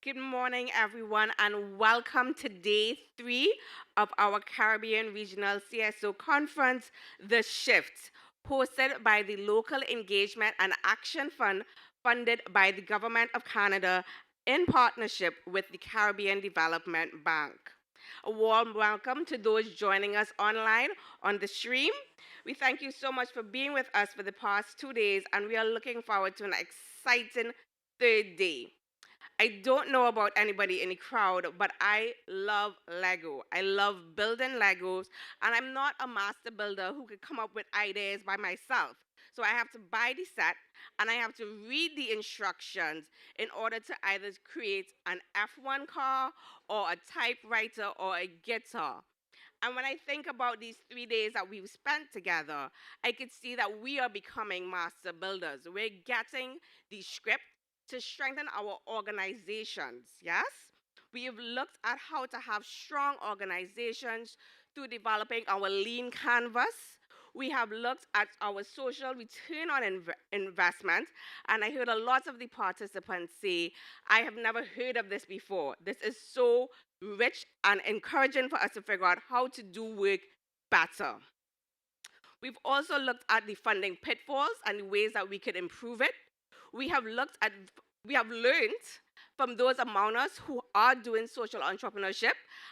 Good morning, everyone, and welcome to day 3 of our Caribbean Regional CSO Conference, The Shift, hosted by the Local Engagement and Action Fund, funded by the Government of Canada in partnership with the Caribbean Development Bank. A warm welcome to those joining us online on the stream. We thank you so much for being with us for the past 2 days, and we are looking forward to an exciting third day. I don't know about anybody in the crowd, but I love Lego. I love building Legos, and I'm not a master builder who could come up with ideas by myself. So I have to buy the set and I have to read the instructions in order to either create an F1 car or a typewriter or a guitar. And when I think about these 3 days that we've spent together, I could see that we are becoming master builders. We're getting the script to strengthen our organizations, yes? We have looked at how to have strong organizations through developing our lean canvas. We have looked at our social return on investment, and I heard a lot of the participants say, I have never heard of this before. This is so rich and encouraging for us to figure out how to do work better. We've also looked at the funding pitfalls and the ways that we could improve it. We have learned from those among us who are doing social entrepreneurship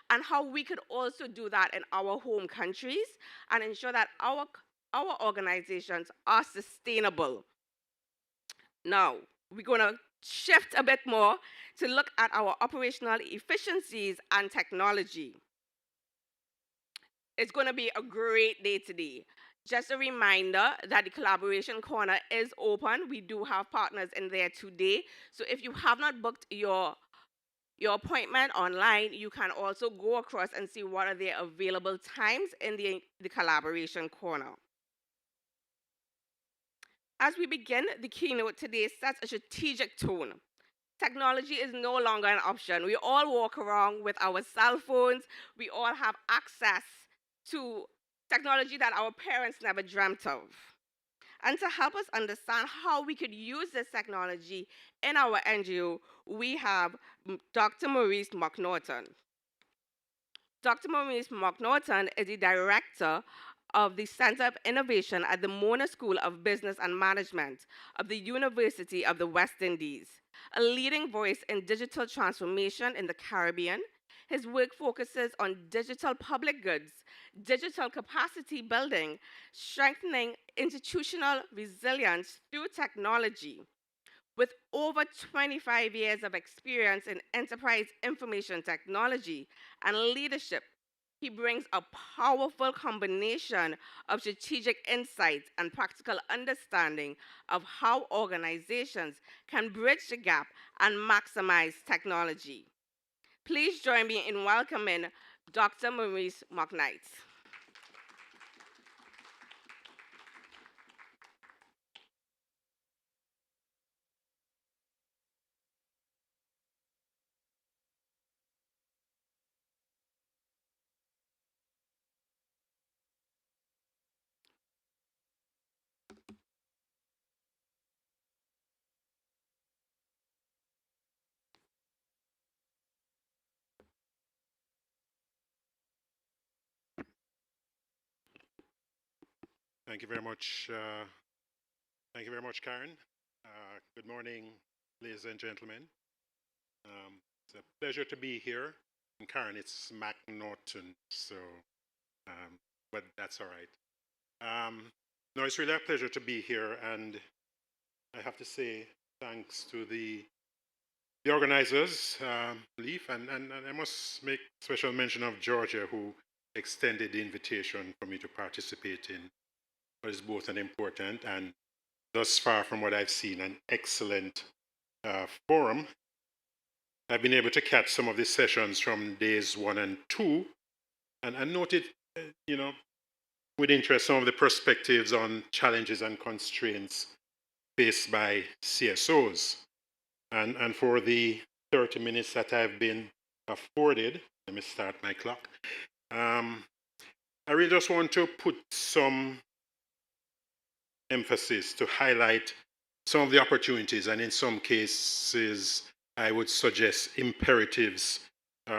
and how we could also do that in our home countries and ensure that our organizations are sustainable. Now, we're going to shift a bit more to look at our operational efficiencies and technology. It's going to be a great day today. Just a reminder that the collaboration corner is open. We do have partners in there today. So if you have not booked your appointment online, you can also go across and see what are the available times in the collaboration corner. As we begin, the keynote today sets a strategic tone. Technology is no longer an option. We all walk around with our cell phones. We all have access to technology that our parents never dreamt of. And to help us understand how we could use this technology in our NGO, we have Dr. Maurice McNaughton. Dr. Maurice McNaughton is the director of the Center of Innovation at the Mona School of Business and Management of the University of the West Indies, a leading voice in digital transformation in the Caribbean. His work focuses on digital public goods, digital capacity building, strengthening institutional resilience through technology. With over 25 years of experience in enterprise information technology and leadership, he brings a powerful combination of strategic insights and practical understanding of how organizations can bridge the gap and maximize technology. Please join me in welcoming Dr. Maurice McKnight. Thank you very much. Thank you very much, Karen. Good morning, ladies and gentlemen. It's a pleasure to be here. And Karen, it's McNaughton, so but that's all right. No, it's really a pleasure to be here, and I have to say thanks to the organizers, Leaf, and I must make special mention of Georgia, who extended the invitation for me to participate in what is both an important and thus far, from what I've seen, an excellent forum. I've been able to catch some of the sessions from days 1 and 2, and noted, with interest, some of the perspectives on challenges and constraints faced by CSOs. And for the 30 minutes that I've been afforded, let me start my clock. I really just want to put some emphasis to highlight some of the opportunities and in some cases I would suggest imperatives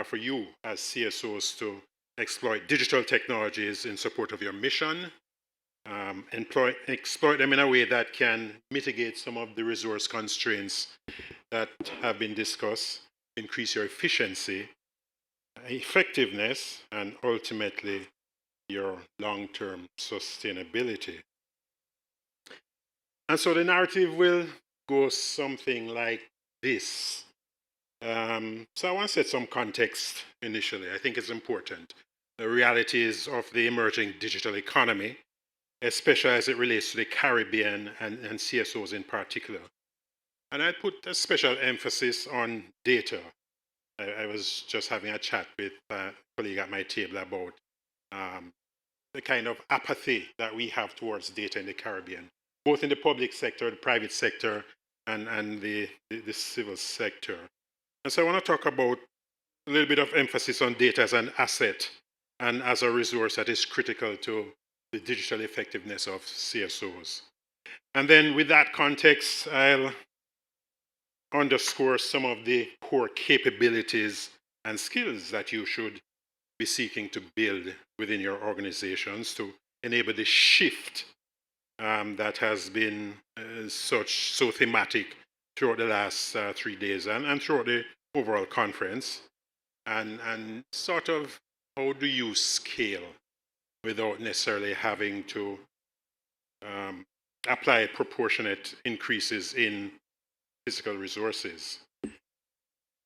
for you as CSOs to exploit digital technologies in support of your mission, exploit them in a way that can mitigate some of the resource constraints that have been discussed, increase your efficiency, effectiveness, and ultimately your long-term sustainability. And so the narrative will go something like this. So I want to set some context initially. I think it's important. The realities of the emerging digital economy, especially as it relates to the Caribbean and CSOs in particular. And I put a special emphasis on data. I was just having a chat with a colleague at my table about the kind of apathy that we have towards data in the Caribbean, both in the public sector, the private sector, and the civil sector. And so I want to talk about a little bit of emphasis on data as an asset and as a resource that is critical to the digital effectiveness of CSOs. And then with that context, I'll underscore some of the core capabilities and skills that you should be seeking to build within your organizations to enable the shift that has been so thematic throughout the last 3 days and throughout the overall conference, and sort of how do you scale without necessarily having to apply proportionate increases in physical resources.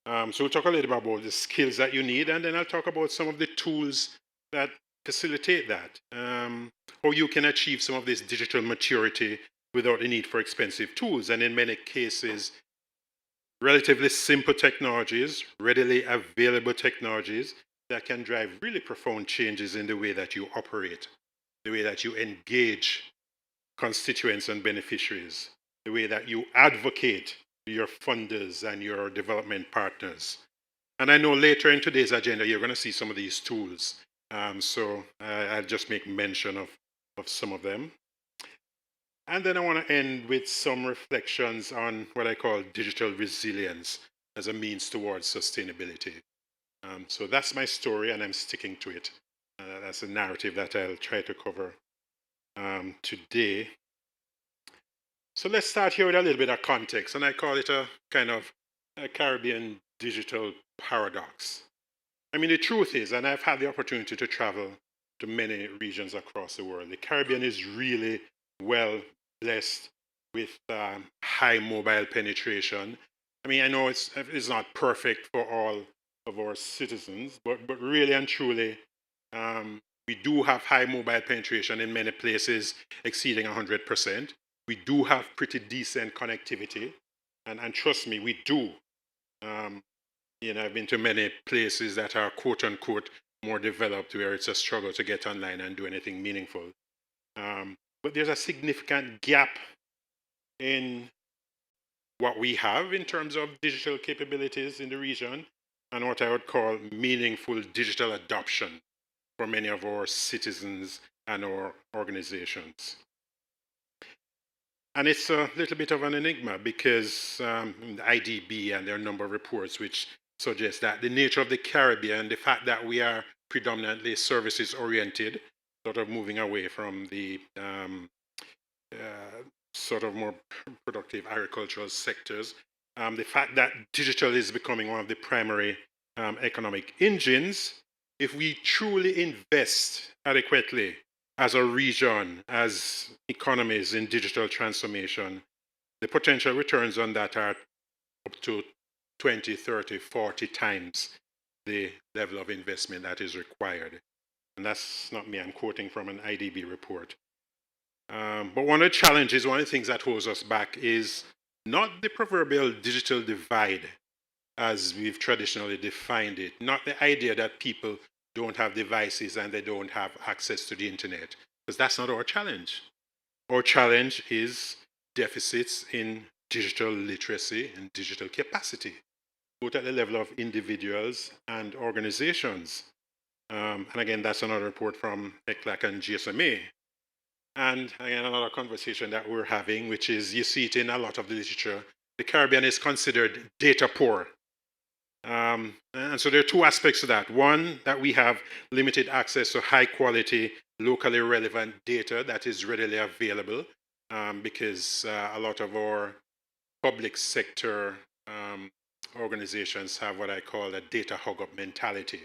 So we'll talk a little bit about the skills that you need, and then I'll talk about some of the tools that facilitate that, how you can achieve some of this digital maturity without the need for expensive tools, and in many cases, relatively simple technologies, readily available technologies that can drive really profound changes in the way that you operate, the way that you engage constituents and beneficiaries, the way that you advocate your funders and your development partners. And I know later in today's agenda, you're going to see some of these tools. So I'll just make mention of some of them. And then I want to end with some reflections on what I call digital resilience as a means towards sustainability. So that's my story, and I'm sticking to it. That's a narrative that I'll try to cover today. So let's start here with a little bit of context, and I call it a kind of a Caribbean digital paradox. I mean, the truth is, and I've had the opportunity to travel to many regions across the world, the Caribbean is really well blessed with high mobile penetration. I mean, I know it's not perfect for all of our citizens, but really and truly, we do have high mobile penetration in many places exceeding 100%. We do have pretty decent connectivity, and trust me, we do. I've been to many places that are quote unquote more developed where it's a struggle to get online and do anything meaningful. But there's a significant gap in what we have in terms of digital capabilities in the region and what I would call meaningful digital adoption for many of our citizens and our organizations. And it's a little bit of an enigma because the IDB and there are a number of reports which suggest that the nature of the Caribbean, the fact that we are predominantly services oriented, sort of moving away from the sort of more productive agricultural sectors, the fact that digital is becoming one of the primary economic engines, if we truly invest adequately as a region, as economies in digital transformation, the potential returns on that are up to 20, 30, 40 times the level of investment that is required. And that's not me, I'm quoting from an IDB report. But one of the challenges, one of the things that holds us back is not the proverbial digital divide as we've traditionally defined it, not the idea that people don't have devices and they don't have access to the internet, because that's not our challenge. Our challenge is deficits in digital literacy and digital capacity, both at the level of individuals and organizations. And again, that's another report from ECLAC and GSMA. And again, another conversation that we're having, which is you see it in a lot of the literature, the Caribbean is considered data poor. And so there are two aspects to that. One, that we have limited access to high quality, locally relevant data that is readily available because a lot of our public sector organizations have what I call a data hog up mentality.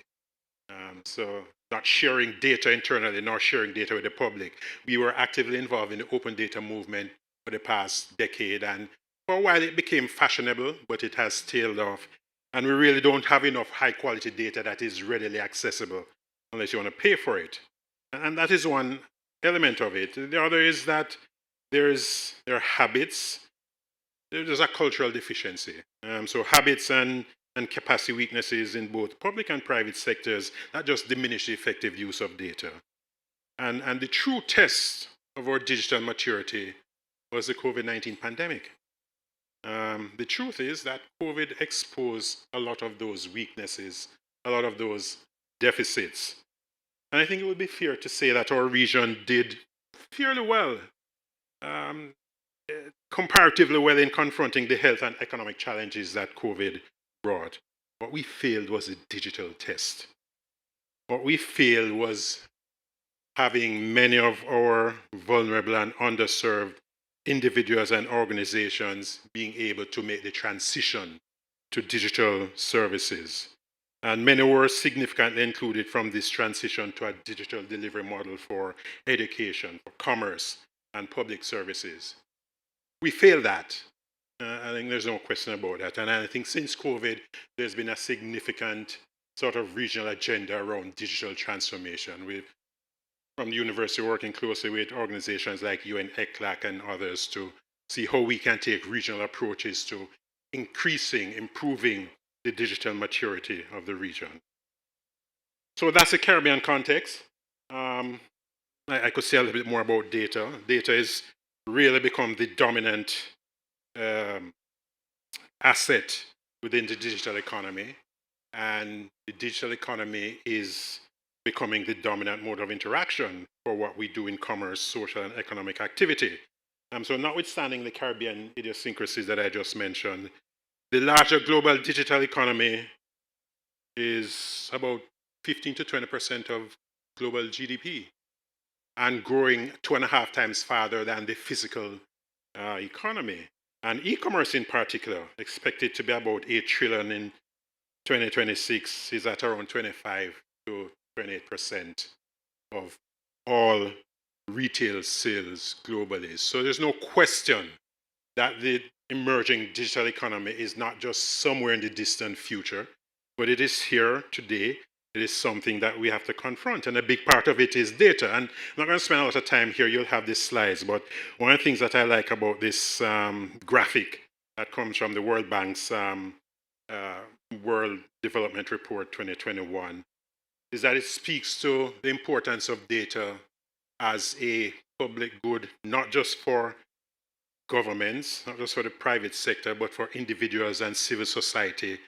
So not sharing data internally, nor sharing data with the public. We were actively involved in the open data movement for the past decade, and for a while it became fashionable, but it has tailed off. And we really don't have enough high quality data that is readily accessible unless you want to pay for it. And that is one element of it. The other is that there are habits. There's a cultural deficiency. So habits and capacity weaknesses in both public and private sectors that just diminish the effective use of data. And the true test of our digital maturity was the COVID-19 pandemic. The truth is that COVID exposed a lot of those weaknesses, a lot of those deficits. And I think it would be fair to say that our region did fairly well, comparatively well in confronting the health and economic challenges that COVID brought. What we failed was a digital test. What we failed was having many of our vulnerable and underserved individuals and organizations being able to make the transition to digital services. And many were significantly included from this transition to a digital delivery model for education, for commerce, and public services. We failed that. I think there's no question about that. And I think since COVID, there's been a significant sort of regional agenda around digital transformation. From the university, working closely with organizations like UN ECLAC and others to see how we can take regional approaches to improving the digital maturity of the region. So that's the Caribbean context. I could say a little bit more about data. Data has really become the dominant asset within the digital economy, and the digital economy is becoming the dominant mode of interaction for what we do in commerce, social, and economic activity. So notwithstanding the Caribbean idiosyncrasies that I just mentioned, the larger global digital economy is about 15 to 20% of global GDP and growing 2.5 times farther than the physical economy. And e-commerce in particular, expected to be about 8 trillion in 2026, is at around 25 to 28% of all retail sales globally. So there's no question that the emerging digital economy is not just somewhere in the distant future, but it is here today. It is something that we have to confront, and a big part of it is data. And I'm not going to spend a lot of time here. You'll have these slides, but one of the things that I like about this graphic that comes from the World Bank's World Development Report 2021 is that it speaks to the importance of data as a public good, not just for governments, not just for the private sector, but for individuals and civil society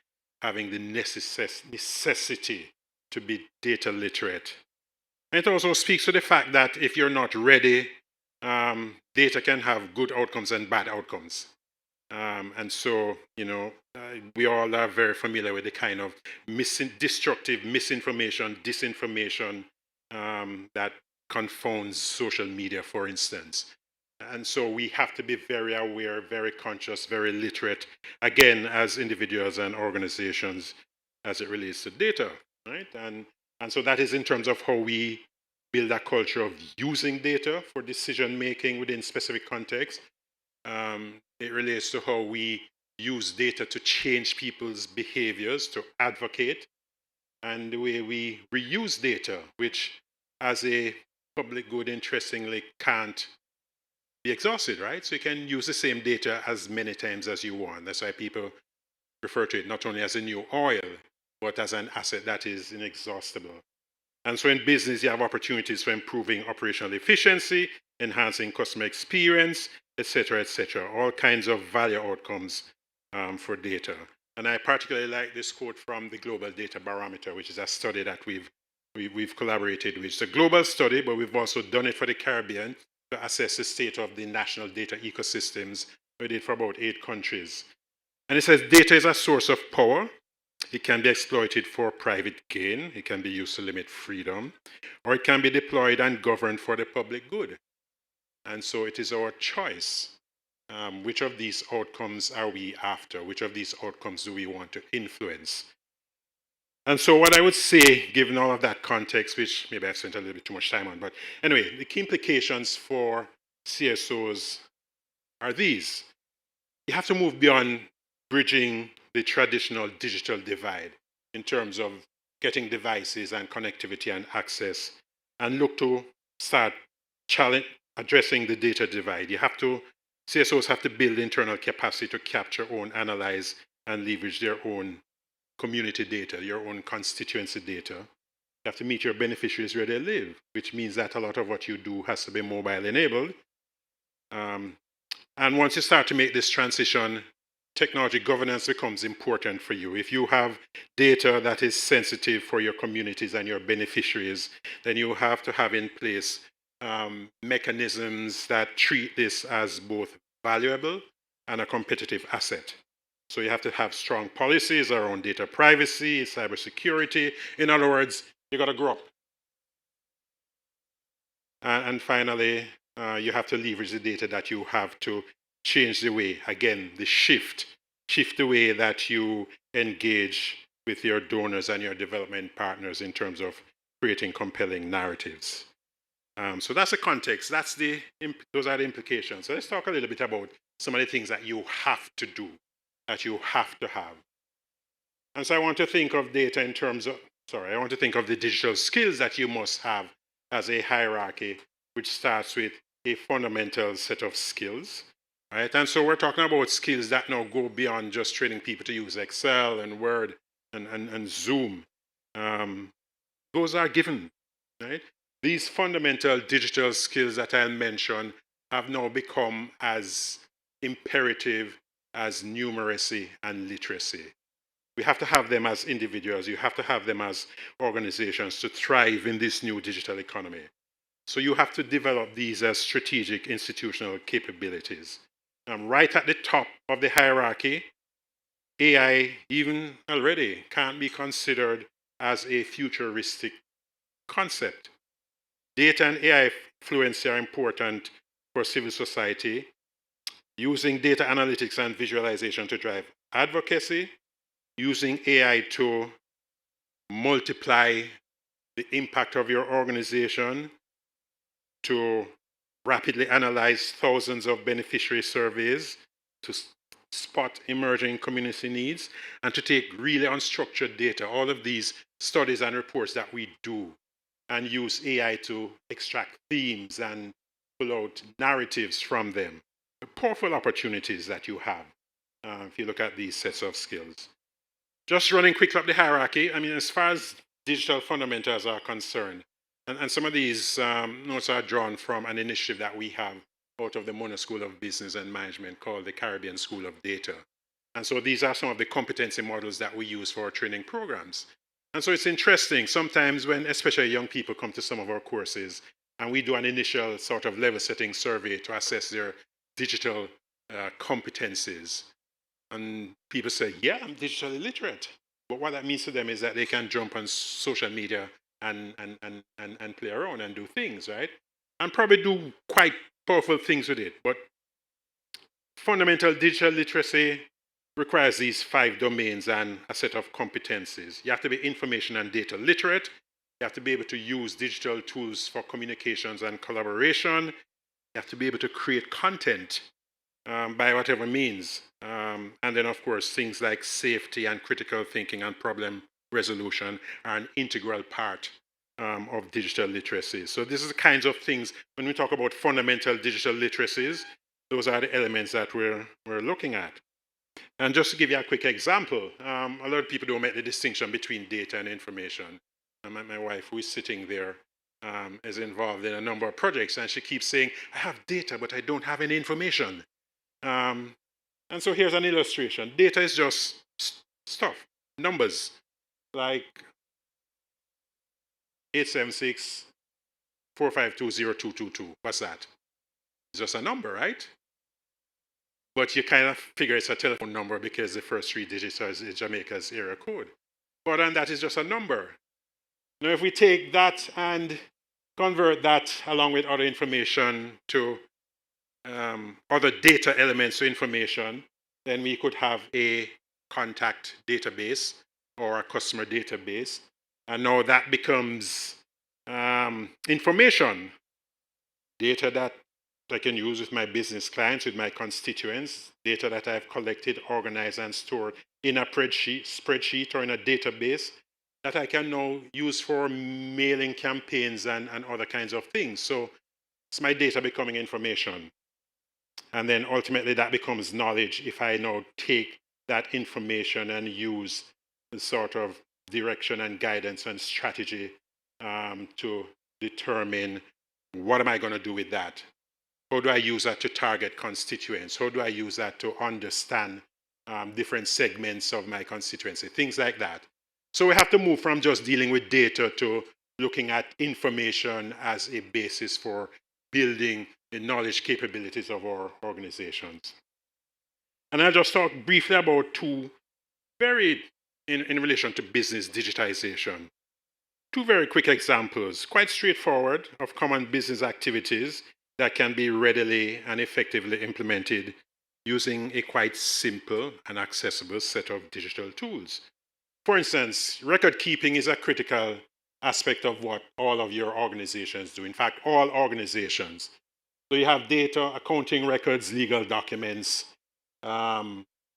having the necessity to be data literate. And it also speaks to the fact that if you're not ready, data can have good outcomes and bad outcomes. And so, we all are very familiar with the kind of destructive misinformation, disinformation that confounds social media, for instance. And so we have to be very aware, very conscious, very literate, again, as individuals and organizations as it relates to data, right? And so that is in terms of how we build a culture of using data for decision making within specific contexts. It relates to how we use data to change people's behaviors, to advocate, and the way we reuse data, which as a public good, interestingly, can't be exhausted, right? So you can use the same data as many times as you want. That's why people refer to it not only as a new oil, but as an asset that is inexhaustible. And so in business, you have opportunities for improving operational efficiency, enhancing customer experience, etc., all kinds of value outcomes for data. And I particularly like this quote from the Global Data Barometer, which is a study that we've collaborated with. It's a global study, but we've also done it for the Caribbean to assess the state of the national data ecosystems We did for about 8 countries. And it says data is a source of power. It can be exploited for private gain. It can be used to limit freedom, or it can be deployed and governed for the public good. And so it is our choice. Which of these outcomes are we after? Which of these outcomes do we want to influence? And so what I would say, given all of that context, which maybe I've spent a little bit too much time on, but anyway, the key implications for CSOs are these. You have to move beyond bridging the traditional digital divide in terms of getting devices and connectivity and access, and look to start addressing the data divide. CSOs have to build internal capacity to capture, own, analyze, and leverage their own community data, your own constituency data. You have to meet your beneficiaries where they live, which means that a lot of what you do has to be mobile enabled. And once you start to make this transition, technology governance becomes important for you. If you have data that is sensitive for your communities and your beneficiaries, then you have to have in place mechanisms that treat this as both valuable and a competitive asset. So you have to have strong policies around data privacy, cybersecurity. In other words, you got to grow up. And finally, you have to leverage the data that you have to change the way, again, the shift the way that you engage with your donors and your development partners in terms of creating compelling narratives. So that's the context. Those are the implications. So let's talk a little bit about some of the things that you have to do, that you have to have. And so I want to think of data in terms of, I want to think of the digital skills that you must have as a hierarchy, which starts with a fundamental set of skills, right? And so we're talking about skills that now go beyond just training people to use Excel and Word and Zoom. Those are given, right? These fundamental digital skills that I'll mention have now become as imperative as numeracy and literacy. We have to have them as individuals. You have to have them as organizations to thrive in this new digital economy. So you have to develop these as strategic institutional capabilities. Right at the top of the hierarchy, AI, even already, can't be considered as a futuristic concept. Data and AI fluency are important for civil society, using data analytics and visualization to drive advocacy, using AI to multiply the impact of your organization, to rapidly analyze thousands of beneficiary surveys, to spot emerging community needs, and to take really unstructured data, all of these studies and reports that we do, and use AI to extract themes and pull out narratives from them. The powerful opportunities that you have if you look at these sets of skills. Just running quickly up the hierarchy, I mean, as far as digital fundamentals are concerned, and some of these notes are drawn from an initiative that we have out of the Mona School of Business and Management called the Caribbean School of Data. And so these are some of the competency models that we use for our training programs. And so it's interesting, sometimes when especially young people come to some of our courses, and we do an initial sort of level setting survey to assess their digital competencies. And people say, yeah, I'm digitally literate. But what that means to them is that they can jump on social media and play around and do things, right? And probably do quite powerful things with it. But fundamental digital literacy requires these 5 domains and a set of competencies. You have to be information and data literate. You have to be able to use digital tools for communications and collaboration. You have to be able to create content by whatever means. And then, of course, things like safety and critical thinking and problem resolution are an integral part of digital literacy. So this is the kinds of things, when we talk about fundamental digital literacies, those are the elements that we're looking at. And just to give you a quick example, a lot of people don't make the distinction between data and information. My wife, who is sitting there, is involved in a number of projects, and she keeps saying, I have data, but I don't have any information. And so here's an illustration. Data is just stuff, numbers, like 876-452-0222. What's that? It's just a number, right? but you kind of figure it's a telephone number because the first 3 digits is Jamaica's area code. But then that is just a number. Now, if we take that and convert that along with other information to other data elements to information, then we could have a contact database or a customer database. And now that becomes information, data that I can use with my business clients, with my constituents, data that I've collected, organized, and stored in a spreadsheet or in a database that I can now use for mailing campaigns and other kinds of things. So it's my data becoming information. And then ultimately that becomes knowledge if I now take that information and use the sort of direction and guidance and strategy to determine what am I going to do with that. How do I use that to target constituents? How do I use that to understand different segments of my constituency? Things like that. So we have to move from just dealing with data to looking at information as a basis for building the knowledge capabilities of our organizations. And I'll just talk briefly about two very, in relation to business digitization. Two very quick examples, quite straightforward, of common business activities that can be readily and effectively implemented using a quite simple and accessible set of digital tools. For instance, record keeping is a critical aspect of what all of your organizations do. In fact, all organizations. So you have data, accounting records, legal documents,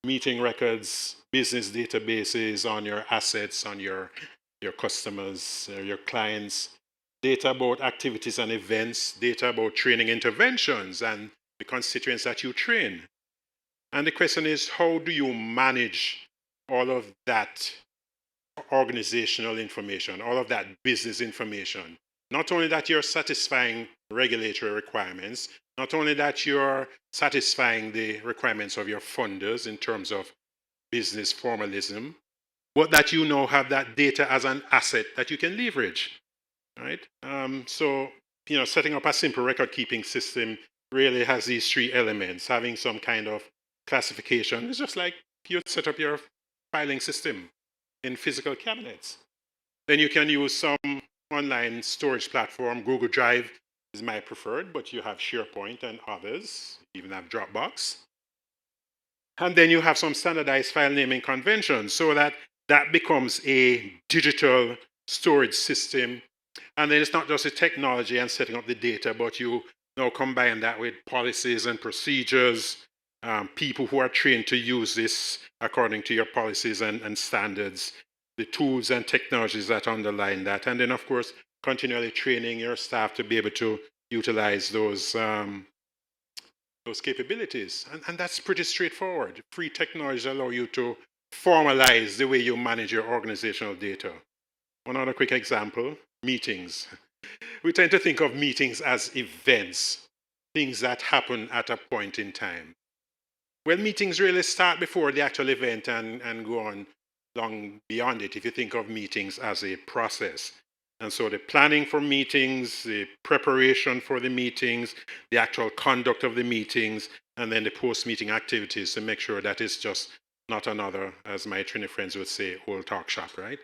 meeting records, business databases on your assets, on your customers, your clients, data about activities and events, data about training interventions and the constituents that you train. And the question is, how do you manage all of that organizational information, all of that business information? Not only that you're satisfying regulatory requirements, not only that you're satisfying the requirements of your funders in terms of business formalism, but that you now have that data as an asset that you can leverage, right? So, setting up a simple record keeping system really has these 3 elements. Having some kind of classification is just like you set up your filing system in physical cabinets. Then you can use some online storage platform. Google Drive is my preferred, but you have SharePoint and others, you even have Dropbox. And then you have some standardized file naming conventions so that becomes a digital storage system. And then it's not just the technology and setting up the data, but you now combine that with policies and procedures, people who are trained to use this according to your policies and standards, the tools and technologies that underline that. And then, of course, continually training your staff to be able to utilize those capabilities. And that's pretty straightforward. Free technologies allow you to formalize the way you manage your organizational data. One other quick example, meetings. We tend to think of meetings as events, things that happen at a point in time. Well, meetings really start before the actual event and go on long beyond it if you think of meetings as a process. And so the planning for meetings, the preparation for the meetings, the actual conduct of the meetings, and then the post-meeting activities to make sure that it's just not another, as my Trini friends would say, old talk shop, right?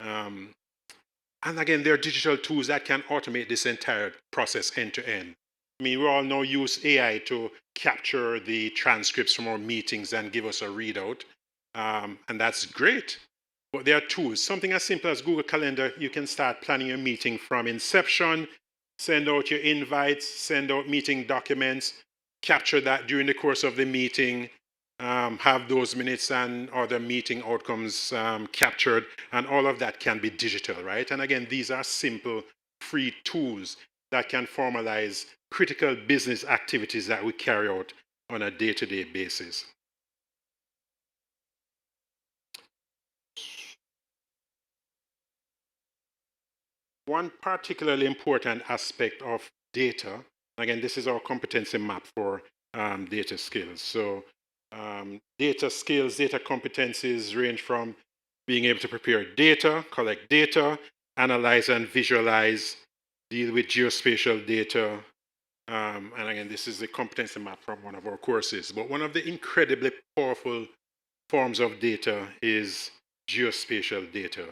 And again, there are digital tools that can automate this entire process end to end. I mean, we all now use AI to capture the transcripts from our meetings and give us a readout. And that's great. But there are tools. Something as simple as Google Calendar, you can start planning your meeting from inception, send out your invites, send out meeting documents, capture that during the course of the meeting, have those minutes and other meeting outcomes captured, and all of that can be digital, right? And again, these are simple, free tools that can formalize critical business activities that we carry out on a day-to-day basis. One particularly important aspect of data, again, this is our competency map for data skills. So data skills, data competencies range from being able to prepare data, collect data, analyze and visualize, deal with geospatial data, And again, this is the competency map from one of our courses. But one of the incredibly powerful forms of data is geospatial data.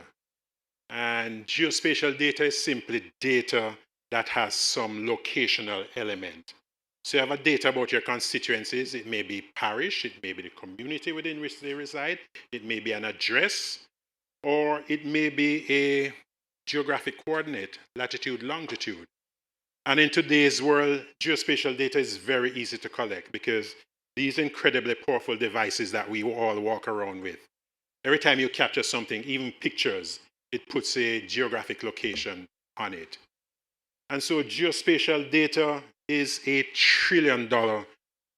And geospatial data is simply data that has some locational element. So you have a data about your constituencies. It may be parish, it may be the community within which they reside, it may be an address, or it may be a geographic coordinate, latitude, longitude. And in today's world, geospatial data is very easy to collect because these incredibly powerful devices that we all walk around with, every time you capture something, even pictures, it puts a geographic location on it. And so geospatial data is a $1 trillion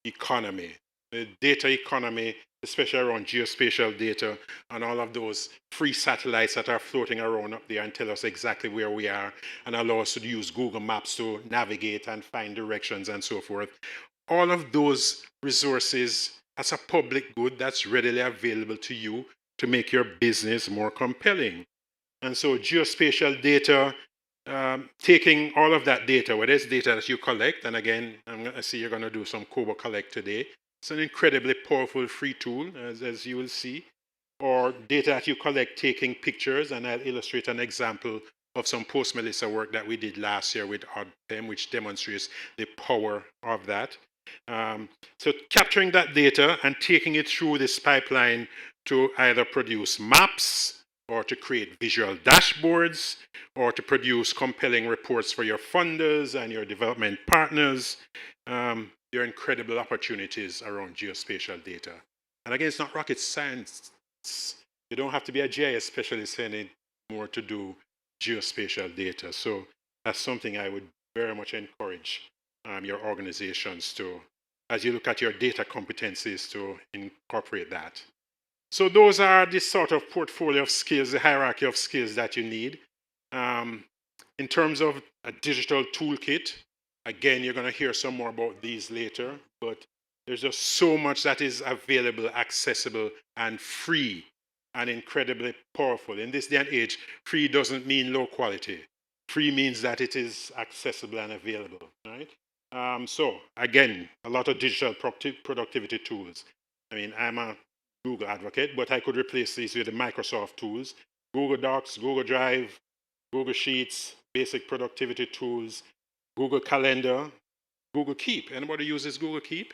economy. The data economy, especially around geospatial data and all of those free satellites that are floating around up there and tell us exactly where we are and allow us to use Google Maps to navigate and find directions and so forth. All of those resources as a public good that's readily available to you to make your business more compelling. And so geospatial data, taking all of that data, whether it's data that you collect, and again, I'm going to see you're going to do some Kobo Collect today. It's an incredibly powerful free tool, as you will see, or data that you collect taking pictures, and I'll illustrate an example of some post-Melissa work that we did last year with OddPem, which demonstrates the power of that. So capturing that data and taking it through this pipeline to either produce maps or to create visual dashboards or to produce compelling reports for your funders and your development partners. There are incredible opportunities around geospatial data. And again, it's not rocket science. You don't have to be a GIS specialist anymore to do geospatial data. So that's something I would very much encourage your organizations to, as you look at your data competencies, to incorporate that. So those are the sort of portfolio of skills, the hierarchy of skills that you need. In terms of a digital toolkit, again, you're going to hear some more about these later, but there's just so much that is available, accessible, and free, and incredibly powerful. In this day and age, free doesn't mean low quality. Free means that it is accessible and available, right? So again, a lot of digital productivity tools. I mean, I'm a Google advocate, but I could replace these with the Microsoft tools, Google Docs, Google Drive, Google Sheets, basic productivity tools, Google Calendar, Google Keep. Anybody uses Google Keep?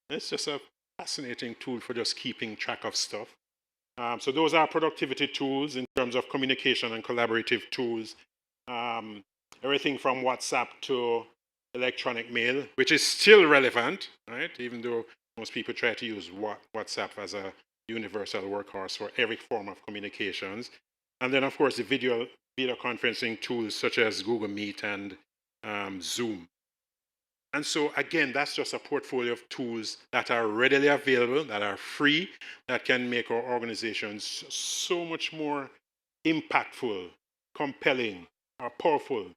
It's just a fascinating tool for just keeping track of stuff. So those are productivity tools in terms of communication and collaborative tools. Everything from WhatsApp to electronic mail, which is still relevant, right? Even though most people try to use WhatsApp as a universal workhorse for every form of communications. And then, of course, the video conferencing tools such as Google Meet and Zoom. And so, again, that's just a portfolio of tools that are readily available, that are free, that can make our organizations so much more impactful, compelling, or powerful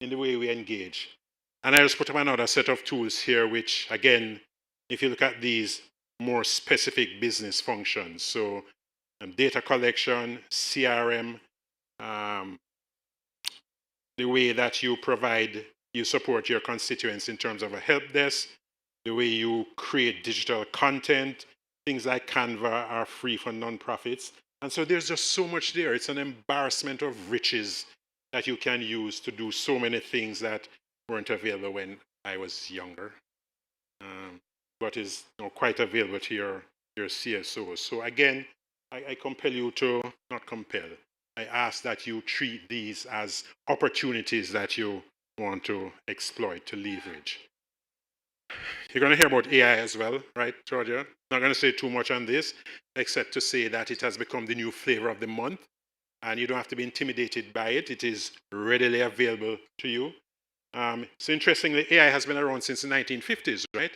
in the way we engage. And I just put up another set of tools here, which, again, if you look at these more specific business functions, so data collection, CRM, the way that you support your constituents in terms of a help desk, the way you create digital content, things like Canva are free for nonprofits. And so there's just so much there. It's an embarrassment of riches that you can use to do so many things that weren't available when I was younger, but is quite available to your CSOs. So again, I compel you to, not compel, I ask that you treat these as opportunities that you want to exploit, to leverage. You're going to hear about AI as well, right, Georgia? Not going to say too much on this, except to say that it has become the new flavor of the month, and you don't have to be intimidated by it. It is readily available to you. So interestingly, AI has been around since the 1950s, right?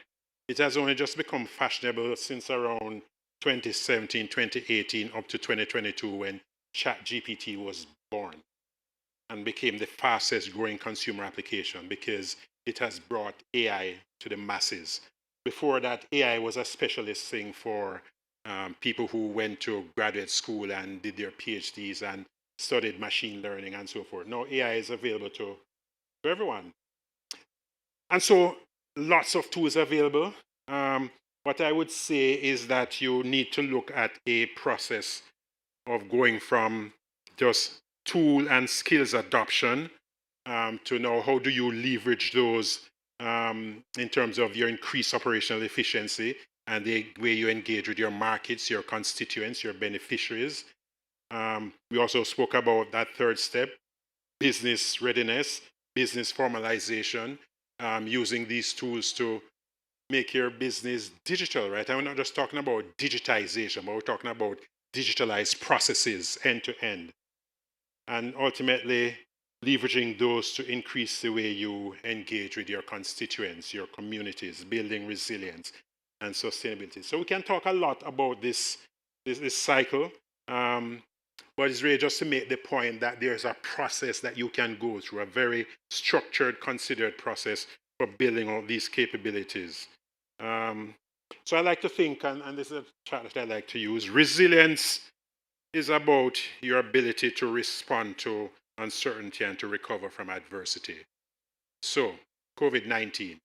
It has only just become fashionable since around 2017, 2018, up to 2022, when ChatGPT was born and became the fastest growing consumer application because it has brought AI to the masses. Before that, AI was a specialist thing for people who went to graduate school and did their PhDs and studied machine learning and so forth. Now AI is available to everyone. And so lots of tools available. What I would say is that you need to look at a process of going from just tool and skills adoption to now how do you leverage those in terms of your increased operational efficiency and the way you engage with your markets, your constituents, your beneficiaries. We also spoke about that third step, business readiness, business formalization, using these tools to make your business digital, right? And we're not just talking about digitization, but we're talking about digitalized processes end to end. And ultimately, leveraging those to increase the way you engage with your constituents, your communities, building resilience and sustainability. So we can talk a lot about this cycle, but it's really just to make the point that there's a process that you can go through, a very structured, considered process for building all these capabilities. So I like to think, and this is a chart that I like to use, resilience is about your ability to respond to uncertainty and to recover from adversity. So, COVID-19,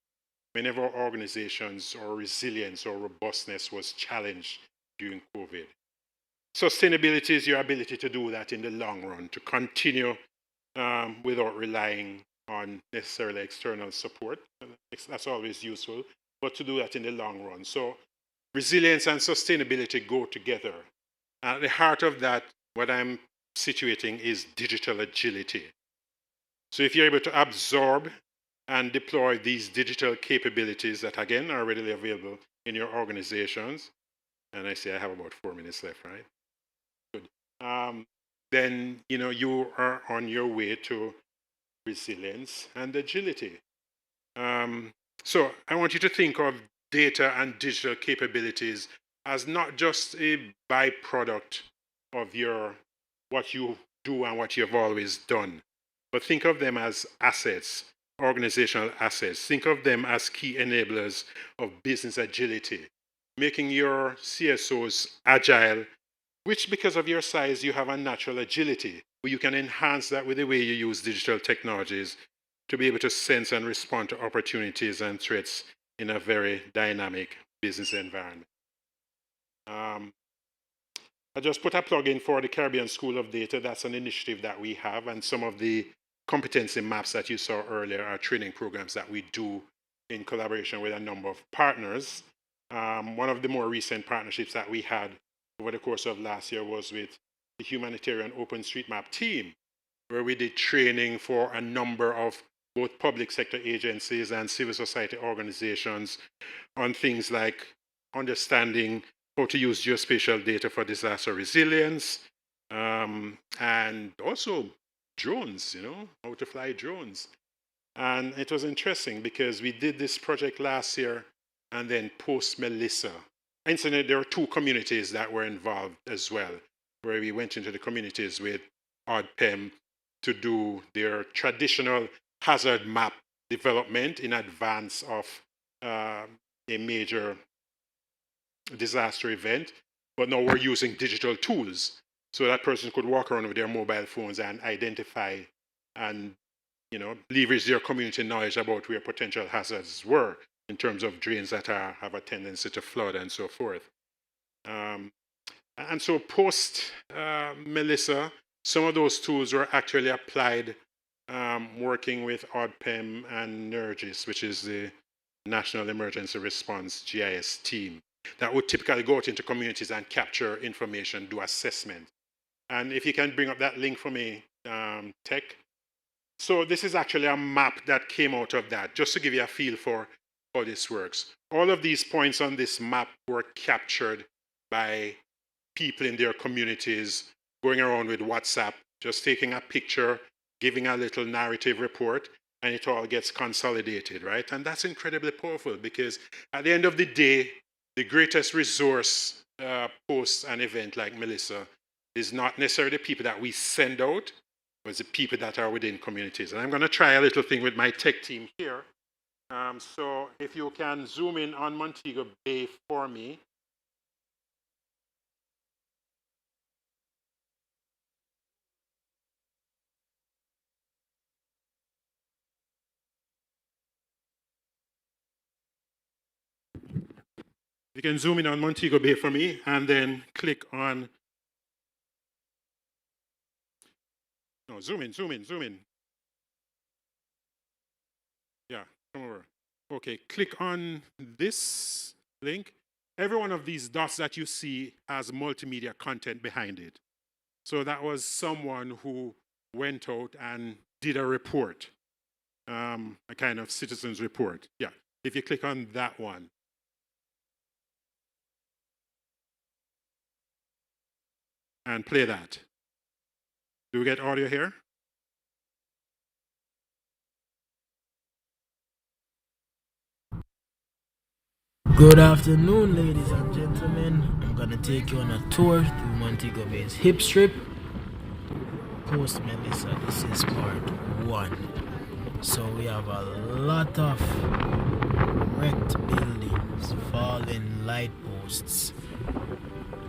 whenever organizations or resilience or robustness was challenged during COVID. Sustainability is your ability to do that in the long run, to continue without relying on necessarily external support. That's always useful, but to do that in the long run. So resilience and sustainability go together. At the heart of that, what I'm situating is digital agility. So if you're able to absorb and deploy these digital capabilities that, again, are readily available in your organizations, and I say I have about 4 minutes left, right? Good. Then, you are on your way to resilience and agility. So I want you to think of data and digital capabilities as not just a byproduct of what you do and what you've always done, but think of them as assets, organizational assets. Think of them as key enablers of business agility, making your CSOs agile, which because of your size, you have a natural agility, but you can enhance that with the way you use digital technologies to be able to sense and respond to opportunities and threats in a very dynamic business environment. I just put a plug in for the Caribbean School of Data. That's an initiative that we have, and some of the competency maps that you saw earlier are training programs that we do in collaboration with a number of partners. One of the more recent partnerships that we had over the course of last year was with the Humanitarian OpenStreetMap team, where we did training for a number of both public sector agencies and civil society organizations on things like understanding how to use geospatial data for disaster resilience, and also drones, how to fly drones. And it was interesting because we did this project last year, and then post Melissa. Incidentally, there were 2 communities that were involved as well, where we went into the communities with ODPEM to do their traditional hazard map development in advance of a major disaster event, but now we're using digital tools so that person could walk around with their mobile phones and identify and leverage their community knowledge about where potential hazards were in terms of drains that have a tendency to flood and so forth. And so post Melissa, some of those tools were actually applied working with ODPEM and NERGIS, which is the National Emergency Response GIS team, that would typically go out into communities and capture information, do assessment. And if you can bring up that link for me, Tech. So this is actually a map that came out of that, just to give you a feel for how this works. All of these points on this map were captured by people in their communities going around with WhatsApp, just taking a picture, giving a little narrative report, and it all gets consolidated, right? And that's incredibly powerful because at the end of the day, the greatest resource post an event like Melissa is not necessarily the people that we send out, but it's the people that are within communities. And I'm going to try a little thing with my tech team here. So if you can zoom in on Montego Bay for me. You can zoom in on Montego Bay for me and then click on, no, zoom in, zoom in, zoom in. Yeah, come over. Okay, click on this link. Every one of these dots that you see has multimedia content behind it. So that was someone who went out and did a report, a kind of citizen's report. Yeah, if you click on that one. And play that. Do we get audio here? Good afternoon, ladies and gentlemen. I'm gonna take you on a tour through Montego Bay's hip strip. Post Melissa, this is part 1. So we have a lot of wrecked buildings, fallen light posts,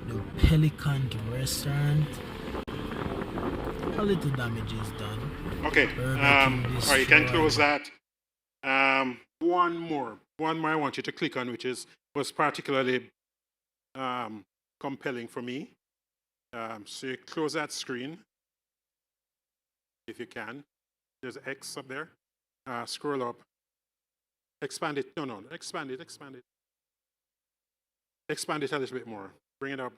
the Pelican restaurant. A little damage is done. Okay. All right, you can close that. One more I want you to click on, which was particularly compelling for me. So you close that screen, if you can. There's X up there. Scroll up. Expand it. No, expand it, expand it. Expand it a little bit more. Bring it up.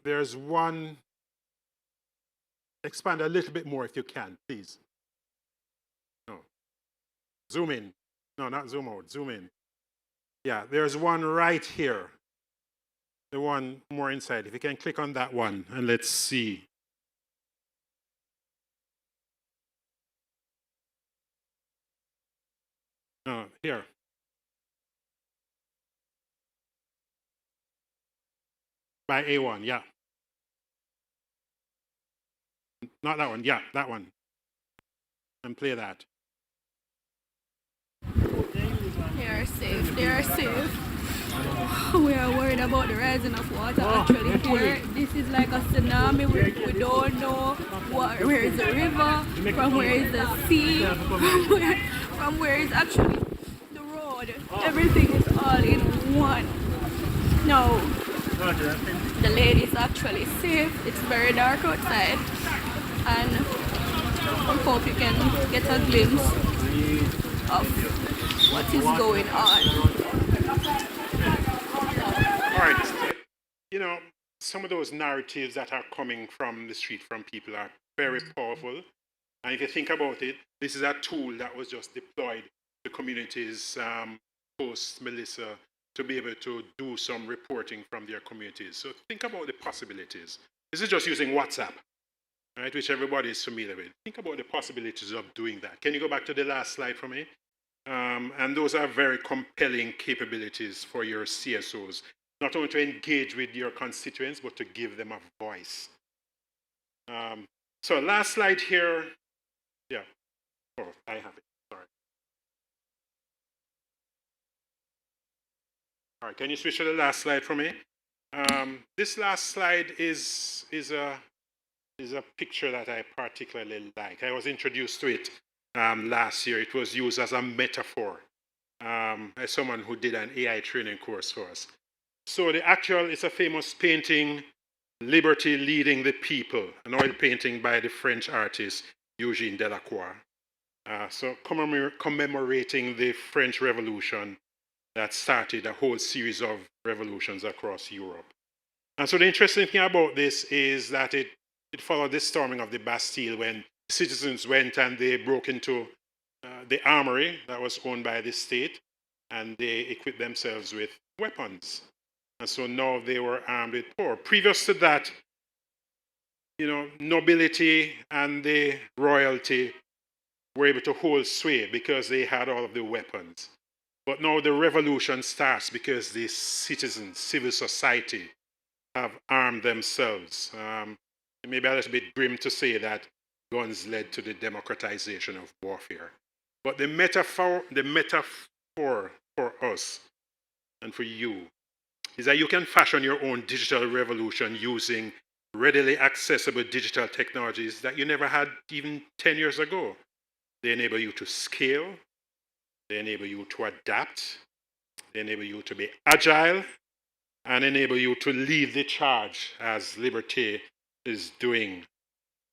There's one. Expand a little bit more if you can, please. No. Zoom in. No, not zoom out. Zoom in. Yeah, there's one right here. The one more inside. If you can click on that one and let's see. No, here. By A1, yeah. Not that one, yeah, that one. And play that. They are safe. They are safe. We are worried about the rising of water actually here. This is like a tsunami. We don't know where is the river, from where is the sea, from where is actually the road. Everything is all in one. No, the lady is actually safe. It's very dark outside, and I hope you can get a glimpse of what is going on. All right. You know, some of those narratives that are coming from the street from people are very powerful. And if you think about it, this is a tool that was just deployed to communities post Melissa to be able to do some reporting from their communities. So think about the possibilities. This is just using WhatsApp, right, which everybody is familiar with. Think about the possibilities of doing that. Can you go back to the last slide for me? And those are very compelling capabilities for your CSOs, not only to engage with your constituents, but to give them a voice. So last slide here. Yeah. Oh, I have it. Sorry. All right, can you switch to the last slide for me? This last slide is a picture that I particularly like. I was introduced to it last year. It was used as a metaphor as someone who did an AI training course for us. So it's a famous painting, Liberty Leading the People, an oil painting by the French artist Eugene Delacroix. So commemorating the French Revolution that started a whole series of revolutions across Europe. And so the interesting thing about this is that it followed the storming of the Bastille when citizens went and they broke into the armory that was owned by the state, and they equipped themselves with weapons. And so now they were armed with power. Previous to that, you know, nobility and the royalty were able to hold sway because they had all of the weapons. But now the revolution starts because the citizens, civil society, have armed themselves. It may be a little bit grim to say that guns led to the democratization of warfare. But the metaphor for us and for you is that you can fashion your own digital revolution using readily accessible digital technologies that you never had even 10 years ago. They enable you to scale, they enable you to adapt, They enable you to be agile and enable you to lead the charge, as Liberté is doing,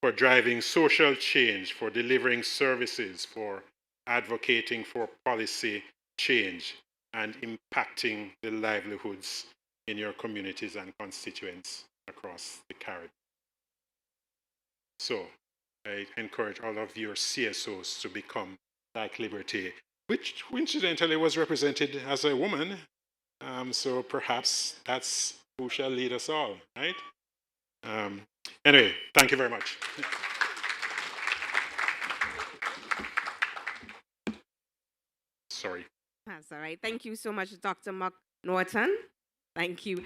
for driving social change, for delivering services, for advocating for policy change, and impacting the livelihoods in your communities and constituents across the Caribbean. So I encourage all of your CSOs to become like Liberté, which incidentally was represented as a woman. So perhaps that's who shall lead us all, right? Anyway, thank you very much. Sorry. That's all right. Thank you so much, Dr. McNaughton. Thank you.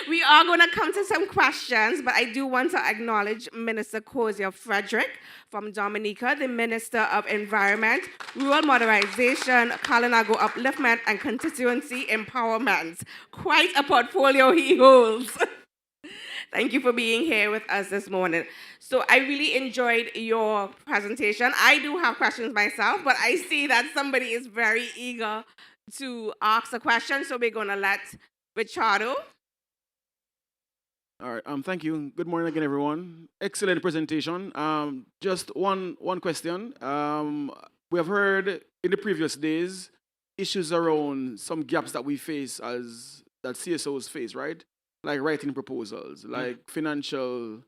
We are going to come to some questions, but I do want to acknowledge Minister Kozia Frederick from Dominica, the Minister of Environment, Rural Modernization, Kalinago Upliftment, and Constituency Empowerment. Quite a portfolio he holds. Thank you for being here with us this morning. So I really enjoyed your presentation. I do have questions myself, but I see that somebody is very eager to ask a question, so we're going to let Richardo. All right. Thank you. Good morning again, everyone. Excellent presentation. Just one question. We have heard in the previous days issues around some gaps that we face that CSOs face, right? Like writing proposals, like financial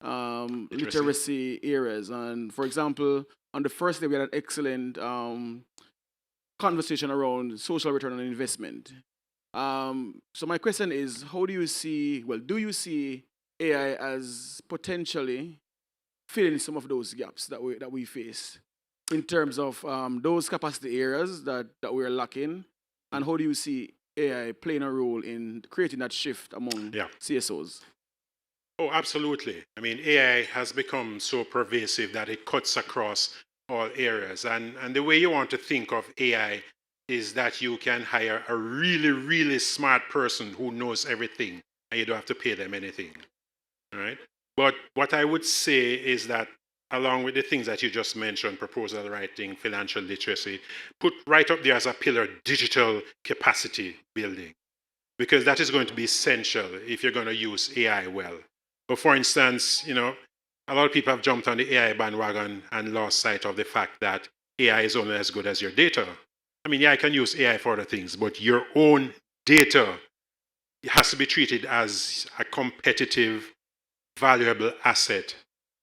literacy areas. And for example, on the first day we had an excellent conversation around social return on investment. So my question is, do you see AI as potentially filling some of those gaps that we face in terms of those capacity areas that we're lacking, and how do you see AI playing a role in creating that shift among CSOs? Oh, absolutely. I mean, AI has become so pervasive that it cuts across all areas. And the way you want to think of AI is that you can hire a really, really smart person who knows everything, and you don't have to pay them anything. All right? But what I would say is that along with the things that you just mentioned, proposal writing, financial literacy, put right up there as a pillar digital capacity building, because that is going to be essential if you're going to use AI well. But for instance, a lot of people have jumped on the AI bandwagon and lost sight of the fact that AI is only as good as your data. I mean, I can use AI for other things, but your own data has to be treated as a competitive, valuable asset,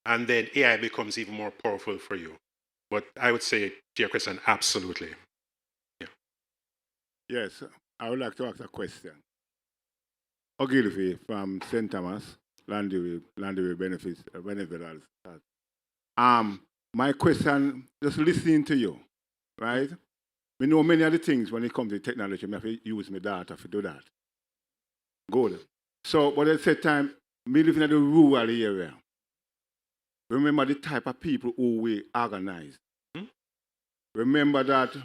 and then AI becomes even more powerful for you. But I would say, to your question, absolutely. Yeah. Yes, I would like to ask a question. Ogilvy from St. Thomas, Landaway Benefits. My question, just listening to you, right? We know many of the things when it comes to technology, I have to use my data to do that. Good. So, but at the same time, me living in the rural area. Remember the type of people who we organize. Remember that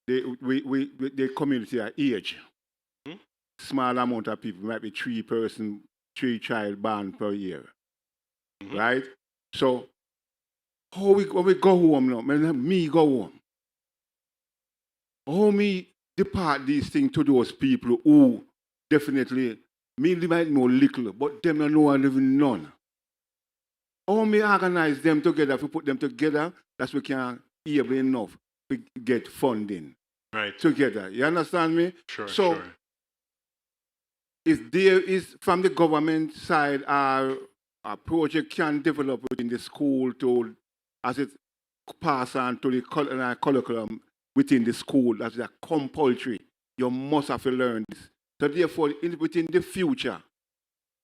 the community are age. Small amount of people, might be 3 child born per year. Right? So, when we go home now, me go home. How me depart these things to those people who definitely, me might know little, but them don't know even none. How me organize them together, if we put them together, that's we can able enough to get funding. Right. Together. You understand me? Sure, so, sure. If there is, from the government side, a project can develop within the school as it pass on to the curriculum within the school, that's a compulsory. You must have to learn this. So therefore, within the future,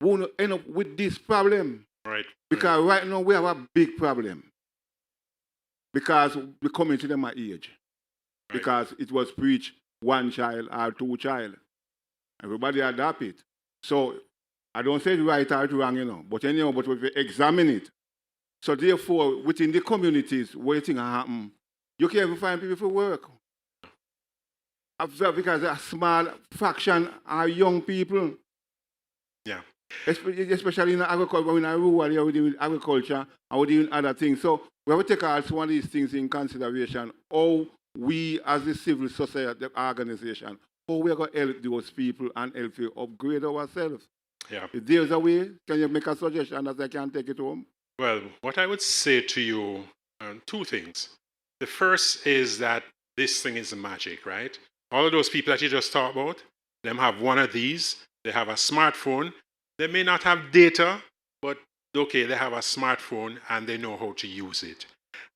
we will end up with this problem. Right. Because right now we have a big problem. Because we come into them at age. Right. Because it was preached 1 child or 2 child. Everybody adapt it. So I don't say it's right or wrong, but but we examine it. So therefore, within the communities, where things happen, you can't even find people for work. Because a small fraction are young people. Yeah. Especially in agriculture, in rural area, we're doing agriculture and we're doing other things. So we have to take also one of these things in consideration, how we as a civil society organization, how we are going to help those people and help you upgrade ourselves. Yeah. If there's a way, can you make a suggestion that I can take it home? Well, what I would say to you, two things. The first is that this thing is magic, right? All of those people that you just talked about, them have one of these. They have a smartphone. They may not have data, but okay, they have a smartphone and they know how to use it.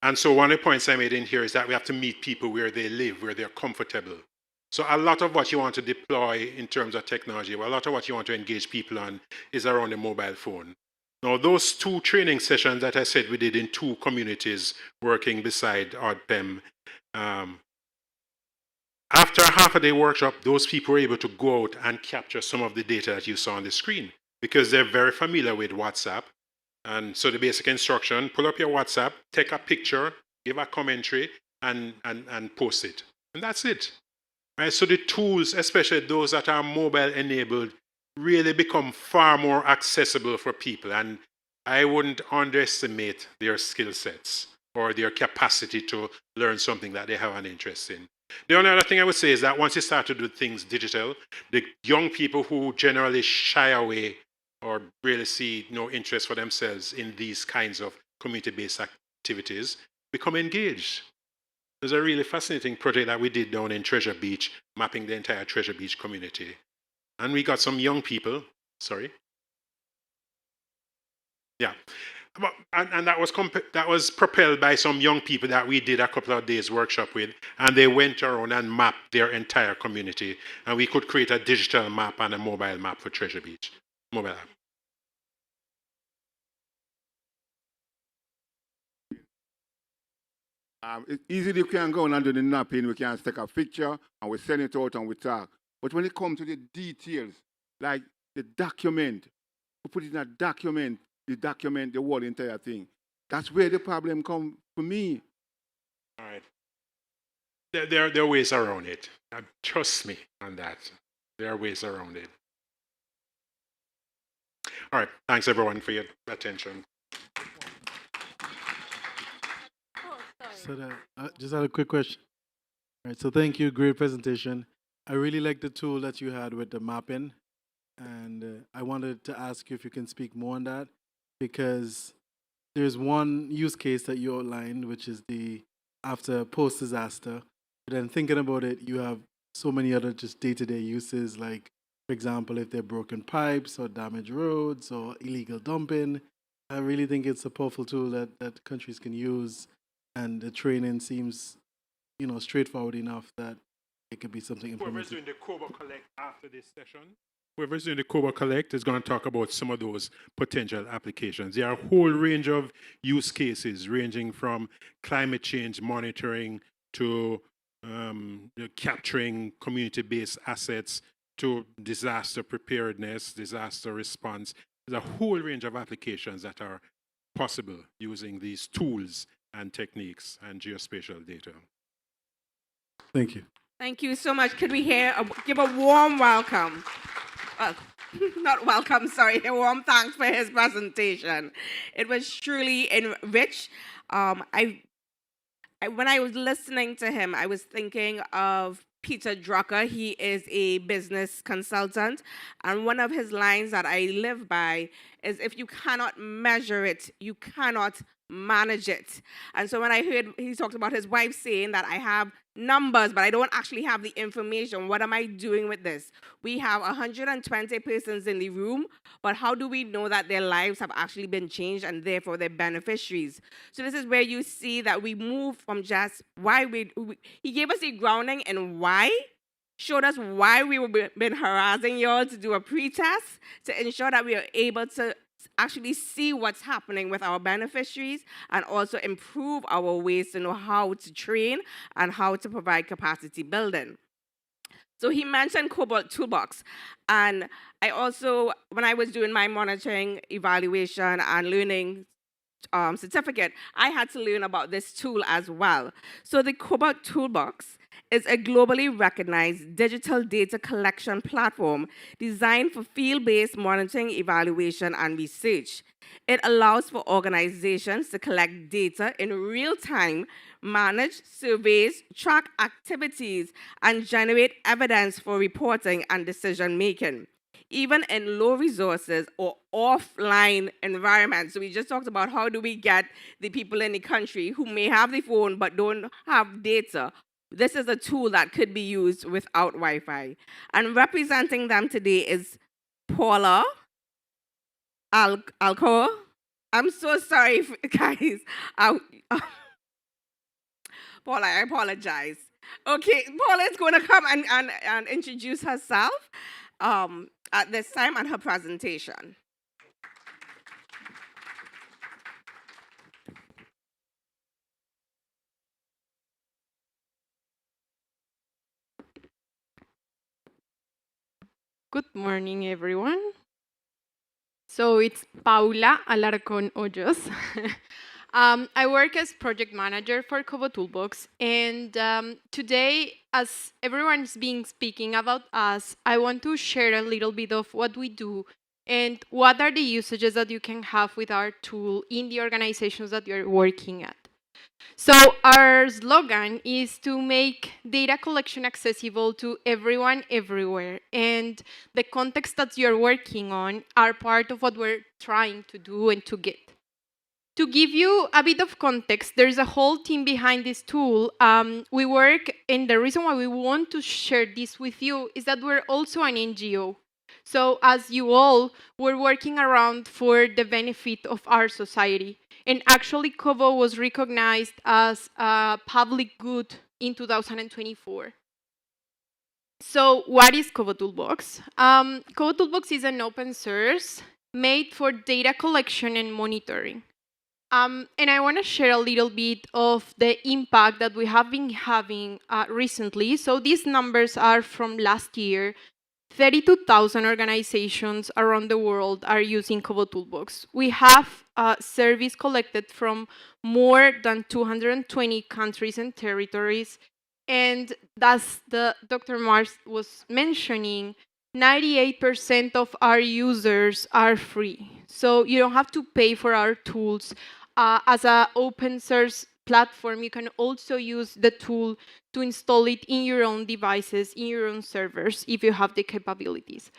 And so one of the points I made in here is that we have to meet people where they live, where they're comfortable. So a lot of what you want to deploy in terms of technology, a lot of what you want to engage people on is around the mobile phone. Now, those two training sessions that I said we did in two communities working beside ODPEM, after a half-a-day workshop, those people were able to go out and capture some of the data that you saw on the screen because they're very familiar with WhatsApp. And so the basic instruction, pull up your WhatsApp, take a picture, give a commentary, and post it. And that's it. Right? So the tools, especially those that are mobile-enabled, really become far more accessible for people. And I wouldn't underestimate their skill sets or their capacity to learn something that they have an interest in. The only other thing I would say is that once you start to do things digital, the young people who generally shy away or really see no interest for themselves in these kinds of community-based activities become engaged. There's a really fascinating project that we did down in Treasure Beach, mapping the entire Treasure Beach community. And we got some young people, sorry. Yeah. And that was propelled by some young people that we did a couple of days workshop with, and they went around and mapped their entire community, and we could create a digital map and a mobile map for Treasure Beach, mobile app. It's easily we can go and do the napping, we can take a picture and we send it out and we talk. But when it comes to the details, like the document, we put it in a document, the whole entire thing. That's where the problem comes for me. All right. There are ways around it. Trust me on that. There are ways around it. All right. Thanks, everyone, for your attention. So I just had a quick question. All right, so thank you, great presentation. I really like the tool that you had with the mapping, and I wanted to ask you if you can speak more on that, because there's one use case that you outlined, which is the after post-disaster. But then thinking about it, you have so many other just day-to-day uses, like, for example, if there are broken pipes or damaged roads or illegal dumping. I really think it's a powerful tool that countries can use, and the training seems, straightforward enough that it could be something Whoever's implemented. doing the Kobo Collect after this session, whoever's doing the Kobo Collect is going to talk about some of those potential applications. There are a whole range of use cases ranging from climate change monitoring to capturing community-based assets to disaster preparedness, disaster response. There's a whole range of applications that are possible using these tools and techniques and geospatial data. Thank you. Thank you so much. Could we give a warm welcome? Well, not welcome, sorry, a warm thanks for his presentation. It was truly enriched. When I was listening to him, I was thinking of Peter Drucker. He is a business consultant, and one of his lines that I live by is, if you cannot measure it, you cannot manage it. And so when I heard he talked about his wife saying that I have numbers, but I don't actually have the information, what am I doing with this? We have 120 persons in the room, but how do we know that their lives have actually been changed and therefore they're beneficiaries? So this is where you see that we move from just he gave us a grounding in why, showed us why we were been harassing y'all to do a pre-test to ensure that we are able to actually see what's happening with our beneficiaries and also improve our ways to know how to train and how to provide capacity building. So he mentioned KoboToolbox, and I also, when I was doing my monitoring, evaluation, and learning certificate, I had to learn about this tool as well. So the KoboToolbox is a globally recognized digital data collection platform designed for field-based monitoring, evaluation, and research. It allows for organizations to collect data in real time, manage surveys, track activities, and generate evidence for reporting and decision making, even in low resources or offline environments. So we just talked about how do we get the people in the country who may have the phone but don't have data. This is a tool that could be used without Wi-Fi. And representing them today is Paula Alco. I'm so sorry, guys. Paula, I apologize. Okay, Paula is going to come and introduce herself at this time and her presentation. Good morning, everyone. So it's Paula Alarcón Hoyos. I work as project manager for KoboToolbox, and today, as everyone's been speaking about us, I want to share a little bit of what we do and what are the usages that you can have with our tool in the organizations that you're working at. So our slogan is to make data collection accessible to everyone, everywhere. And the context that you're working on are part of what we're trying to do and to get. To give you a bit of context, there's a whole team behind this tool. We work, and the reason why we want to share this with you is that we're also an NGO. So as you all, we're working around for the benefit of our society. And actually, Kobo was recognized as a public good in 2024. So what is KoboToolbox? KoboToolbox is an open source made for data collection and monitoring. And I want to share a little bit of the impact that we have been having recently. So these numbers are from last year. 32,000 organizations around the world are using KoboToolbox. We have surveys collected from more than 220 countries and territories. And as Dr. Mars was mentioning, 98% of our users are free. So you don't have to pay for our tools. As an open source platform, you can also use the tool to install it in your own devices, in your own servers, if you have the capabilities.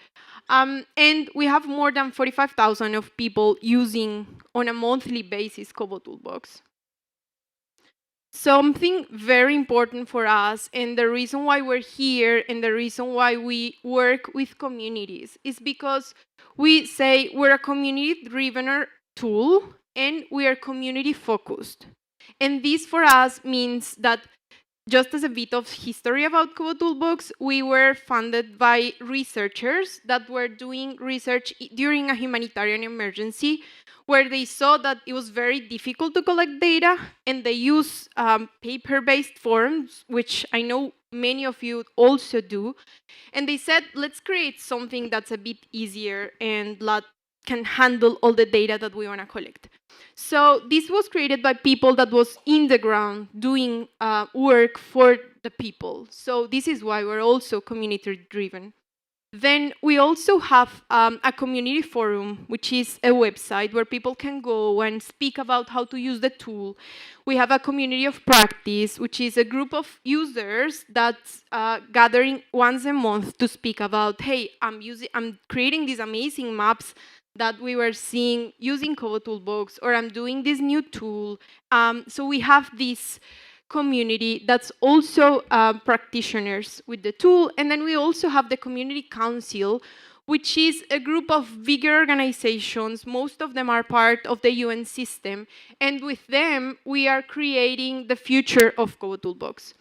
And we have more than 45,000 of people using, on a monthly basis, KoboToolbox. Something very important for us, and the reason why we're here and the reason why we work with communities is because we say we're a community-driven tool and we are community-focused. And this for us means that, just as a bit of history about KoboToolbox, we were funded by researchers that were doing research during a humanitarian emergency where they saw that it was very difficult to collect data, and they use paper-based forms, which I know many of you also do. And they said, let's create something that's a bit easier and that can handle all the data that we want to collect. So this was created by people that was in the ground doing work for the people. So this is why we're also community-driven. Then we also have a community forum, which is a website where people can go and speak about how to use the tool. We have a community of practice, which is a group of users that's gathering once a month to speak about, hey, I'm creating these amazing maps that we were seeing using KoboToolbox, or I'm doing this new tool. So we have this community that's also practitioners with the tool. And then we also have the Community Council, which is a group of bigger organizations. Most of them are part of the UN system. And with them, we are creating the future of KoboToolbox.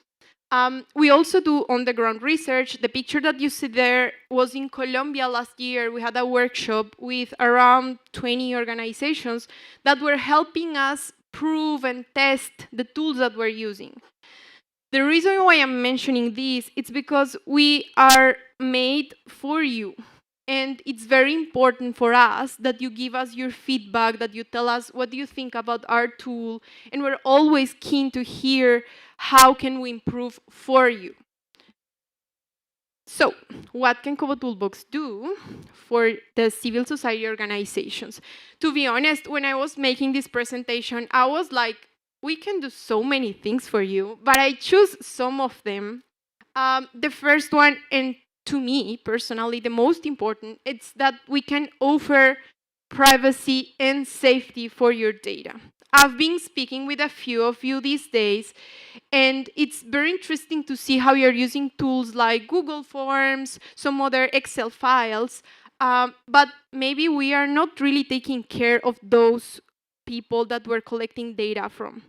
We also do on-the-ground research. The picture that you see there was in Colombia last year. We had a workshop with around 20 organizations that were helping us prove and test the tools that we're using. The reason why I'm mentioning this is because we are made for you. And it's very important for us that you give us your feedback, that you tell us what do you think about our tool, and we're always keen to hear how can we improve for you. So, what can KoboToolbox do for the civil society organizations? To be honest, when I was making this presentation, I was like, we can do so many things for you, but I choose some of them. The first one, and to me personally, the most important, it's that we can offer privacy and safety for your data. I've been speaking with a few of you these days, and it's very interesting to see how you're using tools like Google Forms, some other Excel files, but maybe we are not really taking care of those people that we're collecting data from.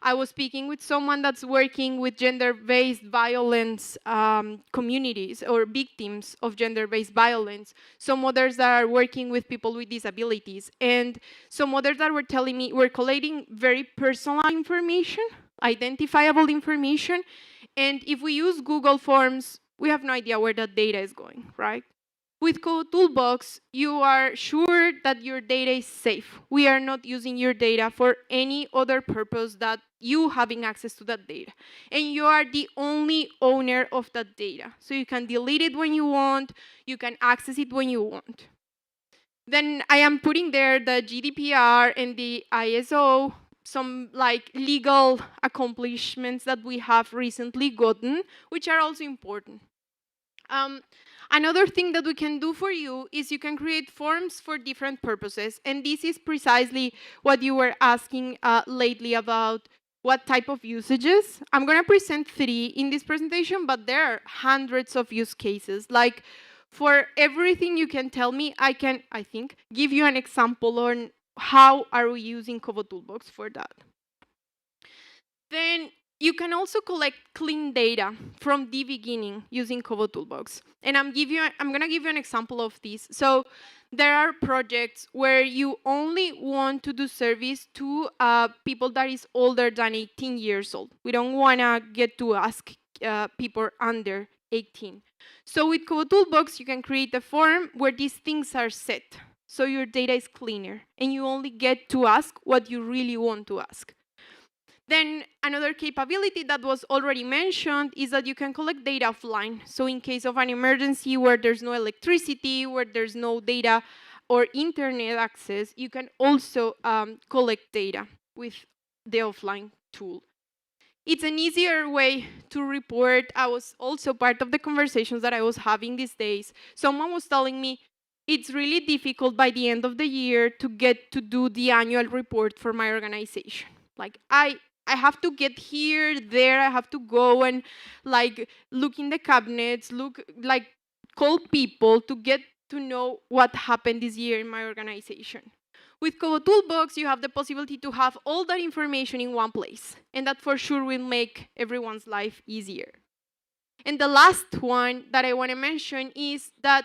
I was speaking with someone that's working with gender-based violence communities or victims of gender-based violence, some others that are working with people with disabilities, and some others that were telling me we're collating very personal information, identifiable information, and if we use Google Forms, we have no idea where that data is going, right? With KoboToolbox, you are sure that your data is safe. We are not using your data for any other purpose that you having access to that data. And you are the only owner of that data. So you can delete it when you want, you can access it when you want. Then I am putting there the GDPR and the ISO, some like legal accomplishments that we have recently gotten, which are also important. Another thing that we can do for you is you can create forms for different purposes. And this is precisely what you were asking lately about what type of usages. I'm going to present 3 in this presentation, but there are hundreds of use cases. Like for everything you can tell me, I can, I think, give you an example on how are we using KoboToolbox for that. Then you can also collect clean data from the beginning using KoboToolbox. And I'm going to give you an example of this. So there are projects where you only want to do service to people that is older than 18 years old. We don't want to get to ask people under 18. So with KoboToolbox, you can create a form where these things are set. So your data is cleaner, and you only get to ask what you really want to ask. Then another capability that was already mentioned is that you can collect data offline. So in case of an emergency where there's no electricity, where there's no data or internet access, you can also collect data with the offline tool. It's an easier way to report. I was also part of the conversations that I was having these days. Someone was telling me, it's really difficult by the end of the year to get to do the annual report for my organization. Like I have to get here, there, I have to go and like look in the cabinets, call people to get to know what happened this year in my organization. With KoboToolbox, you have the possibility to have all that information in one place, and that for sure will make everyone's life easier. And the last one that I want to mention is that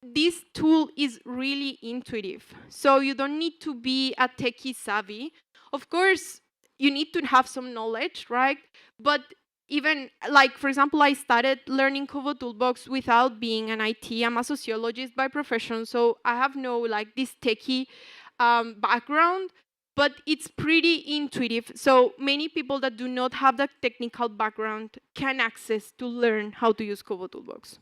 this tool is really intuitive. So you don't need to be a techie savvy. Of course, you need to have some knowledge, right? But even, like, for example, I started learning KoboToolbox without being an IT. I'm a sociologist by profession, so I have no, like, this techie background, but it's pretty intuitive. So many people that do not have that technical background can access to learn how to use KoboToolbox.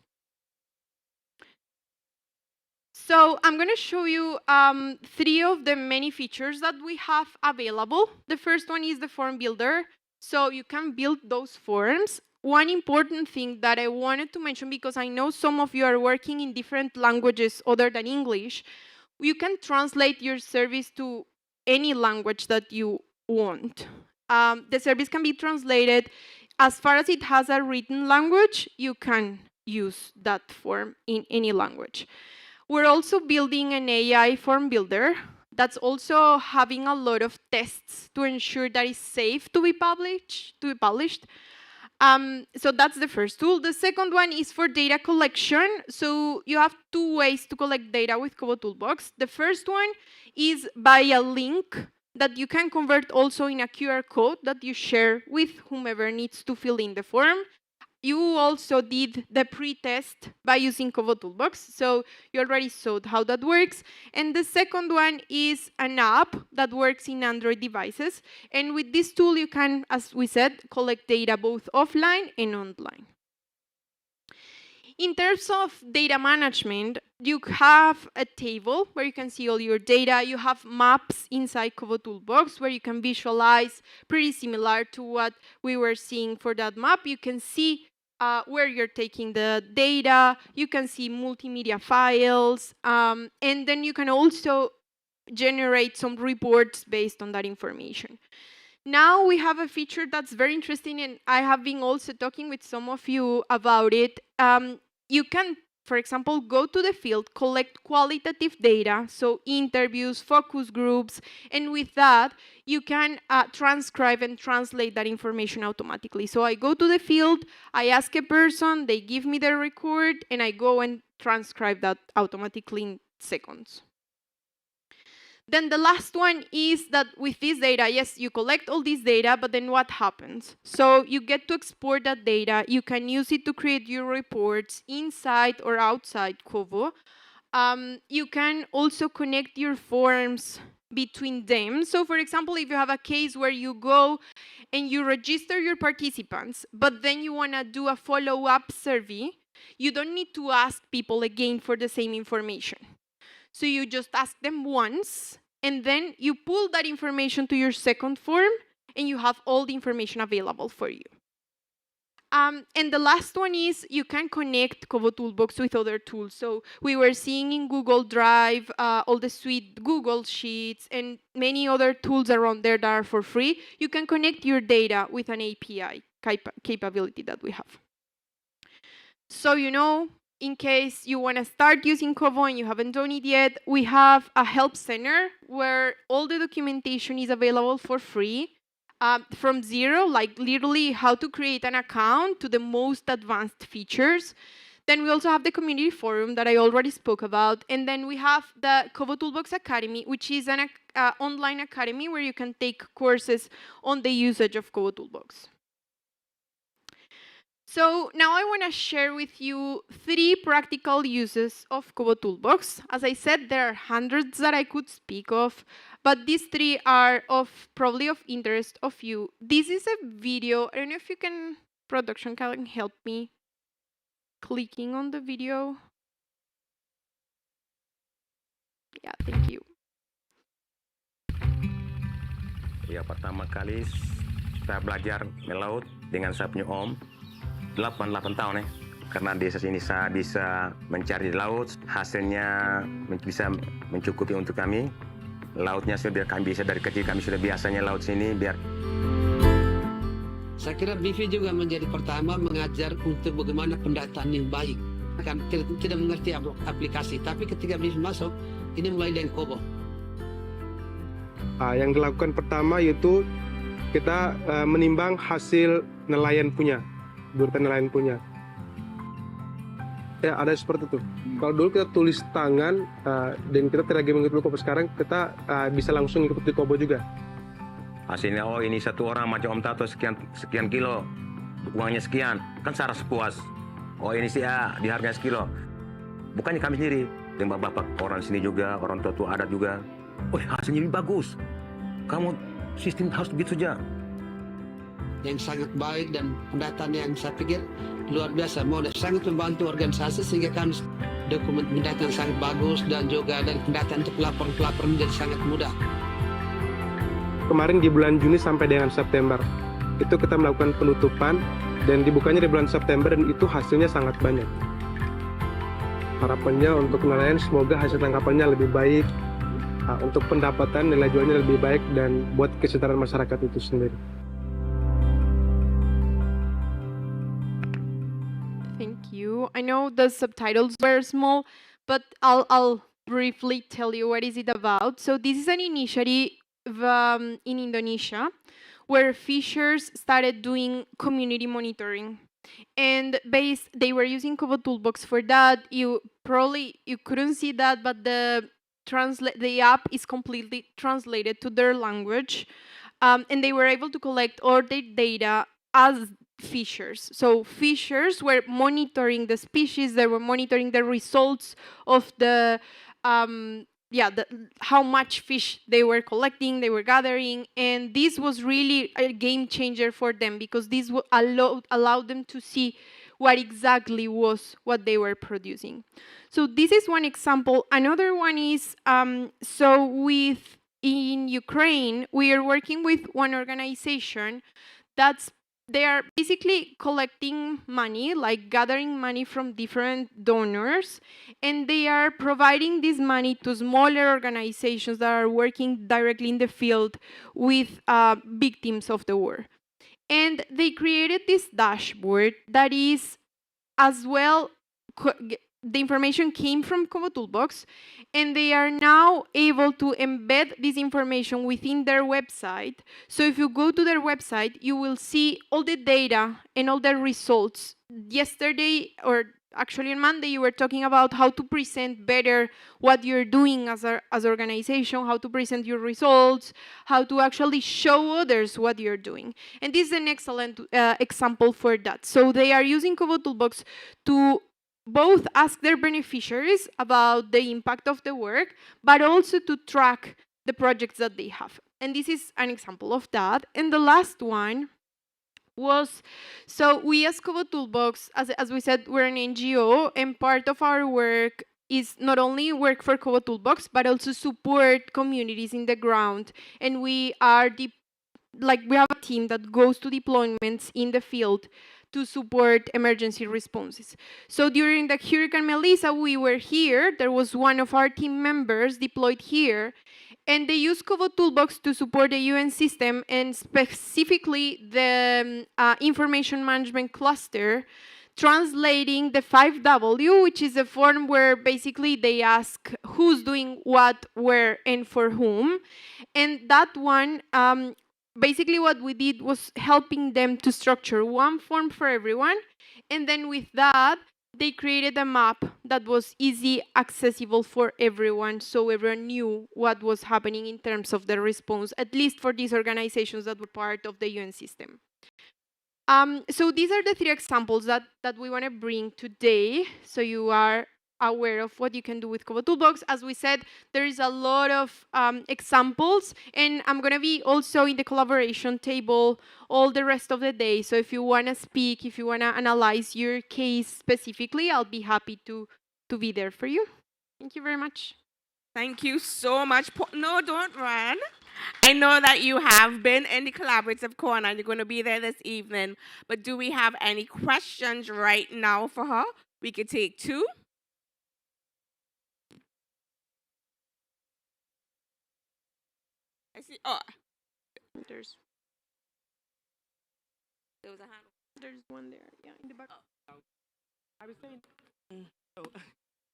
So I'm going to show you 3 of the many features that we have available. The first one is the form builder. So you can build those forms. One important thing that I wanted to mention, because I know some of you are working in different languages other than English, you can translate your service to any language that you want. The service can be translated. As far as it has a written language, you can use that form in any language. We're also building an AI form builder that's also having a lot of tests to ensure that it's safe to be published. So that's the first tool. The second one is for data collection. So you have 2 ways to collect data with KoboToolbox. The first one is by a link that you can convert also in a QR code that you share with whomever needs to fill in the form. you also did the pre-test by using KoboToolbox, so you already saw how that works. And the second one is an app that works in Android devices. And with this tool, you can, as we said, collect data both offline and online. In terms of data management, you have a table where you can see all your data. You have maps inside KoboToolbox where you can visualize, pretty similar to what we were seeing for that map. You can see where you're taking the data. You can see multimedia files. And then you can also generate some reports based on that information. Now we have a feature that's very interesting, and I have been also talking with some of you about it. You can, for example, go to the field, collect qualitative data, so interviews, focus groups, and with that, you can transcribe and translate that information automatically. So I go to the field, I ask a person, they give me the record, and I go and transcribe that automatically in seconds. Then the last one is that with this data, yes, you collect all this data, but then what happens? So you get to export that data. You can use it to create your reports inside or outside Kobo. You can also connect your forms between them. So for example, if you have a case where you go and you register your participants, but then you want to do a follow-up survey, you don't need to ask people again for the same information. So you just ask them once, and then you pull that information to your second form, and you have all the information available for you. And the last one is you can connect KoboToolbox with other tools. So we were seeing in Google Drive, all the suite Google Sheets, and many other tools around there that are for free. You can connect your data with an API capability that we have. So you know, in case you want to start using Kobo and you haven't done it yet, we have a help center where all the documentation is available for free. From zero, like literally how to create an account, to the most advanced features. Then we also have the community forum that I already spoke about. And then we have the KoboToolbox Academy, which is an online academy where you can take courses on the usage of KoboToolbox. So now I want to share with you 3 practical uses of KoboToolbox. As I said, there are hundreds that I could speak of, but these 3 are probably of interest of you. This is a video. I don't know if you can, production can help me clicking on the video. Yeah, thank you. Ya, pertama kali saya belajar melaut dengan saya punya om. 8 tahun ya. Karena di sini saya bisa mencari di laut, hasilnya bisa mencukupi untuk kami. Lautnya sudah kami bisa dari kecil, kami sudah biasanya laut sini biar. Saya kira BV juga menjadi pertama mengajar untuk bagaimana pendataan yang baik. Kan tidak mengerti aplikasi, tapi ketika BV masuk, ini mulai dari Kobo. Yang dilakukan pertama yaitu kita menimbang hasil nelayan punya. Berita nelayan punya. Ya, ada seperti itu. Kalau dulu kita tulis tangan dan kita tidak lagi mengikuti Kobo, sekarang kita bisa langsung mengikuti Kobo juga. Hasilnya, oh ini satu orang macam Om Tato sekian kilo, uangnya sekian, kan secara sepuas. Oh ini sih di harga sekilo. Bukannya kami sendiri, dan bapak orang sini juga, orang tua adat juga. Oh hasilnya lebih bagus. Kamu sistem harus begitu saja. Yang sangat baik dan pendataan yang saya pikir luar biasa, sangat membantu organisasi sehingga kami dokumen pendataan sangat bagus dan juga dari pendataan untuk pelapor menjadi sangat mudah. Kemarin di bulan Juni sampai dengan September itu kita melakukan penutupan dan dibukanya di bulan September dan itu hasilnya sangat banyak. Harapannya untuk nelayan semoga hasil tangkapannya lebih baik, untuk pendapatan nilai jualnya lebih baik dan buat kesejahteraan masyarakat itu sendiri. Thank you. I know the subtitles were small, but I'll briefly tell you what is it about. So this is an initiative in Indonesia where fishers started doing community monitoring. And they were using KoboToolbox for that. You couldn't see that, but the app is completely translated to their language. And they were able to collect all their data as fishers. So fishers were monitoring the species, they were monitoring the results of the how much fish they were collecting, they were gathering, and this was really a game changer for them because this allowed them to see what exactly was what they were producing. So this is one example. Another one is, in Ukraine, we are working with one organization they are basically collecting money, like gathering money from different donors, and they are providing this money to smaller organizations that are working directly in the field with victims of the war. And they created this dashboard that is as well, the information came from KoboToolbox, and they are now able to embed this information within their website. So if you go to their website, you will see all the data and all the results. Yesterday, or actually on Monday, you were talking about how to present better what you're doing as an organization, how to present your results, how to actually show others what you're doing. And this is an excellent example for that. So they are using KoboToolbox to both ask their beneficiaries about the impact of the work, but also to track the projects that they have. And this is an example of that. And the last one was, so we as KoboToolbox, as we said, we're an NGO, and part of our work is not only work for KoboToolbox, but also support communities in the ground. And we are we have a team that goes to deployments in the field to support emergency responses. So during the Hurricane Melissa, we were here. There was one of our team members deployed here, and they used KoboToolbox to support the UN system, and specifically the information management cluster, translating the 5W, which is a form where basically they ask who's doing what, where, and for whom. And that one, basically what we did was helping them to structure one form for everyone. And then with that, they created a map that was easy accessible for everyone, so everyone knew what was happening in terms of the response, at least for these organizations that were part of the UN system. So these are the 3 examples that we want to bring today, so you are aware of what you can do with KoboToolbox. As we said, there is a lot of examples, and I'm going to be also in the collaboration table all the rest of the day. So if you want to speak, if you want to analyze your case specifically, I'll be happy to be there for you. Thank you very much. Thank you so much. No, don't run. I know that you have been in the collaborative corner and you're going to be there this evening, but do we have any questions right now for her? We could take 2. I see. Oh, There was a hand. There's one there. Yeah, in the back. I was saying. I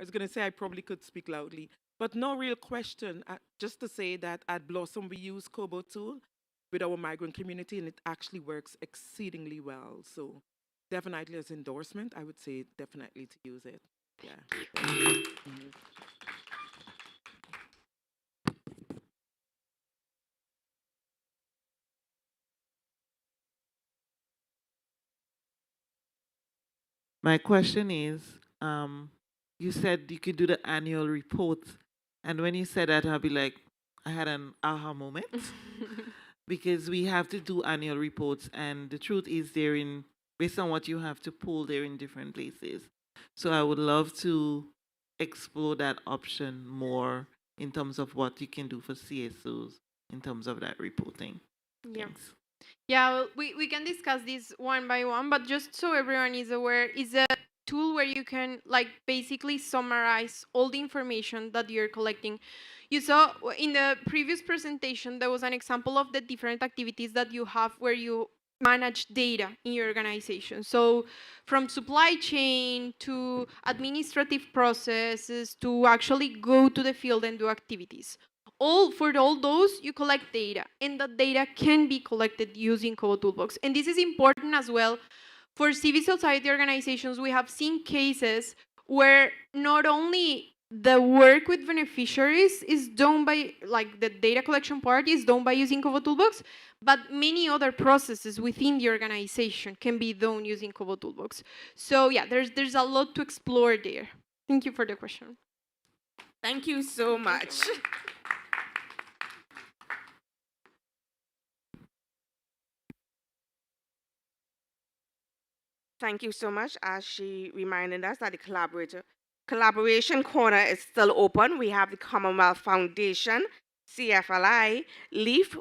was going to say I probably could speak loudly, but no real question. Just to say that at Blossom we use KoboTool with our migrant community, and it actually works exceedingly well. So definitely as endorsement, I would say definitely to use it. Yeah. My question is, you said you could do the annual report, and when you said that, I'll be like, I had an aha moment because we have to do annual reports, and the truth is based on what you have to pull, they're in different places. So I would love to explore that option more in terms of what you can do for CSOs in terms of that reporting. Yeah. Thanks. Yeah, well, we can discuss this one by one, but just so everyone is aware, is a tool where you can basically summarize all the information that you're collecting. You saw in the previous presentation, there was an example of the different activities that you have where you manage data in your organization. So from supply chain to administrative processes to actually go to the field and do activities. For all those, you collect data, and that data can be collected using KoboToolbox. And this is important as well for civil society organizations. We have seen cases where not only the work with beneficiaries is done by, like, the data collection part is done by using KoboToolbox, but many other processes within the organization can be done using KoboToolbox. So yeah, there's a lot to explore there. Thank you for the question. Thank you so much. Thank you so much. As she reminded us that the collaboration corner is still open. We have the Commonwealth Foundation, CFLI, LEAF,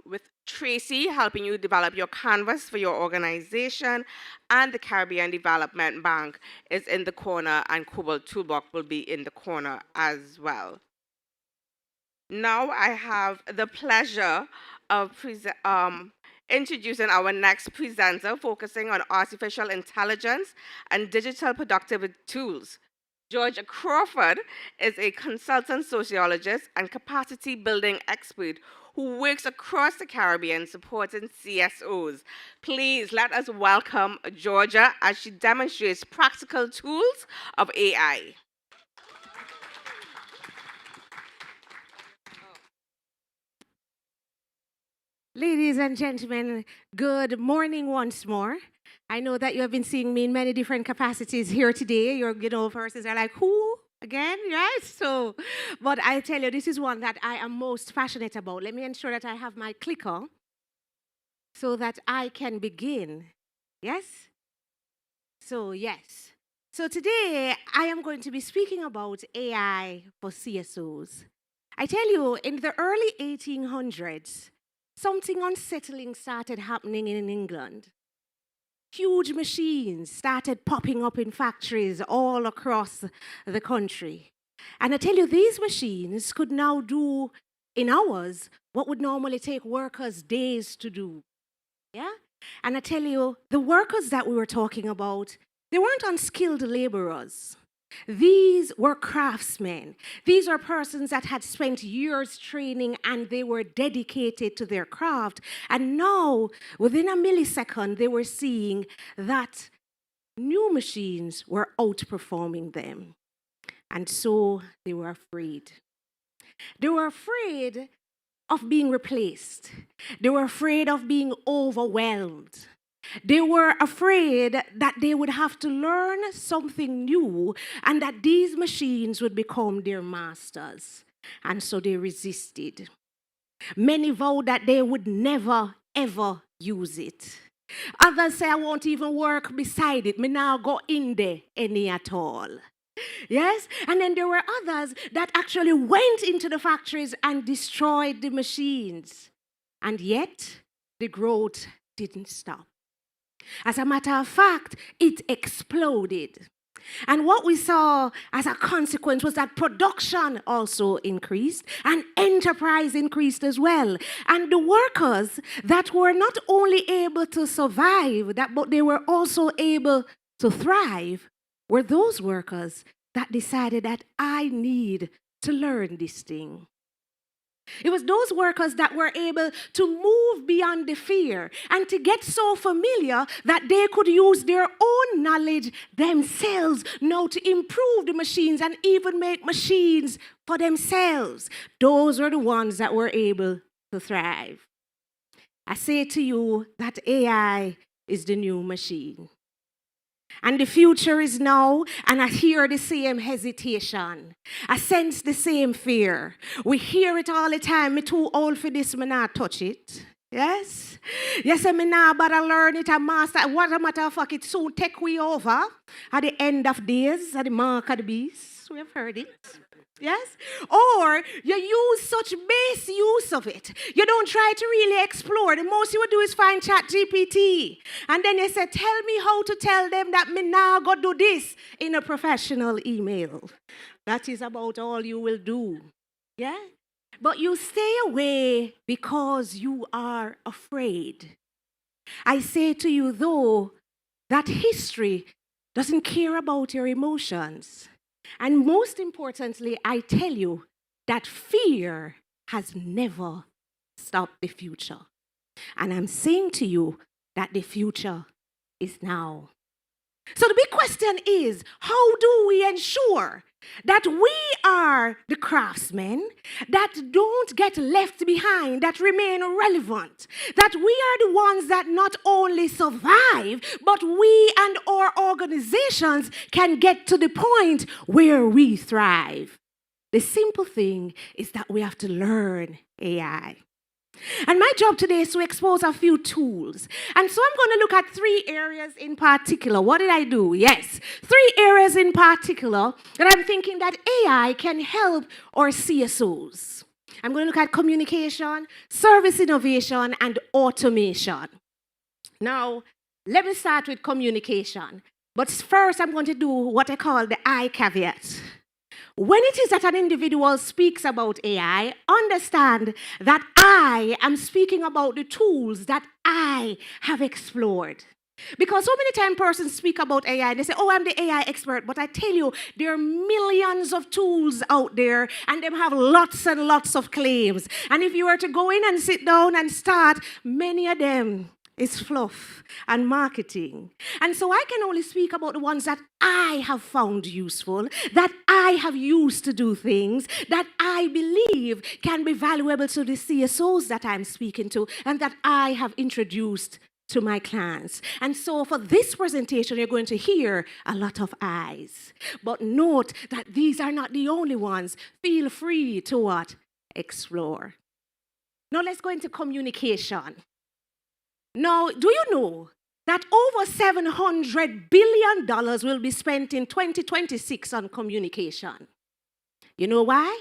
with Tracy helping you develop your canvas for your organization, and the Caribbean Development Bank is in the corner, and KoboToolbox will be in the corner as well. Now I have the pleasure of introducing our next presenter, focusing on artificial intelligence and digital productivity tools. Georgia Crawford is a consultant sociologist and capacity building expert who works across the Caribbean supporting CSOs. Please let us welcome Georgia as she demonstrates practical tools of AI. Ladies and gentlemen, good morning once more. I know that you have been seeing me in many different capacities here today. Your persons are like, who? Again, right? So, but I tell you, this is one that I am most passionate about. Let me ensure that I have my clicker so that I can begin. Yes? So, yes. So today, I am going to be speaking about AI for CSOs. I tell you, in the early 1800s, something unsettling started happening in England. Huge machines started popping up in factories all across the country. And I tell you, these machines could now do in hours what would normally take workers days to do. Yeah? And I tell you, the workers that we were talking about, they weren't unskilled laborers. These were craftsmen. These are persons that had spent years training and they were dedicated to their craft. And now, within a millisecond, they were seeing that new machines were outperforming them. And so they were afraid. They were afraid of being replaced. They were afraid of being overwhelmed. They were afraid that they would have to learn something new and that these machines would become their masters. And so they resisted. Many vowed that they would never, ever use it. Others say, I won't even work beside it. Me now go in there any at all. Yes? And then there were others that actually went into the factories and destroyed the machines. And yet, the growth didn't stop. As a matter of fact, it exploded. And what we saw as a consequence was that production also increased and enterprise increased as well. And the workers that were not only able to survive, but they were also able to thrive, were those workers that decided that I need to learn this thing. It was those workers that were able to move beyond the fear and to get so familiar that they could use their own knowledge themselves now to improve the machines and even make machines for themselves. Those were the ones that were able to thrive. I say to you that AI is the new machine. And the future is now, and I hear the same hesitation. I sense the same fear. We hear it all the time. Me too old for this, me not touch it. Yes? Yes, me now, but I learn it and master. What a matter of fact, it soon take we over at the end of days, at the mark of the beast. We have heard it. Yes? Or you use such base use of it. You don't try to really explore. The most you would do is find ChatGPT. And then you say, tell me how to tell them that me now go do this in a professional email. That is about all you will do. Yeah? But you stay away because you are afraid. I say to you, though, that history doesn't care about your emotions. And most importantly, I tell you that fear has never stopped the future. And I'm saying to you that the future is now. So the big question is, how do we ensure that we are the craftsmen that don't get left behind, that remain relevant, that we are the ones that not only survive, but we and our organizations can get to the point where we thrive. The simple thing is that we have to learn AI. And my job today is to expose a few tools. And so I'm going to look at 3 areas in particular. What did I do? Yes, 3 areas in particular that I'm thinking that AI can help our CSOs. I'm going to look at communication, service innovation, and automation. Now, let me start with communication. But first, I'm going to do what I call the I caveat. When it is that an individual speaks about AI, understand that I am speaking about the tools that I have explored. Because so many times persons speak about AI and they say, oh, I'm the AI expert. But I tell you, there are millions of tools out there and they have lots and lots of claims. And if you were to go in and sit down and start, many of them is fluff and marketing. And so I can only speak about the ones that I have found useful, that I have used to do things, that I believe can be valuable to the CSOs that I'm speaking to, and that I have introduced to my clients. And so for this presentation, you're going to hear a lot of I's. But note that these are not the only ones. Feel free to what? Explore. Now let's go into communication. Now, do you know that over $700 billion will be spent in 2026 on communication? You know why?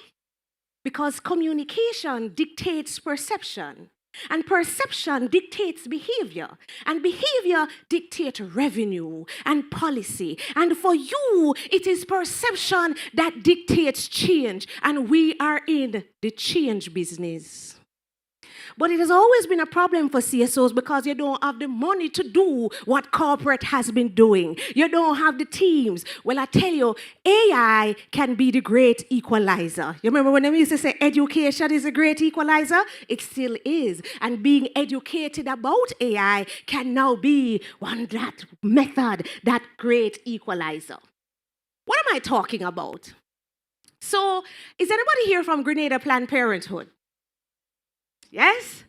Because communication dictates perception, and perception dictates behavior, and behavior dictates revenue and policy. And for you, it is perception that dictates change, and we are in the change business. But it has always been a problem for CSOs because you don't have the money to do what corporate has been doing. You don't have the teams. Well, I tell you, AI can be the great equalizer. You remember when they used to say education is a great equalizer? It still is. And being educated about AI can now be that method, that great equalizer. What am I talking about? So, is anybody here from Grenada Planned Parenthood? Yes?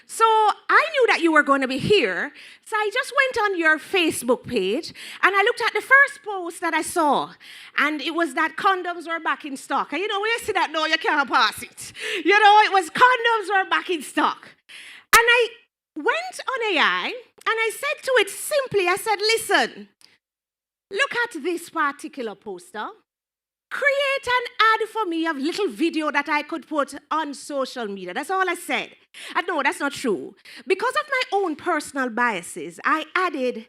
So I knew that you were going to be here, so I just went on your Facebook page and I looked at the first post that I saw, and it was that condoms were back in stock. And you know, when you see that, no, you can't pass it. You know, it was condoms were back in stock. And I went on AI and I said to it simply, I said, listen, look at this particular poster. Create an ad for me of little video that I could put on social media. That's all I said. And no, that's not true. Because of my own personal biases, I added,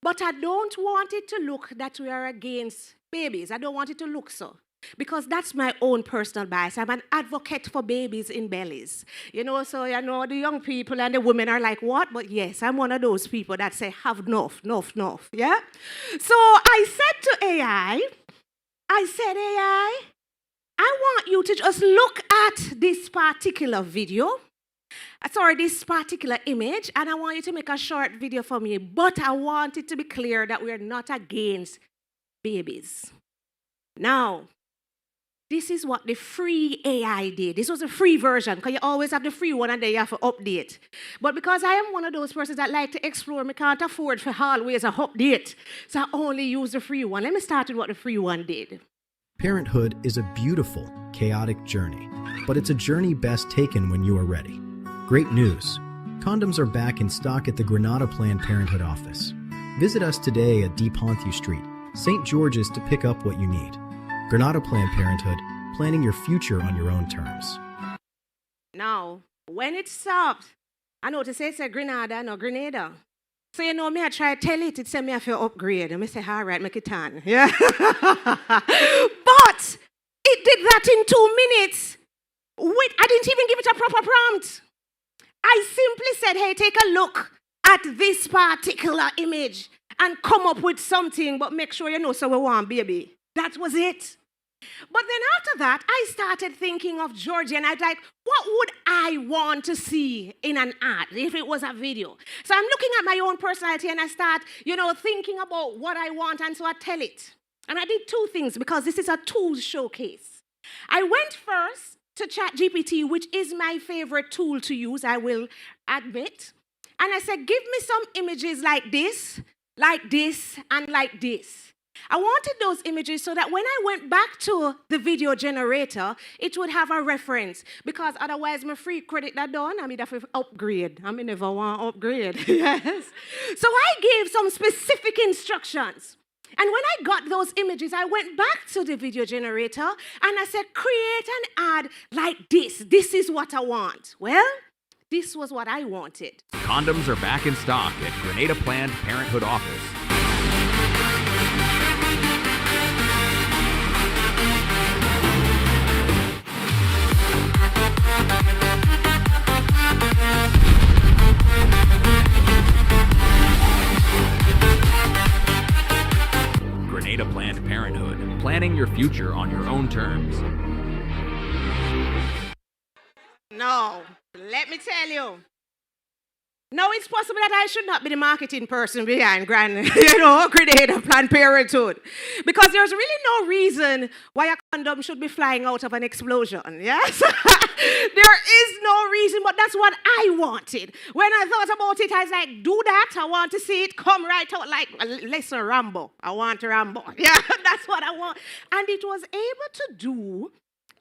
but I don't want it to look that we are against babies. I don't want it to look so. Because that's my own personal bias. I'm an advocate for babies in bellies. You know, so you know, the young people and the women are like, what? But yes, I'm one of those people that say, have enough, yeah? So I said to AI, AI, I want you to just look at this particular video, this particular image, and I want you to make a short video for me, but I want it to be clear that we're not against babies. Now, this is what the free AI did. This was a free version, because you always have the free one and then you have to update. But because I am one of those persons that like to explore, I can't afford for always a update. So I only use the free one. Let me start with what the free one did. Parenthood is a beautiful, chaotic journey, but it's a journey best taken when you are ready. Great news! Condoms are back in stock at the Grenada Planned Parenthood office. Visit us today at D. Ponthieu Street, St. George's to pick up what you need. Grenada Planned Parenthood, planning your future on your own terms. Now, when it stopped, I noticed it said Grenada, no Grenada. So you know, me I try to tell it, it said me I feel upgrade. And I say, all right, make it on. Yeah. But it did that in 2 minutes. I didn't even give it a proper prompt. I simply said, hey, take a look at this particular image and come up with something, but make sure you know so we want baby. That was it. But then after that, I started thinking of Georgia, and I'd like, what would I want to see in an ad if it was a video? So I'm looking at my own personality, and I start, thinking about what I want, and so I tell it. And I did two things because this is a tools showcase. I went first to ChatGPT, which is my favorite tool to use, I will admit. And I said, give me some images like this, and like this. I wanted those images so that when I went back to the video generator, it would have a reference. Because otherwise, my free credit that done, I mean, have to upgrade. I mean, never want to upgrade. Yes. So I gave some specific instructions. And when I got those images, I went back to the video generator and I said, create an ad like this. This is what I want. Well, this was what I wanted. Condoms are back in stock at Grenada Planned Parenthood office. Grenada Planned Parenthood, planning your future on your own terms. No, let me tell you. No, it's possible that I should not be the marketing person behind Grenada Planned Parenthood. Because there's really no reason why a condom should be flying out of an explosion, yes? There is no reason, but that's what I wanted. When I thought about it, I was like, do that. I want to see it come right out like, listen, Rambo. I want Rambo. Yeah, that's what I want. And it was able to do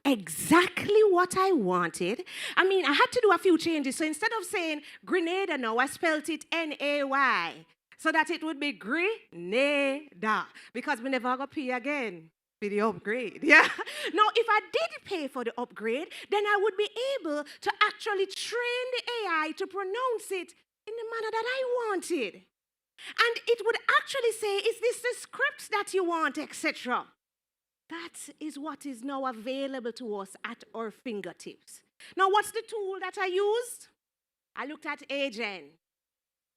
exactly what I wanted. I mean, I had to do a few changes. So instead of saying Grenada now, I spelled it N-A-Y so that it would be Grenada because we never got to pay again for the upgrade. Yeah. Now, if I did pay for the upgrade, then I would be able to actually train the AI to pronounce it in the manner that I wanted. And it would actually say, is this the script that you want, etc. That is what is now available to us at our fingertips. Now, what's the tool that I used? I looked at Agent.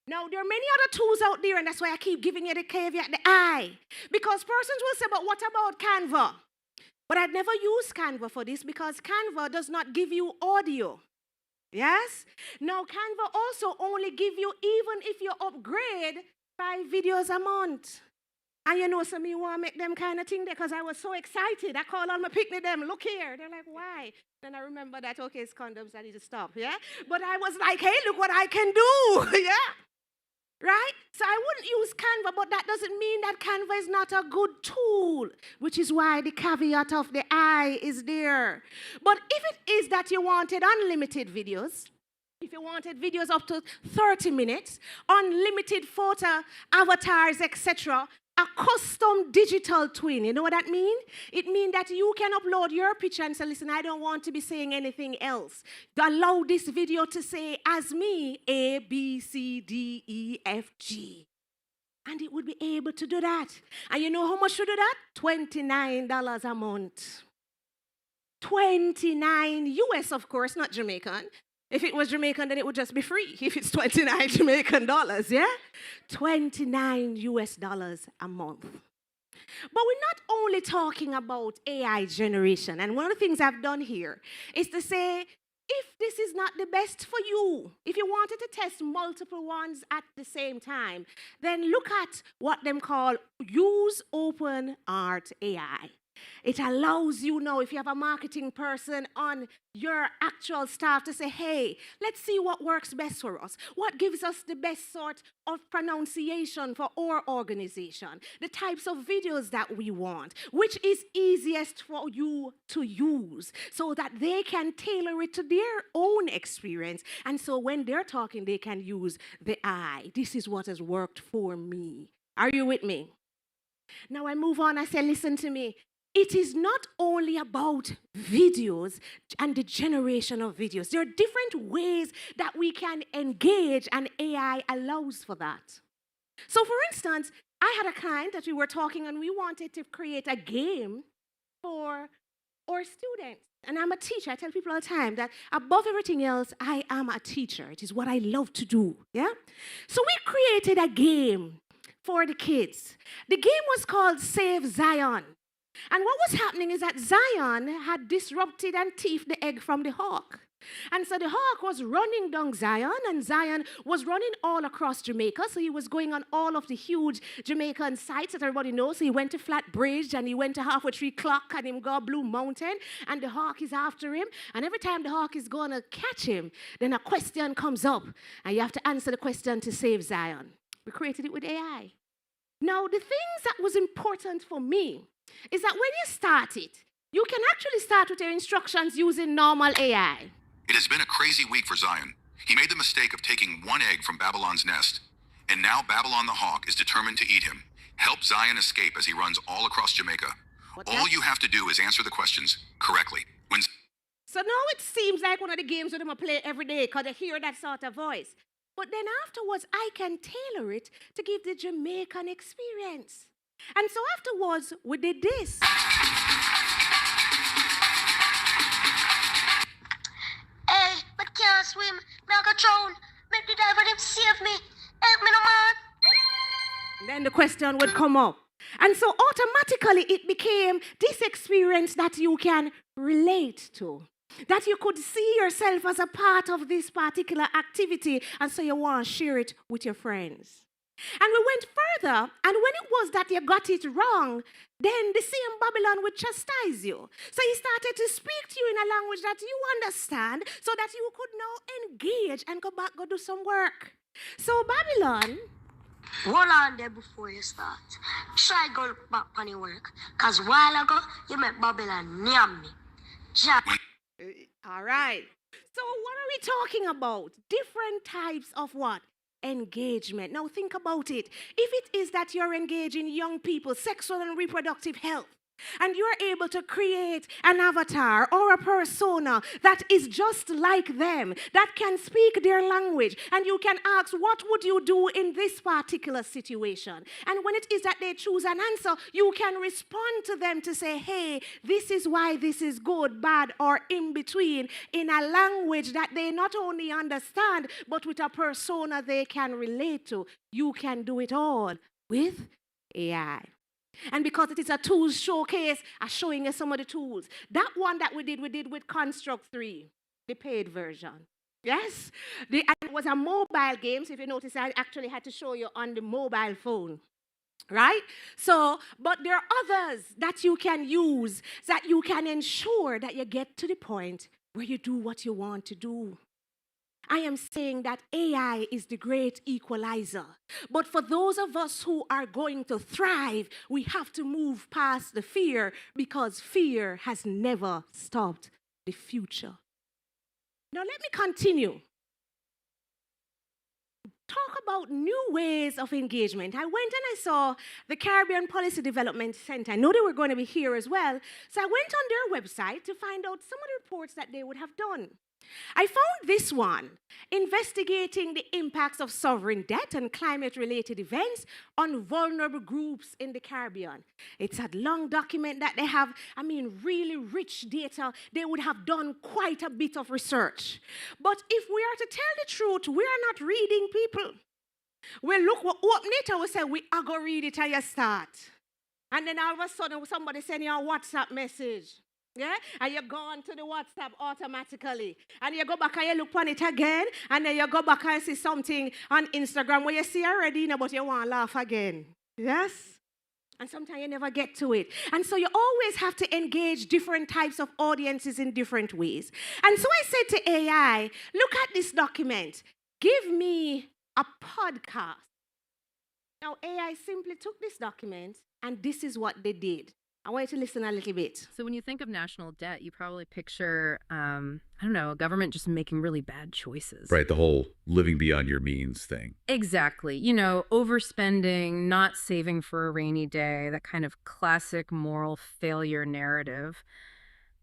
Now, there are many other tools out there, and that's why I keep giving you the caveat, the I. Because persons will say, but what about Canva? But I'd never used Canva for this because Canva does not give you audio. Yes? Now, Canva also only give you, even if you upgrade, 5 videos a month. And you know, some of you want to make them kind of thing there because I was so excited. I called on my picnic them, look here. They're like, why? Then I remember that, okay, it's condoms, I need to stop, yeah? But I was like, hey, look what I can do, yeah? Right? So I wouldn't use Canva, but that doesn't mean that Canva is not a good tool, which is why the caveat of the I is there. But if it is that you wanted unlimited videos, if you wanted videos up to 30 minutes, unlimited photo, avatars, etc., a custom digital twin, you know what that means? It means that you can upload your picture and say, listen, I don't want to be saying anything else. Allow this video to say, as me, A, B, C, D, E, F, G. And it would be able to do that. And you know how much to do that? $29 a month. 29 US, of course, not Jamaican. If it was Jamaican, then it would just be free. If it's 29 Jamaican dollars, yeah? 29 US dollars a month. But we're not only talking about AI generation. And one of the things I've done here is to say, if this is not the best for you, if you wanted to test multiple ones at the same time, then look at what them call Use Open Art AI. It allows you now, if you have a marketing person on your actual staff, to say, hey, let's see what works best for us. What gives us the best sort of pronunciation for our organization? The types of videos that we want. Which is easiest for you to use so that they can tailor it to their own experience. And so when they're talking, they can use the I. This is what has worked for me. Are you with me? Now I move on. I say, listen to me. It is not only about videos and the generation of videos. There are different ways that we can engage, and AI allows for that. So, for instance, I had a client that we were talking, and we wanted to create a game for our students. And I'm a teacher. I tell people all the time that above everything else, I am a teacher. It is what I love to do, yeah? So we created a game for the kids. The game was called Save Zion. And what was happening is that Zion had disrupted and thieved the egg from the hawk. And so the hawk was running down Zion, and Zion was running all across Jamaica. So he was going on all of the huge Jamaican sites that everybody knows. So he went to Flat Bridge, and he went to Halfway Tree Clock, and him go Blue Mountain, and the hawk is after him. And every time the hawk is going to catch him, then a question comes up, and you have to answer the question to save Zion. We created it with AI. Now, the things that was important for me is that when you start it, you can actually start with your instructions using normal AI. It has been a crazy week for Zion. He made the mistake of taking one egg from Babylon's nest, and now Babylon the hawk is determined to eat him. Help Zion escape as he runs all across Jamaica. All you have to do is answer the questions correctly. So now it seems like one of the games that I'm play every day because I hear that sort of voice. But then afterwards, I can tailor it to give the Jamaican experience. And so afterwards, we did this. Hey, but can't swim. Me I go drown. Make the diver them save me. Help me no man. Then the question would come up. And so automatically it became this experience that you can relate to. That you could see yourself as a part of this particular activity, and so you want to share it with your friends. And we went further, and when it was that you got it wrong, then the same Babylon would chastise you. So he started to speak to you in a language that you understand, so that you could now engage and go back, go do some work. So Babylon... Hold on there before you start. Try go back on your work, because while ago, you met Babylon near me. All right. So what are we talking about? Different types of what? Engagement. Now think about it. If it is that you're engaging young people, sexual and reproductive health, and you're able to create an avatar or a persona that is just like them, that can speak their language, and you can ask, what would you do in this particular situation? And when it is that they choose an answer, you can respond to them to say, hey, this is why this is good, bad, or in between, in a language that they not only understand, but with a persona they can relate to. You can do it all with AI. And because it is a tools showcase, I'm showing you some of the tools. That one that we did with Construct 3, the paid version. Yes? And it was a mobile game, so if you notice, I actually had to show you on the mobile phone. Right? So, but there are others that you can use that you can ensure that you get to the point where you do what you want to do. I am saying that AI is the great equalizer. But for those of us who are going to thrive, we have to move past the fear, because fear has never stopped the future. Now let me continue. Talk about new ways of engagement. I went and I saw the Caribbean Policy Development Center. I know they were going to be here as well. So I went on their website to find out some of the reports that they would have done. I found this one, investigating the impacts of sovereign debt and climate-related events on vulnerable groups in the Caribbean. It's a long document that they have, really rich data. They would have done quite a bit of research. But if we are to tell the truth, we are not reading people. We look, we open it and we say, we are going to read it and you start. And then all of a sudden, somebody send you a WhatsApp message. Yeah? And you go on to the WhatsApp automatically. And you go back and you look on it again. And then you go back and see something on Instagram where you see already, but you want to laugh again. Yes? And sometimes you never get to it. And so you always have to engage different types of audiences in different ways. And so I said to AI, look at this document. Give me a podcast. Now AI simply took this document and this is what they did. I want you to listen a little bit. So when you think of national debt, you probably picture, a government just making really bad choices. Right, the whole living beyond your means thing. Exactly. Overspending, not saving for a rainy day, that kind of classic moral failure narrative.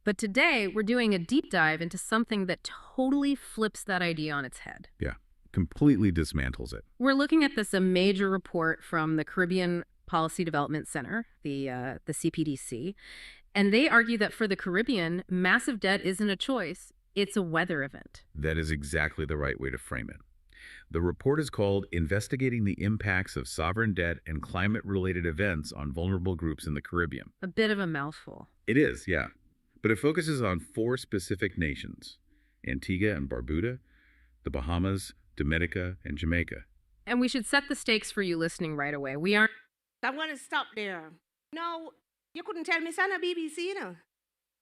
But today, we're doing a deep dive into something that totally flips that idea on its head. Yeah, completely dismantles it. We're looking at a major report from the Caribbean Policy Development Center, the CPDC, and they argue that for the Caribbean, massive debt isn't a choice, it's a weather event. That is exactly the right way to frame it. The report is called Investigating the Impacts of Sovereign Debt and Climate-Related Events on Vulnerable Groups in the Caribbean. A bit of a mouthful. It is, yeah. But it focuses on 4 specific nations: Antigua and Barbuda, the Bahamas, Dominica, and Jamaica. And we should set the stakes for you listening right away. We aren't. I'm going to stop there. No, you couldn't tell me it's on a BBC, you know.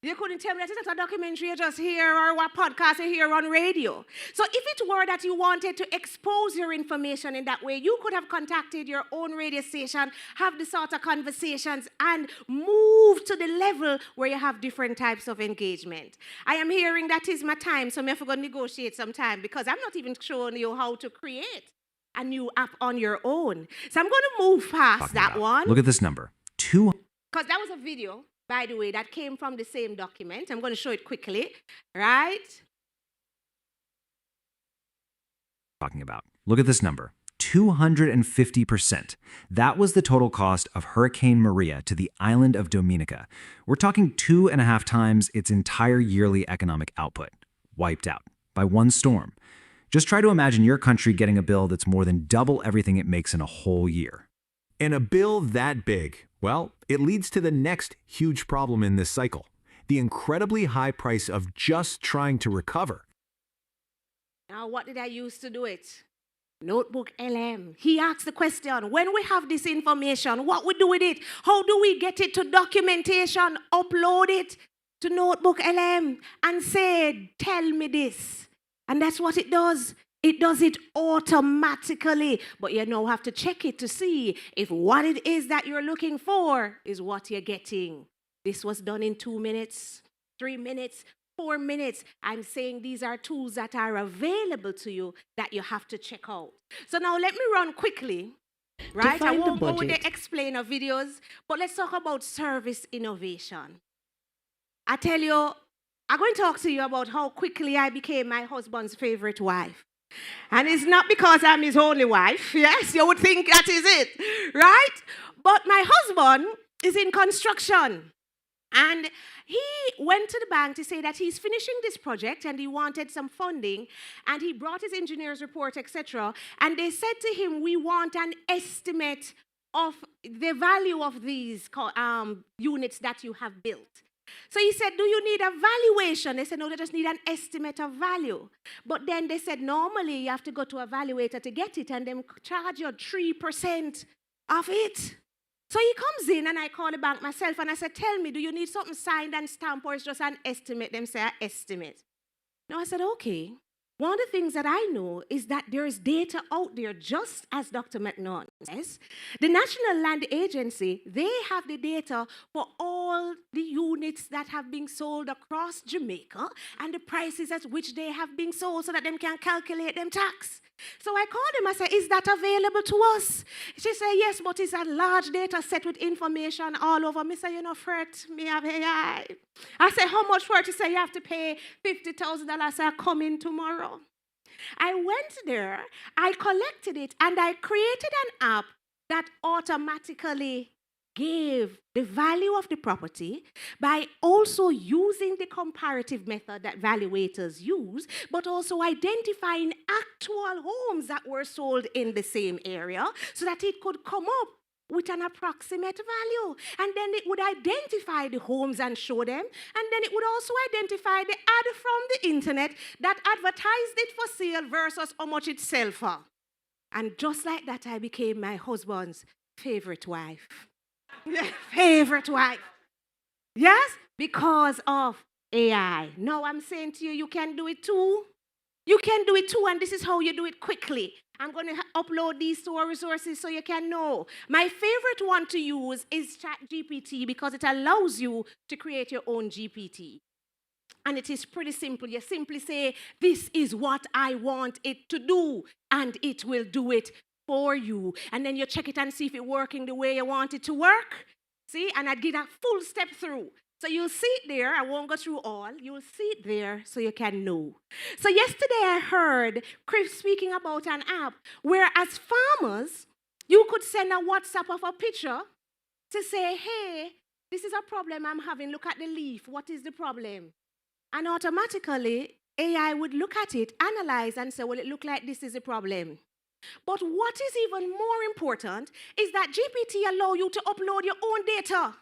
You couldn't tell me that it's not a documentary you just hear or a podcast you hear on radio. So if it were that you wanted to expose your information in that way, you could have contacted your own radio station, have the sort of conversations, and move to the level where you have different types of engagement. I am hearing that is my time, so I'm going to negotiate some time because I'm not even showing you how to create a new app on your own. So I'm going to move past that one. Look at this number, 200. Because that was a video, by the way, that came from the same document. I'm going to show it quickly, right? Talking about. Look at this number, 250%. That was the total cost of Hurricane Maria to the island of Dominica. We're talking 2.5 times its entire yearly economic output, wiped out by one storm. Just try to imagine your country getting a bill that's more than double everything it makes in a whole year. And a bill that big, well, it leads to the next huge problem in this cycle, the incredibly high price of just trying to recover. Now, what did I use to do it? Notebook LM. He asked the question, when we have this information, what we do with it? How do we get it to documentation, upload it to Notebook LM and say, tell me this? And that's what it does. It does it automatically, but you now have to check it to see if what it is that you're looking for is what you're getting. This was done in 2 minutes, 3 minutes, 4 minutes. I'm saying these are tools that are available to you that you have to check out. So now let me run quickly, right? I won't go with the explainer videos, but let's talk about service innovation. I tell you, I'm going to talk to you about how quickly I became my husband's favorite wife. And it's not because I'm his only wife. Yes, you would think that is it, right? But my husband is in construction. And he went to the bank to say that he's finishing this project and he wanted some funding. And he brought his engineer's report, etc. And they said to him, we want an estimate of the value of these units that you have built. So he said, do you need a valuation? They said, no, they just need an estimate of value. But then they said, normally you have to go to a valuator to get it and then charge you 3% of it. So he comes in and I call the bank myself and I said, tell me, do you need something signed and stamped or it's just an estimate? Them say, an estimate. No, I said, okay. One of the things that I know is that there is data out there, just as Dr. McNaughton says. The National Land Agency, they have the data for all the units that have been sold across Jamaica and the prices at which they have been sold so that they can calculate them tax. So I called him, I said, is that available to us? She said, yes, but it's a large data set with information all over. Me say, you know, fret, me have AI. I said, how much for it? She said, you have to pay $50,000. I said, come in tomorrow. I went there, I collected it, and I created an app that automatically gave the value of the property by also using the comparative method that valuators use, but also identifying actual homes that were sold in the same area so that it could come up with an approximate value. And then it would identify the homes and show them. And then it would also identify the ad from the internet that advertised it for sale versus how much it sells for. And just like that, I became my husband's favorite wife. Favorite wife. Yes, because of AI. Now I'm saying to you, you can do it too. You can do it too, and this is how you do it quickly. I'm going to upload these to our resources so you can know. My favorite one to use is ChatGPT because it allows you to create your own GPT. And it is pretty simple. You simply say, this is what I want it to do, and it will do it for you. And then you check it and see if it's working the way you want it to work. See? And I'd give a full step through. So you'll see it there. I won't go through all. You'll see it there so you can know. So yesterday I heard Chris speaking about an app where as farmers, you could send a WhatsApp of a picture to say, hey, this is a problem I'm having. Look at the leaf. What is the problem? And automatically, AI would look at it, analyze, and say, well, it looks like this is a problem. But what is even more important is that GPT allows you to upload your own data.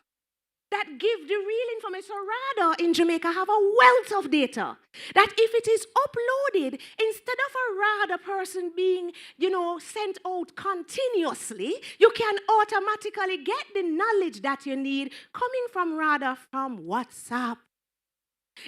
that give the real information. So radar in Jamaica have a wealth of data that if it is uploaded, instead of a radar person being, sent out continuously, you can automatically get the knowledge that you need coming from radar from WhatsApp.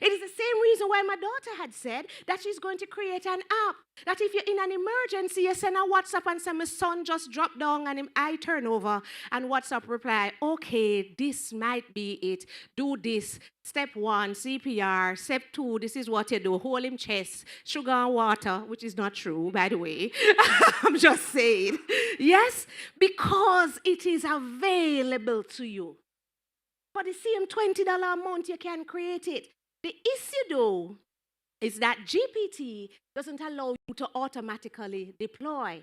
It is the same reason why my daughter had said that she's going to create an app that if you're in an emergency, you send a WhatsApp and say, my son just dropped down and I turn over and WhatsApp reply, okay, this might be it. Do this. Step 1, CPR. Step 2, this is what you do. Hold him chest, sugar and water, which is not true, by the way. I'm just saying. Yes, because it is available to you. For the same $20 a month, you can create it. The issue, though, is that GPT doesn't allow you to automatically deploy,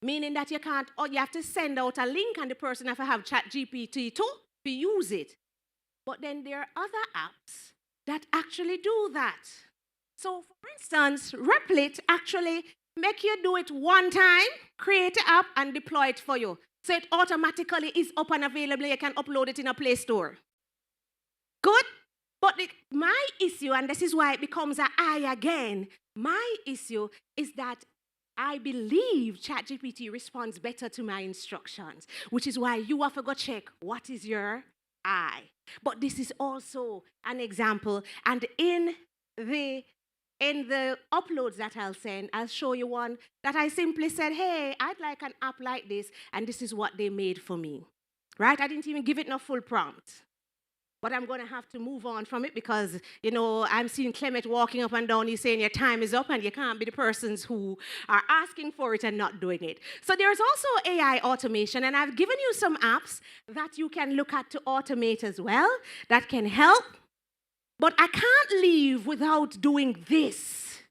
meaning that you can't, or you have to send out a link and the person have to have ChatGPT to use it. But then there are other apps that actually do that. So, for instance, Replit actually make you do it one time, create an app, and deploy it for you. So it automatically is up and available. You can upload it in a Play Store. Good? But my issue, and this is why it becomes an I again, my issue is that I believe ChatGPT responds better to my instructions, which is why you have to go check what is your I. But this is also an example, and in the uploads that I'll send, I'll show you one that I simply said, hey, I'd like an app like this, and this is what they made for me. Right? I didn't even give it no full prompt. But I'm going to have to move on from it because, I'm seeing Clement walking up and down. He's saying your time is up and you can't be the persons who are asking for it and not doing it. So there's also AI automation, and I've given you some apps that you can look at to automate as well that can help. But I can't leave without doing this.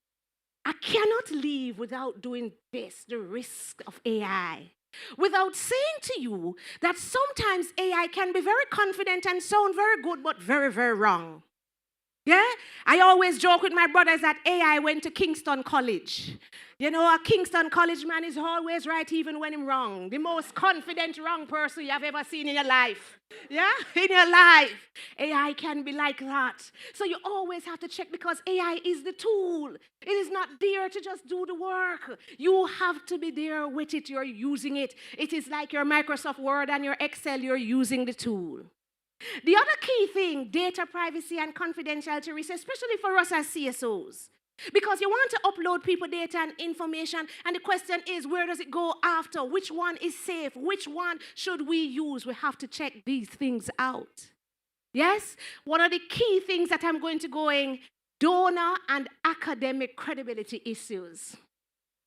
I cannot leave without doing this, the risk of AI. Without saying to you that sometimes AI can be very confident and sound very good, but very, very wrong. Yeah? I always joke with my brothers that AI went to Kingston College. A Kingston College man is always right even when he's wrong. The most confident wrong person you have ever seen in your life. Yeah? In your life. AI can be like that. So you always have to check because AI is the tool. It is not there to just do the work. You have to be there with it. You're using it. It is like your Microsoft Word and your Excel. You're using the tool. The other key thing, data privacy and confidentiality risk, especially for us as CSOs. Because you want to upload people data and information, and the question is, where does it go after? Which one is safe? Which one should we use? We have to check these things out. Yes? One of the key things that I'm going to go in, donor and academic credibility issues.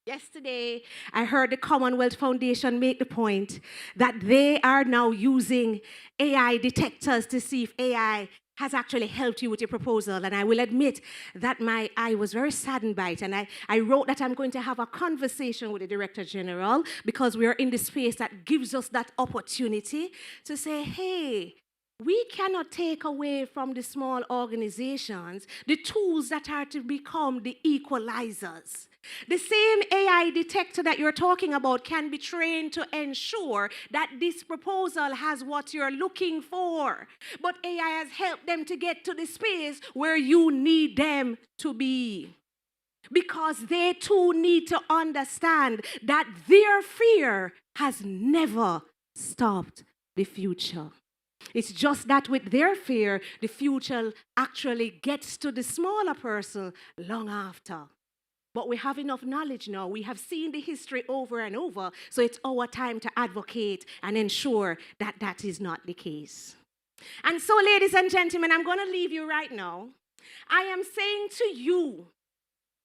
Yesterday, I heard the Commonwealth Foundation make the point that they are now using AI detectors to see if AI has actually helped you with your proposal. And I will admit that I was very saddened by it. And I wrote that I'm going to have a conversation with the Director General because we are in the space that gives us that opportunity to say, hey, we cannot take away from the small organizations the tools that are to become the equalizers. The same AI detector that you're talking about can be trained to ensure that this proposal has what you're looking for. But AI has helped them to get to the space where you need them to be. Because they too need to understand that their fear has never stopped the future. It's just that with their fear, the future actually gets to the smaller person long after. But we have enough knowledge now. We have seen the history over and over, so it's our time to advocate and ensure that that is not the case. And so, ladies and gentlemen, I'm going to leave you right now. I am saying to you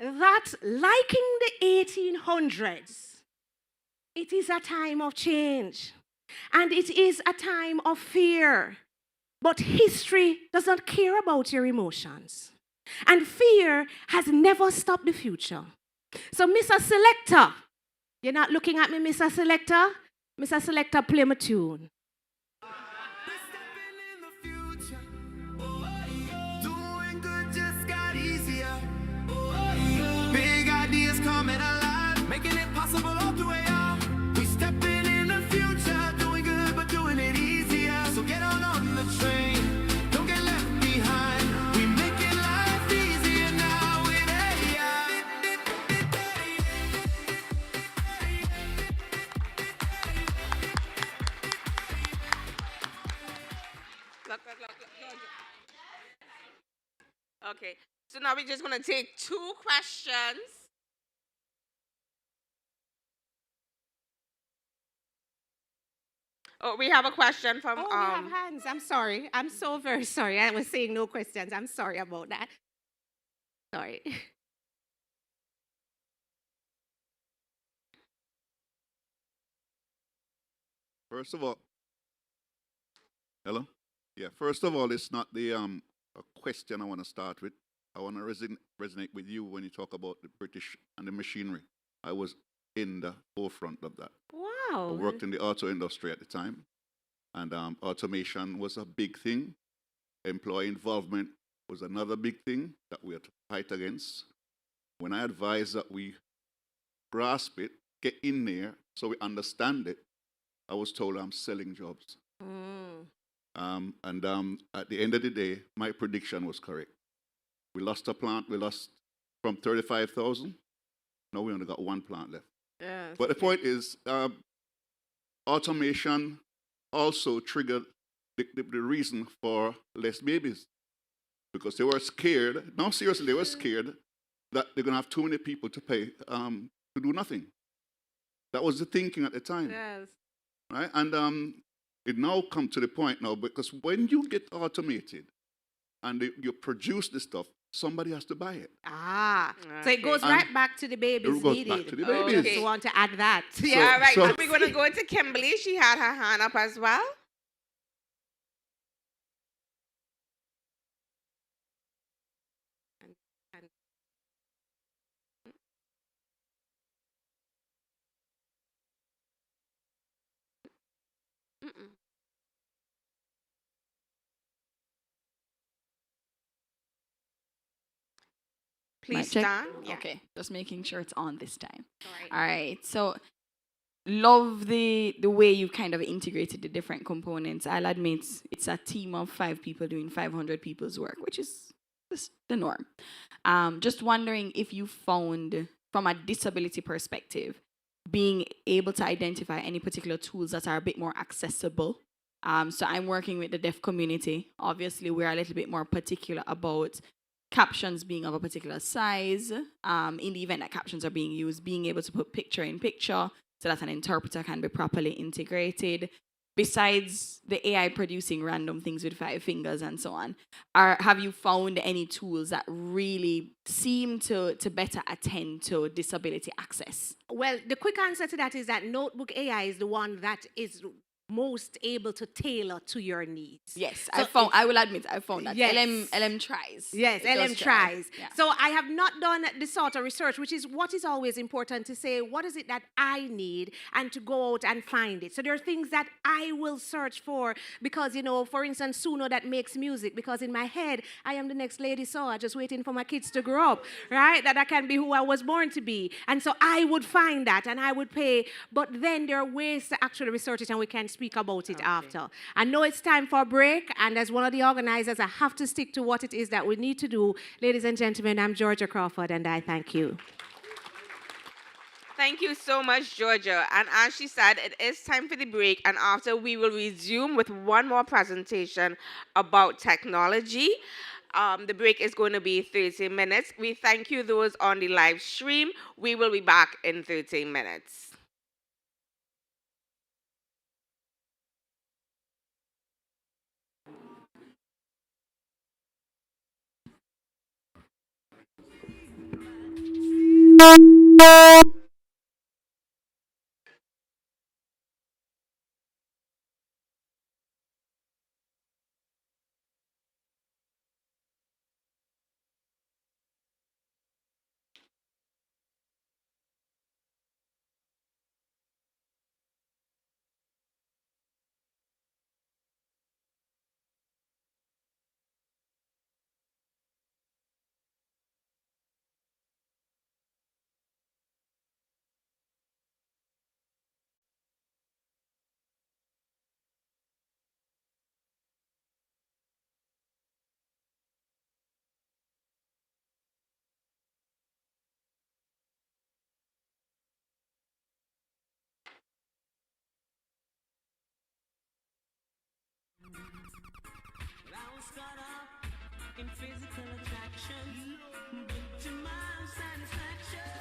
that, like in the 1800s, it is a time of change, and it is a time of fear. But history does not care about your emotions. And fear has never stopped the future. So, Mr. Selector, you're not looking at me, Mr. Selector? Mr. Selector, play my tune. Doing good just got easier. Big ideas coming alive, making it possible all the way up. We stepping in the future, doing good but doing it easier. So get on the train. Okay. So now we're just going to take 2 questions. Oh, we have a question from... Oh, we have hands. I'm sorry. I'm so very sorry. I was saying no questions. I'm sorry about that. Sorry. First of all, hello? Yeah, first of all, it's not the a question I want to start with. I want to resonate with you when you talk about the British and the machinery. I was in the forefront of that. Wow. I worked in the auto industry at the time, and automation was a big thing. Employee involvement was another big thing that we had to fight against. When I advise that we grasp it, get in there so we understand it, I was told I'm selling jobs. At the end of the day, my prediction was correct. We lost a plant. We lost from 35,000. Now we only got 1 plant left. Yes. But the point is, automation also triggered the reason for less babies, because they were scared. No, seriously, they were scared that they're going to have too many people to pay to do nothing. That was the thinking at the time. Yes. Right? And it now come to the point now, because when you get automated and you produce the stuff, somebody has to buy it. Ah, so it goes right back to the babies It goes needed. back to the babies. Okay. So want to add that. Yeah, all right. So we're going to go to Kimberly. She had her hand up as well. Please Mic check? stand. Yeah. Okay, just making sure it's on this time. All right. So love the way you kind of integrated the different components. I'll admit it's a team of 5 people doing 500 people's work, which is the norm. Just wondering if you found, from a disability perspective, being able to identify any particular tools that are a bit more accessible. So I'm working with the deaf community. Obviously, we're a little bit more particular about captions being of a particular size. In the event that captions are being used, being able to put picture in picture so that an interpreter can be properly integrated. Besides the AI producing random things with 5 fingers and so on, have you found any tools that really seem to better attend to disability access? Well, the quick answer to that is that Notebook AI is the one that is most able to tailor to your needs. Yes, So I will admit I found that. Yes. LM tries. Yes, It LM does try. tries. Yeah. So I have not done the sort of research, which is what is always important to say, what is it that I need, and to go out and find it. So there are things that I will search for because, for instance, Suno that makes music, because in my head, I am the next Lady Saw, just waiting for my kids to grow up, right? That I can be who I was born to be. And so I would find that and I would pay, but then there are ways to actually research it and we can speak about it after. I know it's time for a break, and as one of the organizers, I have to stick to what it is that we need to do. Ladies and gentlemen, I'm Georgia Crawford, and I thank you. Thank you so much, Georgia. And as she said, it is time for the break, and after we will resume with one more presentation about technology. The break is going to be 30 minutes. We thank you those on the live stream. We will be back in 30 minutes. in physical attraction, but to my satisfaction,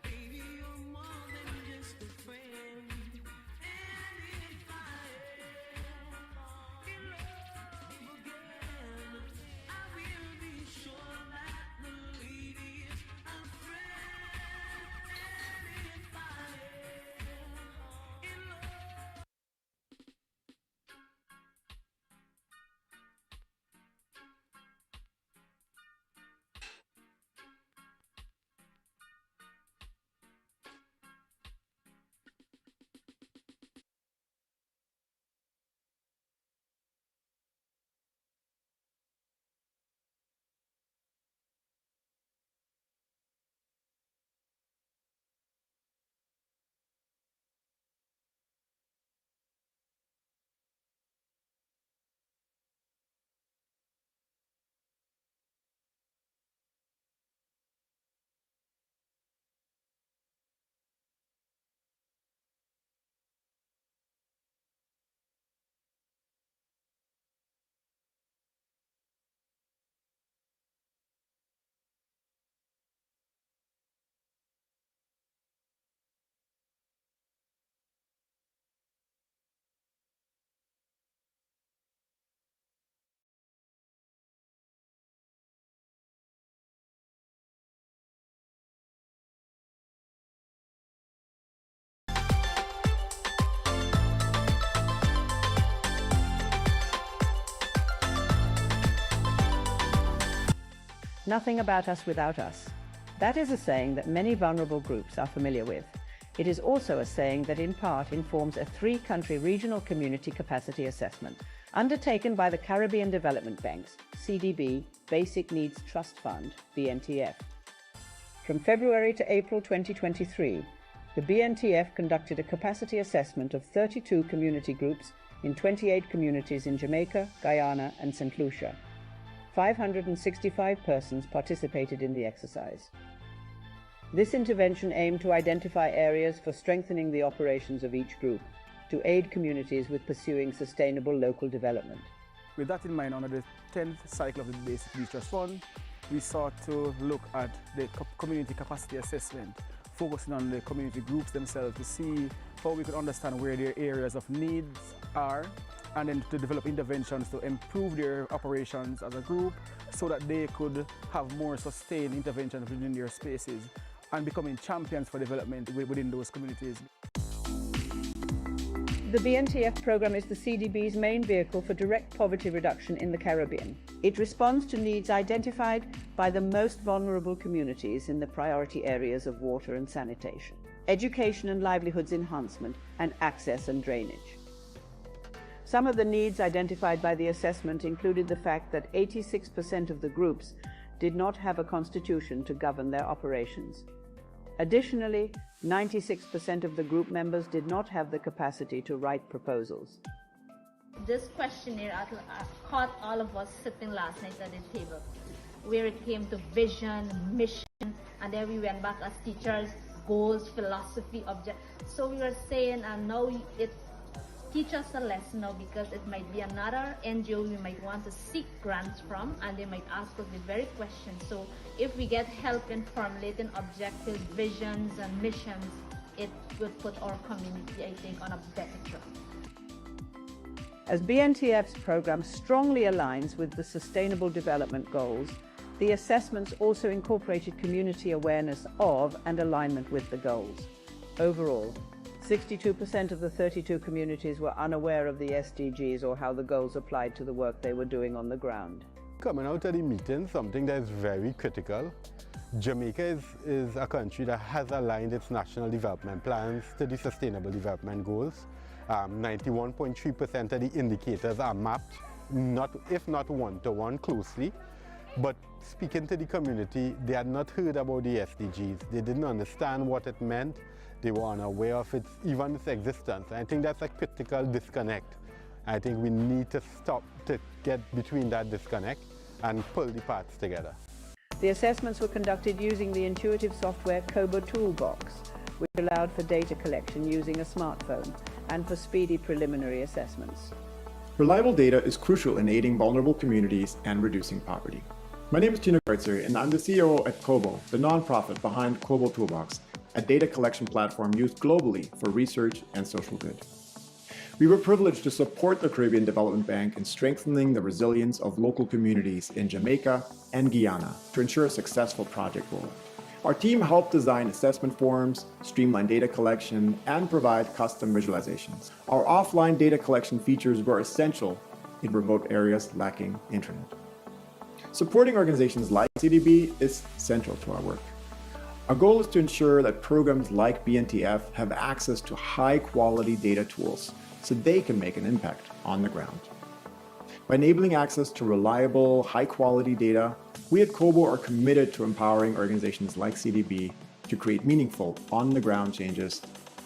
baby, you're more than just a friend. And if I ever in love again, I will be sure that the lady is a friend. And if I ever in love. Nothing about us without us. That is a saying that many vulnerable groups are familiar with. It is also a saying that in part informs a 3-country regional community capacity assessment undertaken by the Caribbean Development Bank's CDB Basic Needs Trust Fund, BNTF. From February to April 2023, the BNTF conducted a capacity assessment of 32 community groups in 28 communities in Jamaica, Guyana, and St. Lucia. 565 persons participated in the exercise. This intervention aimed to identify areas for strengthening the operations of each group to aid communities with pursuing sustainable local development. With that in mind, under the 10th cycle of the Basic Needs Trust Fund, we sought to look at the community capacity assessment, focusing on the community groups themselves to see how we could understand where their areas of needs are, and then to develop interventions to improve their operations as a group so that they could have more sustained interventions within their spaces and becoming champions for development within those communities. The BNTF program is the CDB's main vehicle for direct poverty reduction in the Caribbean. It responds to needs identified by the most vulnerable communities in the priority areas of water and sanitation, education and livelihoods enhancement, and access and drainage. Some of the needs identified by the assessment included the fact that 86% of the groups did not have a constitution to govern their operations. Additionally, 96% of the group members did not have the capacity to write proposals. This questionnaire caught all of us sitting last night at the table, where it came to vision, mission, and then we went back as teachers, goals, philosophy, object. So we were saying, now it teach us a lesson now, because it might be another NGO we might want to seek grants from, and they might ask us the very question. So if we get help in formulating objectives, visions, and missions, it will put our community, I think, on a better track. As BNTF's program strongly aligns with the Sustainable Development Goals, the assessments also incorporated community awareness of and alignment with the goals. Overall, 62% of the 32 communities were unaware of the SDGs or how the goals applied to the work they were doing on the ground. Coming out of the meeting, something that is very critical. Jamaica is a country that has aligned its national development plans to the Sustainable Development Goals. 91.3% of the indicators are mapped, if not one-to-one closely. But speaking to the community, they had not heard about the SDGs. They didn't understand what it meant. They were unaware of even its existence. I think that's a critical disconnect. I think we need to stop to get between that disconnect and pull the parts together. The assessments were conducted using the intuitive software KoboToolbox, which allowed for data collection using a smartphone and for speedy preliminary assessments. Reliable data is crucial in aiding vulnerable communities and reducing poverty. My name is Tino Kreutzer, and I'm the CEO at Kobo, the nonprofit behind KoboToolbox, a data collection platform used globally for research and social good. We were privileged to support the Caribbean Development Bank in strengthening the resilience of local communities in Jamaica and Guyana to ensure a successful project rollout. Our team helped design assessment forms, streamline data collection, and provide custom visualizations. Our offline data collection features were essential in remote areas lacking internet. Supporting organizations like CDB is central to our work. Our goal is to ensure that programs like BNTF have access to high-quality data tools so they can make an impact on the ground. By enabling access to reliable, high-quality data, we at Kobo are committed to empowering organizations like CDB to create meaningful, on-the-ground changes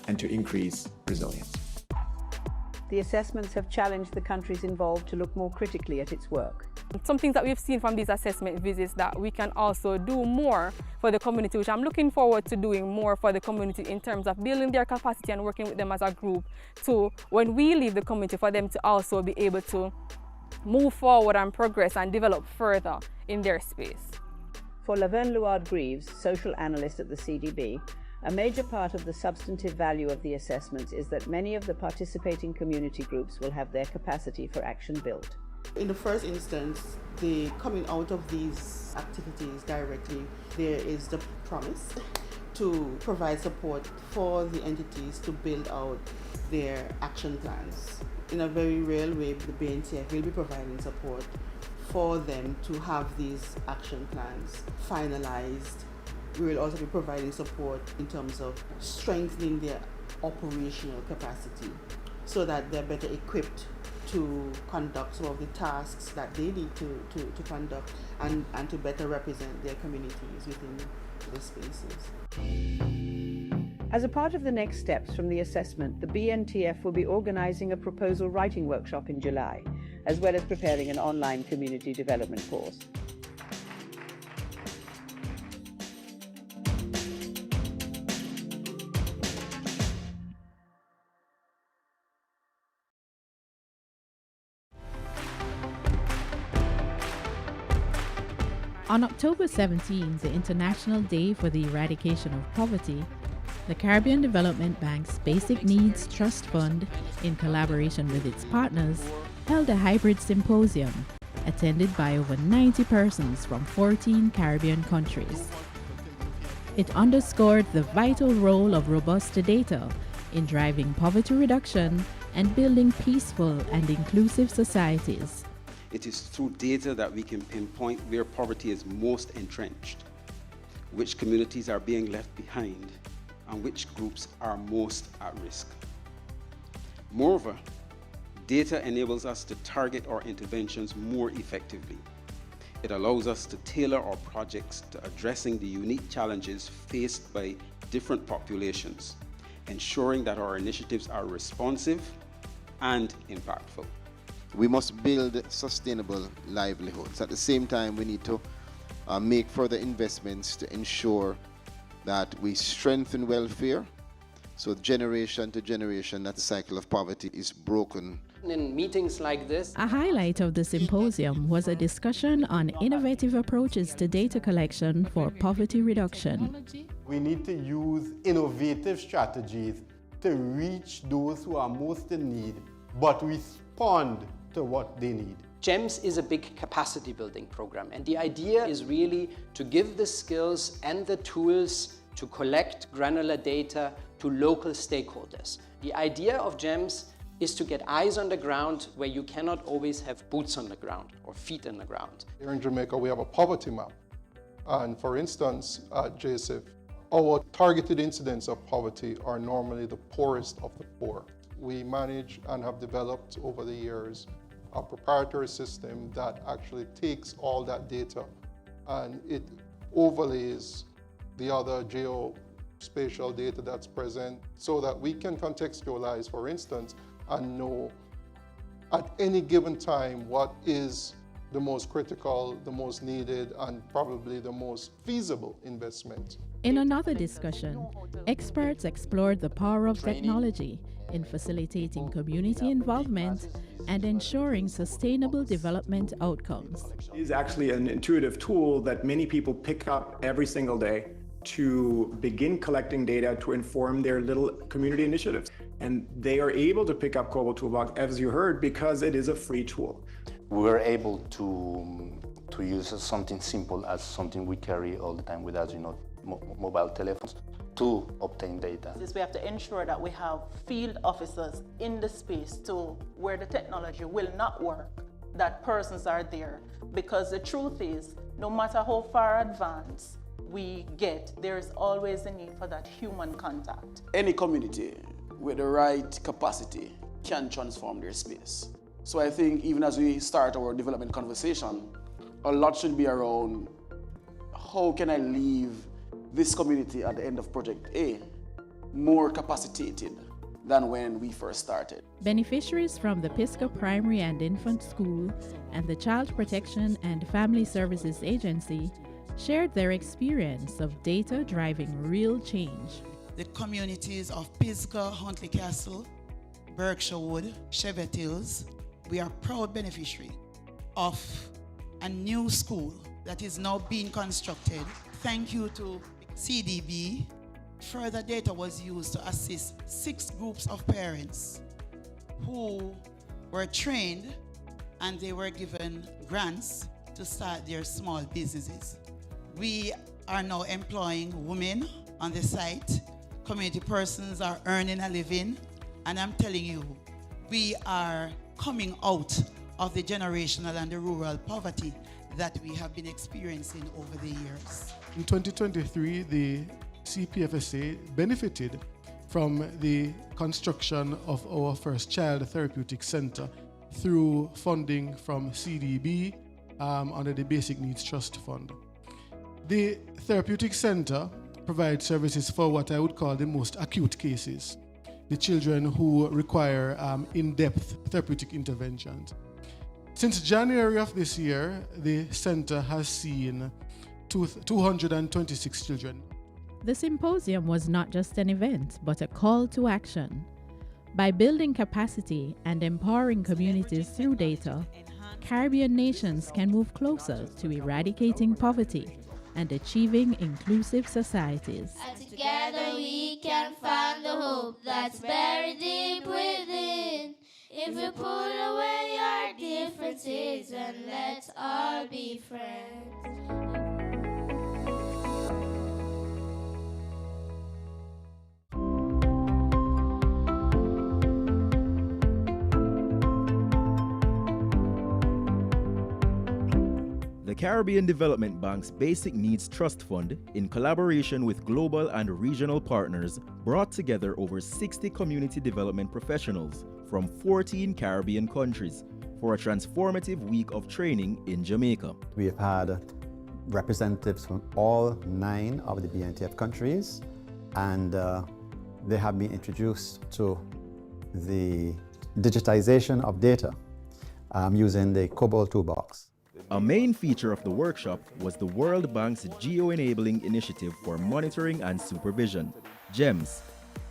and to increase resilience. The assessments have challenged the countries involved to look more critically at its work. Some things that we've seen from these assessment visits that we can also do more for the community, which I'm looking forward to doing more for the community in terms of building their capacity and working with them as a group to, when we leave the community, for them to also be able to move forward and progress and develop further in their space. For Laverne Luard-Greaves, social analyst at the CDB, a major part of the substantive value of the assessments is that many of the participating community groups will have their capacity for action built. In the first instance, the coming out of these activities directly, there is the promise to provide support for the entities to build out their action plans. In a very real way, the BNTF will be providing support for them to have these action plans finalized. We will also be providing support in terms of strengthening their operational capacity so that they're better equipped to conduct some of the tasks that they need to conduct and to better represent their communities within the spaces. As a part of the next steps from the assessment, the BNTF will be organizing a proposal writing workshop in July, as well as preparing an online community development course. On October 17, the International Day for the Eradication of Poverty, the Caribbean Development Bank's Basic Needs Trust Fund, in collaboration with its partners, held a hybrid symposium attended by over 90 persons from 14 Caribbean countries. It underscored the vital role of robust data in driving poverty reduction and building peaceful and inclusive societies. It is through data that we can pinpoint where poverty is most entrenched, which communities are being left behind, and which groups are most at risk. Moreover, data enables us to target our interventions more effectively. It allows us to tailor our projects to addressing the unique challenges faced by different populations, ensuring that our initiatives are responsive and impactful. We must build sustainable livelihoods. At the same time, we need to make further investments to ensure that we strengthen welfare, so generation to generation, that cycle of poverty is broken. In meetings like this, A highlight of the symposium was a discussion on innovative approaches to data collection for poverty reduction. We need to use innovative strategies to reach those who are most in need, but respond to what they need. GEMS is a big capacity building program, and the idea is really to give the skills and the tools to collect granular data to local stakeholders. The idea of GEMS is to get eyes on the ground where you cannot always have boots on the ground or feet in the ground. Here in Jamaica, we have a poverty map. And for instance, at JSIF, our targeted incidents of poverty are normally the poorest of the poor. We manage and have developed over the years a proprietary system that actually takes all that data and it overlays the other geospatial data that's present so that we can contextualize, for instance, and know at any given time what is the most critical, the most needed, and probably the most feasible investment In another discussion, experts explored the power of technology in facilitating community involvement and ensuring sustainable development outcomes. It is actually an intuitive tool that many people pick up every single day to begin collecting data to inform their little community initiatives. And they are able to pick up KoboToolbox, as you heard, because it is a free tool. We were able to use something simple as something we carry all the time with us, mobile telephones, to obtain data. We have to ensure that we have field officers in the space to where the technology will not work, that persons are there. Because the truth is, no matter how far advanced we get, there is always a need for that human contact. Any community with the right capacity can transform their space. So I think even as we start our development conversation, a lot should be around how can I leave this community at the end of Project A more capacitated than when we first started. Beneficiaries from the Pisgah Primary and Infant School and the Child Protection and Family Services Agency shared their experience of data driving real change. The communities of Pisgah, Huntley Castle, Berkshire Wood, Chevet Hills, we are proud beneficiary of a new school that is now being constructed. Thank you to CDB. Further data was used to assist 6 groups of parents who were trained and they were given grants to start their small businesses. We are now employing women on the site. Community persons are earning a living. And I'm telling you, we are coming out of the generational and the rural poverty that we have been experiencing over the years. In 2023, the CPFSA benefited from the construction of our first child therapeutic center through funding from CDB under the Basic Needs Trust Fund. The therapeutic center provides services for what I would call the most acute cases, the children who require in-depth therapeutic interventions. Since January of this year, the center has seen 226 children. The symposium was not just an event, but a call to action. By building capacity and empowering communities through data, Caribbean nations can move closer to eradicating poverty and achieving inclusive societies. And together we can find the hope that's buried deep within. If we pull away our differences and let's all be friends. The Caribbean Development Bank's Basic Needs Trust Fund, in collaboration with global and regional partners, brought together over 60 community development professionals from 14 Caribbean countries for a transformative week of training in Jamaica. We have had representatives from all 9 of the BNTF countries, and they have been introduced to the digitization of data using the KoboToolbox. A main feature of the workshop was the World Bank's Geo-Enabling Initiative for Monitoring and Supervision, GEMS,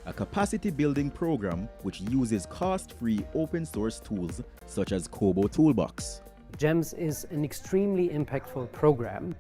a capacity-building program which uses cost-free open-source tools such as KoboToolbox. GEMS is an extremely impactful program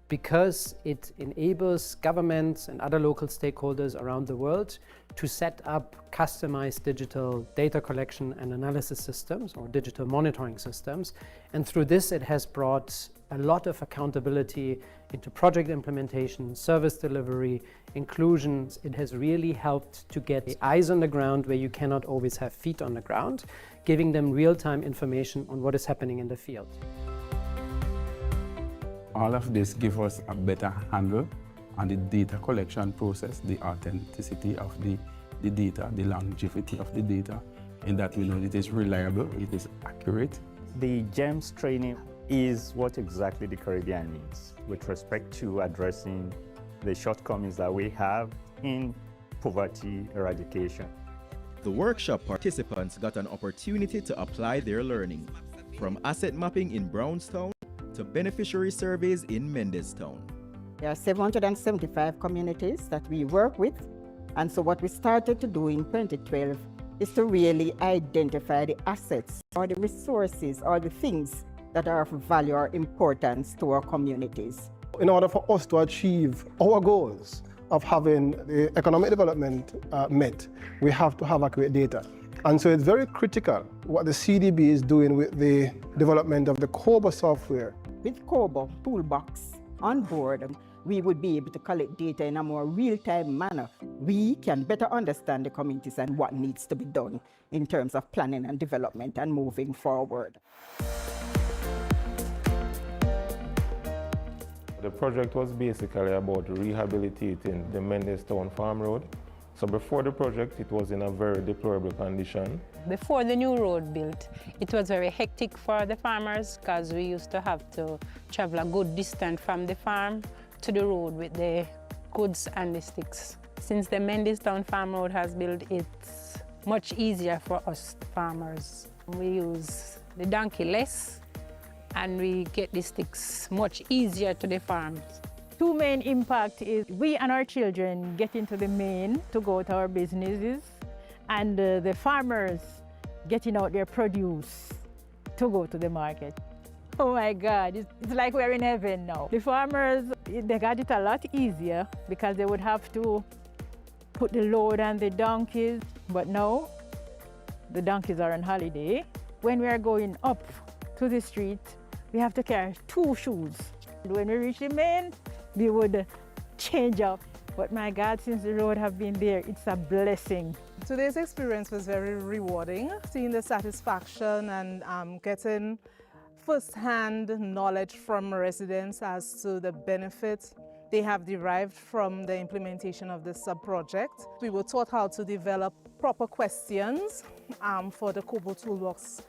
because it enables governments and other local stakeholders around the world to set up customized digital data collection and analysis systems or digital monitoring systems. And through this, it has brought a lot of accountability into project implementation, service delivery, inclusion. It has really helped to get eyes on the ground where you cannot always have feet on the ground, giving them real-time information on what is happening in the field. All of this gives us a better handle on the data collection process, the authenticity of the data, the longevity of the data, in that we know it is reliable, it is accurate. The GEMS training is what exactly the Caribbean needs with respect to addressing the shortcomings that we have in poverty eradication. The workshop participants got an opportunity to apply their learning, from asset mapping in Brownstown to beneficiary surveys in Mendestown. There are 775 communities that we work with. And so what we started to do in 2012 is to really identify the assets or the resources or the things that are of value or importance to our communities. In order for us to achieve our goals of having the economic development met, we have to have accurate data. And so it's very critical what the CDB is doing with the development of the Kobo software. With KoboToolbox on board, we would be able to collect data in a more real-time manner. We can better understand the communities and what needs to be done in terms of planning and development and moving forward. The project was basically about rehabilitating the Mendestown Farm Road. So before the project, it was in a very deplorable condition. Before the new road built, it was very hectic for the farmers because we used to have to travel a good distance from the farm to the road with the goods and the sticks. Since the Mendestown Farm Road has built, it's much easier for us farmers. We use the donkey less and we get the sticks much easier to the farms. Two main impacts is we and our children get into the main to go to our businesses, and the farmers getting out their produce to go to the market. Oh my God, it's like we're in heaven now. The farmers, they got it a lot easier because they would have to put the load on the donkeys, but now the donkeys are on holiday. When we are going up to the street, we have to carry 2 shoes. When we reach the main, we would change up. But my God, since the road have been there, it's a blessing. Today's experience was very rewarding, seeing the satisfaction and getting first-hand knowledge from residents as to the benefits they have derived from the implementation of this sub-project. We were taught how to develop proper questions for the KoboToolbox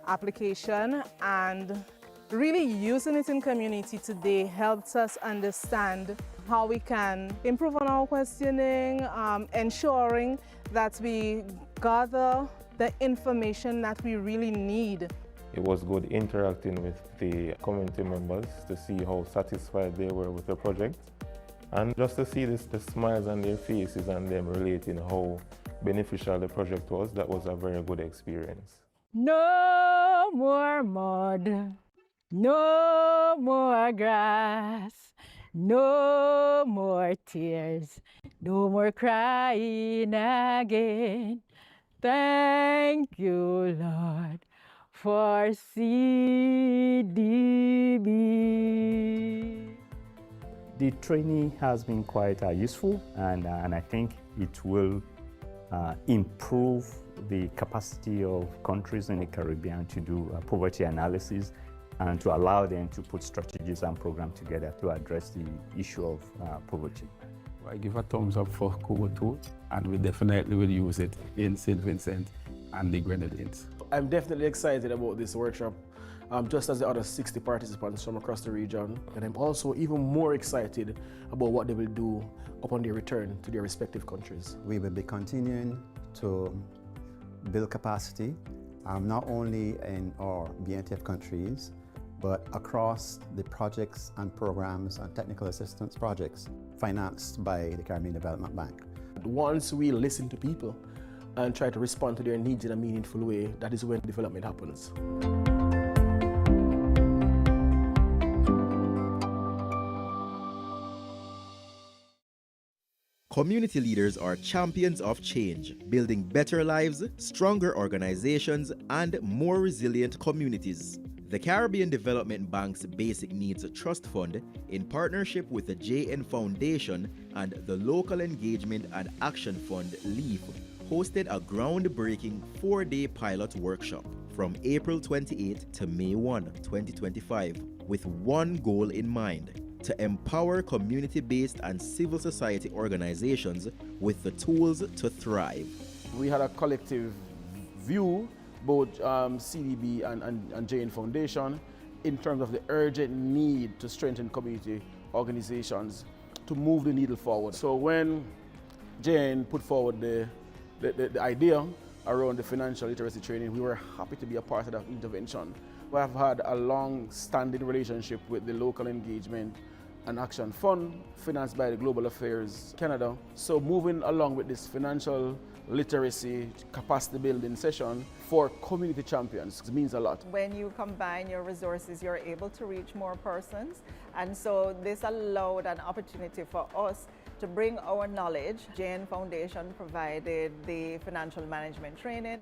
application, and really using it in community today helps us understand how we can improve on our questioning, ensuring that we gather the information that we really need. It was good interacting with the community members to see how satisfied they were with the project, and just to see the smiles on their faces and them relating how beneficial the project was. That was a very good experience. No more mud, no more grass, no more tears, no more crying again. Thank you, Lord, for CDB. The training has been quite useful, and I think it will improve the capacity of countries in the Caribbean to do poverty analysis and to allow them to put strategies and programs together to address the issue of poverty. I give a thumbs up for Kobo, and we definitely will use it in St. Vincent and the Grenadines. I'm definitely excited about this workshop, just as the other 60 participants from across the region. And I'm also even more excited about what they will do upon their return to their respective countries. We will be continuing to build capacity, not only in our BNTF countries, but across the projects and programs and technical assistance projects financed by the Caribbean Development Bank. Once we listen to people and try to respond to their needs in a meaningful way, that is when development happens. Community leaders are champions of change, building better lives, stronger organizations, and more resilient communities. The Caribbean Development Bank's Basic Needs Trust Fund, in partnership with the JN Foundation and the Local Engagement and Action Fund, LEAF, hosted a groundbreaking 4-day pilot workshop from April 28 to May 1, 2025, with one goal in mind: to empower community-based and civil society organizations with the tools to thrive. We had a collective view, both CDB and JN Foundation, in terms of the urgent need to strengthen community organizations to move the needle forward. So when JN put forward the idea around the financial literacy training, we were happy to be a part of that intervention. We have had a long-standing relationship with the local engagement an action fund financed by the Global Affairs Canada. So moving along with this financial literacy capacity building session for community champions means a lot. When you combine your resources, you're able to reach more persons. And so this allowed an opportunity for us to bring our knowledge. Jane Foundation provided the financial management training.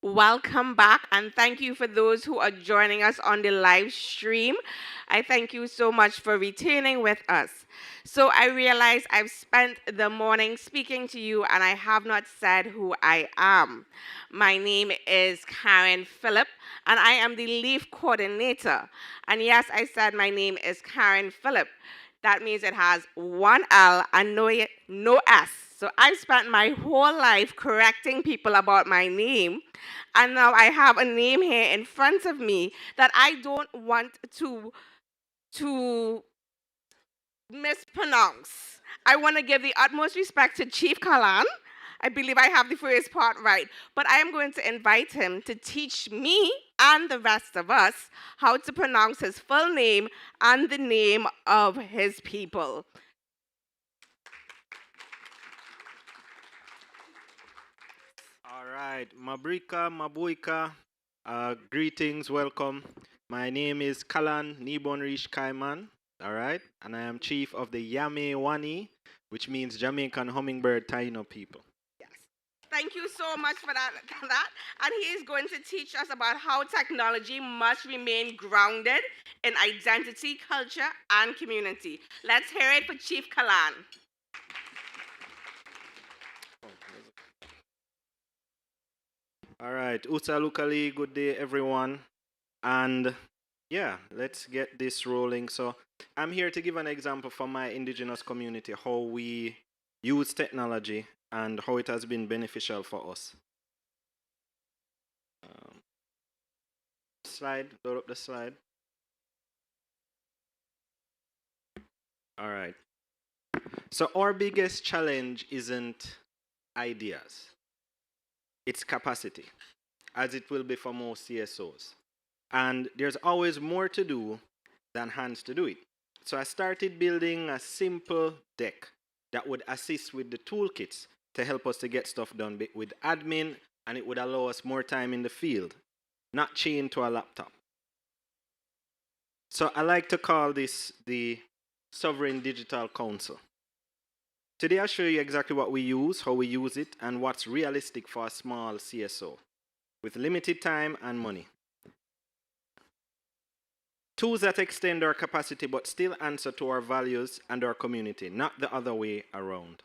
Welcome back, and thank you for those who are joining us on the live stream. I thank you so much for returning with us. So I realize I've spent the morning speaking to you and I have not said who I am. My name is Karen Phillip and I am the leaf coordinator. And yes, I said my name is Karen Phillip. That means it has one L and no S. So I've spent my whole life correcting people about my name, and now I have a name here in front of me that I don't want to mispronounce. I want to give the utmost respect to Chief Khalan. I believe I have the first part right, but I am going to invite him to teach me and the rest of us how to pronounce his full name and the name of his people. All right, Mabrika, Mabuika, greetings, welcome. My name is Khalan Nibonrish Kaiman, all right, and I am chief of the Yame Wani, which means Jamaican Hummingbird Taino people. Yes, thank you so much for that. And he is going to teach us about how technology must remain grounded in identity, culture, and community. Let's hear it for Chief Khalan. All right, Uta Lukali, good day everyone. And yeah, let's get this rolling. So I'm here to give an example from my indigenous community, how we use technology and how it has been beneficial for us. Load up the slide. All right. So our biggest challenge isn't ideas. It's capacity, as it will be for most CSOs. And there's always more to do than hands to do it. So I started building a simple deck that would assist with the toolkits to help us to get stuff done with admin, and it would allow us more time in the field, not chained to a laptop. So I like to call this the Sovereign Digital Council. Today I'll show you exactly what we use, how we use it, and what's realistic for a small CSO with limited time and money. Tools that extend our capacity but still answer to our values and our community, not the other way around.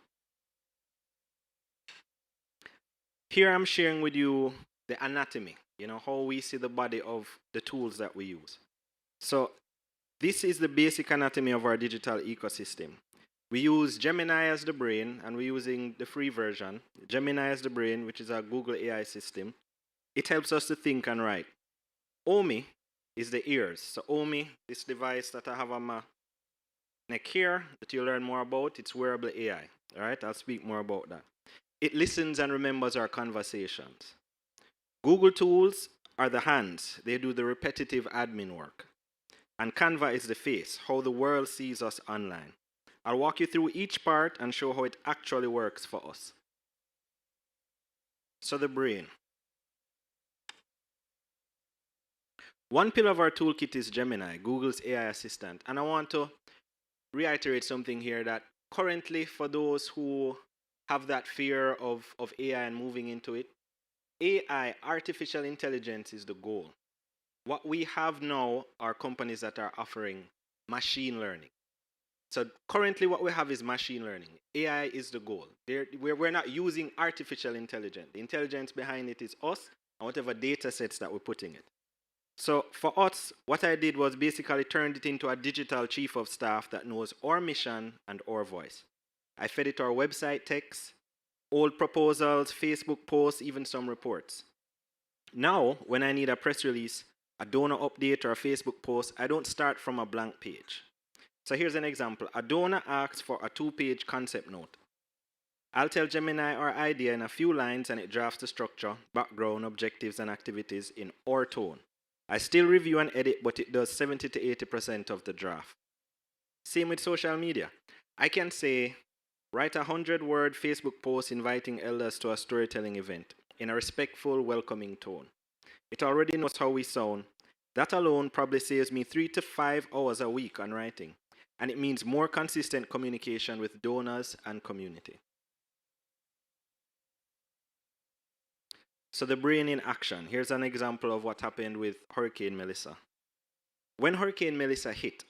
Here I'm sharing with you the anatomy, how we see the body of the tools that we use. So this is the basic anatomy of our digital ecosystem. We use Gemini as the brain, and we're using the free version. Gemini as the brain, which is our Google AI system. It helps us to think and write. Omi is the ears. So Omi, this device that I have on my neck here, that you'll learn more about, it's wearable AI. All right, I'll speak more about that. It listens and remembers our conversations. Google tools are the hands. They do the repetitive admin work. And Canva is the face, how the world sees us online. I'll walk you through each part and show how it actually works for us. So the brain. One pillar of our toolkit is Gemini, Google's AI assistant. And I want to reiterate something here, that currently, for those who have that fear of AI and moving into it, AI, artificial intelligence, is the goal. What we have now are companies that are offering machine learning. So currently what we have is machine learning. AI is the goal. We're not using artificial intelligence. The intelligence behind it is us and whatever data sets that we're putting it. So for us, what I did was basically turned it into a digital chief of staff that knows our mission and our voice. I fed it our website text, old proposals, Facebook posts, even some reports. Now, when I need a press release, a donor update, or a Facebook post, I don't start from a blank page. So here's an example. A donor asks for a 2-page concept note. I'll tell Gemini our idea in a few lines and it drafts the structure, background, objectives, and activities in our tone. I still review and edit, but it does 70 to 80% of the draft. Same with social media. I can say, write a 100-word Facebook post inviting elders to a storytelling event in a respectful, welcoming tone. It already knows how we sound. That alone probably saves me 3 to 5 hours a week on writing. And it means more consistent communication with donors and community. So the brain in action. Here's an example of what happened with Hurricane Melissa. When Hurricane Melissa hit,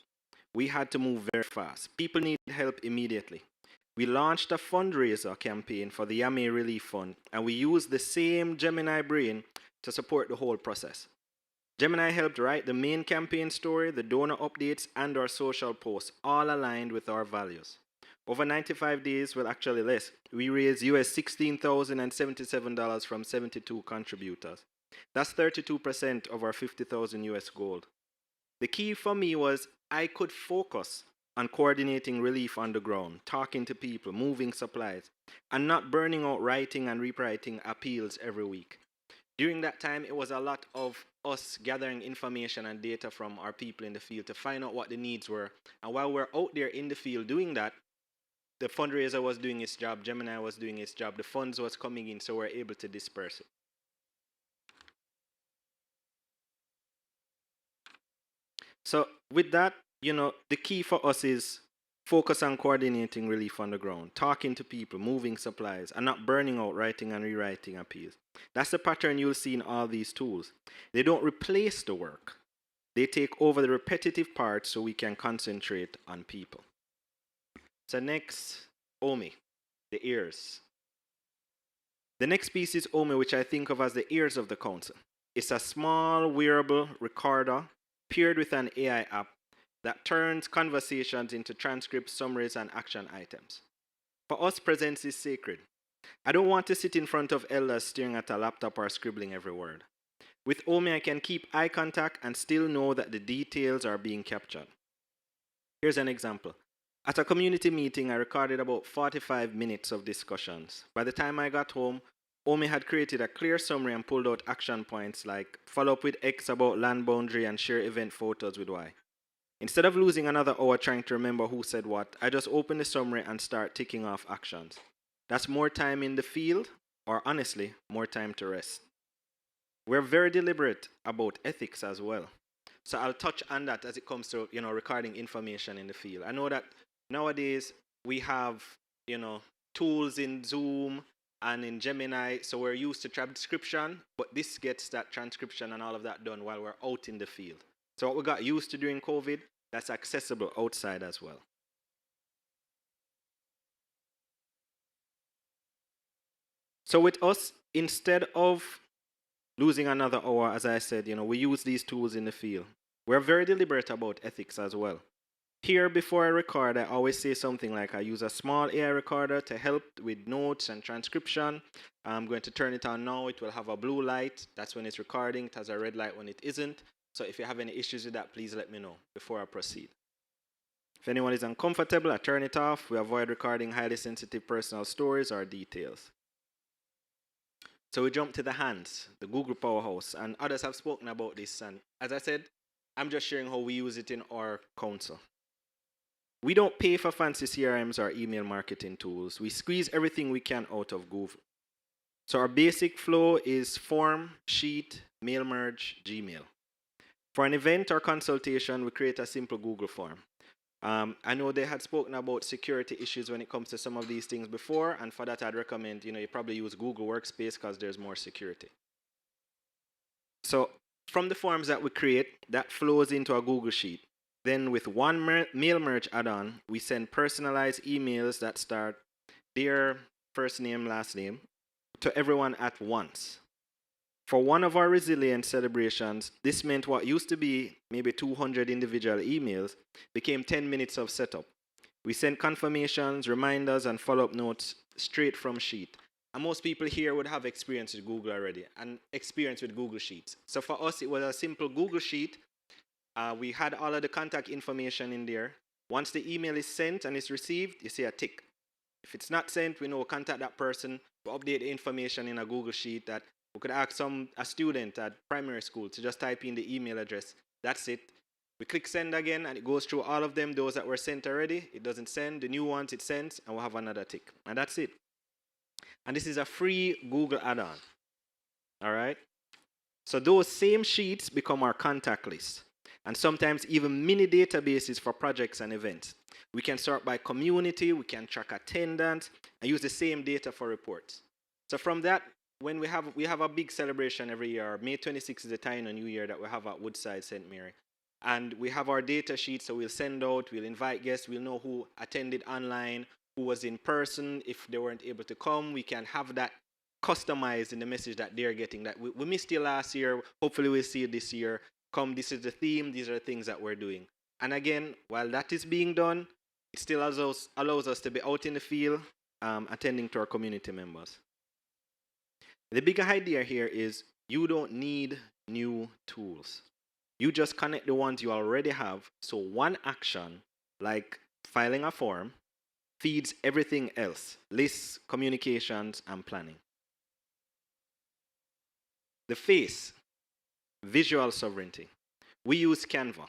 we had to move very fast. People needed help immediately. We launched a fundraiser campaign for the Yame Relief Fund, and we used the same Gemini brain to support the whole process. Gemini helped write the main campaign story, the donor updates, and our social posts, all aligned with our values. Over 95 days, well, actually less, we raised US $16,077 from 72 contributors. That's 32% of our 50,000 US goal. The key for me was I could focus on coordinating relief on the ground, talking to people, moving supplies, and not burning out writing and rewriting appeals every week. During that time, it was a lot of us gathering information and data from our people in the field to find out what the needs were. And while we're out there in the field doing that, the fundraiser was doing its job, Gemini was doing its job, the funds was coming in, so we're able to disperse it. So with that, the key for us is focus on coordinating relief on the ground, talking to people, moving supplies, and not burning out writing and rewriting appeals. That's the pattern you'll see in all these tools. They don't replace the work. They take over the repetitive parts so we can concentrate on people. So next, OMI, the ears. The next piece is OMI, which I think of as the ears of the council. It's a small wearable recorder paired with an AI app that turns conversations into transcripts, summaries, and action items. For us, presence is sacred. I don't want to sit in front of elders staring at a laptop or scribbling every word. With OMI, I can keep eye contact and still know that the details are being captured. Here's an example. At a community meeting, I recorded about 45 minutes of discussions. By the time I got home, OMI had created a clear summary and pulled out action points like follow up with X about land boundary and share event photos with Y. Instead of losing another hour trying to remember who said what, I just open the summary and start ticking off actions. That's more time in the field, or honestly, more time to rest. We're very deliberate about ethics as well. So I'll touch on that as it comes to, recording information in the field. I know that nowadays we have, tools in Zoom and in Gemini, so we're used to transcription, but this gets that transcription and all of that done while we're out in the field. So what we got used to during COVID, that's accessible outside as well. So with us, instead of losing another hour, as I said, we use these tools in the field. We're very deliberate about ethics as well. Here, before I record, I always say something like I use a small AI recorder to help with notes and transcription. I'm going to turn it on now. It will have a blue light. That's when it's recording. It has a red light when it isn't. So if you have any issues with that, please let me know before I proceed. If anyone is uncomfortable, I turn it off. We avoid recording highly sensitive personal stories or details. So we jump to the hands, the Google Powerhouse, and others have spoken about this. And as I said, I'm just sharing how we use it in our council. We don't pay for fancy CRMs or email marketing tools. We squeeze everything we can out of Google. So our basic flow is form, sheet, mail merge, Gmail. For an event or consultation, we create a simple Google form. I know they had spoken about security issues when it comes to some of these things before, and for that I'd recommend, you probably use Google Workspace because there's more security. So from the forms that we create, that flows into a Google Sheet. Then with one mail merge add-on, we send personalized emails that start their first name, last name, to everyone at once. For one of our resilience celebrations, this meant what used to be maybe 200 individual emails became 10 minutes of setup. We sent confirmations, reminders, and follow-up notes straight from Sheet. And most people here would have experience with Google already and experience with Google Sheets. So for us, it was a simple Google Sheet. We had all of the contact information in there. Once the email is sent and it's received, you see a tick. If it's not sent, we know contact that person. We update the information in a Google Sheet that we could ask a student at primary school to just type in the email address. That's it. We click send again, and it goes through all of them, those that were sent already. It doesn't send. The new ones, it sends, and we'll have another tick. And that's it. And this is a free Google add-on. All right? So those same sheets become our contact list, and sometimes even mini databases for projects and events. We can sort by community, we can track attendance, and use the same data for reports. So from that, when we have a big celebration every year. May 26th is the Taino New Year that we have at Woodside St. Mary. And we have our data sheet, so we'll send out, we'll invite guests, we'll know who attended online, who was in person. If they weren't able to come, we can have that customized in the message that they're getting. That we missed you last year, hopefully we'll see you this year. Come, this is the theme, these are the things that we're doing. And again, while that is being done, it still allows us to be out in the field, attending to our community members. The bigger idea here is you don't need new tools. You just connect the ones you already have. So one action, like filing a form, feeds everything else, lists, communications, and planning. The face, visual sovereignty. We use Canva.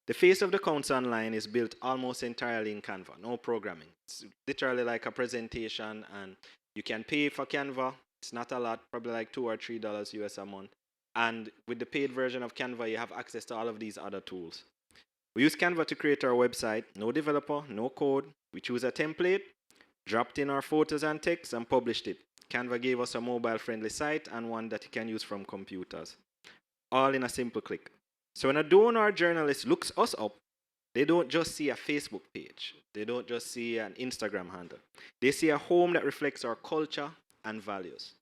The face of the Council Online is built almost entirely in Canva, no programming. It's literally like a presentation, and you can pay for Canva. It's not a lot, probably like $2 or $3 US a month. And with the paid version of Canva, you have access to all of these other tools. We use Canva to create our website. No developer, no code. We choose a template, dropped in our photos and text, and published it. Canva gave us a mobile-friendly site and one that you can use from computers. All in a simple click. So when a donor or journalist looks us up, they don't just see a Facebook page. They don't just see an Instagram handle. They see a home that reflects our culture and values.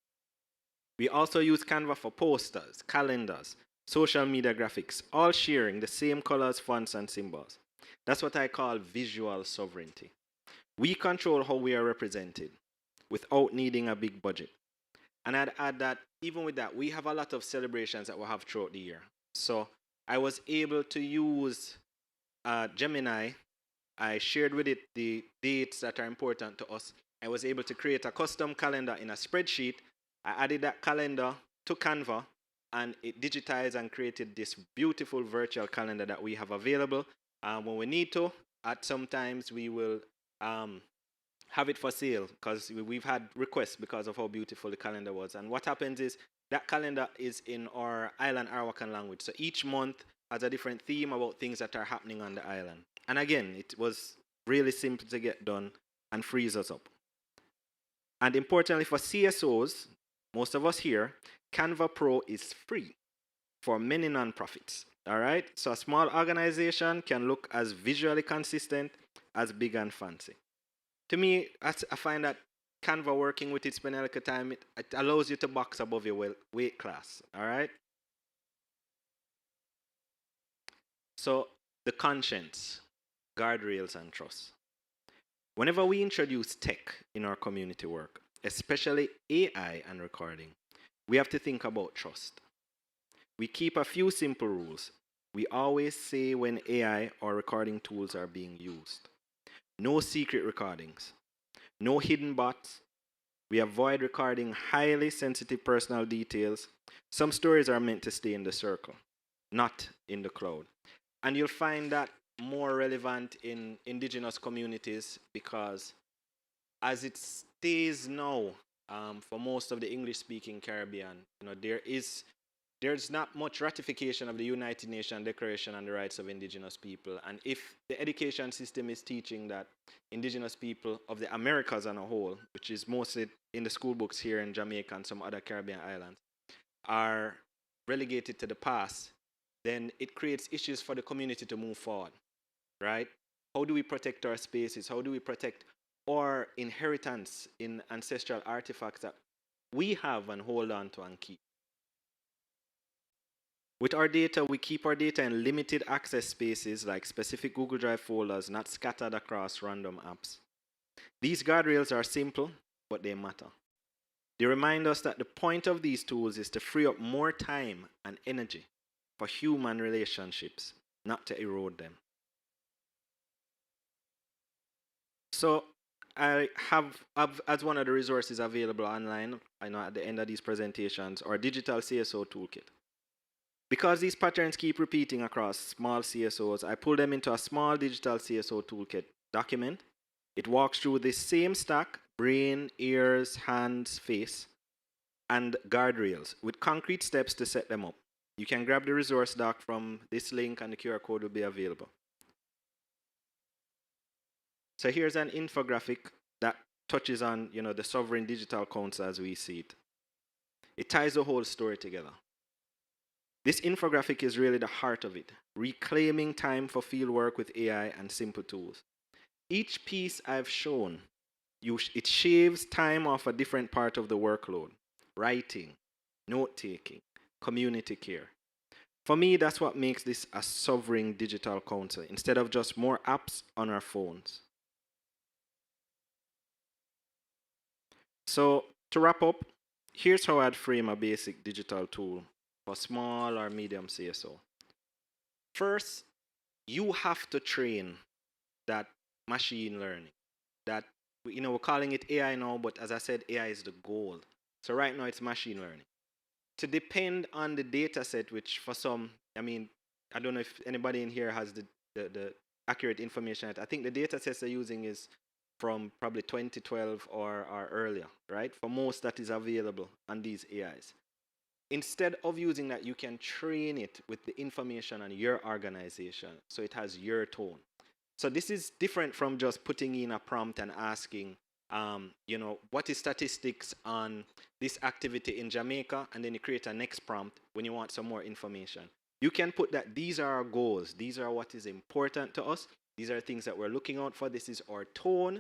We also use Canva for posters, calendars, social media graphics, all sharing the same colors, fonts, and symbols. That's what I call visual sovereignty. We control how we are represented without needing a big budget. And I'd add that even with that, we have a lot of celebrations that we'll have throughout the year. So I was able to use Gemini. I shared with it the dates that are important to us. I was able to create a custom calendar in a spreadsheet. I added that calendar to Canva, and it digitized and created this beautiful virtual calendar that we have available. When we need to, at sometimes we will have it for sale because we've had requests because of how beautiful the calendar was. And what happens is that calendar is in our island Arawakan language. So each month has a different theme about things that are happening on the island. And again, it was really simple to get done and frees us up. And importantly for CSOs, most of us here, Canva Pro is free for many nonprofits. All right? So a small organization can look as visually consistent as big and fancy. To me, I find that Canva working with its Penelica time, it allows you to box above your weight class. All right? So the conscience, guardrails, and trust. Whenever we introduce tech in our community work, especially AI and recording, we have to think about trust. We keep a few simple rules. We always say when AI or recording tools are being used. No secret recordings. No hidden bots. We avoid recording highly sensitive personal details. Some stories are meant to stay in the circle, not in the cloud. And you'll find that more relevant in indigenous communities because as it stays now for most of the English-speaking Caribbean, there is there's not much ratification of the United Nations Declaration on the Rights of Indigenous People. And if the education system is teaching that Indigenous people of the Americas on a whole, which is mostly in the school books here in Jamaica and some other Caribbean islands, are relegated to the past, then it creates issues for the community to move forward, right? How do we protect our spaces? How do we protect our inheritance in ancestral artifacts that we have and hold on to and keep? With our data, we keep our data in limited access spaces like specific Google Drive folders, not scattered across random apps. These guardrails are simple, but they matter. They remind us that the point of these tools is to free up more time and energy for human relationships, not to erode them. So I have as one of the resources available online, I know at the end of these presentations, our digital CSO toolkit. Because these patterns keep repeating across small CSOs, I pull them into a small digital CSO toolkit document. It walks through this same stack, brain, ears, hands, face, and guardrails with concrete steps to set them up. You can grab the resource doc from this link and the QR code will be available. So here's an infographic that touches on, the sovereign digital council as we see it. It ties the whole story together. This infographic is really the heart of it, reclaiming time for fieldwork with AI and simple tools. Each piece I've shown, it shaves time off a different part of the workload: writing, note-taking, community care. For me, that's what makes this a sovereign digital council, instead of just more apps on our phones. So to wrap up, here's how I'd frame a basic digital tool for small or medium CSO. First, you have to train that machine learning. That, we're calling it AI now, but as I said, AI is the goal. So right now it's machine learning. To depend on the data set, which for some, I don't know if anybody in here has the accurate information. I think the data sets they're using is from probably 2012 or earlier, right? For most that is available on these AIs. Instead of using that, you can train it with the information on your organization, so it has your tone. So this is different from just putting in a prompt and asking, what is statistics on this activity in Jamaica, and then you create a next prompt when you want some more information. You can put that these are our goals, these are what is important to us, these are things that we're looking out for, this is our tone,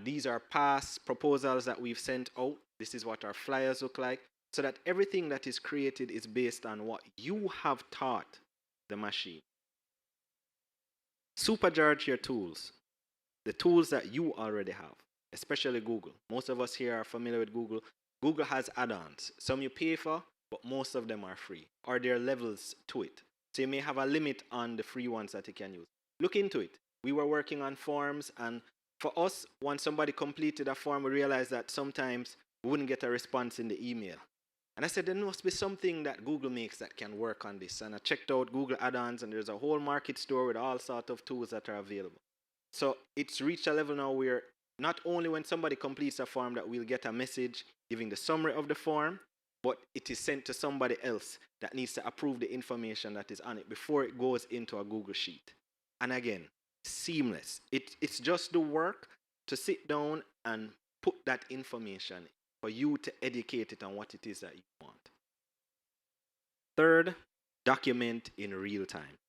these are past proposals that we've sent out, this is what our flyers look like, so that everything that is created is based on what you have taught the machine. Supercharge your tools, the tools that you already have, especially Google. Most of us here are familiar with Google. Google has add-ons. Some you pay for, but most of them are free, or there are levels to it. So you may have a limit on the free ones that you can use. Look into it. We were working on forms, and for us, once somebody completed a form, we realized that sometimes we wouldn't get a response in the email. And I said, there must be something that Google makes that can work on this. And I checked out Google add-ons, and there's a whole market store with all sorts of tools that are available. So it's reached a level now where not only when somebody completes a form that we'll get a message giving the summary of the form, but it is sent to somebody else that needs to approve the information that is on it before it goes into a Google Sheet. And again, seamless. It's just the work to sit down and put that information for you to educate it on what it is that you want. Third, document in real time.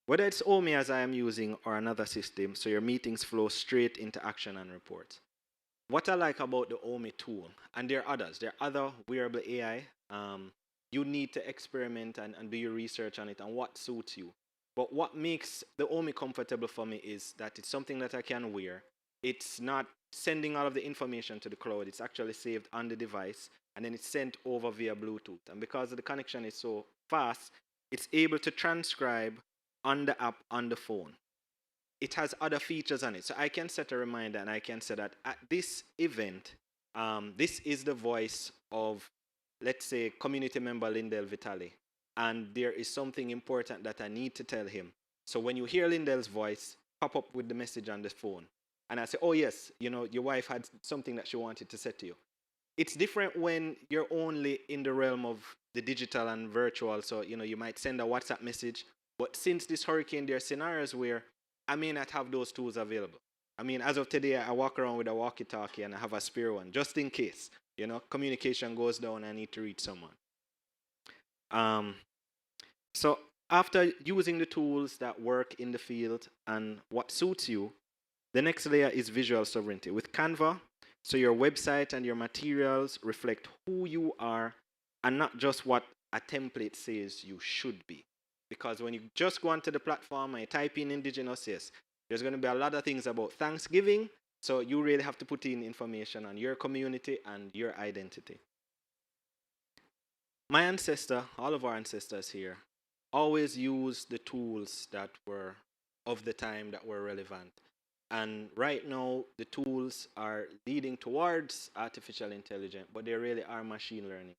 Whether it's OMI as I am using or another system, so your meetings flow straight into action and reports. What I like about the OMI tool, and there are others, there are other wearable AI, you need to experiment and do your research on it and what suits you. But what makes the OMI comfortable for me is that it's something that I can wear. It's not sending all of the information to the cloud. It's actually saved on the device, and then it's sent over via Bluetooth. And because the connection is so fast, it's able to transcribe on the app on the phone. It has other features on it. So I can set a reminder, and I can say that at this event, this is the voice of, let's say, community member Lindell Vitale. And there is something important that I need to tell him. So when you hear Lindell's voice, pop up with the message on the phone. And I say, oh yes, your wife had something that she wanted to say to you. It's different when you're only in the realm of the digital and virtual. So, you might send a WhatsApp message, but since this hurricane, there are scenarios where I may not have those tools available. I mean, as of today, I walk around with a walkie-talkie and I have a spare one, just in case, communication goes down and I need to reach someone. So after using the tools that work in the field and what suits you, the next layer is visual sovereignty. With Canva, so your website and your materials reflect who you are and not just what a template says you should be. Because when you just go onto the platform and you type in indigenous, yes, there's going to be a lot of things about Thanksgiving, so you really have to put in information on your community and your identity. My ancestor, all of our ancestors here, always used the tools that were of the time that were relevant. And right now, the tools are leading towards artificial intelligence, but they really are machine learning.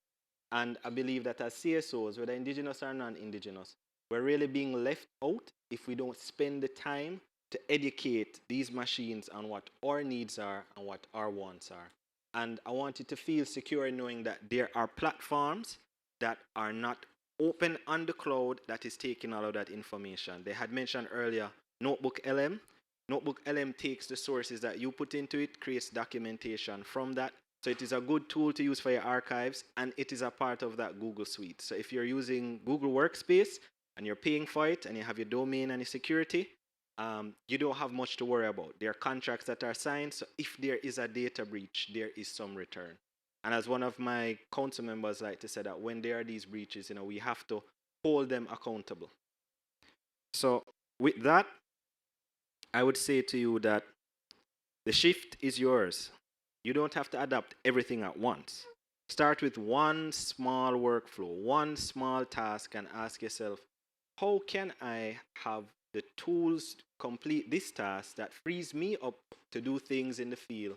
And I believe that as CSOs, whether indigenous or non-indigenous, we're really being left out if we don't spend the time to educate these machines on what our needs are and what our wants are. And I want you to feel secure in knowing that there are platforms that are not open on the cloud that is taking all of that information. They had mentioned earlier Notebook LM. Notebook LM takes the sources that you put into it, creates documentation from that. So it is a good tool to use for your archives, and it is a part of that Google suite. So if you're using Google Workspace and you're paying for it and you have your domain and your security, you don't have much to worry about. There are contracts that are signed, so if there is a data breach, there is some return. And as one of my council members like to say that when there are these breaches, we have to hold them accountable. So with that, I would say to you that the shift is yours. You don't have to adapt everything at once. Start with one small workflow, one small task, and ask yourself, how can I have the tools to complete this task that frees me up to do things in the field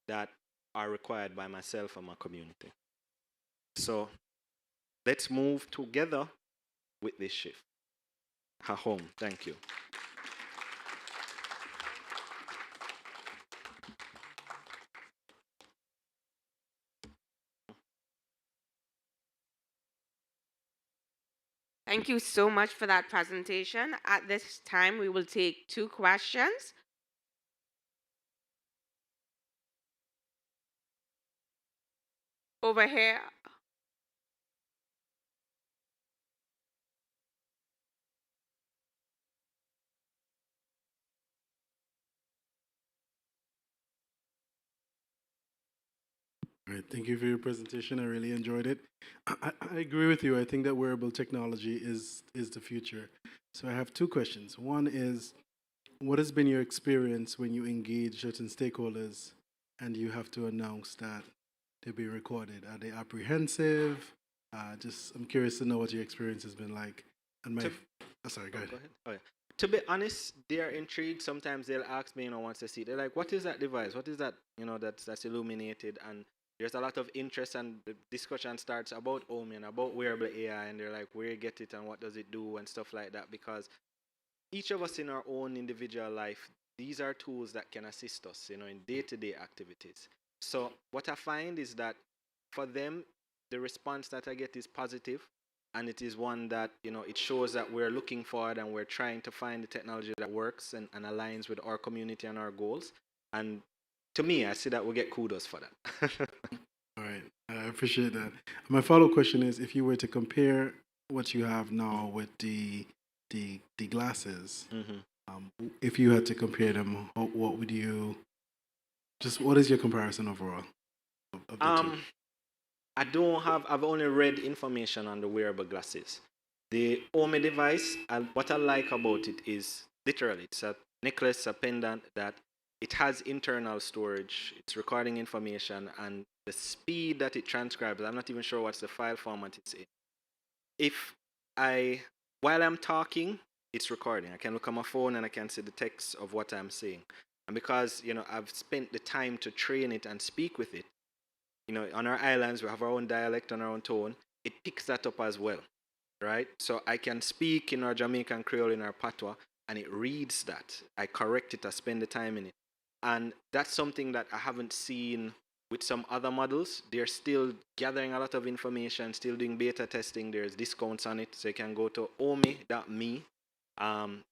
that are required by myself and my community? So let's move together with this shift. Home. Thank you. Thank you so much for that presentation. At this time, we will take 2 questions. Over here. All right, thank you for your presentation. I really enjoyed it. I agree with you. I think that wearable technology is the future. So I have 2 questions. One is, what has been your experience when you engage certain stakeholders and you have to announce that they'll be recorded? Are they apprehensive? I'm curious to know what your experience has been like. And sorry, go ahead. Oh, yeah. To be honest, they are intrigued. Sometimes they'll ask me, once they see it, they're like, what is that device? What is that, that's illuminated? And there's a lot of interest, and the discussion starts about OMI and about wearable AI, and they're like, where you get it and what does it do and stuff like that, because each of us in our own individual life, these are tools that can assist us, in day-to-day activities. So what I find is that for them, the response that I get is positive, and it is one that, it shows that we're looking forward and we're trying to find the technology that works and aligns with our community and our goals. And to me, I see that we get kudos for that. All right, I appreciate that. My follow-up question is, if you were to compare what you have now with the glasses, if you had to compare them, what would you? What is your comparison overall? Of the two? I've only read information on the wearable glasses. The OMI device, what I like about it is literally it's a necklace, a pendant that it has internal storage, it's recording information, and the speed that it transcribes, I'm not even sure what's the file format it's in. While I'm talking, it's recording. I can look at my phone and I can see the text of what I'm saying. And because, I've spent the time to train it and speak with it, on our islands, we have our own dialect and our own tone, it picks that up as well, right? So I can speak in our Jamaican Creole, in our patois, and it reads that. I correct it, I spend the time in it. And that's something that I haven't seen with some other models. They're still gathering a lot of information, still doing beta testing. There's discounts on it, so you can go to omi.me.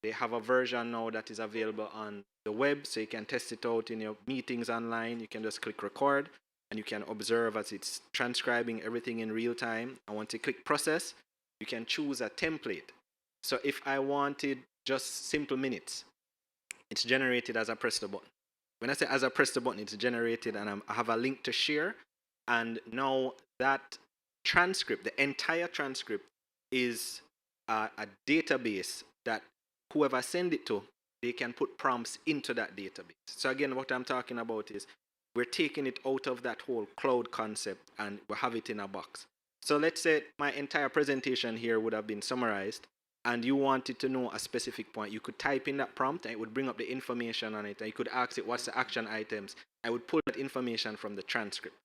They have a version now that is available on the web, so you can test it out in your meetings online. You can just click record, and you can observe as it's transcribing everything in real time. And once you click process, you can choose a template. So if I wanted just simple minutes, it's generated as I press the button. When I say as I press the button, it's generated, and I have a link to share. And now that transcript, the entire transcript, is a database that whoever send it to, they can put prompts into that database. So again, what I'm talking about is we're taking it out of that whole cloud concept and we have it in a box. So let's say my entire presentation here would have been summarized, and you wanted to know a specific point. You could type in that prompt and it would bring up the information on it, and you could ask it what's the action items. I would pull that information from the transcript.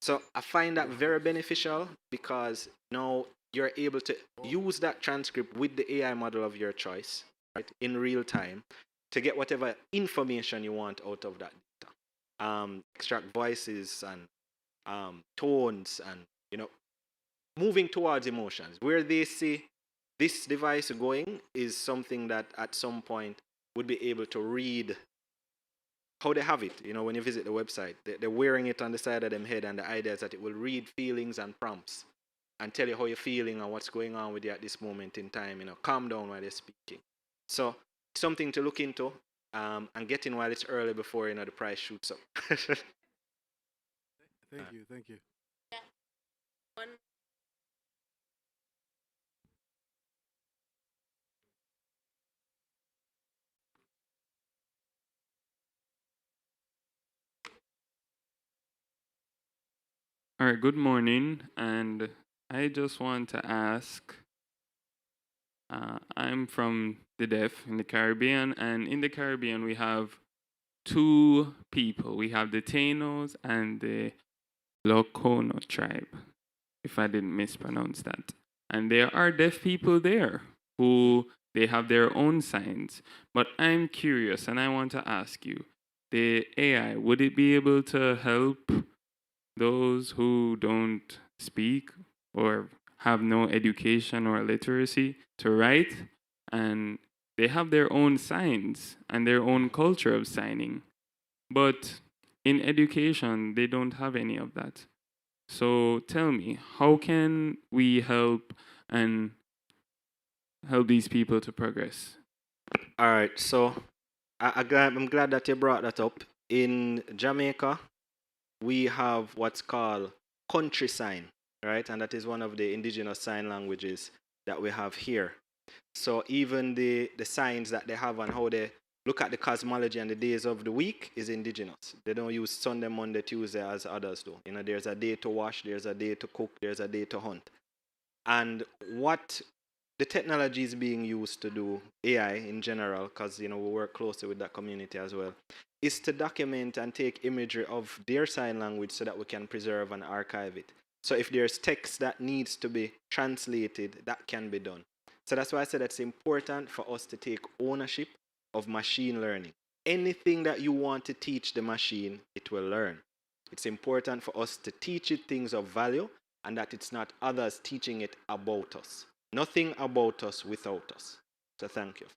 So I find that very beneficial because now you're able to use that transcript with the AI model of your choice, right, in real time to get whatever information you want out of that data. Extract voices and tones, and moving towards emotions. Where they see this device going is something that at some point would be able to read how they have it. When you visit the website, they're wearing it on the side of their head, and the idea is that it will read feelings and prompts and tell you how you're feeling and what's going on with you at this moment in time. Calm down while they're speaking. So something to look into and get in while it's early before the price shoots up. Thank you. Yeah. One. All right, good morning, and I just want to ask, I'm from the deaf in the Caribbean, and in the Caribbean we have two people. We have the Tainos and the Locono tribe, if I didn't mispronounce that. And there are deaf people there who they have their own signs. But I'm curious, and I want to ask you, the AI, would it be able to help those who don't speak or have no education or literacy to write? And they have their own signs and their own culture of signing. But in education, they don't have any of that. So tell me, how can we help these people to progress? All right, so I'm glad that you brought that up. In Jamaica, we have what's called country sign, right? And that is one of the indigenous sign languages that we have here. So even the signs that they have and how they look at the cosmology and the days of the week is indigenous. They don't use Sunday, Monday, Tuesday as others do. There's a day to wash, there's a day to cook, there's a day to hunt. And what the technology is being used to do, AI in general, because we work closely with that community as well, is to document and take imagery of their sign language so that we can preserve and archive it. So if there's text that needs to be translated, that can be done. So that's why I said it's important for us to take ownership of machine learning. Anything that you want to teach the machine, it will learn. It's important for us to teach it things of value and that it's not others teaching it about us. Nothing about us without us. So thank you.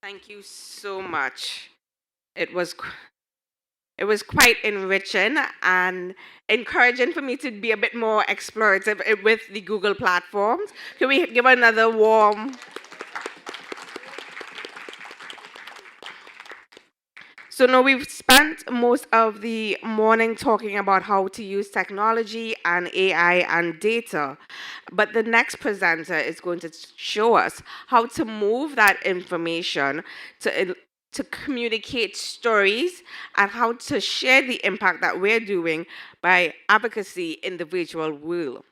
Thank you so much. It was quite enriching and encouraging for me to be a bit more explorative with the Google platforms. Can we give another warm... So now we've spent most of the morning talking about how to use technology and AI and data, but the next presenter is going to show us how to move that information to communicate stories and how to share the impact that we're doing by advocacy in the virtual world.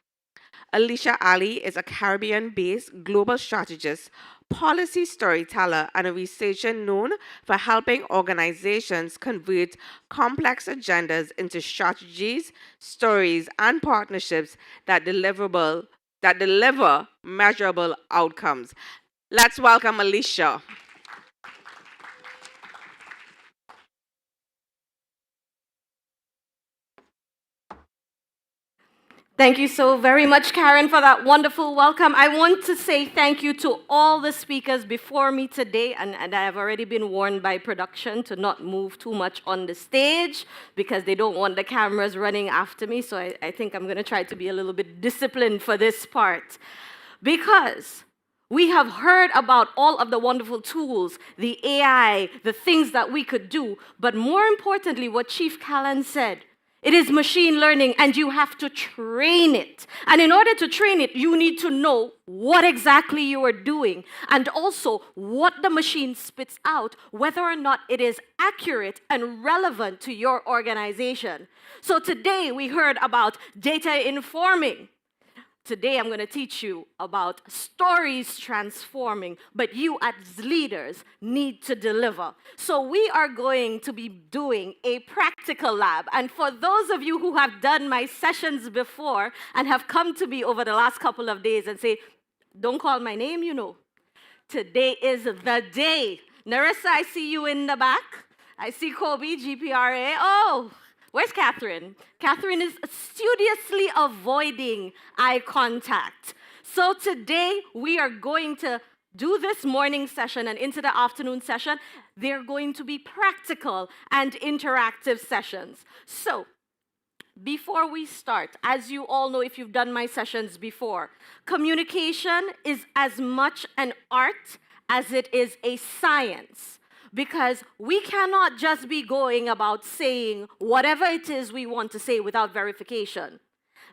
Alicia Ali is a Caribbean-based global strategist, policy storyteller, and a researcher known for helping organizations convert complex agendas into strategies, stories, and partnerships that deliver measurable outcomes. Let's welcome Alicia. Thank you so very much, Karen, for that wonderful welcome. I want to say thank you to all the speakers before me today, and I have already been warned by production to not move too much on the stage because they don't want the cameras running after me, so I think I'm going to try to be a little bit disciplined for this part. Because we have heard about all of the wonderful tools, the AI, the things that we could do, but more importantly, what Chief Khalan said, it is machine learning and you have to train it. And in order to train it, you need to know what exactly you are doing and also what the machine spits out, whether or not it is accurate and relevant to your organization. So today we heard about data informing. Today, I'm going to teach you about stories transforming, but you as leaders need to deliver. So we are going to be doing a practical lab. And for those of you who have done my sessions before and have come to me over the last couple of days and say, don't call my name, you know. Today is the day. Narissa, I see you in the back. I see Kobe, GPRA. Oh, where's Catherine? Catherine is studiously avoiding eye contact. So today we are going to do this morning session and into the afternoon session. They're going to be practical and interactive sessions. So before we start, as you all know if you've done my sessions before, communication is as much an art as it is a science. Because we cannot just be going about saying whatever it is we want to say without verification.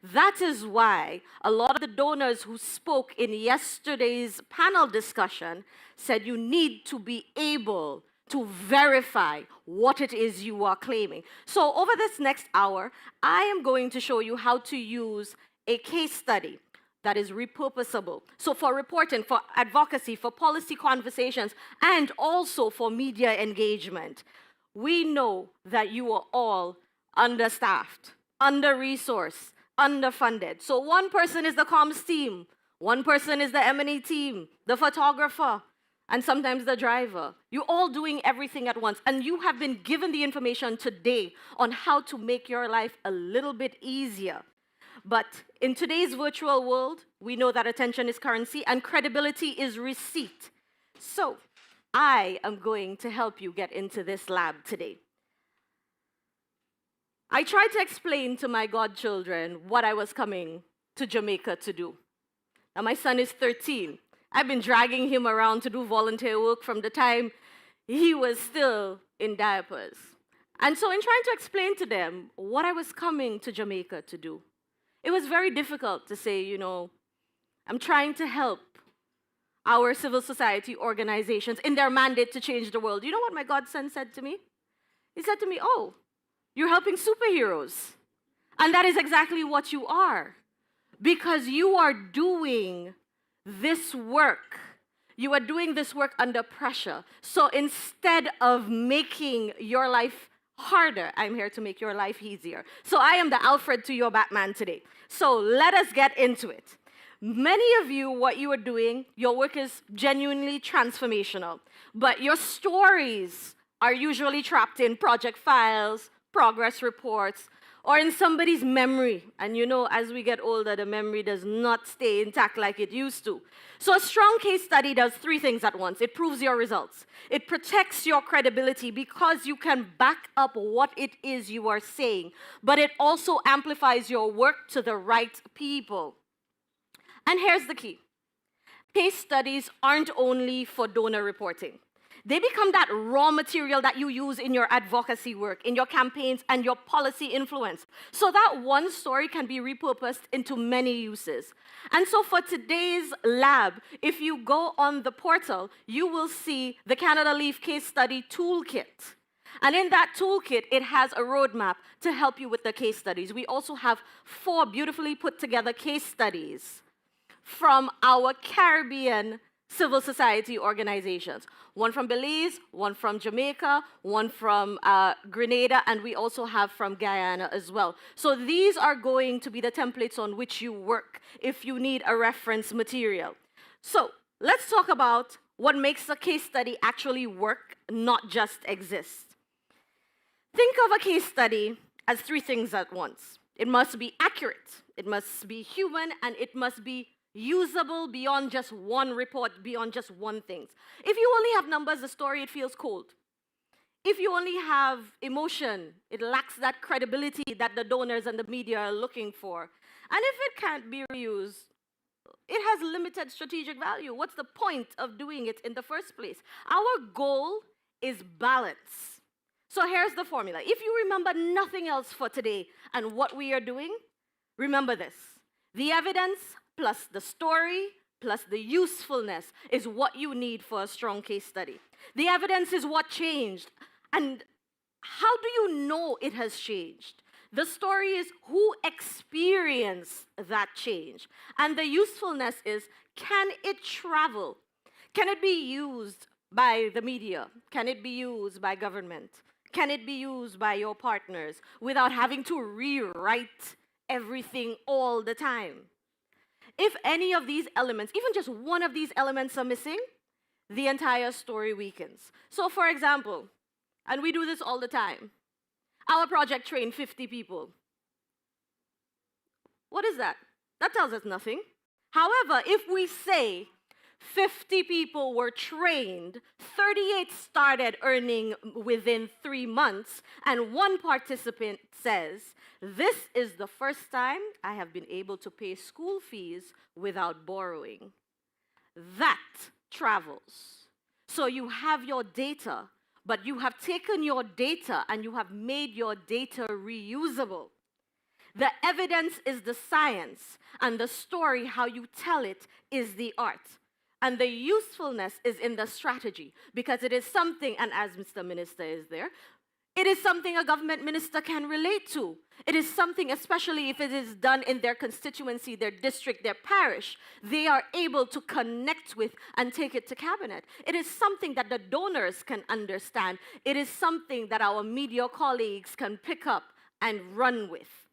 That is why a lot of the donors who spoke in yesterday's panel discussion said you need to be able to verify what it is you are claiming. So over this next hour, I am going to show you how to use a case study that is repurposable. So for reporting, for advocacy, for policy conversations, and also for media engagement. We know that you are all understaffed, under-resourced, underfunded. So one person is the comms team, one person is the M&E team, the photographer, and sometimes the driver. You're all doing everything at once, and you have been given the information today on how to make your life a little bit easier. But in today's virtual world, we know that attention is currency and credibility is receipt. So I am going to help you get into this lab today. I tried to explain to my godchildren what I was coming to Jamaica to do. Now my son is 13. I've been dragging him around to do volunteer work from the time he was still in diapers. And so in trying to explain to them what I was coming to Jamaica to do, it was very difficult to say, you know, I'm trying to help our civil society organizations in their mandate to change the world. You know what my godson said to me? He said to me, oh, you're helping superheroes. And that is exactly what you are. Because you are doing this work. You are doing this work under pressure. So instead of making your life harder, I'm here to make your life easier. So I am the Alfred to your Batman today. So let us get into it. Many of you, what you are doing, your work is genuinely transformational, but your stories are usually trapped in project files, progress reports, or in somebody's memory. And you know, as we get older, the memory does not stay intact like it used to. So a strong case study does three things at once. It proves your results. It protects your credibility because you can back up what it is you are saying. But it also amplifies your work to the right people. And here's the key. Case studies aren't only for donor reporting. They become that raw material that you use in your advocacy work, in your campaigns, and your policy influence. So that one story can be repurposed into many uses. And so for today's lab, if you go on the portal, you will see the Canada Leaf Case Study Toolkit. And in that toolkit, it has a roadmap to help you with the case studies. We also have 4 beautifully put together case studies from our Caribbean civil society organizations. One from Belize, one from Jamaica, one from Grenada, and we also have from Guyana as well. So these are going to be the templates on which you work if you need a reference material. So let's talk about what makes a case study actually work, not just exist. Think of a case study as three things at once. It must be accurate, it must be human, and it must be usable beyond just one report, beyond just one thing. If you only have numbers, the story, it feels cold. If you only have emotion, it lacks that credibility that the donors and the media are looking for. And if it can't be reused, it has limited strategic value. What's the point of doing it in the first place? Our goal is balance. So here's the formula. If you remember nothing else for today and what we are doing, remember this. The evidence plus the story plus the usefulness is what you need for a strong case study. The evidence is what changed. And how do you know it has changed? The story is who experienced that change. And the usefulness is, can it travel? Can it be used by the media? Can it be used by government? Can it be used by your partners without having to rewrite everything all the time? If any of these elements, even just one of these elements are missing, the entire story weakens. So for example, and we do this all the time, our project trained 50 people. What is that? That tells us nothing. However, if we say 50 people were trained, 38 started earning within 3 months, and one participant says, "This is the first time I have been able to pay school fees without borrowing." That travels. So you have your data, but you have taken your data and you have made your data reusable. The evidence is the science, and the story, how you tell it, is the art. And the usefulness is in the strategy, because it is something, and as Mr. Minister is there, it is something a government minister can relate to. It is something, especially if it is done in their constituency, their district, their parish, they are able to connect with and take it to cabinet. It is something that the donors can understand. It is something that our media colleagues can pick up and run with.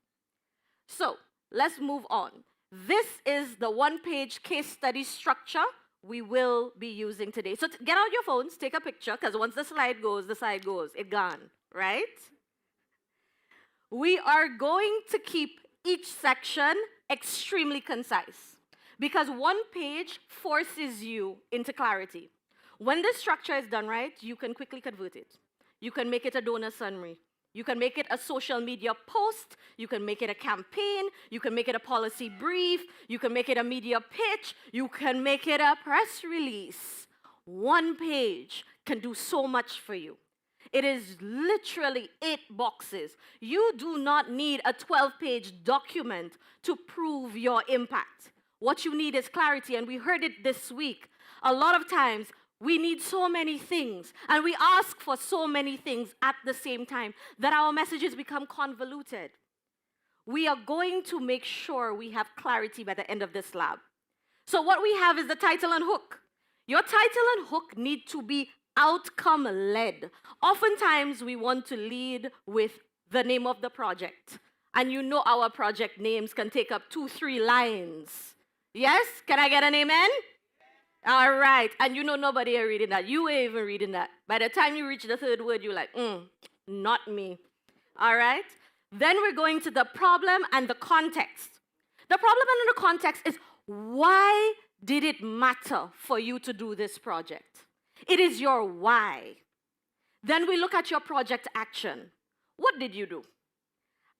So let's move on. This is the one-page case study structure we will be using today. So get out your phones, take a picture, because once the slide goes, it's gone, right? We are going to keep each section extremely concise, because one page forces you into clarity. When this structure is done right, you can quickly convert it. You can make it a donor summary. You can make it a social media post, you can make it a campaign, you can make it a policy brief, you can make it a media pitch, you can make it a press release. One page can do so much for you. It is literally 8 boxes. You do not need a 12-page document to prove your impact. What you need is clarity, and we heard it this week. A lot of times, we need so many things, and we ask for so many things at the same time that our messages become convoluted. We are going to make sure we have clarity by the end of this lab. So what we have is the title and hook. Your title and hook need to be outcome-led. Oftentimes, we want to lead with the name of the project. And you know our project names can take up 2-3 lines. Yes? Can I get an amen? All right, and you know nobody are reading that. You ain't even reading that. By the time you reach the 3rd word, you're like, not me. All right? Then we're going to the problem and the context. The problem and the context is, why did it matter for you to do this project? It is your why. Then we look at your project action. What did you do?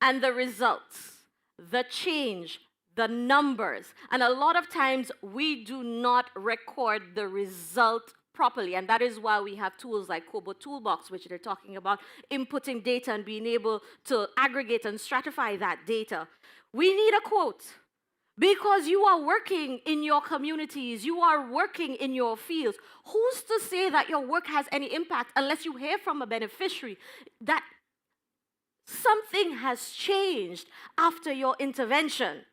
And the results, the change, the numbers. And a lot of times we do not record the result properly. And that is why we have tools like KoboToolbox, which they're talking about inputting data and being able to aggregate and stratify that data. We need a quote, because you are working in your communities, you are working in your fields. Who's to say that your work has any impact unless you hear from a beneficiary that something has changed after your intervention?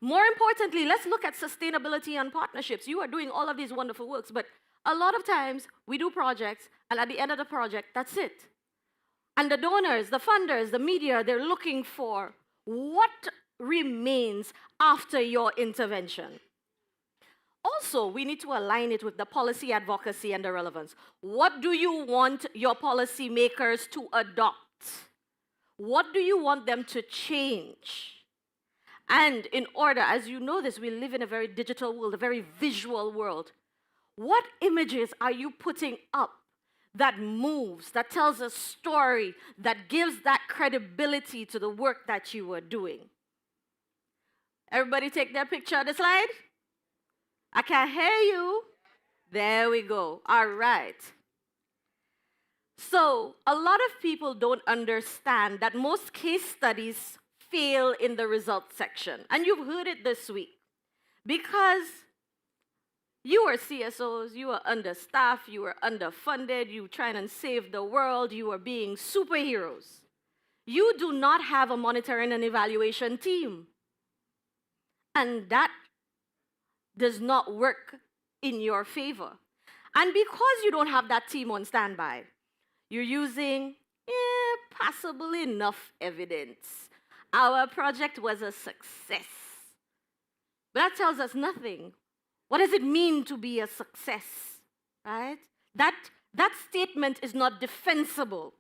More importantly, let's look at sustainability and partnerships. You are doing all of these wonderful works, but a lot of times we do projects, and at the end of the project, that's it. And the donors, the funders, the media, they're looking for what remains after your intervention. Also, we need to align it with the policy advocacy and the relevance. What do you want your policymakers to adopt? What do you want them to change? And in order, as you know this, we live in a very digital world, a very visual world. What images are you putting up that moves, that tells a story, that gives that credibility to the work that you are doing? Everybody take their picture of the slide? I can't hear you. There we go. All right. So a lot of people don't understand that most case studies fail in the results section. And you've heard it this week. Because you are CSOs, you are understaffed, you are underfunded, you trying to save the world, you are being superheroes. You do not have a monitoring and evaluation team. And that does not work in your favor. And because you don't have that team on standby, you're using passable enough evidence. Our project was a success. But that tells us nothing. What does it mean to be a success, right? That statement is not defensible.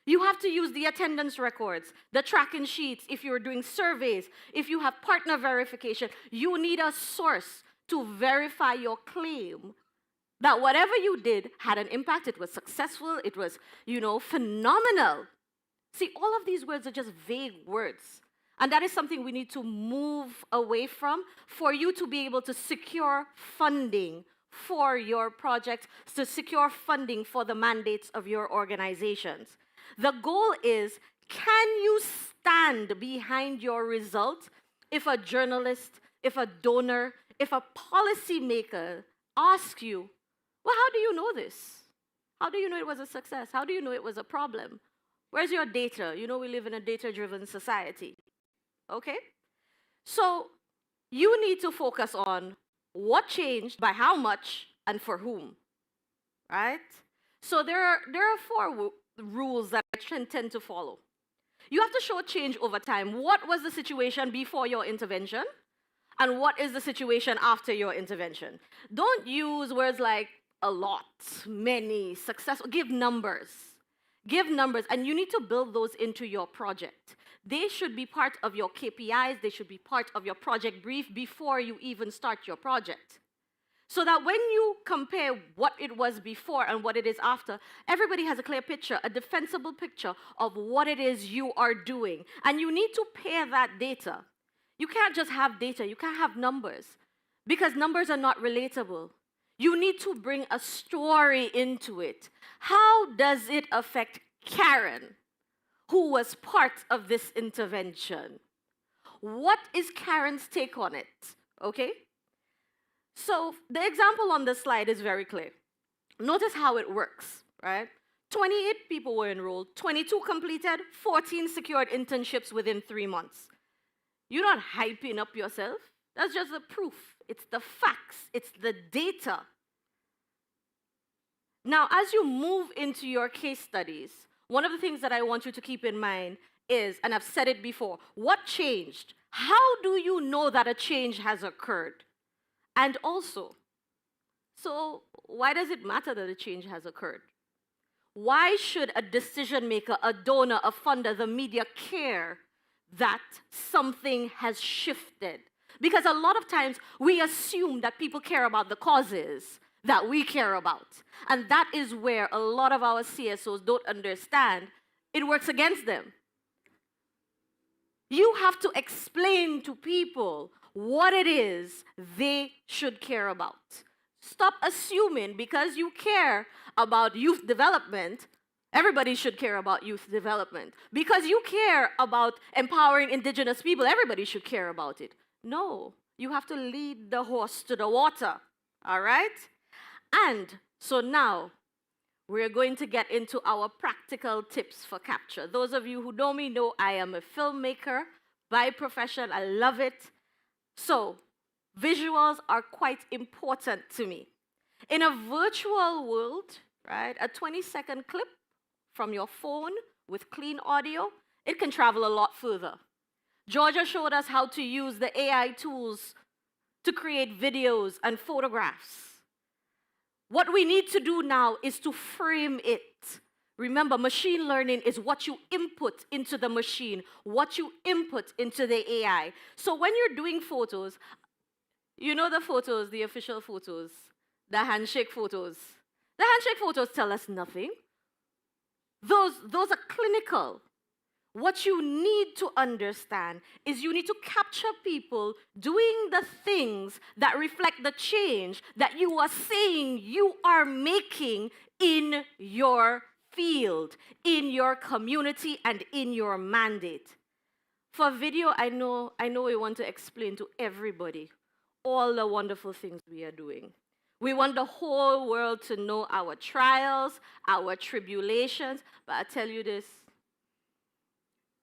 You have to use the attendance records, the tracking sheets, if you're doing surveys, if you have partner verification, you need a source to verify your claim that whatever you did had an impact, it was successful, it was, phenomenal. See, all of these words are just vague words. And that is something we need to move away from for you to be able to secure funding for your project, to secure funding for the mandates of your organizations. The goal is, can you stand behind your result if a journalist, if a donor, if a policymaker asks you, well, how do you know this? How do you know it was a success? How do you know it was a problem? Where's your data? We live in a data-driven society. Okay? So you need to focus on what changed, by how much, and for whom. Right? So there are 4 rules that I tend to follow. You have to show change over time. What was the situation before your intervention? And what is the situation after your intervention? Don't use words like a lot, many, successful. Give numbers. Give numbers, and you need to build those into your project. They should be part of your KPIs. They should be part of your project brief before you even start your project. So that when you compare what it was before and what it is after, everybody has a clear picture, a defensible picture of what it is you are doing. And you need to pair that data. You can't just have data. You can't have numbers, because numbers are not relatable. You need to bring a story into it. How does it affect Karen, who was part of this intervention? What is Karen's take on it? Okay? So the example on the slide is very clear. Notice how it works, right? 28 people were enrolled, 22 completed, 14 secured internships within 3 months. You're not hyping up yourself. That's just the proof. It's the facts. It's the data. Now, as you move into your case studies, one of the things that I want you to keep in mind is, and I've said it before, what changed? How do you know that a change has occurred? And also, so why does it matter that a change has occurred? Why should a decision maker, a donor, a funder, the media care that something has shifted? Because a lot of times we assume that people care about the causes that we care about. And that is where a lot of our CSOs don't understand. It works against them. You have to explain to people what it is they should care about. Stop assuming because you care about youth development, everybody should care about youth development. Because you care about empowering indigenous people, everybody should care about it. No, you have to lead the horse to the water, all right? And so now, we're going to get into our practical tips for capture. Those of you who know me know I am a filmmaker by profession. I love it. So, visuals are quite important to me. In a virtual world, right, a 20-second clip from your phone with clean audio, it can travel a lot further. Georgia showed us how to use the AI tools to create videos and photographs. What we need to do now is to frame it. Remember, machine learning is what you input into the machine, what you input into the AI. So when you're doing photos, you know the photos, the official photos, the handshake photos. The handshake photos tell us nothing. Those are clinical. What you need to understand is you need to capture people doing the things that reflect the change that you are saying you are making in your field, in your community, and in your mandate. For video, I know we want to explain to everybody all the wonderful things we are doing. We want the whole world to know our trials, our tribulations, but I tell you this,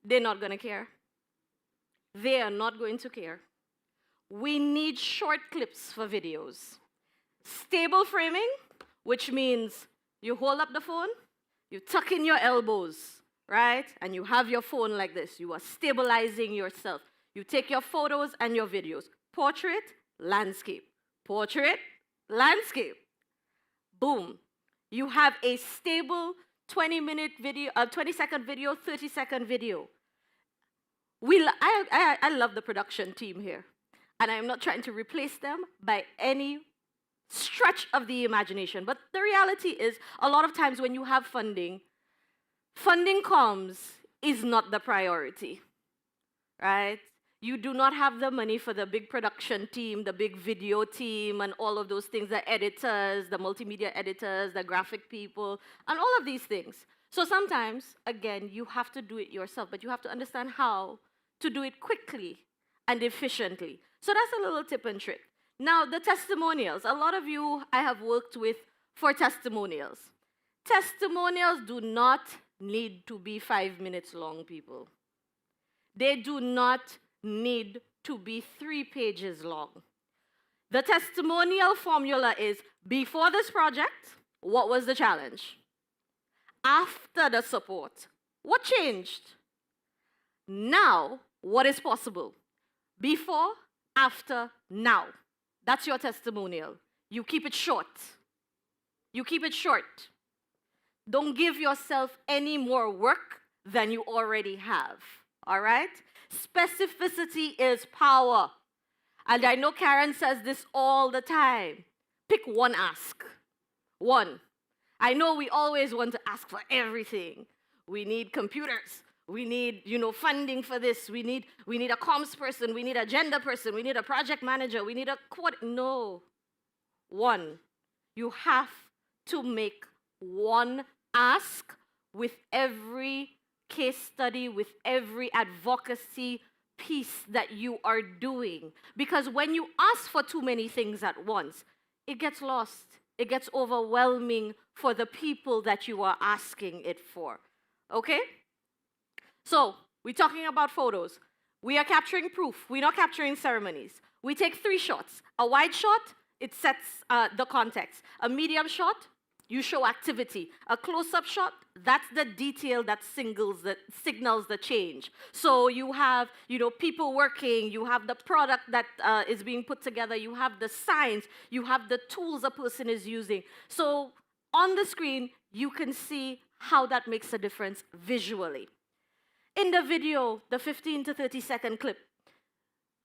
they're not going to care. They are not going to care. We need short clips for videos. Stable framing, which means you hold up the phone, you tuck in your elbows, right? And you have your phone like this. You are stabilizing yourself. You take your photos and your videos. Portrait, landscape. Portrait, landscape. Boom. You have a stable 20-minute video, 20-second video, 30-second video. I love the production team here. And I'm not trying to replace them by any stretch of the imagination. But the reality is, a lot of times when you have funding comes is not the priority, right? You do not have the money for the big production team, the big video team, and all of those things, the editors, the multimedia editors, the graphic people, and all of these things. So sometimes, again, you have to do it yourself, but you have to understand how to do it quickly and efficiently. So that's a little tip and trick. Now, the testimonials. A lot of you I have worked with for testimonials. Testimonials do not need to be 5 minutes long, people. They do not need to be 3 pages long. The testimonial formula is, before this project, what was the challenge? After the support, what changed? Now, what is possible? Before, after, now. That's your testimonial. You keep it short. You keep it short. Don't give yourself any more work than you already have. All right? Specificity is power. And I know Karen says this all the time. Pick one ask. One. I know we always want to ask for everything. We need computers. We need, funding for this. We need a comms person. We need a agenda person. We need a project manager. We need a No. One. You have to make one ask with every case study, with every advocacy piece that you are doing. Because when you ask for too many things at once, it gets lost. It gets overwhelming for the people that you are asking it for. Okay? So, we're talking about photos. We are capturing proof. We're not capturing ceremonies. We take 3 shots. A wide shot, it sets the context. A medium shot, you show activity. A close-up shot, that's the detail that signals the change. So you have, people working, you have the product that is being put together, you have the signs, you have the tools a person is using. So on the screen, you can see how that makes a difference visually. In the video, the 15 to 30-second clip,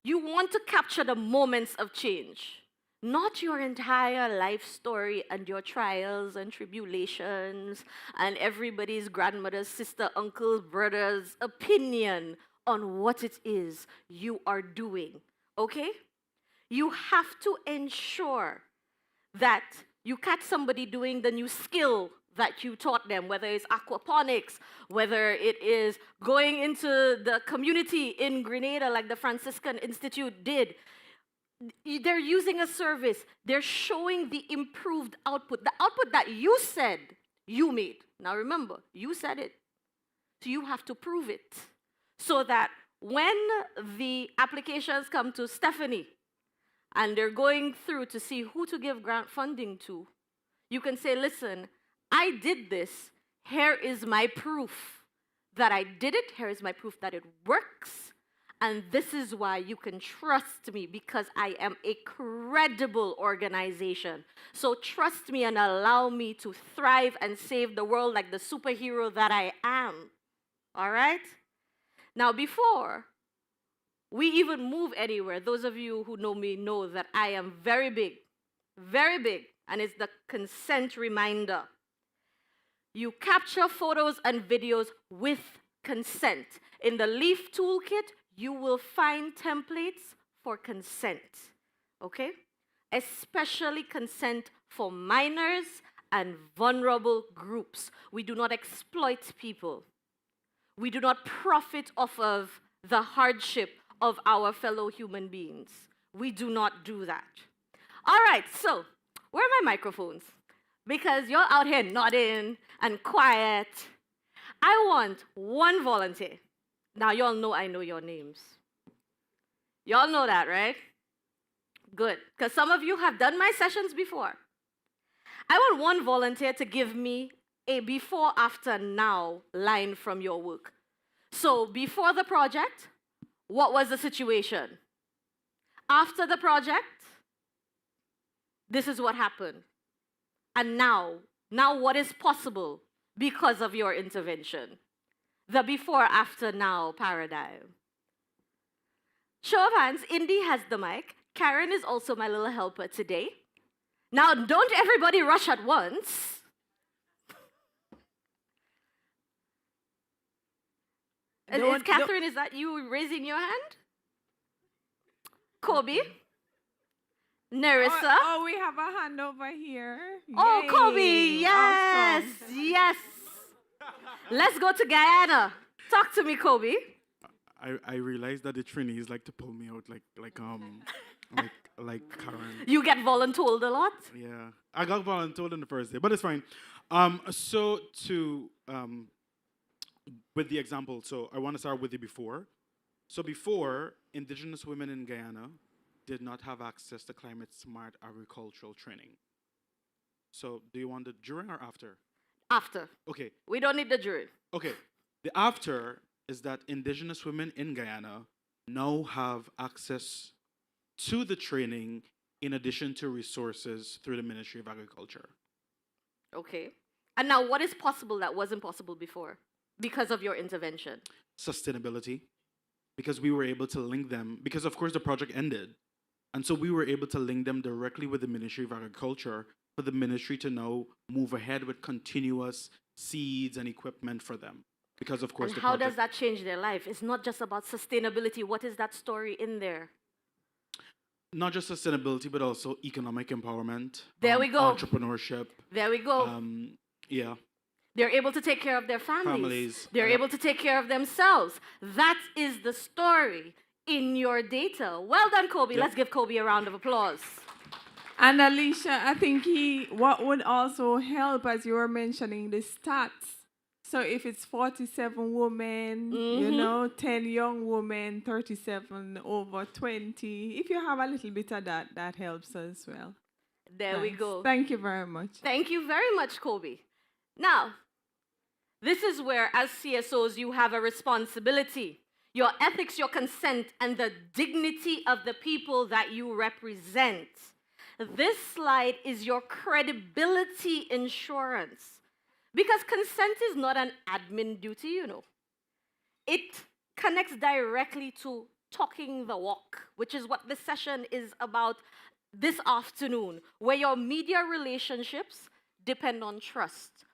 you want to capture the moments of change. Not your entire life story and your trials and tribulations and everybody's grandmother's, sister, uncle's, brother's opinion on what it is you are doing, okay? You have to ensure that you catch somebody doing the new skill that you taught them, whether it's aquaponics, whether it is going into the community in Grenada like the Franciscan Institute did. They're using a service. They're showing the improved output, the output that you said you made. Now remember, you said it. So you have to prove it. So that when the applications come to Stephanie and they're going through to see who to give grant funding to, you can say, listen, I did this. Here is my proof that I did it. Here is my proof that it works. And this is why you can trust me, because I am a credible organization. So trust me and allow me to thrive and save the world like the superhero that I am. All right? Now, before we even move anywhere, those of you who know me know that I am very big, and it's the consent reminder. You capture photos and videos with consent. In the LEAF toolkit, you will find templates for consent, okay? Especially consent for minors and vulnerable groups. We do not exploit people. We do not profit off of the hardship of our fellow human beings. We do not do that. All right, so where are my microphones? Because you're out here nodding and quiet. I want one volunteer. Now, y'all know I know your names. Y'all know that, right? Good, because some of you have done my sessions before. I want one volunteer to give me a before, after, now line from your work. So, before the project, what was the situation? After the project, this is what happened. And now what is possible because of your intervention? The before, after, now paradigm. Show of hands, Indy has the mic. Karen is also my little helper today. Now, don't everybody rush at once. Is Catherine, is that you raising your hand? Kobe? Nerissa? Oh, we have a hand over here. Oh, Yay. Kobe, yes, Awesome. yes. Let's go to Guyana. Talk to me, Kobe. I realized that the trainees like to pull me out like Karen. You get voluntold a lot? Yeah, I got voluntold on the first day, but it's fine. So to with the example, so I want to start with the before. So before, indigenous women in Guyana did not have access to climate smart agricultural training. So do you want the during or after? After. Okay. We don't need the during. Okay. The after is that indigenous women in Guyana now have access to the training in addition to resources through the Ministry of Agriculture. Okay. And now what is possible that wasn't possible before because of your intervention? Sustainability, because we were able to link them, because of course the project ended. And so we were able to link them directly with the Ministry of Agriculture for the ministry to now move ahead with continuous seeds and equipment for them. Because of course and the how project, does that change their life? It's not just about sustainability. What is that story in there? not just sustainability, but also economic empowerment. There we go. Entrepreneurship. There we go. Yeah. They're able to take care of their families. Families. They're able to take care of themselves. That is the story in your data. Well done, Kobe. Yep. Let's give Kobe a round of applause. And Alicia, I think what would also help, as you were mentioning, the stats. So if it's 47 women, you know, 10 young women, 37 over 20, if you have a little bit of that, that helps as well. There we go. Thank you very much. Thank you very much, Kobe. Now, this is where, as CSOs, you have a responsibility. Your ethics, your consent, and the dignity of the people that you represent. This slide is your credibility insurance. Because consent is not an admin duty, you know. It connects directly to talking the walk, which is what this session is about this afternoon, where your media relationships depend on trust,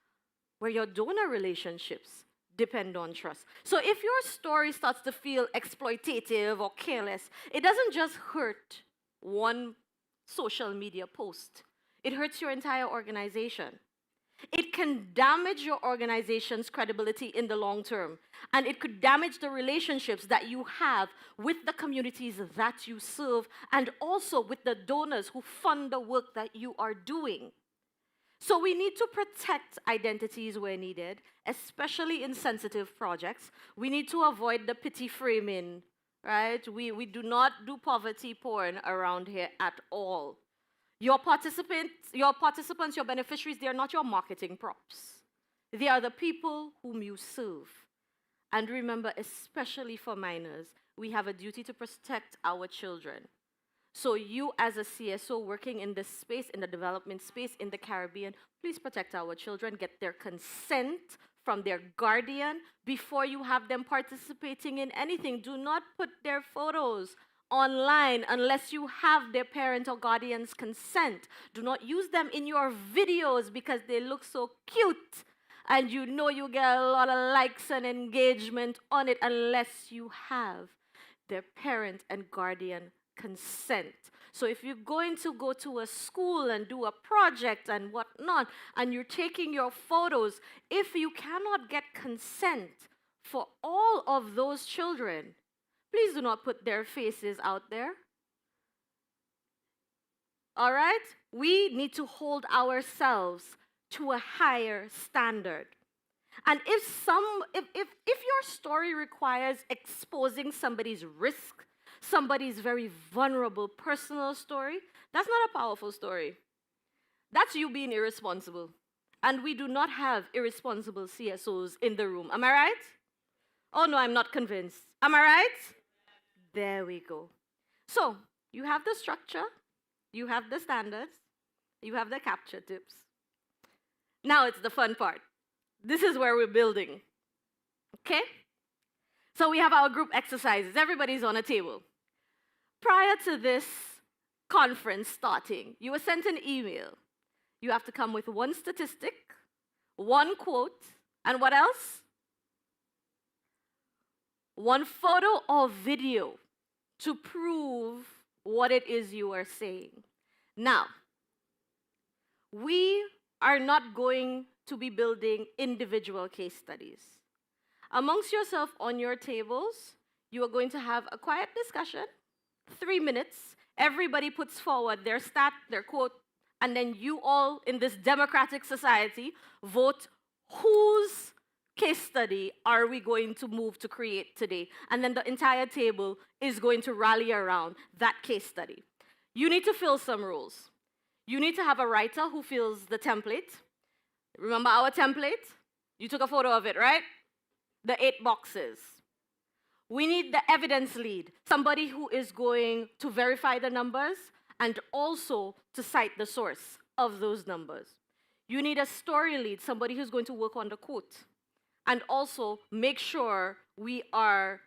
where your donor relationships depend on trust. So if your story starts to feel exploitative or careless, it doesn't just hurt one social media post. It hurts your entire organization. It can damage your organization's credibility in the long term, and it could damage the relationships that you have with the communities that you serve, and also with the donors who fund the work that you are doing. So we need to protect identities where needed, especially in sensitive projects. We need to avoid the pity framing, right? We do not do poverty porn around here at all. Your participants, your beneficiaries, they are not your marketing props. They are the people whom you serve. And remember, especially for minors, we have a duty to protect our children. So you as a CSO working in this space, in the development space in the Caribbean, please protect our children, get their consent from their guardian before you have them participating in anything. Do not put their photos online unless you have their parent or guardian's consent. Do not use them in your videos because they look so cute and you know you get a lot of likes and engagement on it unless you have their parent and guardian consent. So if you're going to go to a school and do a project and whatnot, and you're taking your photos, if you cannot get consent for all of those children, please do not put their faces out there. All right? We need to hold ourselves to a higher standard. And if your story requires exposing somebody's risk, somebody's very vulnerable personal story, that's not a powerful story. That's you being irresponsible. And we do not have irresponsible CSOs in the room. Am I right? Oh no, I'm not convinced. Am I right? There we go. So, you have the structure, you have the standards, you have the capture tips. Now it's the fun part. This is where we're building. Okay? So we have our group exercises. Everybody's on a table. Prior to this conference starting, you were sent an email. You have to come with one statistic, one quote, and what else? One photo or video to prove what it is you are saying. Now, we are not going to be building individual case studies. Amongst yourself on your tables, you are going to have a quiet discussion, 3 minutes. Everybody puts forward their stat, their quote, and then you all in this democratic society vote whose case study are we going to move to create today. And then the entire table is going to rally around that case study. You need to fill some rules. You need to have a writer who fills the template. Remember our template? You took a photo of it, right? The 8 boxes. We need the evidence lead, somebody who is going to verify the numbers and also to cite the source of those numbers. You need a story lead, somebody who's going to work on the quote and also make sure we are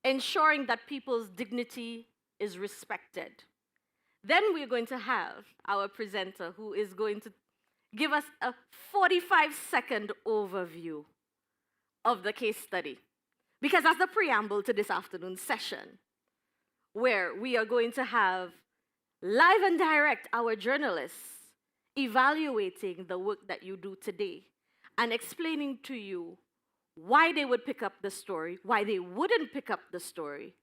ensuring that people's dignity is respected. Then we're going to have our presenter who is going to give us a 45-second overview of the case study. Because that's the preamble to this afternoon's session, where we are going to have live and direct our journalists evaluating the work that you do today and explaining to you why they would pick up the story, why they wouldn't pick up the story,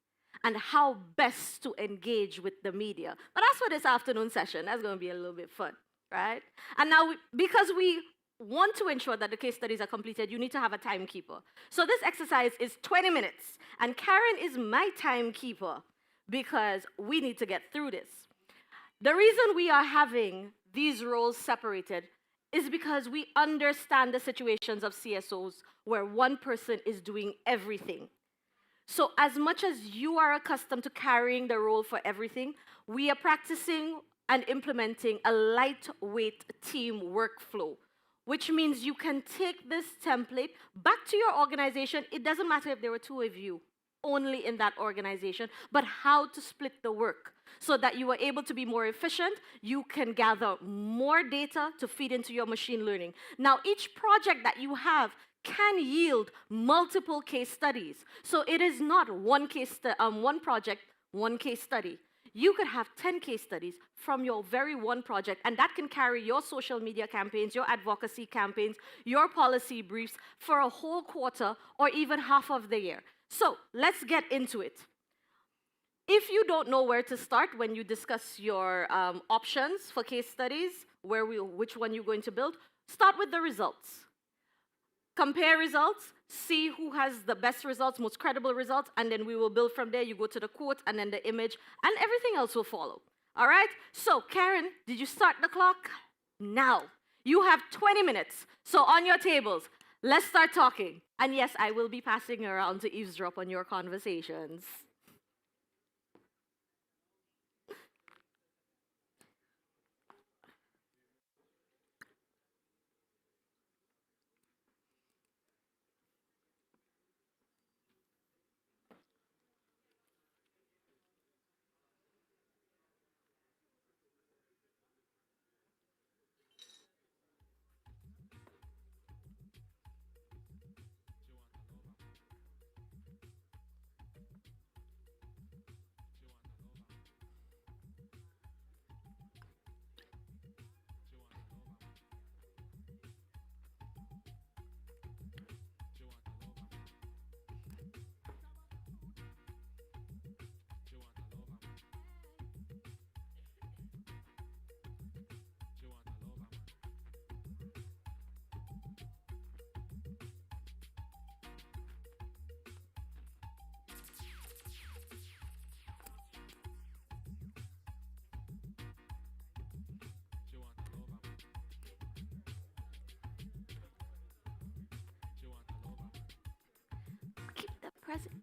and how best to engage with the media. But that's for this afternoon session. That's going to be a little bit fun, right? And now, because we want to ensure that the case studies are completed, you need to have a timekeeper. So this exercise is 20 minutes, and Karen is my timekeeper because we need to get through this. The reason we are having these roles separated is because we understand the situations of CSOs where one person is doing everything. So as much as you are accustomed to carrying the role for everything, we are practicing and implementing a lightweight team workflow, which means you can take this template back to your organization. It doesn't matter if there were 2 of you only in that organization, but how to split the work so that you are able to be more efficient. You can gather more data to feed into your machine learning. Now, each project that you have can yield multiple case studies. So it is not one project, one case study. You could have 10 case studies from your very one project, and that can carry your social media campaigns, your advocacy campaigns, your policy briefs for a whole quarter or even half of the year. So let's get into it. If you don't know where to start when you discuss your options for case studies, which one you're going to build, start with the results. Compare results, see who has the best results, most credible results, and then we will build from there. You go to the quote and then the image, and everything else will follow. All right? So, Karen, did you start the clock? Now. You have 20 minutes. So on your tables, Let's start talking. And yes, I will be passing around to eavesdrop on your conversations. Keep the present.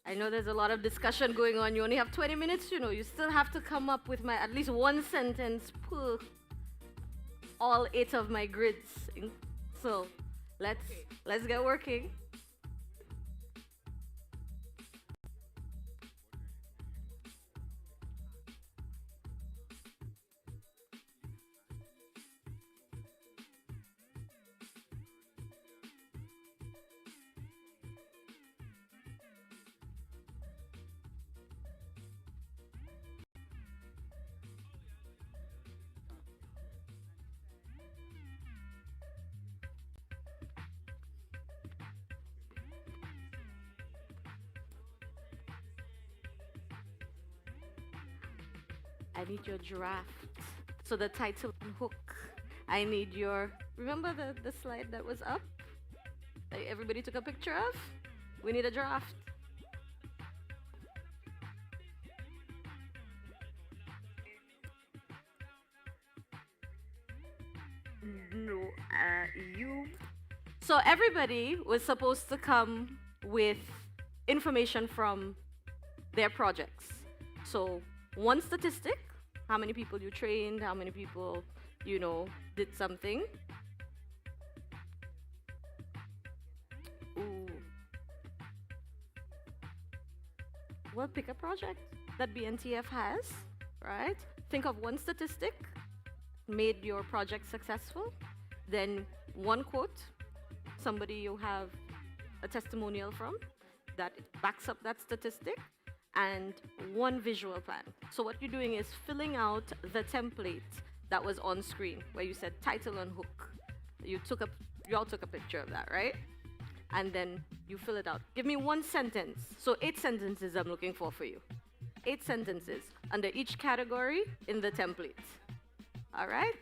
I know there's a lot of discussion going on. You only have 20 minutes, you still have to come up with at least one sentence per all 8 of my grids. So let's get working. I need your draft. So the title and hook. I need your, remember the slide that was up? everybody took a picture of? We need a draft. No, you. So everybody was supposed to come with information from their projects. So one statistic, how many people you trained, how many people, did something. Ooh. Well, pick a project that BNTF has, right? Think of one statistic, made your project successful, then one quote, somebody you have a testimonial from that backs up that statistic, and one visual plan. So what you're doing is filling out the template that was on screen where you said title and hook. You all took a picture of that, right? And then you fill it out. Give me one sentence. So 8 sentences I'm looking for you. 8 sentences under each category in the template. All right?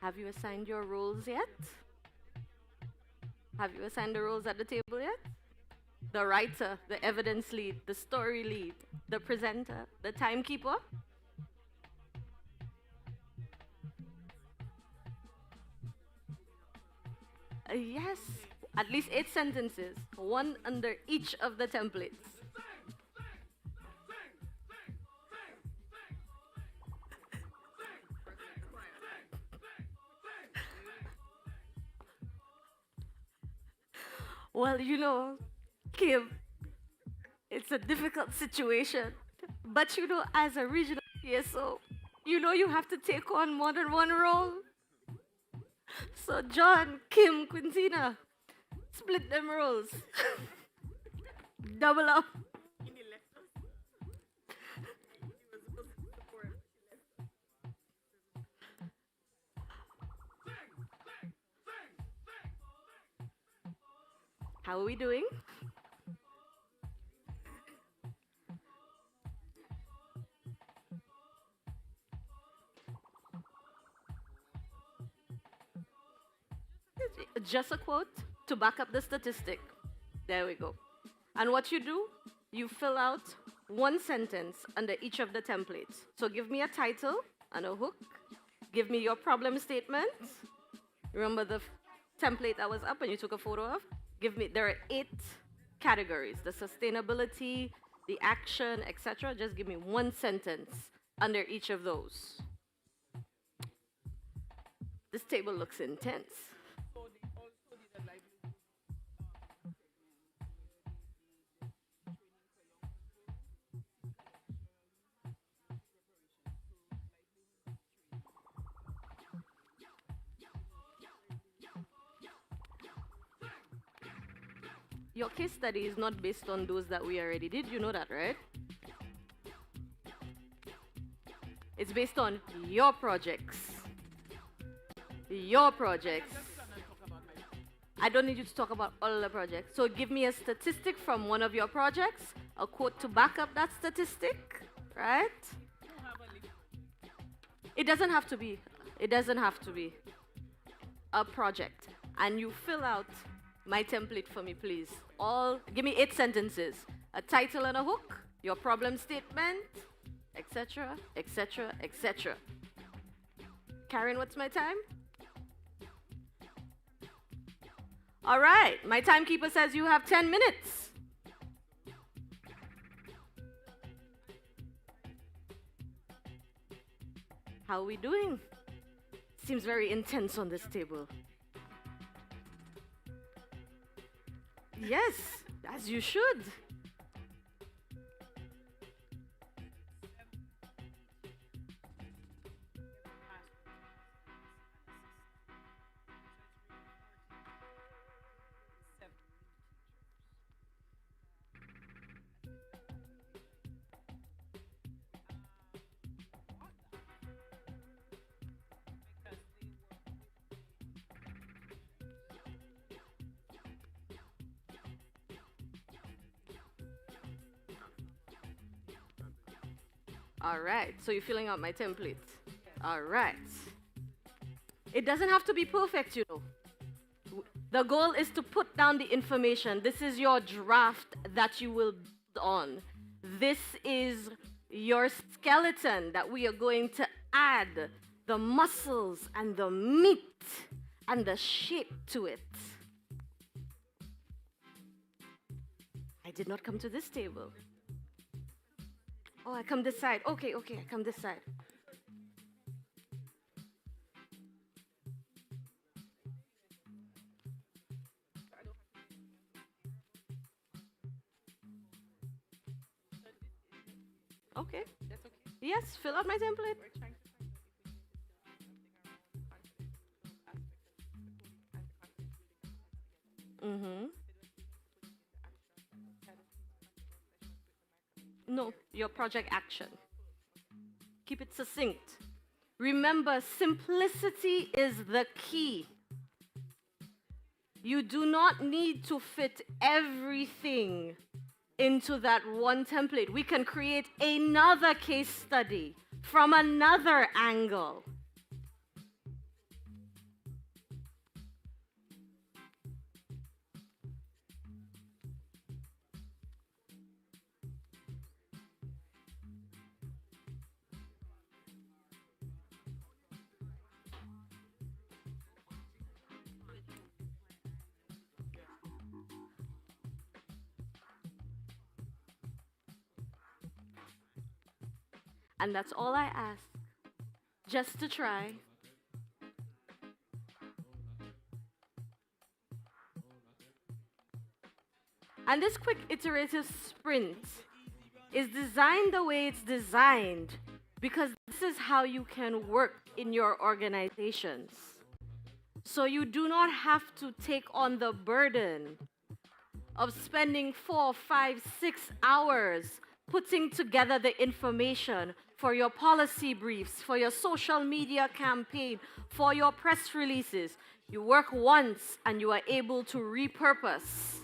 Have you assigned your roles yet? Have you assigned the roles at the table yet? The writer, the evidence lead, the story lead, the presenter, the timekeeper? Yes, at least 8 sentences, one under each of the templates. Well, Kim, it's a difficult situation. But as a regional CSO, you have to take on more than one role. So John, Kim, Quintina, split them roles. Double up. How are we doing? Just a quote to back up the statistic. There we go. And what you do, you fill out one sentence under each of the templates. So give me a title and a hook. Give me your problem statement. Remember the template that was up and you took a photo of? There are 8 categories, the sustainability, the action, etc. Just give me one sentence under each of those. This table looks intense. Your case study is not based on those that we already did. You know that, right? It's based on your projects. Your projects. I don't need you to talk about all the projects. So give me a statistic from one of your projects, a quote to back up that statistic, right? It doesn't have to be. It doesn't have to be a project. And you fill out my template for me, please. Give me 8 sentences, a title and a hook, your problem statement, etc., etc., etc. Karen, what's my time? All right, my timekeeper says you have 10 minutes. How are we doing? Seems very intense on this table. Yes, as you should. All right, so you're filling out my template. All right. It doesn't have to be perfect, you know. The goal is to put down the information. This is your draft that you will build on. This is your skeleton that we are going to add the muscles and the meat and the shape to it. I did not come to this table. Oh, I come this side. Okay, I come this side. Okay. Yes, fill out my template. No, your project action. Keep it succinct. Remember, simplicity is the key. You do not need to fit everything into that one template. We can create another case study from another angle. And that's all I ask, just to try. And this quick iterative sprint is designed the way it's designed because this is how you can work in your organizations. So you do not have to take on the burden of spending 4, 5, 6 hours putting together the information for your policy briefs, for your social media campaign, for your press releases. You work once and you are able to repurpose.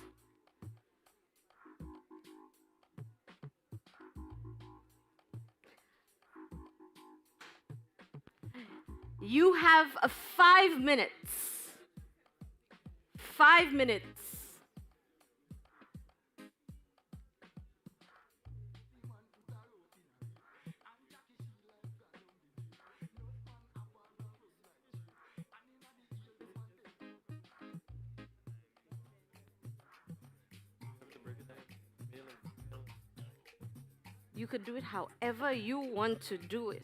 You have 5 minutes. 5 minutes. You could do it however you want to do it.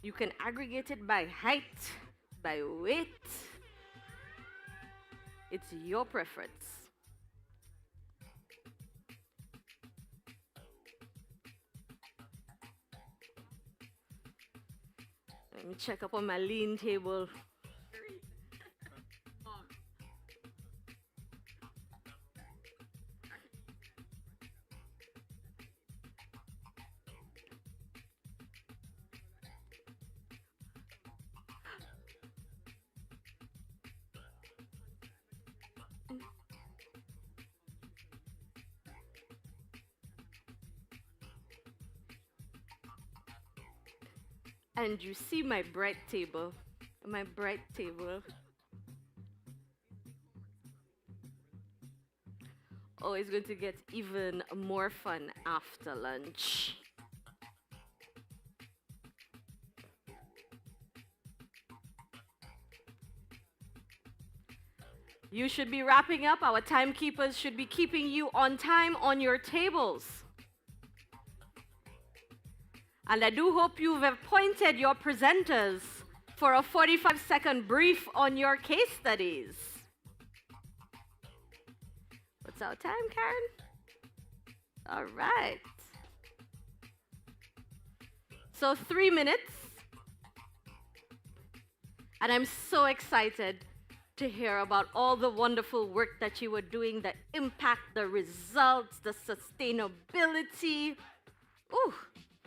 You can aggregate it by height, by weight. It's your preference. Let me check up on my lean table. And you see my bright table. My bright table. Oh, it's going to get even more fun after lunch. You should be wrapping up. Our timekeepers should be keeping you on time on your tables. And I do hope you've appointed your presenters for a 45-second brief on your case studies. What's our time, Karen? All right. So 3 minutes. And I'm so excited to hear about all the wonderful work that you were doing, the impact, the results, the sustainability. Ooh,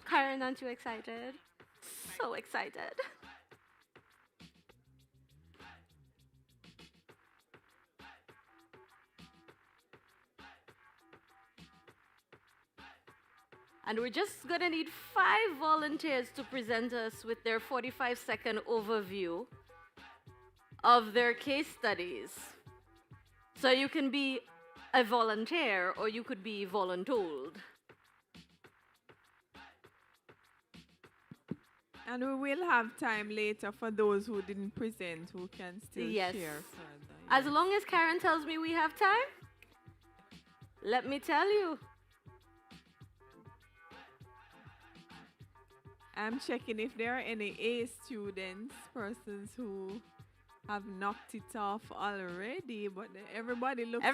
Karen, aren't you excited? So excited. And we're just going to need 5 volunteers to present us with their 45-second overview of their case studies. So you can be a volunteer or you could be voluntold. And we will have time later for those who didn't present who can still share further. As long as Karen tells me we have time, let me tell you. I'm checking if there are any A students, persons who have knocked it off already, but everybody looks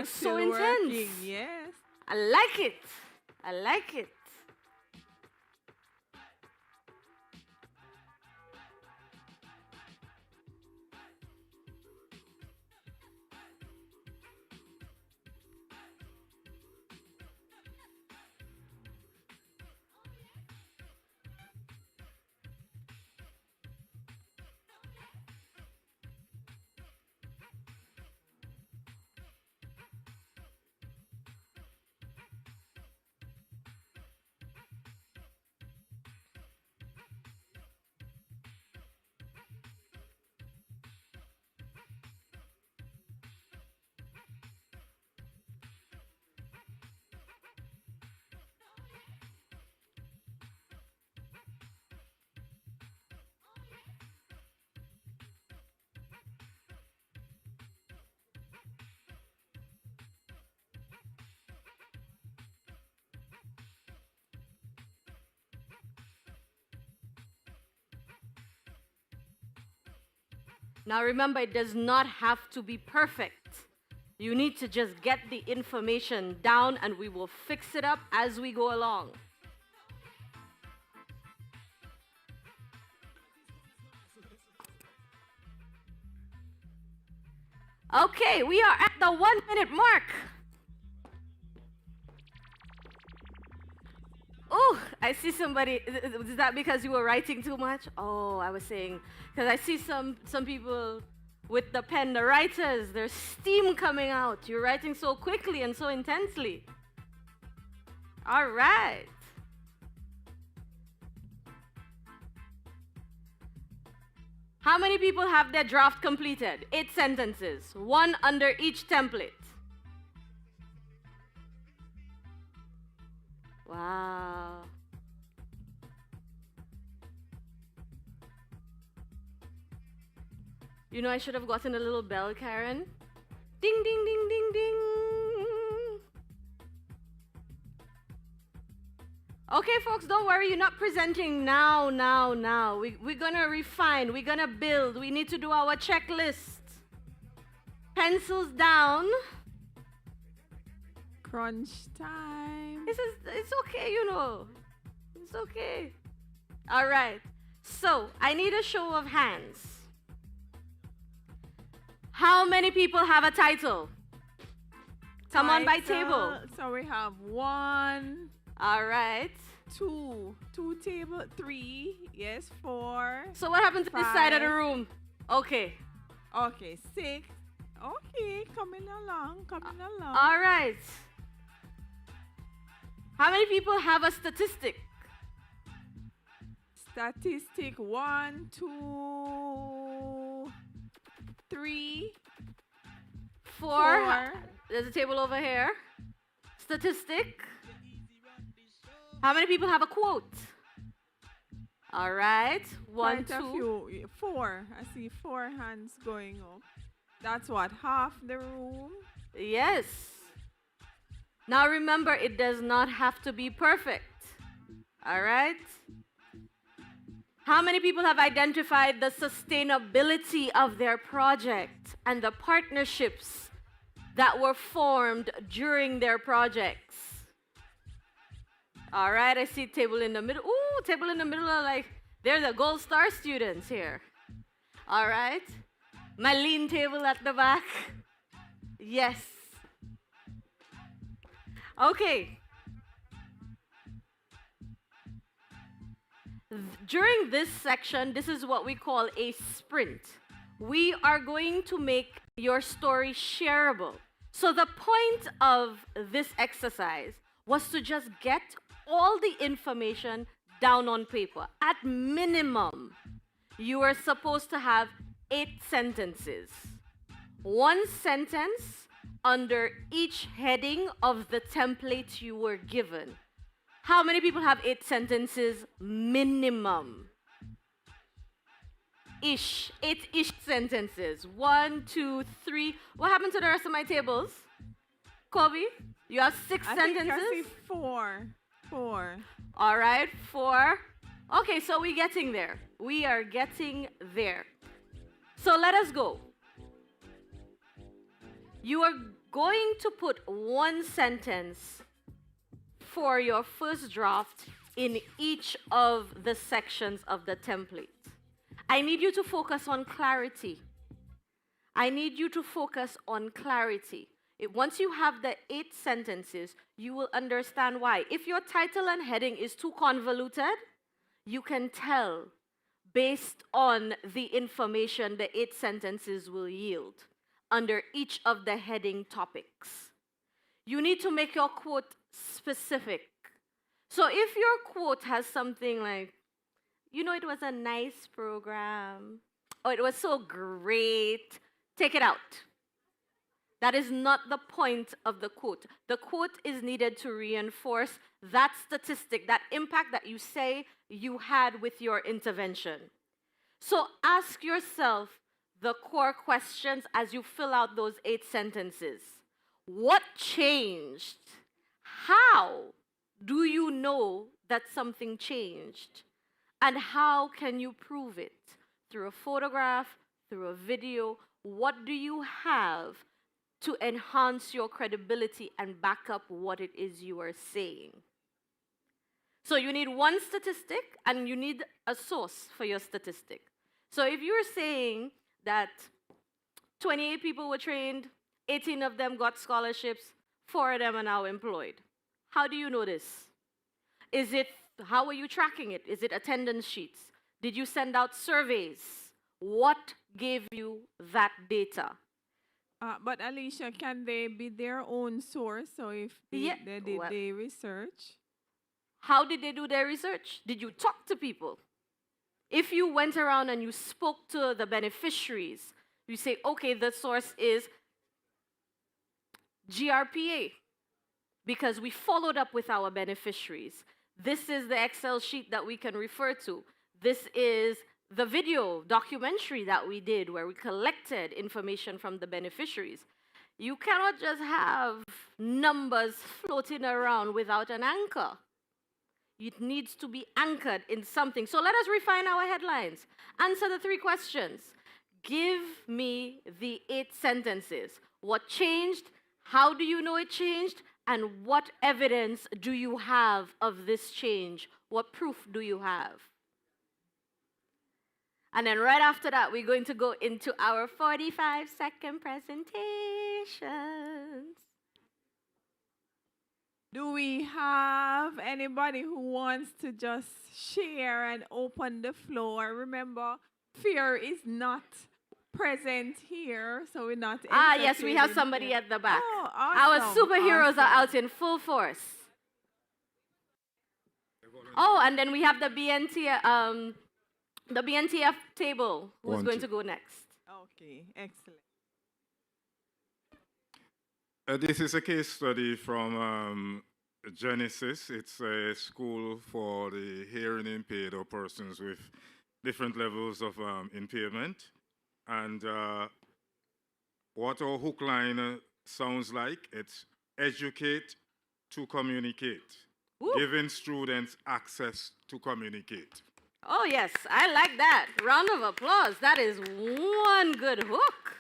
so still intense. Working. Yes. I like it. I like it. Now remember, it does not have to be perfect. You need to just get the information down and we will fix it up as we go along. Okay, we are at the 1 minute mark. Oh, I see somebody. Is that because you were writing too much? Oh, I was saying, because I see some people with the pen, the writers, there's steam coming out. You're writing so quickly and so intensely. All right. How many people have their draft completed? 8 sentences, 1 under each template. Wow. You know, I should have gotten a little bell, Karen. Ding, ding, ding, ding, ding. Okay, folks, don't worry. You're not presenting now. We're going to refine. We're going to build. We need to do our checklist. Pencils down. Crunch time. It's okay, you know. It's okay. All right. So, I need a show of hands. How many people have a title? Come on by table. So we have 1. All right. 2 table, 3, yes, 4. So what happened to this side of the room? Okay. Okay, 6. Okay, coming along. All right. How many people have a statistic? Statistic 1, 2, 3, 4. There's a table over here. Statistic. How many people have a quote? All right. 1, 2. 4. I see 4 hands going up. That's what, half the room? Yes. Now remember, it does not have to be perfect. All right. How many people have identified the sustainability of their project and the partnerships that were formed during their projects? All right, I see table in the middle. Ooh, table in the middle are like, they're the gold star students here. All right. My lean table at the back. Yes. Okay. During this section, this is what we call a sprint. We are going to make your story shareable. So the point of this exercise was to just get all the information down on paper. At minimum, you are supposed to have 8 sentences. 1 sentence under each heading of the template you were given. How many people have 8 sentences minimum? 8-ish sentences. 1, 2, 3. What happened to the rest of my tables? Kobe, you have 6 sentences? I think I see 4. 4. All right, 4. Okay, so we're getting there. We are getting there. So let us go. You are going to put 1 sentence for your first draft in each of the sections of the template. I need you to focus on clarity. I need you to focus on clarity. Once you have the 8 sentences, you will understand why. If your title and heading is too convoluted, you can tell based on the information the 8 sentences will yield under each of the heading topics. You need to make your quote specific. So if your quote has something like, you know, it was a nice program, or it was so great, take it out. That is not the point of the quote. The quote is needed to reinforce that statistic, that impact that you say you had with your intervention. So ask yourself the core questions as you fill out those 8 sentences. What changed? How do you know that something changed? And how can you prove it? Through a photograph, through a video? What do you have to enhance your credibility and back up what it is you are saying? So you need 1 statistic and you need a source for your statistic. So if you're saying that 28 people were trained, 18 of them got scholarships, 4 of them are now employed. How do you know this? How are you tracking it? Is it attendance sheets? Did you send out surveys? What gave you that data? But Alicia, can they be their own source? So if they did their research? How did they do their research? Did you talk to people? If you went around and you spoke to the beneficiaries, you say, okay, the source is GRPA, because we followed up with our beneficiaries. This is the Excel sheet that we can refer to. This is the video documentary that we did where we collected information from the beneficiaries. You cannot just have numbers floating around without an anchor. It needs to be anchored in something. So let us refine our headlines. Answer the 3 questions. Give me the 8 sentences. What changed? How do you know it changed? And what evidence do you have of this change? What proof do you have? And then right after that, we're going to go into our 45-second presentations. Do we have anybody who wants to just share and open the floor? Remember, fear is not present here, so we're not. Yes, we have somebody at the back. Oh, our awesome, superheroes awesome. are out in full force. Oh, and then we have the BNTF table. Who's going to go next? Okay, excellent. This is a case study from Genesis. It's a school for the hearing impaired or persons with different levels of impairment. And what our hook line sounds like, it's educate to communicate, giving students access to communicate. Oh, yes, I like that. Round of applause. That is one good hook.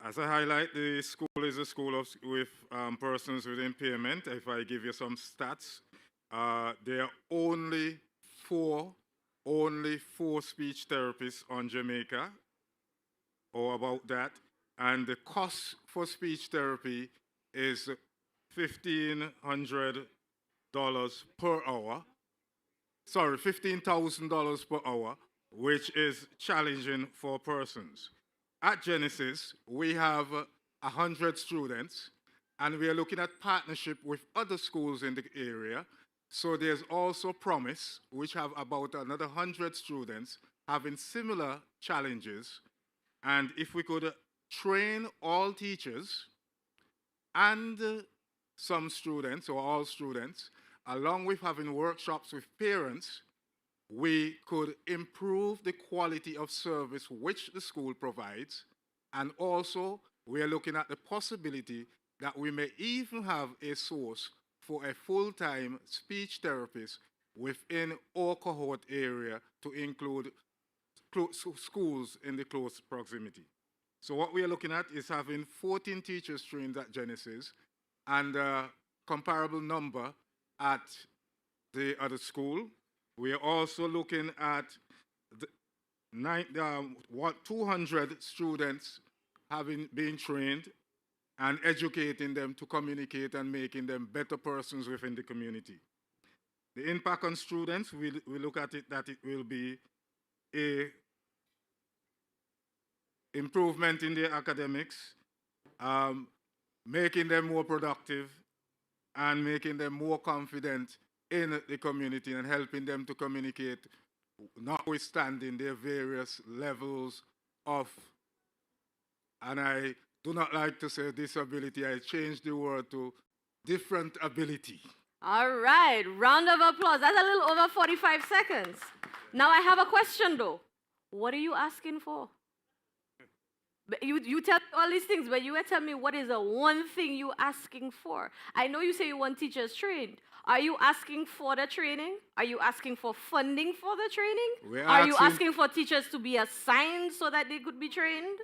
As I highlight, the school is a school with persons with impairment. If I give you some stats, there are only four speech therapists on Jamaica, or about that, and the cost for speech therapy is $1,500 per hour. Sorry, $15,000 per hour, which is challenging for persons. At Genesis, we have 100 students, And we are looking at partnership with other schools in the area. So there's also Promise, which have about another 100 students having similar challenges. And if we could train all teachers and some students or all students, along with having workshops with parents, we could improve the quality of service which the school provides. And also, we are looking at the possibility that we may even have a source for a full-time speech therapist within our cohort area to include schools in the close proximity. So what we are looking at is having 14 teachers trained at Genesis and a comparable number at the other school. We are also looking at 200 students having been trained and educating them to communicate and making them better persons within the community. The impact on students, we look at it that it will be a improvement in their academics, making them more productive, and making them more confident in the community and helping them to communicate, notwithstanding their various levels of, and I do not like to say disability, I changed the word to different ability. All right, round of applause. That's a little over 45 seconds. Now I have a question though. What are you asking for? You tell me all these things, but you tell me what is the one thing you're asking for. I know you say you want teachers trained. Are you asking for the training? Are you asking for funding for the training? Are you asking for teachers to be assigned so that they could be trained?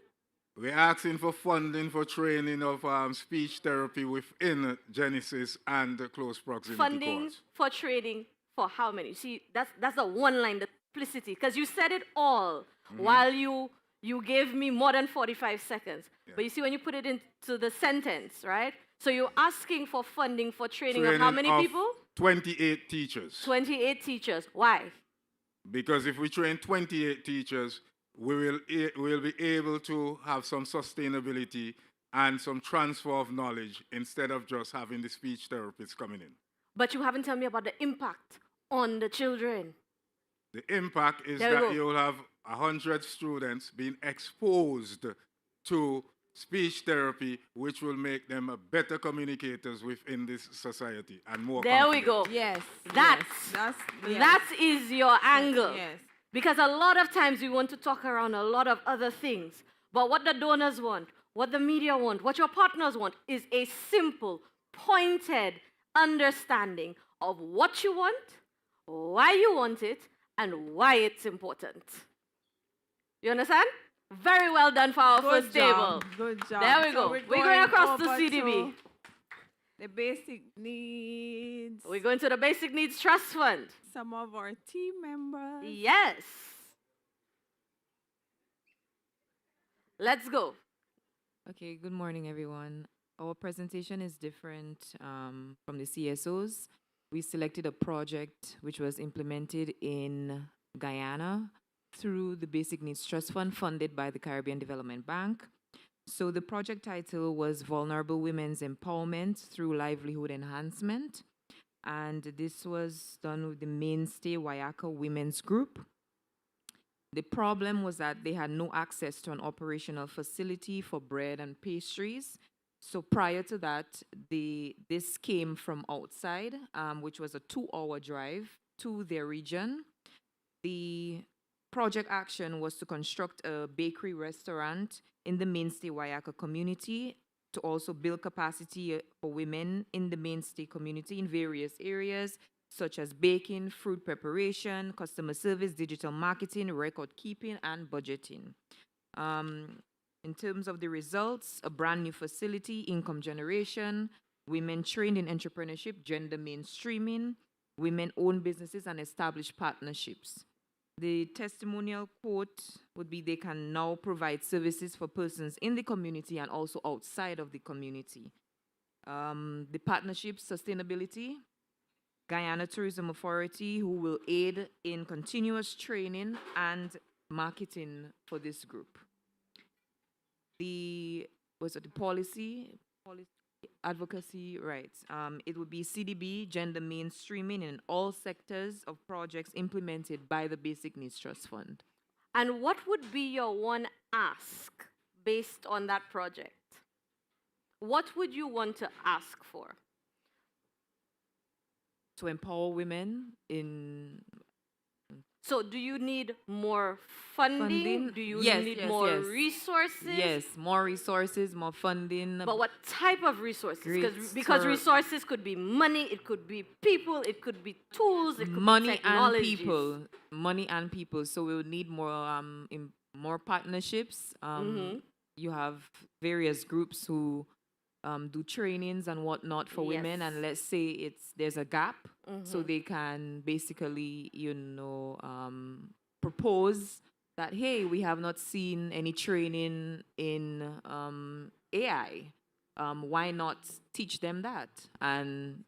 We're asking for funding for training of speech therapy within Genesis and the close proximity Funding course. for training for how many? See, that's the one line, the simplicity, because you said it all while you gave me more than 45 seconds. Yeah. But you see, when you put it into the sentence, right? So you're asking for funding for training of how many people? 28 teachers. 28 teachers. Why? Because if we train 28 teachers, we will be able to have some sustainability and some transfer of knowledge instead of just having the speech therapists coming in. But you haven't told me about the impact on the children. The impact is that you will have 100 students being exposed to speech therapy, which will make them better communicators within this society and more confident. We go. Yes. That is your angle. Yes. Because a lot of times we want to talk around a lot of other things. But what the donors want, what the media want, what your partners want is a simple, pointed understanding of what you want, why you want it, and why it's important. You understand? Very well done for our first table. Good job. There we go. We're going across the CDB. The basic needs. We're going to the basic needs trust fund. Some of our team members. Yes. Let's go. Okay, good morning, everyone. Our presentation is different from the CSOs. We selected a project which was implemented in Guyana through the Basic Needs Trust Fund funded by the Caribbean Development Bank. So the project title was Vulnerable Women's Empowerment Through Livelihood Enhancement. And this was done with the Mainstay Wayaka Women's Group. The problem was that they had no access to an operational facility for bread and pastries. So prior to that, this came from outside, which was a 2-hour drive to their region. The project action was to construct a bakery restaurant in the Mainstay Wayaka community to also build capacity for women in the Mainstay community in various areas, such as baking, fruit preparation, customer service, digital marketing, record keeping, and budgeting. In terms of the results, a brand new facility, income generation, women trained in entrepreneurship, gender mainstreaming, women-owned businesses, and established partnerships. The testimonial quote would be, they can now provide services for persons in the community and also outside of the community. The partnership sustainability, Guyana Tourism Authority, who will aid in continuous training and marketing for this group. The policy Advocacy, right. It would be CDB, gender mainstreaming in all sectors of projects implemented by the Basic Needs Trust Fund. And what would be your one ask based on that project? What would you want to ask for? To empower women in... So do you need more funding? Do you need more resources? Yes, more resources, more funding. But what type of resources? Because Great. resources could be money, it could be people, it could be tools, it could Money be technologies. and people. Money and people. So we would need more partnerships. You have various groups who do trainings and whatnot for women, and let's say there's a gap, so they can basically, propose that, hey, we have not seen any training in AI. Why not teach them that? And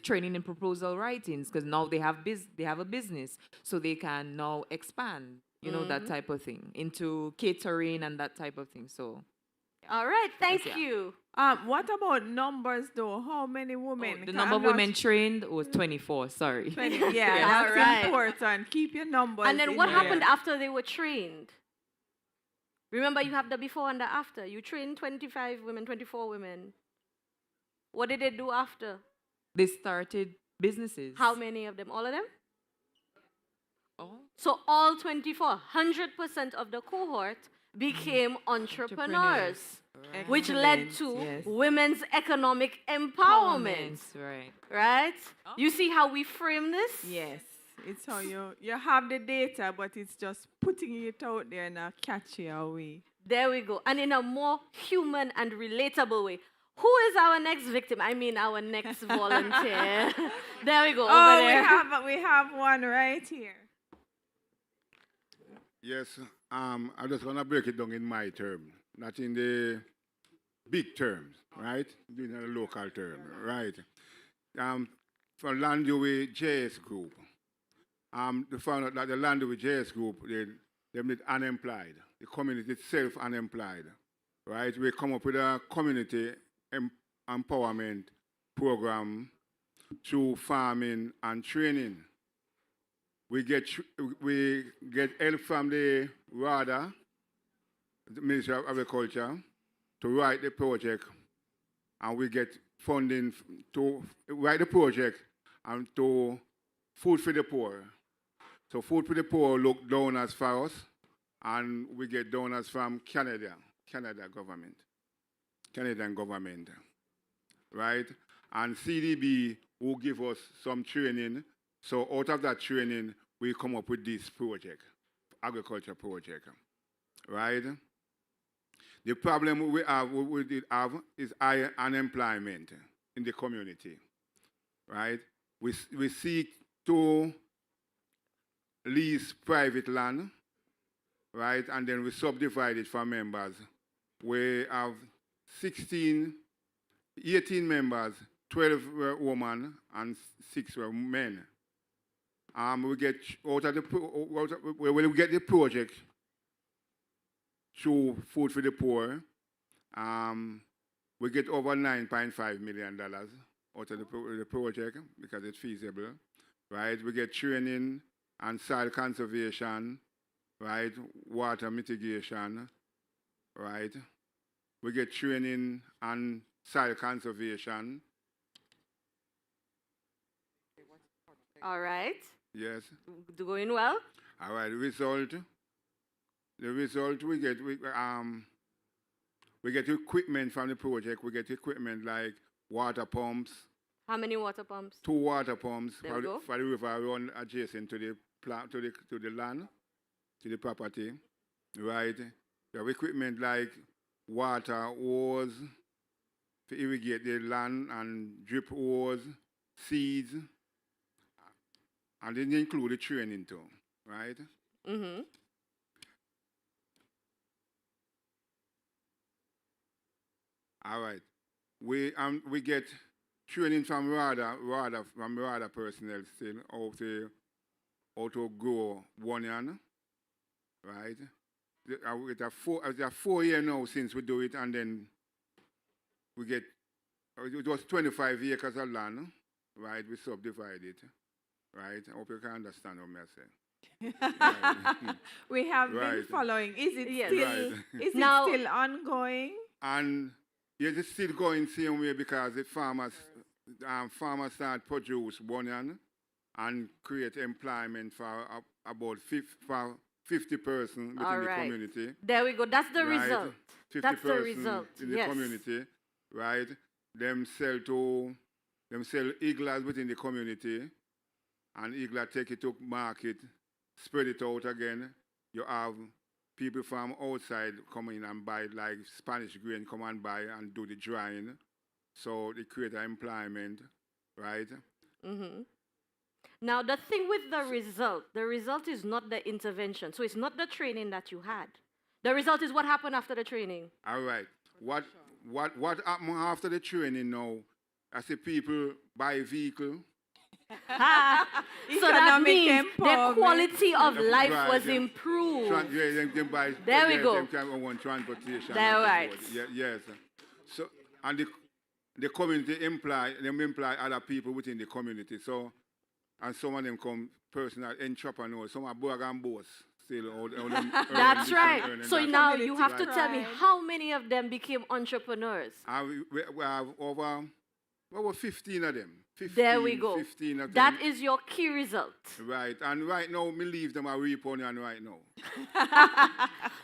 training in proposal writings, because now they have a business, so they can now expand, that type of thing into catering and that type of thing. So. All right, thank you. What about numbers, though? How many women? The number of women trained was 24, sorry. 20, yeah, that's important. Keep your numbers. And then what happened after they were trained? Remember, you have the before and the after. You trained 25 women, 24 women. What did they do after? They started businesses. How many of them? All of them? Oh. So all 24, 100% of the cohort became entrepreneurs, which led to women's economic empowerment. Right? You see how we frame this? Yes. It's how you have the data, but it's just putting it out there in a catchier way. There we go. And in a more human and relatable way. Who is our next victim? I mean, our next volunteer. There we go. Over there. We have one right here. Yes, I'm just going to break it down in my term, not in the big terms, right? In the local term, right? For Landoway JS Group, they found out that the Landoway JS Group, they made unemployed. The community itself unemployed, right? We come up with a community empowerment program through farming and training. We get help from the RADA, the Ministry of Agriculture, to write the project, and we get funding to write the project and to Food for the Poor. So Food for the Poor look donors for us, and we get donors from Canadian government, right? And CDB will give us some training. So out of that training, we come up with this project, agriculture project, right? The problem we have is high unemployment in the community, right? We seek to lease private land, right? And then we subdivide it for members. We have 18 members, 12 were women and 6 were men. We get we get the project through Food for the Poor. We get over $9.5 million out of the project because it's feasible, right? We get training and soil conservation, right? Water mitigation, right? We get training on soil conservation. All right. Yes. Going well? All right. The result we get equipment from the project. We get equipment like water pumps. How many water pumps? 2 water pumps for the river run adjacent to the plant to the land, to the property, right? We have equipment like water hose to irrigate the land and drip hose, seeds. And then include the training too, right? Mm-hmm. All right. We get training from RADA personnel still how to grow onion, right? It's a 4 year now since we do it, and then we get, it was 25 acres of land, right? We subdivide it, right? I hope you can understand what I'm saying. We have been Right. following. Is it Yes. still Right. is Now- it still ongoing? And yes, it's still going same way because the farmers start produce bunion and create employment for about 50 persons within All the right. community. There we go. That's the Right? result. 50 That's the persons result. in the Yes. community, right? Them sell iglas within the community, and igla take it to market, spread it out again. You have people from outside come in and buy, like Spanish grain, come and buy and do the drying. So they create employment, right? Mm-hmm. Now, the thing with the result is not the intervention. So it's not the training that you had. The result is what happened after the training. All right. What happened after the training now? I see people buy vehicle. So that Economic means the empowerment. quality of life Right, was them- improved. Them buy, There we go. Them can want transportation. There, and so right. forth. Yes. So and the community employ other people within the community. So and some of them come personal entrepreneurs. Some are bag and boss. Still, all them That's right. So that. now you have to Right. tell me how many of them became entrepreneurs. We have over 15 of them. 15, There we go. 15 of them. That is your key result. Right. And right now, me leave them a reponion right now.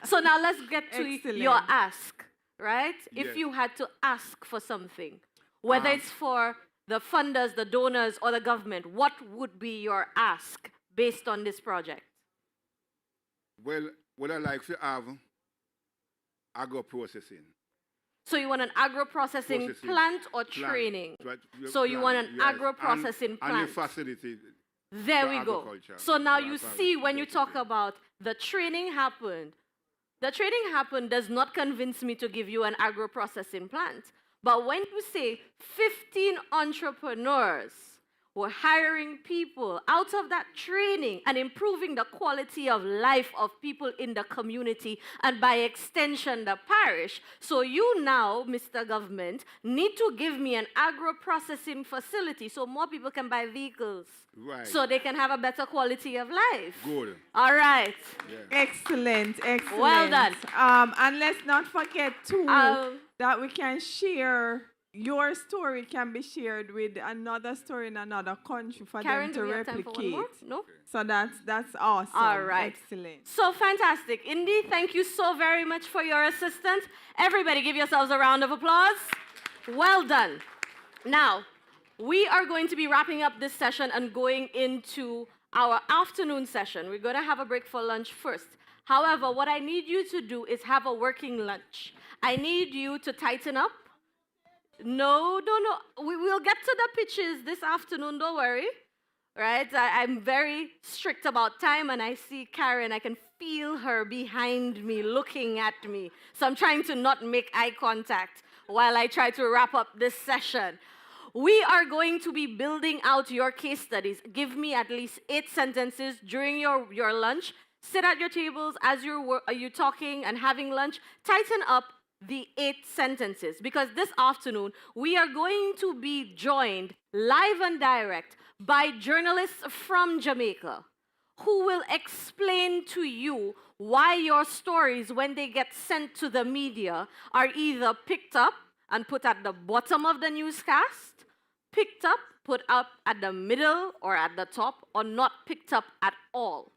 So now let's get to Excellent. your ask, right? If Yes. you had to ask for something, whether it's for the funders, the donors, or the government, what would be your ask based on this project? Well, what I like to have agro processing. So you want an agro-processing Processing. plant or Plant. training? Right, So you want an yes. agro-processing And plant. a facility. There for we go. agriculture. So now For you agriculture. see when you talk about the training happened does not convince me to give you an agro-processing plant. But when you say 15 entrepreneurs were hiring people out of that training and improving the quality of life of people in the community and by extension the parish, so you now, Mr. Government, need to give me an agro-processing facility so more people can buy vehicles. Right. So they can have a better quality of life. Good. All right. Excellent, excellent. Well done. And let's not forget too that we can share. Your story can be shared with another story in another country for Karen, them to do we have time for one more? replicate. No? So that's awesome. All right. Excellent. So fantastic. Indy, thank you so very much for your assistance. Everybody give yourselves a round of applause. Well done. Now, we are going to be wrapping up this session and going into our afternoon session. We're going to have a break for lunch first. However, what I need you to do is have a working lunch. I need you to tighten up. No. We will get to the pitches this afternoon, don't worry. Right? I'm very strict about time, and I see Karen. I can feel her behind me, looking at me. So I'm trying to not make eye contact while I try to wrap up this session. We are going to be building out your case studies. Give me at least 8 sentences during your lunch. Sit at your tables as you're talking and having lunch. Tighten up the 8 sentences, because this afternoon we are going to be joined live and direct by journalists from Jamaica who will explain to you why your stories, when they get sent to the media, are either picked up and put at the bottom of the newscast, picked up, put up at the middle or at the top, or not picked up at all.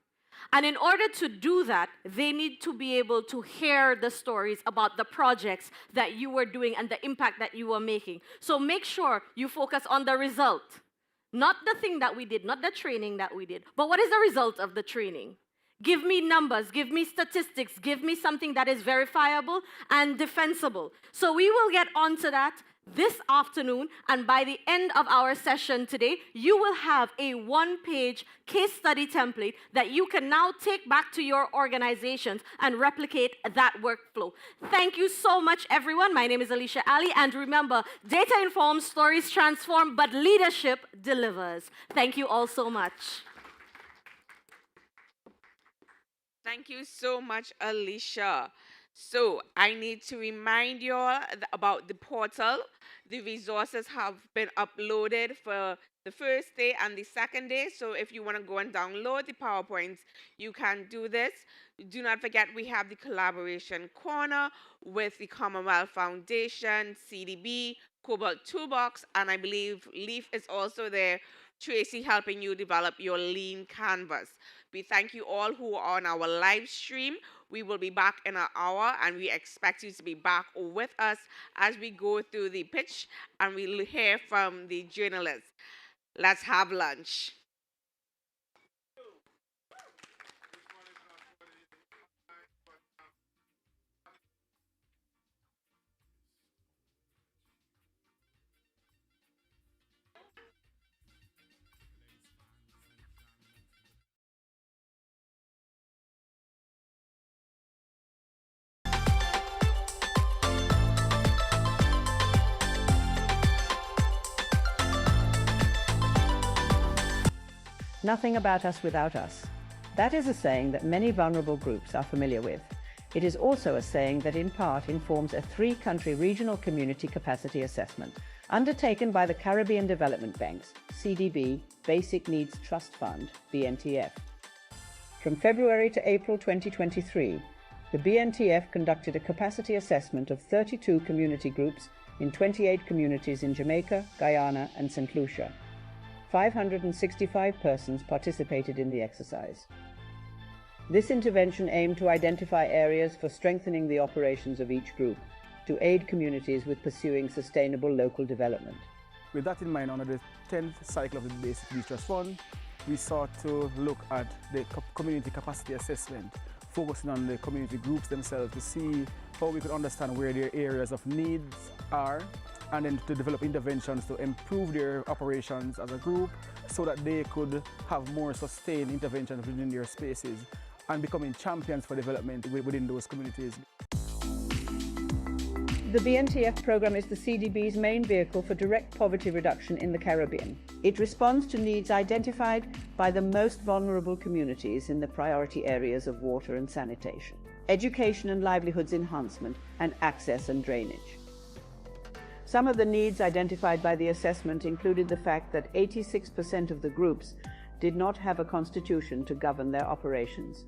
And in order to do that, they need to be able to hear the stories about the projects that you were doing and the impact that you were making. So make sure you focus on the result. Not the thing that we did, not the training that we did, but what is the result of the training? Give me numbers, give me statistics, give me something that is verifiable and defensible. So we will get onto that this afternoon, and by the end of our session today, you will have a 1-page case study template that you can now take back to your organizations and replicate that workflow. Thank you so much, everyone. My name is Alicia Ali, and remember, data informs, stories transform, but leadership delivers. Thank you all so much. Thank you so much, Alicia. So I need to remind you all about the portal. The resources have been uploaded for the first day and the second day. So if you want to go and download the PowerPoints, you can do this. Do not forget we have the collaboration corner with the Commonwealth Foundation, CDB, KoboToolbox, and I believe Leaf is also there. Tracy helping you develop your lean canvas. We thank you all who are on our live stream. We will be back in an hour, and we expect you to be back with us as we go through the pitch and we'll hear from the journalists. Let's have lunch. Nothing about us without us. That is a saying that many vulnerable groups are familiar with. It is also a saying that in part informs a 3-country regional community capacity assessment undertaken by the Caribbean Development Bank's CDB Basic Needs Trust Fund, BNTF. From February to April 2023, the BNTF conducted a capacity assessment of 32 community groups in 28 communities in Jamaica, Guyana, and St. Lucia. 565 persons participated in the exercise. This intervention aimed to identify areas for strengthening the operations of each group to aid communities with pursuing sustainable local development. With that in mind, under the 10th cycle of the Basic Needs Trust Fund, we sought to look at the community capacity assessment, focusing on the community groups themselves to see how we could understand where their areas of needs are, and then to develop interventions to improve their operations as a group so that they could have more sustained interventions within their spaces and becoming champions for development within those communities. The BNTF program is the CDB's main vehicle for direct poverty reduction in the Caribbean. It responds to needs identified by the most vulnerable communities in the priority areas of water and sanitation, education and livelihoods enhancement, and access and drainage. Some of the needs identified by the assessment included the fact that 86% of the groups did not have a constitution to govern their operations.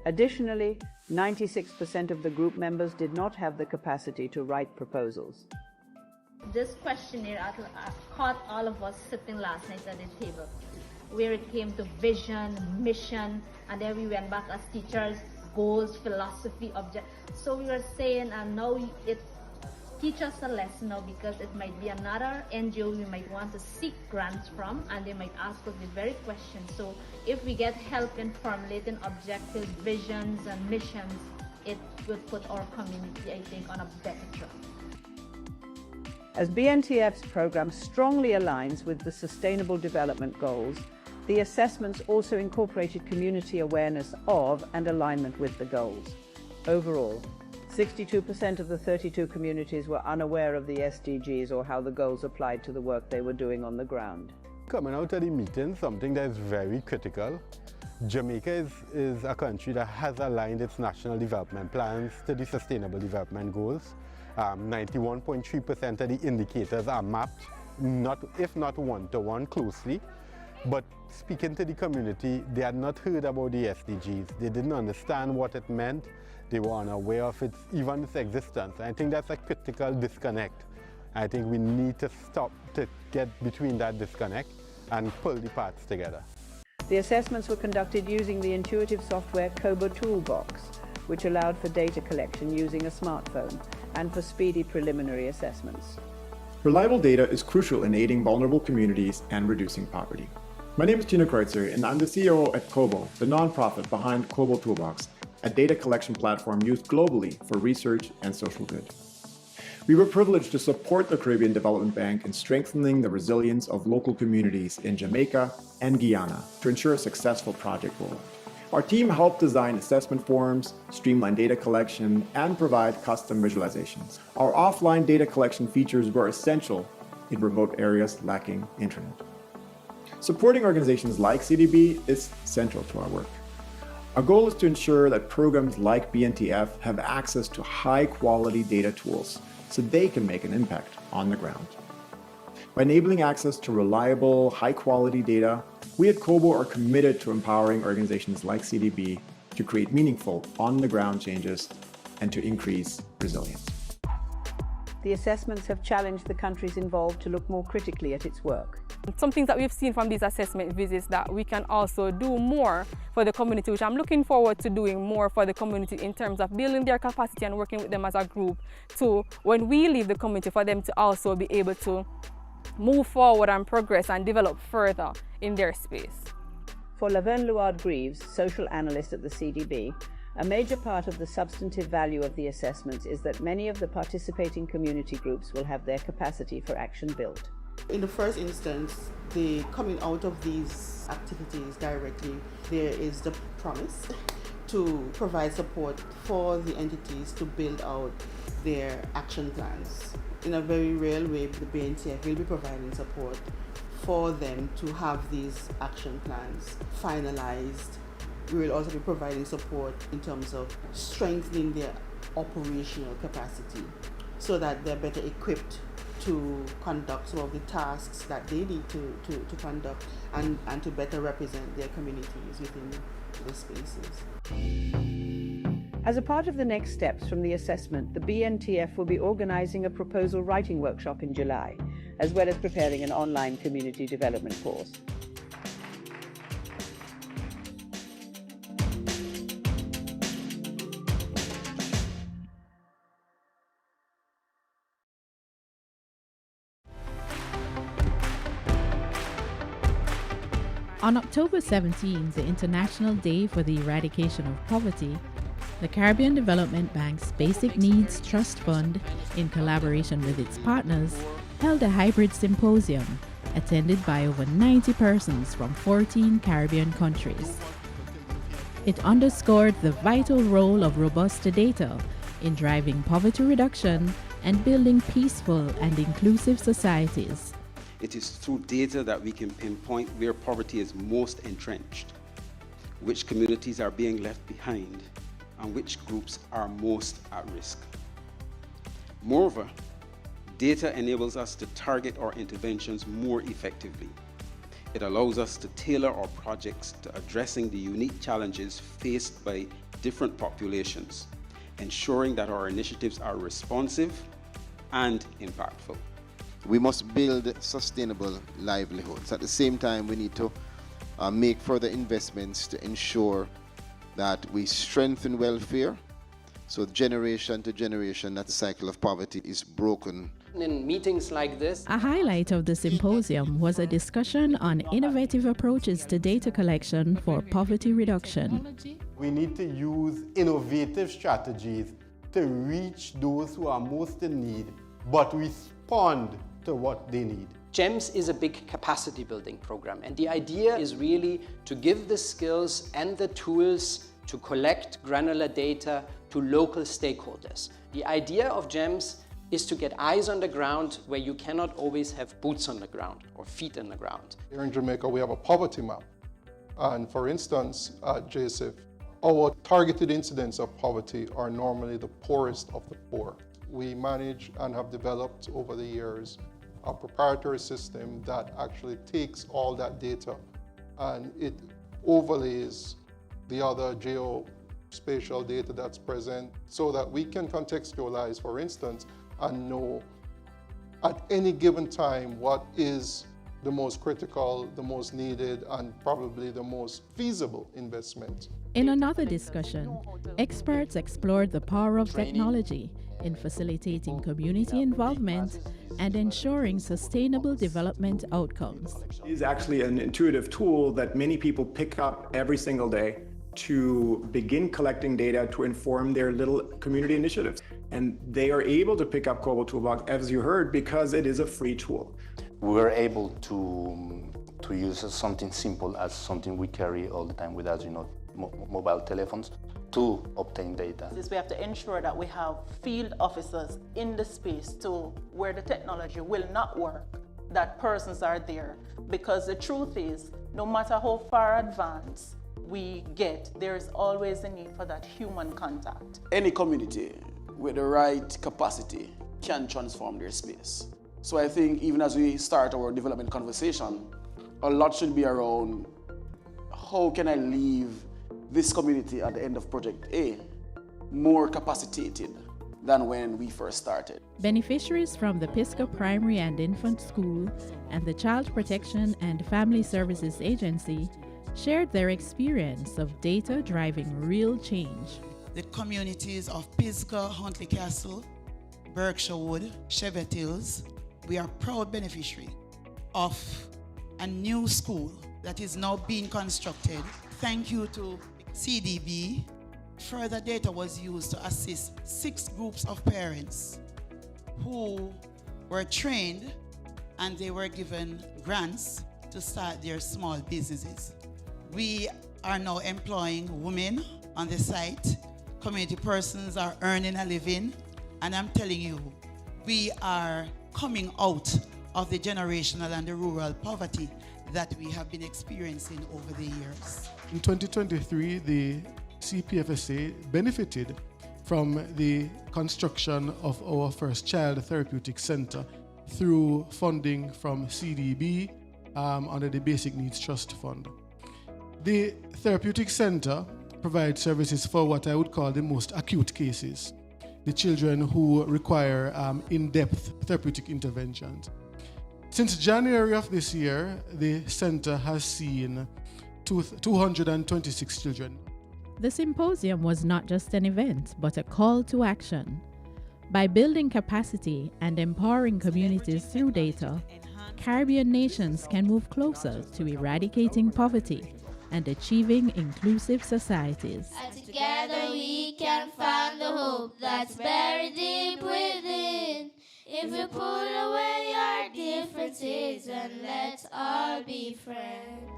Additionally, 96% of the group members did not have the capacity to write proposals. This questionnaire caught all of us sitting last night at the table, where it came to vision, mission, and then we went back as teachers, goals, philosophy, object. So we were saying, now it teach us a lesson now, because it might be another NGO we might want to seek grants from, and they might ask us the very question. So if we get help in formulating objectives, visions, and missions, it would put our community, I think, on a better track. As BNTF's program strongly aligns with the Sustainable Development Goals, the assessments also incorporated community awareness of and alignment with the goals. Overall, 62% of the 32 communities were unaware of the SDGs or how the goals applied to the work they were doing on the ground. Coming out of the meeting, something that is very critical. Jamaica is a country that has aligned its national development plans to the Sustainable Development Goals. 91.3% of the indicators are mapped, if not one-to-one closely. But speaking to the community, they had not heard about the SDGs. They didn't understand what it meant. They were unaware of even its existence. I think that's a critical disconnect. I think we need to stop to get between that disconnect and pull the parts together. The assessments were conducted using the intuitive software KoboToolbox, which allowed for data collection using a smartphone and for speedy preliminary assessments. Reliable data is crucial in aiding vulnerable communities and reducing poverty. My name is Gina Kreutzer, and I'm the CEO at Kobo, the nonprofit behind KoboToolbox, a data collection platform used globally for research and social good. We were privileged to support the Caribbean Development Bank in strengthening the resilience of local communities in Jamaica and Guyana to ensure a successful project rollout. Our team helped design assessment forms, streamline data collection, and provide custom visualizations. Our offline data collection features were essential in remote areas lacking internet. Supporting organizations like CDB is central to our work. Our goal is to ensure that programs like BNTF have access to high-quality data tools so they can make an impact on the ground. By enabling access to reliable, high-quality data, we at Kobo are committed to empowering organizations like CDB to create meaningful, on-the-ground changes and to increase resilience. The assessments have challenged the countries involved to look more critically at its work. Some things that we've seen from these assessment visits that we can also do more for the community, which I'm looking forward to doing more for the community in terms of building their capacity and working with them as a group to, when we leave the community, for them to also be able to move forward and progress and develop further in their space. For Laverne Luard-Greaves, social analyst at the CDB, a major part of the substantive value of the assessments is that many of the participating community groups will have their capacity for action built. In the first instance, coming out of these activities directly, there is the promise to provide support for the entities to build out their action plans. In a very real way, the BNTF will be providing support for them to have these action plans finalized. We will also be providing support in terms of strengthening their operational capacity so that they're better equipped to conduct some of the tasks that they need to conduct and to better represent their communities within the spaces. As a part of the next steps from the assessment, the BNTF will be organizing a proposal writing workshop in July, as well as preparing an online community development course. On October 17, the International Day for the Eradication of Poverty, the Caribbean Development Bank's Basic Needs Trust Fund, in collaboration with its partners, held a hybrid symposium attended by over 90 persons from 14 Caribbean countries. It underscored the vital role of robust data in driving poverty reduction and building peaceful and inclusive societies. It is through data that we can pinpoint where poverty is most entrenched, which communities are being left behind, and which groups are most at risk. Moreover, data enables us to target our interventions more effectively. It allows us to tailor our projects to addressing the unique challenges faced by different populations, ensuring that our initiatives are responsive and impactful. We must build sustainable livelihoods. At the same time, we need to make further investments to ensure that we strengthen welfare, so generation to generation, that the cycle of poverty is broken. In meetings like this, a highlight of the symposium was a discussion on innovative approaches to data collection for poverty reduction. We need to use innovative strategies to reach those who are most in need, but respond to what they need. GEMS is a big capacity building program, and the idea is really to give the skills and the tools to collect granular data to local stakeholders. The idea of GEMS is to get eyes on the ground where you cannot always have boots on the ground or feet on the ground. Here in Jamaica, we have a poverty map. And for instance, at JSIF, our targeted incidents of poverty are normally the poorest of the poor. We manage and have developed over the years a proprietary system that actually takes all that data and it overlays the other geospatial data that's present so that we can contextualize, for instance, and know at any given time what is the most critical, the most needed, and probably the most feasible investment. In another discussion, experts explored the power of technology in facilitating community involvement and ensuring sustainable development outcomes. It is actually an intuitive tool that many people pick up every single day to begin collecting data to inform their little community initiatives. And they are able to pick up KoboToolbox, as you heard, because it is a free tool. We were able to use something simple as something we carry all the time with us, mobile telephones, to obtain data. We have to ensure that we have field officers in the space to where the technology will not work, that persons are there. Because the truth is, no matter how far advanced we get, there's always a need for that human contact. Any community with the right capacity can transform their space. So I think even as we start our development conversation, a lot should be around how can I leave this community at the end of Project A more capacitated than when we first started. Beneficiaries from the Pisgah Primary and Infant School and the Child Protection and Family Services Agency shared their experience of data driving real change. The communities of Pisgah, Huntley Castle, Berkshire Wood, Chevet Hills, we are proud beneficiary of a new school that is now being constructed. Thank you to CDB. Further data was used to assist 6 groups of parents who were trained and they were given grants to start their small businesses. We are now employing women on the site. Community persons are earning a living. And I'm telling you, we are coming out of the generational and the rural poverty that we have been experiencing over the years. In 2023, the CPFSA benefited from the construction of our first child therapeutic center through funding from CDB under the Basic Needs Trust Fund. The therapeutic center provides services for what I would call the most acute cases, the children who require in-depth therapeutic interventions. Since January of this year, the center has seen 226 children. The symposium was not just an event, but a call to action. By building capacity and empowering communities through data, Caribbean nations can move closer to eradicating poverty and achieving inclusive societies. And together we can find the hope that's buried deep within. If we pull away our differences and let's all be friends.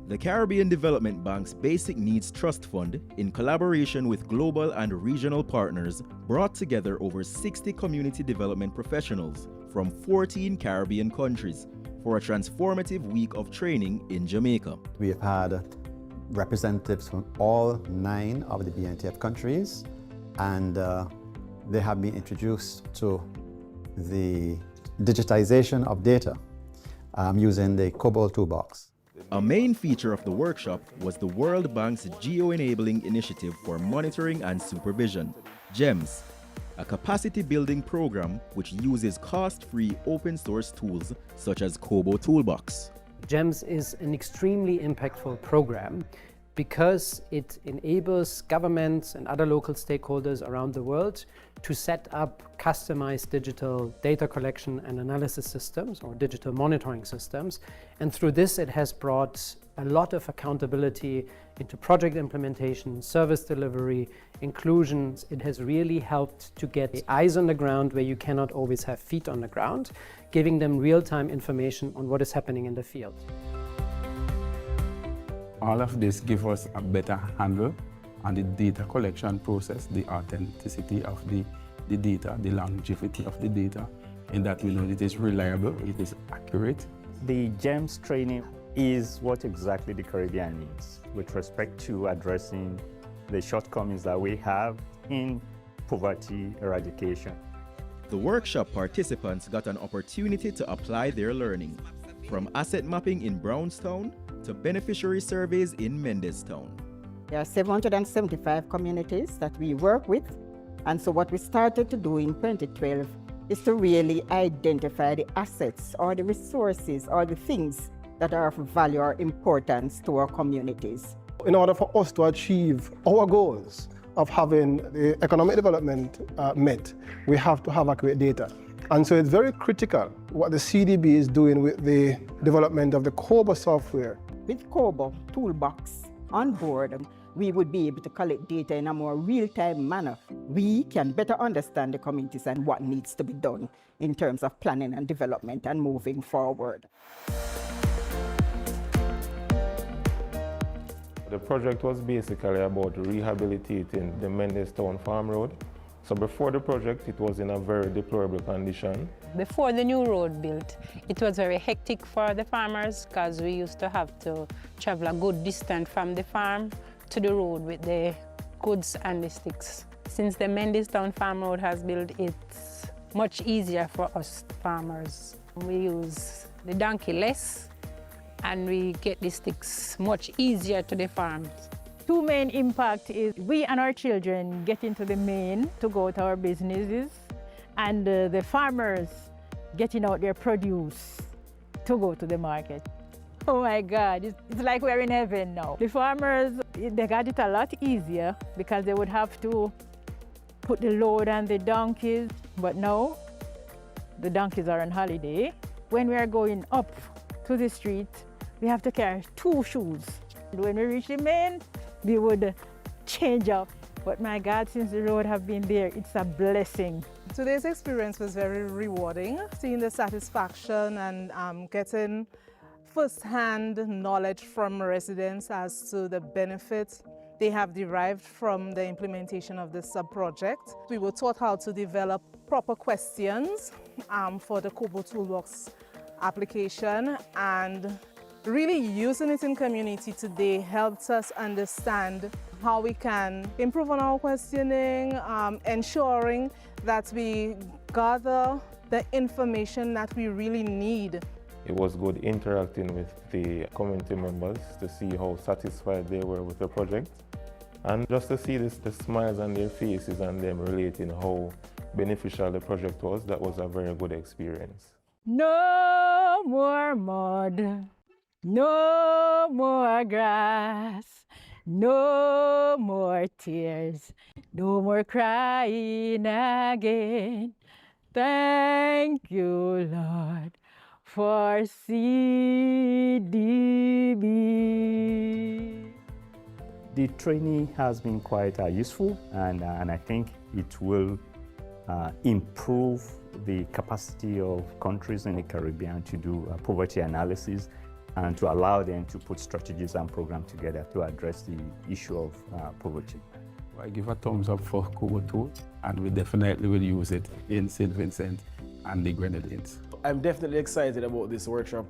The Caribbean Development Bank's Basic Needs Trust Fund, in collaboration with global and regional partners, brought together over 60 community development professionals from 14 Caribbean countries for a transformative week of training in Jamaica. We have had representatives from all 9 of the BNTF countries, and they have been introduced to the digitization of data using the KoboToolbox. A main feature of the workshop was the World Bank's Geo-Enabling Initiative for Monitoring and Supervision, GEMS, a capacity-building program which uses cost-free open-source tools such as KoboToolbox. GEMS is an extremely impactful program because it enables governments and other local stakeholders around the world to set up customized digital data collection and analysis systems or digital monitoring systems. And through this, it has brought a lot of accountability into project implementation, service delivery, inclusions. It has really helped to get eyes on the ground where you cannot always have feet on the ground, giving them real-time information on what is happening in the field. All of this gives us a better handle on the data collection process, the authenticity of the data, the longevity of the data, in that we know it is reliable, it is accurate. The GEMS training is what exactly the Caribbean needs with respect to addressing the shortcomings that we have in poverty eradication. The workshop participants got an opportunity to apply their learning, from asset mapping in Brownstown to beneficiary surveys in Mendestown. There are 775 communities that we work with, and so what we started to do in 2012 is to really identify the assets or the resources or the things that are of value or importance to our communities. In order for us to achieve our goals of having the economic development met, we have to have accurate data. And so it's very critical what the CDB is doing with the development of the Kobo software. With KoboToolbox on board, we would be able to collect data in a more real-time manner. We can better understand the communities and what needs to be done in terms of planning and development and moving forward. The project was basically about rehabilitating the Mendestown Farm Road. So before the project, it was in a very deplorable condition. Before the new road built, it was very hectic for the farmers because we used to have to travel a good distance from the farm to the road with the goods and the sticks. Since the Mendestown Farm Road has built, it's much easier for us farmers. We use the donkey less and we get the sticks much easier to the farms. Two main impacts is we and our children get into the main to go to our businesses, and the farmers getting out their produce to go to the market. Oh my God, it's like we're in heaven now. The farmers, they got it a lot easier because they would have to put the load on the donkeys, but now the donkeys are on holiday. When we are going up to the street, we have to carry 2 shoes. When we reach the main, we would change up. But my God, since the road have been there, it's a blessing. Today's experience was very rewarding, seeing the satisfaction and getting first-hand knowledge from residents as to the benefits they have derived from the implementation of this sub-project. We were taught how to develop proper questions for the KoboToolbox application, and really using it in community today helps us understand how we can improve on our questioning, ensuring that we gather the information that we really need. It was good interacting with the community members to see how satisfied they were with the project, and just to see the smiles on their faces and them relating how beneficial the project was. That was a very good experience. No more mud, no more grass, no more tears, no more crying again. Thank you, Lord, for CDB. The training has been quite useful, and I think it will improve the capacity of countries in the Caribbean to do poverty analysis and to allow them to put strategies and programs together to address the issue of poverty. I give a thumbs up for KoboTool, and we definitely will use it in St. Vincent and the Grenadines. I'm definitely excited about this workshop,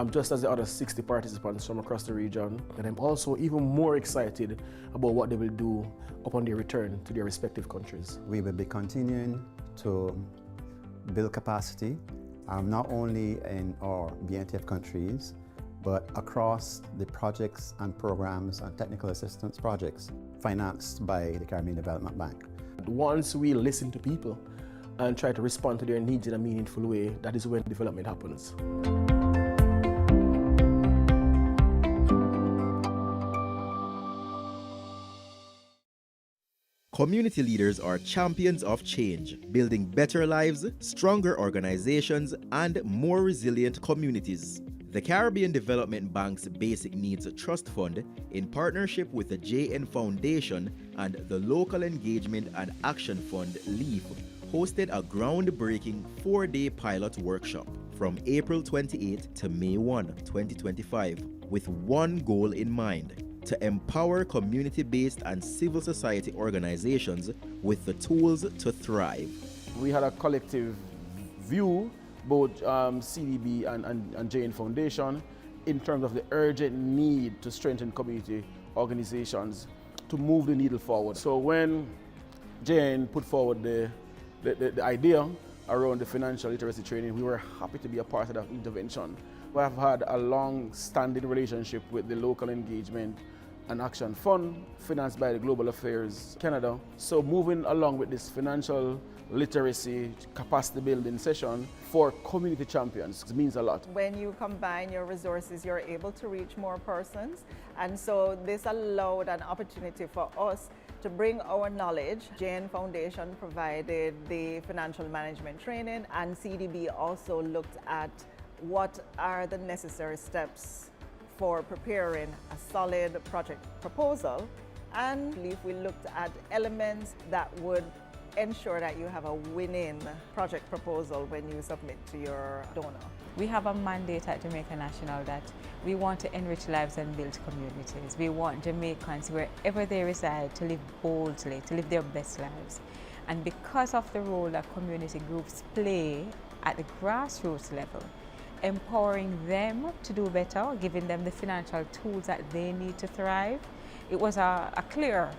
just as the other 60 participants from across the region. And I'm also even more excited about what they will do upon their return to their respective countries. We will be continuing to build capacity, not only in our BNTF countries, but across the projects and programs and technical assistance projects financed by the Caribbean Development Bank. Once we listen to people and try to respond to their needs in a meaningful way, that is when development happens. Community leaders are champions of change, building better lives, stronger organizations, and more resilient communities. The Caribbean Development Bank's Basic Needs Trust Fund, in partnership with the JN Foundation and the Local Engagement and Action Fund, LEAF, hosted a groundbreaking 4-day pilot workshop from April 28 to May 1, 2025, with one goal in mind: to empower community-based and civil society organizations with the tools to thrive. We had a collective view, both CDB and JN Foundation, in terms of the urgent need to strengthen community organizations to move the needle forward. So when JN put forward the idea around the financial literacy training, we were happy to be a part of that intervention. We have had a long-standing relationship with the Local Engagement and Action Fund, financed by the Global Affairs Canada. So moving along with this financial literacy capacity building session for community champions means a lot. When you combine your resources, you're able to reach more persons. And so this allowed an opportunity for us to bring our knowledge. JN Foundation provided the financial management training, and CDB also looked at what are the necessary steps for preparing a solid project proposal. And we looked at elements that would ensure that you have a winning project proposal when you submit to your donor. We have a mandate at Jamaica National that we want to enrich lives and build communities. We want Jamaicans, wherever they reside, to live boldly, to live their best lives. And because of the role that community groups play at the grassroots level, empowering them to do better, giving them the financial tools that they need to thrive, it was a clear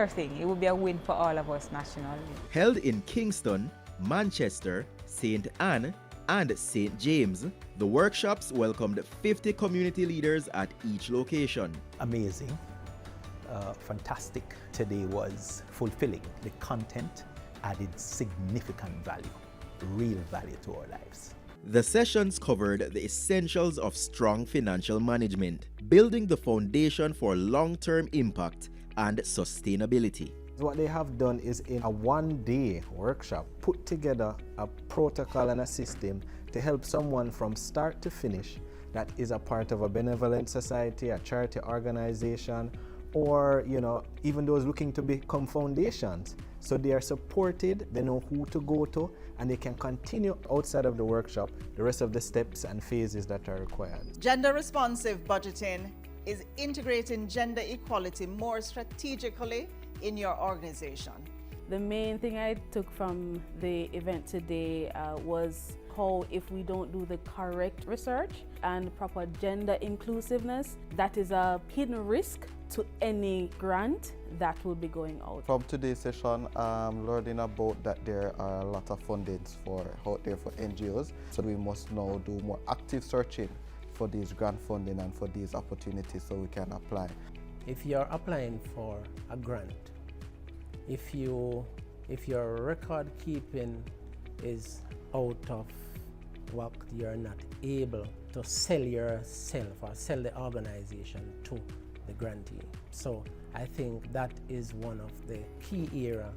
thing. It would be a win for all of us nationally. Held in Kingston, Manchester, St. Anne, and St. James, the workshops welcomed 50 community leaders at each location. Amazing, fantastic. Today was fulfilling. The content added significant value, real value to our lives. The sessions covered the essentials of strong financial management, building the foundation for long-term impact and sustainability. What they have done is in a one-day workshop, put together a protocol and a system to help someone from start to finish that is a part of a benevolent society, a charity organization, or even those looking to become foundations. So they are supported, they know who to go to, and they can continue outside of the workshop the rest of the steps and phases that are required. Gender responsive budgeting is integrating gender equality more strategically in your organization. The main thing I took from the event today was how if we don't do the correct research and proper gender inclusiveness, that is a hidden risk to any grant that will be going out. From today's session, I'm learning about that there are a lot of fundings out there for NGOs, so we must now do more active searching for these grant funding and for these opportunities so we can apply. If you're applying for a grant, if your record keeping is out of work, you're not able to sell yourself or sell the organization to the grantee. So I think that is one of the key areas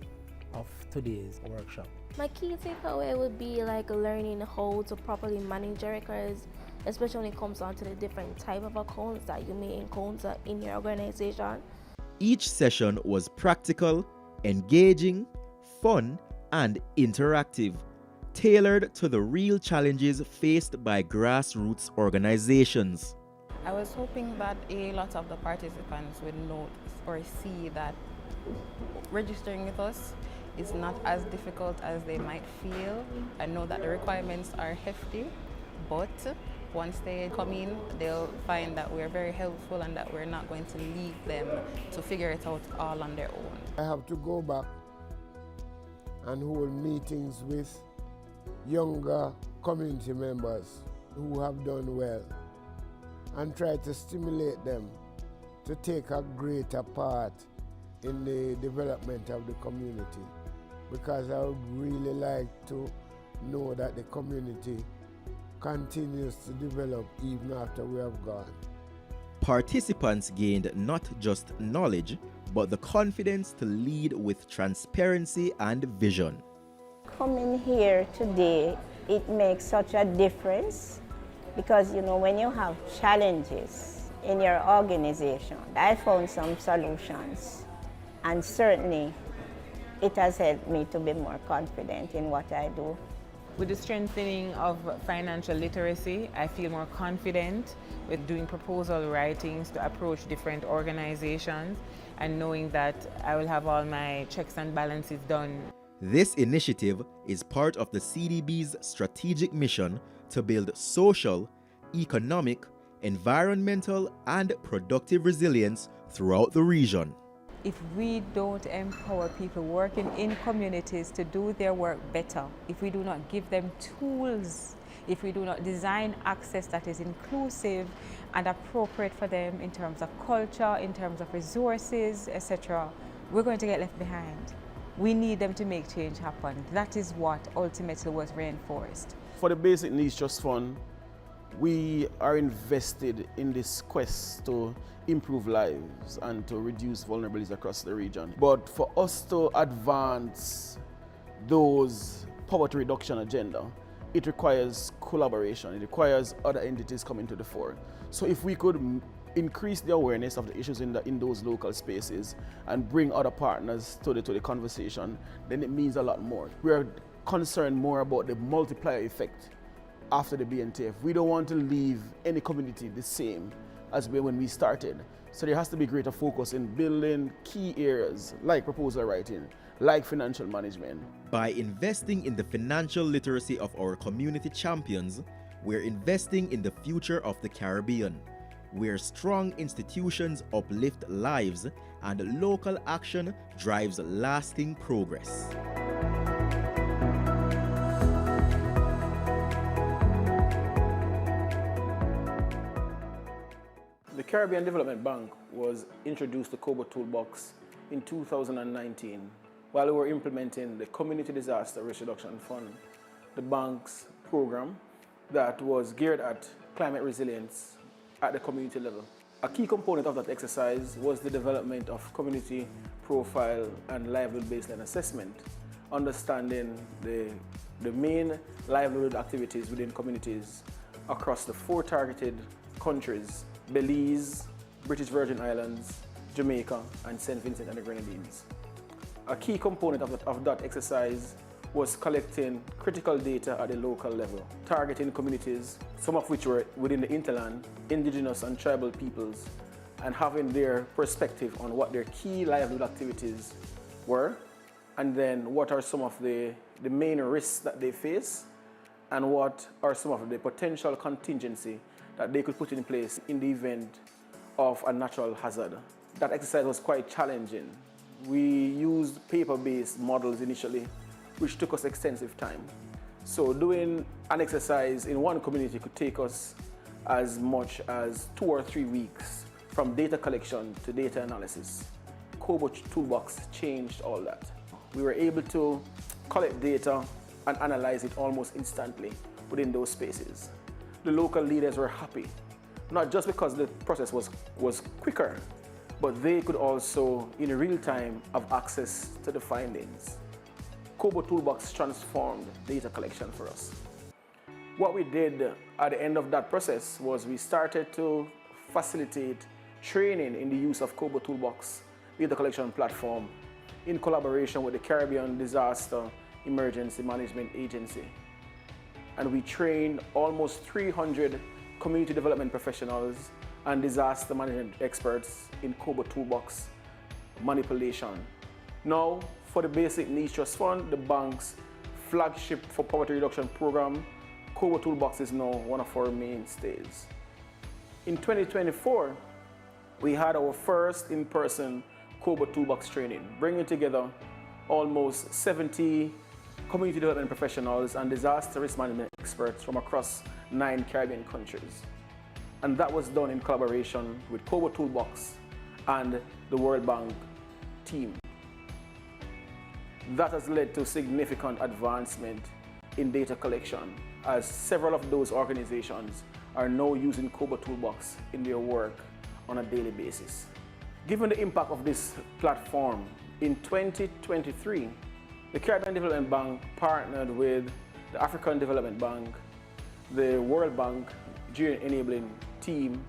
of today's workshop. My key takeaway would be learning how to properly manage your records, especially when it comes down to the different type of accounts that you may encounter in your organization. Each session was practical, engaging, fun, and interactive, tailored to the real challenges faced by grassroots organizations. I was hoping that a lot of the participants would note or see that registering with us is not as difficult as they might feel. I know that the requirements are hefty, but once they come in, they'll find that we're very helpful and that we're not going to leave them to figure it out all on their own. I have to go back and hold meetings with younger community members who have done well and try to stimulate them to take a greater part in the development of the community, because I would really like to know that the community continues to develop even after we have gone. Participants gained not just knowledge, but the confidence to lead with transparency and vision. Coming here today, it makes such a difference because, when you have challenges in your organization, I found some solutions, and certainly it has helped me to be more confident in what I do. With the strengthening of financial literacy, I feel more confident with doing proposal writings to approach different organizations and knowing that I will have all my checks and balances done. This initiative is part of the CDB's strategic mission to build social, economic, environmental, and productive resilience throughout the region. If we don't empower people working in communities to do their work better, if we do not give them tools, if we do not design access that is inclusive and appropriate for them in terms of culture, in terms of resources, etc., we're going to get left behind. We need them to make change happen. That is what ultimately was reinforced. For the Basic Needs Trust Fund, we are invested in this quest to improve lives and to reduce vulnerabilities across the region. But for us to advance those poverty reduction agenda, it requires collaboration. It requires other entities coming to the fore. So if we could increase the awareness of the issues in those local spaces and bring other partners to the conversation, then it means a lot more. We are concerned more about the multiplier effect after the BNTF. We don't want to leave any community the same as when we started. So there has to be greater focus in building key areas like proposal writing, like financial management. By investing in the financial literacy of our community champions, we're investing in the future of the Caribbean, where strong institutions uplift lives and local action drives lasting progress. The Caribbean Development Bank was introduced to KoboToolbox in 2019 while we were implementing the Community Disaster Risk Reduction Fund, the bank's program that was geared at climate resilience at the community level. A key component of that exercise was the development of community profile and livelihood baseline assessment, understanding the main livelihood activities within communities across the 4 targeted countries: Belize, British Virgin Islands, Jamaica, and St. Vincent and the Grenadines. A key component of that exercise was collecting critical data at the local level, targeting communities, some of which were within the hinterland, indigenous and tribal peoples, and having their perspective on what their key livelihood activities were, and then what are some of the main risks that they face, and what are some of the potential contingency that they could put in place in the event of a natural hazard. That exercise was quite challenging. We used paper-based models initially, which took us extensive time. So doing an exercise in one community could take us as much as 2 or 3 weeks from data collection to data analysis. KoboToolbox changed all that. We were able to collect data and analyze it almost instantly within those spaces. The local leaders were happy, not just because the process was quicker, but they could also, in real time, have access to the findings. KoboToolbox transformed data collection for us. What we did at the end of that process was we started to facilitate training in the use of KoboToolbox data collection platform in collaboration with the Caribbean Disaster Emergency Management Agency. And we trained almost 300 community development professionals and disaster management experts in KoboToolbox manipulation. Now, for the Basic Needs Trust Fund, the bank's flagship for poverty reduction program, KoboToolbox is now one of our mainstays. In 2024, we had our first in-person KoboToolbox training, bringing together almost 70 community development professionals and disaster risk management experts from across 9 Caribbean countries. And that was done in collaboration with KoboToolbox and the World Bank team. That has led to significant advancement in data collection, as several of those organizations are now using KoboToolbox in their work on a daily basis. Given the impact of this platform, in 2023, the Caribbean Development Bank partnered with the African Development Bank, the World Bank Geo-enabling team,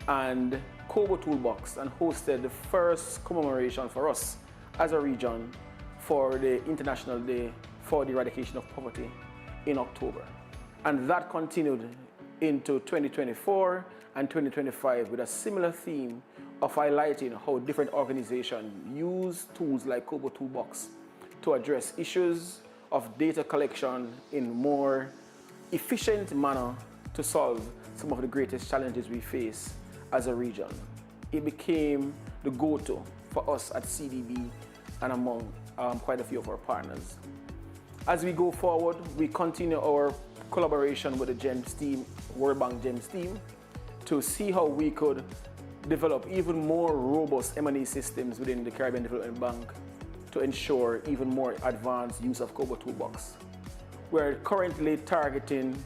and KoboToolbox, and hosted the first commemoration for us as a region for the International Day for the Eradication of Poverty in October. And that continued into 2024 and 2025 with a similar theme of highlighting how different organizations use tools like KoboToolbox to address issues of data collection in more efficient manner to solve some of the greatest challenges we face as a region. It became the go-to for us at CDB and among quite a few of our partners. As we go forward, we continue our collaboration with the GEMS team, World Bank GEMS team, to see how we could develop even more robust M&E systems within the Caribbean Development Bank to ensure even more advanced use of KoboToolbox. We're currently targeting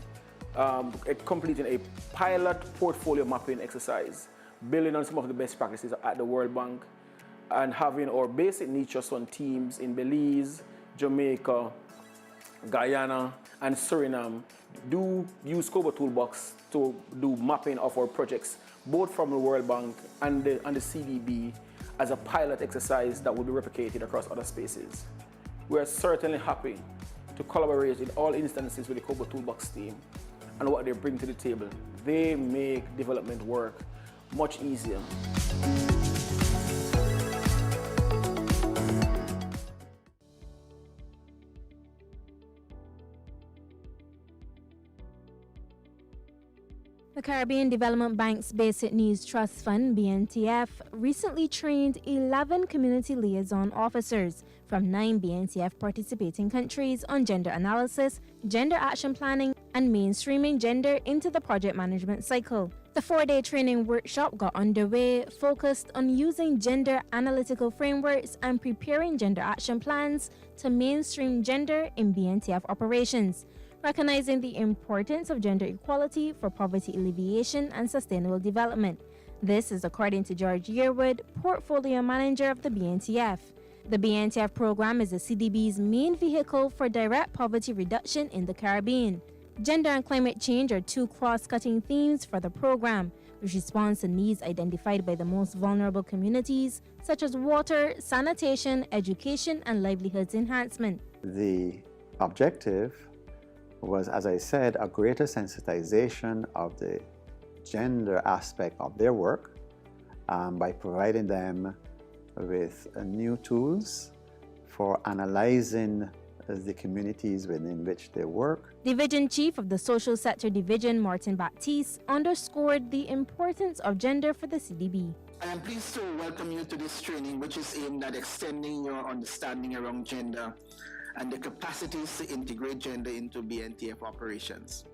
completing a pilot portfolio mapping exercise, building on some of the best practices at the World Bank, and having our basic needs trust fund teams in Belize, Jamaica, Guyana, and Suriname do use KoboToolbox to do mapping of our projects, both from the World Bank and the CDB, as a pilot exercise that will be replicated across other spaces. We are certainly happy to collaborate in all instances with the KoboToolbox team and what they bring to the table. They make development work much easier. The Caribbean Development Bank's Basic Needs Trust Fund, BNTF, recently trained 11 community liaison officers from 9 BNTF participating countries on gender analysis, gender action planning, and mainstreaming gender into the project management cycle. The 4-day training workshop got underway, focused on using gender analytical frameworks and preparing gender action plans to mainstream gender in BNTF operations, recognizing the importance of gender equality for poverty alleviation and sustainable development. This is according to George Yearwood, Portfolio Manager of the BNTF. The BNTF program is the CDB's main vehicle for direct poverty reduction in the Caribbean. Gender and climate change are two cross-cutting themes for the program, which responds to needs identified by the most vulnerable communities, such as water, sanitation, education, and livelihoods enhancement. The objective was, as I said, a greater sensitization of the gender aspect of their work by providing them with new tools for analyzing the communities within which they work. Division Chief of the Social Sector Division, Martin Baptiste, underscored the importance of gender for the CDB. I am pleased to welcome you to this training, which is aimed at extending your understanding around gender and the capacities to integrate gender into BNTF operations.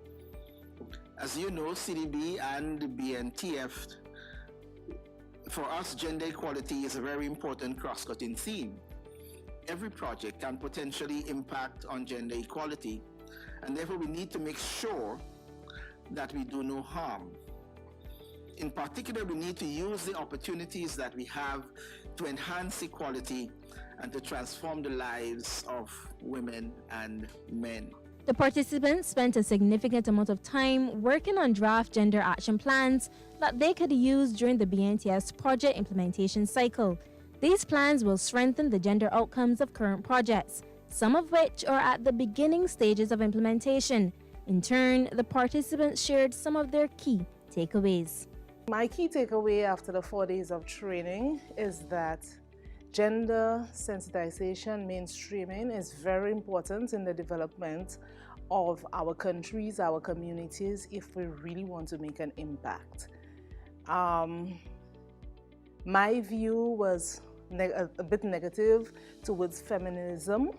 As you know, CDB and BNTF, for us, gender equality is a very important cross-cutting theme. Every project can potentially impact on gender equality, and therefore we need to make sure that we do no harm. In particular, we need to use the opportunities that we have to enhance equality and to transform the lives of women and men. The participants spent a significant amount of time working on draft gender action plans that they could use during the BNTF's project implementation cycle. These plans will strengthen the gender outcomes of current projects, some of which are at the beginning stages of implementation. In turn, the participants shared some of their key takeaways. My key takeaway after the 4 days of training is that gender sensitization, mainstreaming is very important in the development of our countries, our communities, if we really want to make an impact. My view was a bit negative towards feminism,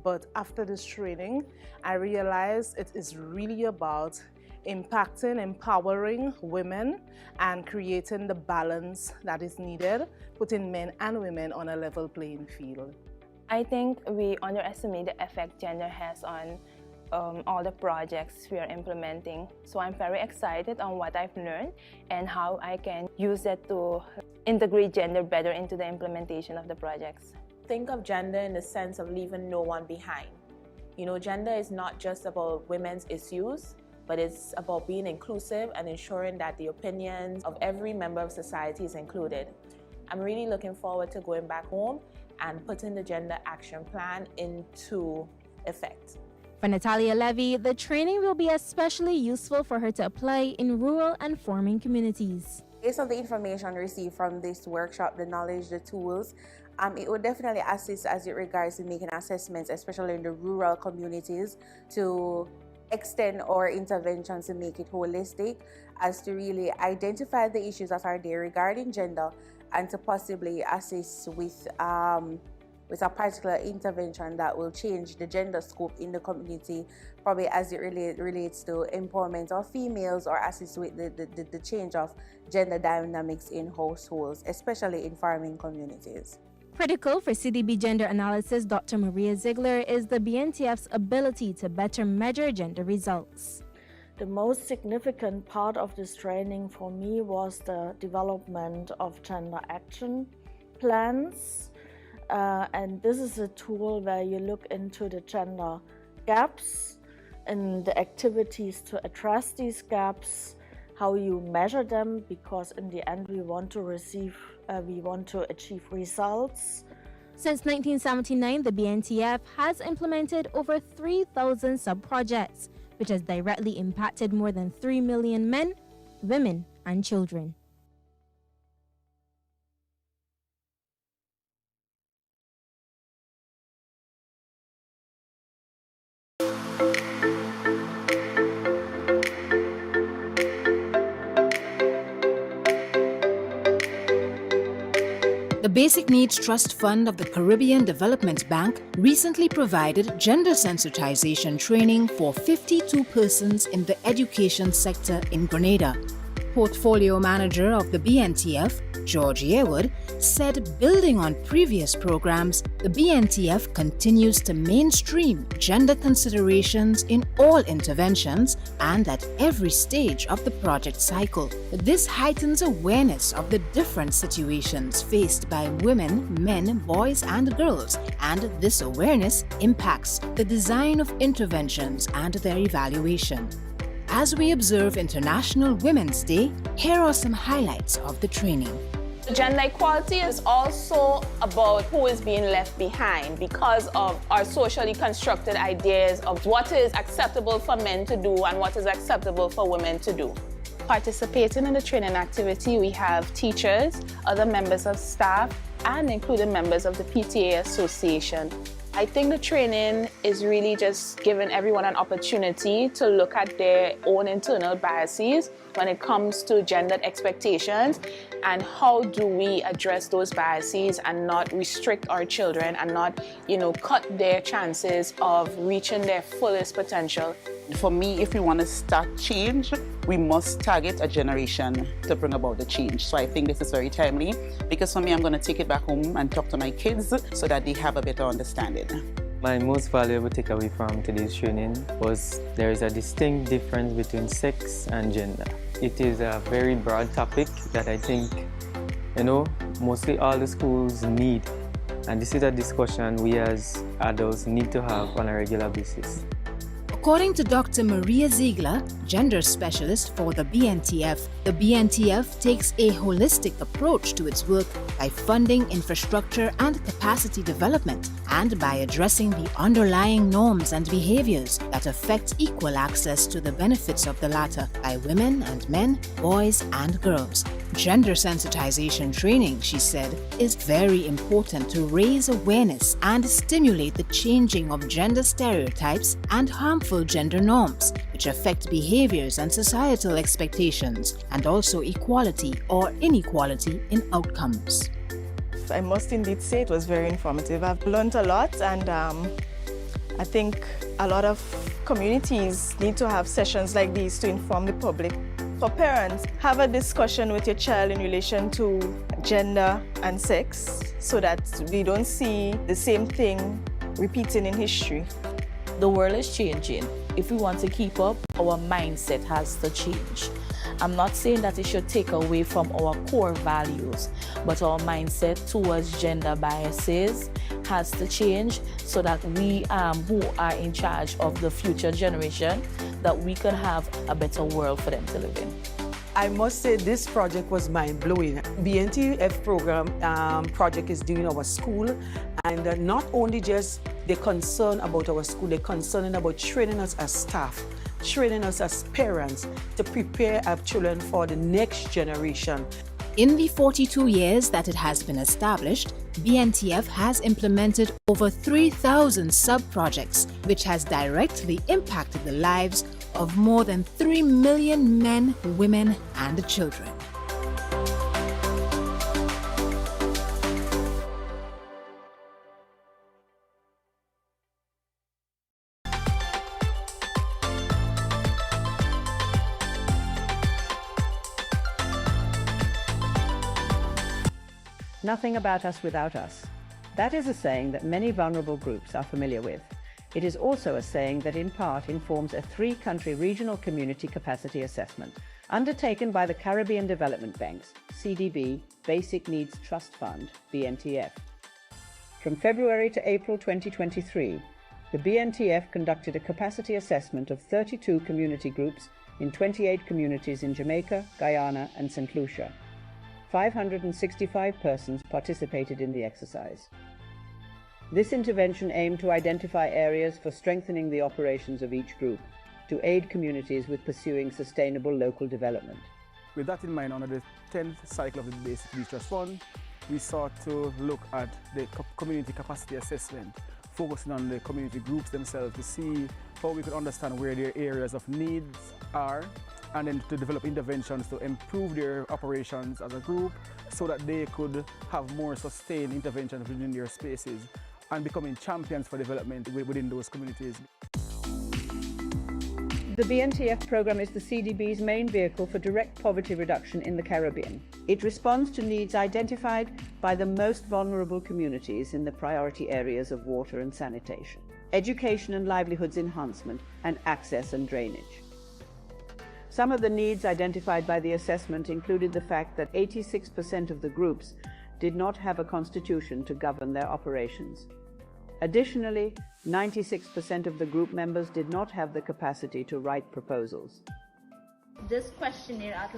but after this training, I realized it is really about impacting, empowering women and creating the balance that is needed, putting men and women on a level playing field. I think we underestimate the effect gender has on all the projects we are implementing. So I'm very excited on what I've learned and how I can use that to integrate gender better into the implementation of the projects. Think of gender in the sense of leaving no one behind. You know, gender is not just about women's issues, but it's about being inclusive and ensuring that the opinions of every member of society is included. I'm really looking forward to going back home and putting the gender action plan into effect. For Natalia Levy, the training will be especially useful for her to apply in rural and farming communities. Based on the information received from this workshop, the knowledge, the tools, it would definitely assist as it regards to making assessments, especially in the rural communities, to extend our interventions to make it holistic, as to really identify the issues that are there regarding gender and to possibly assist with a particular intervention that will change the gender scope in the community, probably as it relates to empowerment of females, or assist with the change of gender dynamics in households, especially in farming communities. Critical for CDB gender analysis, Dr. Maria Ziegler, is the BNTF's ability to better measure gender results. The most significant part of this training for me was the development of gender action plans. And this is a tool where you look into the gender gaps in the activities to address these gaps, how you measure them, because in the end we want to achieve results. Since 1979, the BNTF has implemented over 3,000 sub-projects, which has directly impacted more than 3 million men, women, and children. The Basic Needs Trust Fund of the Caribbean Development Bank recently provided gender sensitization training for 52 persons in the education sector in Grenada. Portfolio Manager of the BNTF, George Yearwood, said building on previous programs, the BNTF continues to mainstream gender considerations in all interventions and at every stage of the project cycle. This heightens awareness of the different situations faced by women, men, boys, and girls, and this awareness impacts the design of interventions and their evaluation. As we observe International Women's Day, here are some highlights of the training. Gender equality is also about who is being left behind because of our socially constructed ideas of what is acceptable for men to do and what is acceptable for women to do. Participating in the training activity, we have teachers, other members of staff, and including members of the PTA Association. I think the training is really just giving everyone an opportunity to look at their own internal biases when it comes to gendered expectations and how do we address those biases and not restrict our children and not, cut their chances of reaching their fullest potential. For me, if we want to start change, we must target a generation to bring about the change. So I think this is very timely because for me, I'm going to take it back home and talk to my kids so that they have a better understanding. My most valuable takeaway from today's training was there is a distinct difference between sex and gender. It is a very broad topic that I think, mostly all the schools need. And this is a discussion we as adults need to have on a regular basis. According to Dr. Maria Ziegler, gender specialist for the BNTF takes a holistic approach to its work by funding infrastructure and capacity development and by addressing the underlying norms and behaviors that affect equal access to the benefits of the latter by women and men, boys and girls. Gender sensitization training, she said, is very important to raise awareness and stimulate the changing of gender stereotypes and harmful gender norms, which affect behaviors and societal expectations, and also equality or inequality in outcomes. I must indeed say it was very informative. I've learned a lot, and I think a lot of communities need to have sessions like these to inform the public. For parents, have a discussion with your child in relation to gender and sex so that we don't see the same thing repeating in history. The world is changing. If we want to keep up, our mindset has to change. I'm not saying that it should take away from our core values, but our mindset towards gender biases has to change so that we who are in charge of the future generation, that we can have a better world for them to live in. I must say this project was mind-blowing. BNTF program project is doing our school, and not only just they're concerned about our school, they're concerned about training us as staff, training us as parents to prepare our children for the next generation. In the 42 years that it has been established, BNTF has implemented over 3,000 sub-projects, which has directly impacted the lives of more than 3 million men, women, and children. Nothing about us without us. That is a saying that many vulnerable groups are familiar with. It is also a saying that in part informs a 3-country regional community capacity assessment undertaken by the Caribbean Development Bank's CDB Basic Needs Trust Fund, BNTF. From February to April 2023, the BNTF conducted a capacity assessment of 32 community groups in 28 communities in Jamaica, Guyana, and St. Lucia. 565 persons participated in the exercise. This intervention aimed to identify areas for strengthening the operations of each group to aid communities with pursuing sustainable local development. With that in mind, under the 10th cycle of the Basic Needs Trust Fund, we sought to look at the community capacity assessment, focusing on the community groups themselves to see how we could understand where their areas of needs are, and then to develop interventions to improve their operations as a group so that they could have more sustained interventions within their spaces and becoming champions for development within those communities. The BNTF program is the CDB's main vehicle for direct poverty reduction in the Caribbean. It responds to needs identified by the most vulnerable communities in the priority areas of water and sanitation, education and livelihoods enhancement, and access and drainage. Some of the needs identified by the assessment included the fact that 86% of the groups did not have a constitution to govern their operations. Additionally, 96% of the group members did not have the capacity to write proposals. This questionnaire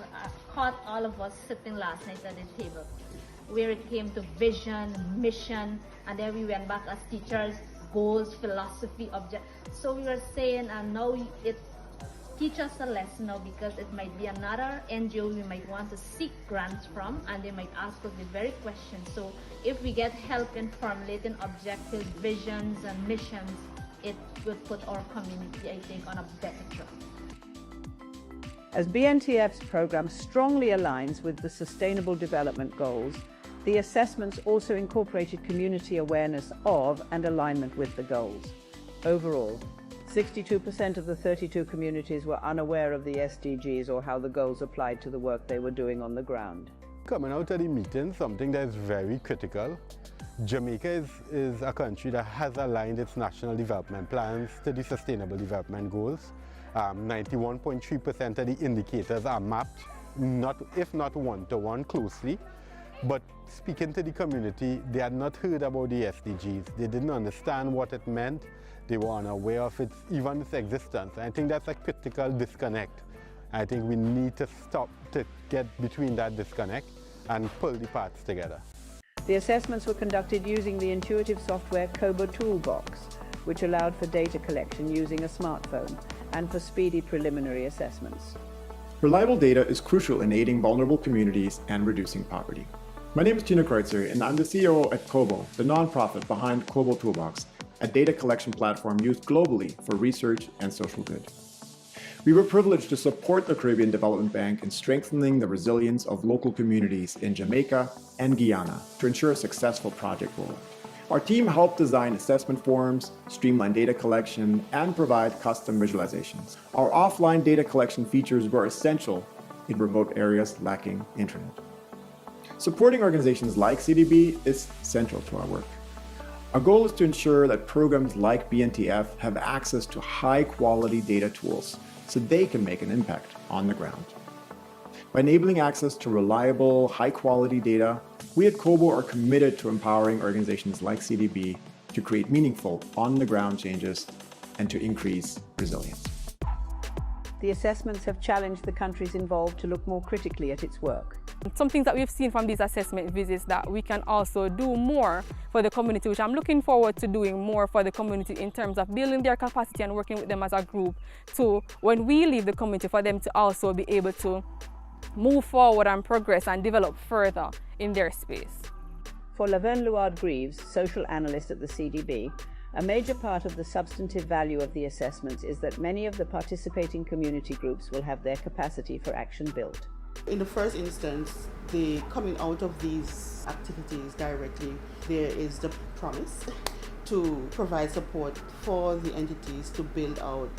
caught all of us sitting last night at the table, where it came to vision, mission, and then we went back as teachers, goals, philosophy, object. So we were saying, now it teach us a lesson now, because it might be another NGO we might want to seek grants from, and they might ask us the very question. So if we get help in formulating objectives, visions, and missions, it will put our community, I think, on a better track. As BNTF's program strongly aligns with the Sustainable Development Goals, the assessments also incorporated community awareness of and alignment with the goals. Overall, 62% of the 32 communities were unaware of the SDGs or how the goals applied to the work they were doing on the ground. Coming out of the meeting, something that is very critical. Jamaica is a country that has aligned its national development plans to the Sustainable Development Goals. 91.3% of the indicators are mapped, if not one-to-one closely. But speaking to the community, they had not heard about the SDGs. They didn't understand what it meant. They were unaware of even its existence. I think that's a critical disconnect. I think we need to stop to get between that disconnect and pull the parts together. The assessments were conducted using the intuitive software KoboToolbox, which allowed for data collection using a smartphone and for speedy preliminary assessments. Reliable data is crucial in aiding vulnerable communities and reducing poverty. My name is Tino Kreutzer, and I'm the CEO at Kobo, the nonprofit behind KoboToolbox, a data collection platform used globally for research and social good. We were privileged to support the Caribbean Development Bank in strengthening the resilience of local communities in Jamaica and Guyana to ensure a successful project rollout. Our team helped design assessment forms, streamline data collection, and provide custom visualizations. Our offline data collection features were essential in remote areas lacking internet. Supporting organizations like CDB is central to our work. Our goal is to ensure that programs like BNTF have access to high-quality data tools so they can make an impact on the ground. By enabling access to reliable, high-quality data, we at Kobo are committed to empowering organizations like CDB to create meaningful, on-the-ground changes and to increase resilience. The assessments have challenged the countries involved to look more critically at its work. Some things that we've seen from these assessment visits that we can also do more for the community, which I'm looking forward to doing more for the community in terms of building their capacity and working with them as a group to, when we leave the community, for them to also be able to move forward and progress and develop further in their space. For Laverne Luard-Greaves, social analyst at the CDB, a major part of the substantive value of the assessments is that many of the participating community groups will have their capacity for action built. In the first instance, the coming out of these activities directly, there is the promise to provide support for the entities to build out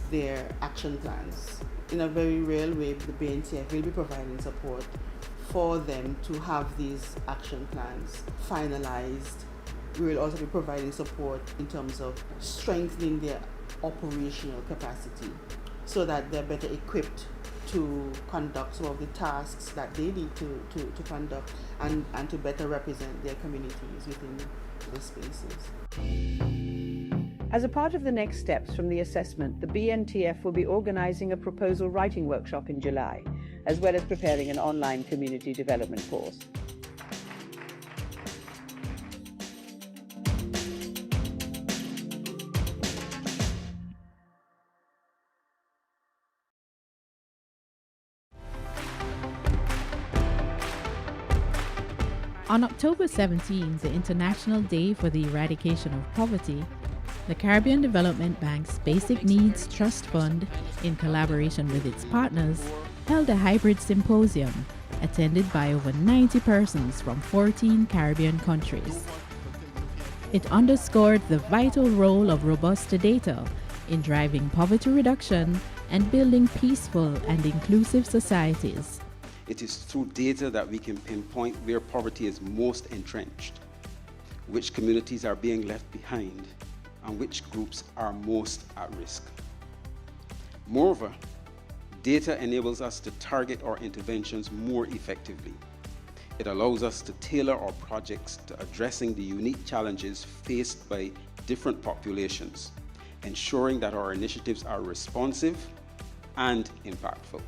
their action plans. In a very real way, the BNTF will be providing support for them to have these action plans finalized. We will also be providing support in terms of strengthening their operational capacity so that they're better equipped to conduct some of the tasks that they need to conduct and to better represent their communities within the spaces. As a part of the next steps from the assessment, the BNTF will be organising a proposal writing workshop in July, as well as preparing an online community development course. On October 17, the International Day for the Eradication of Poverty, the Caribbean Development Bank's Basic Needs Trust Fund, in collaboration with its partners, held a hybrid symposium attended by over 90 persons from 14 Caribbean countries. It underscored the vital role of robust data in driving poverty reduction and building peaceful and inclusive societies. It is through data that we can pinpoint where poverty is most entrenched, which communities are being left behind, and which groups are most at risk. Moreover, data enables us to target our interventions more effectively. It allows us to tailor our projects to addressing the unique challenges faced by different populations, ensuring that our initiatives are responsive and impactful.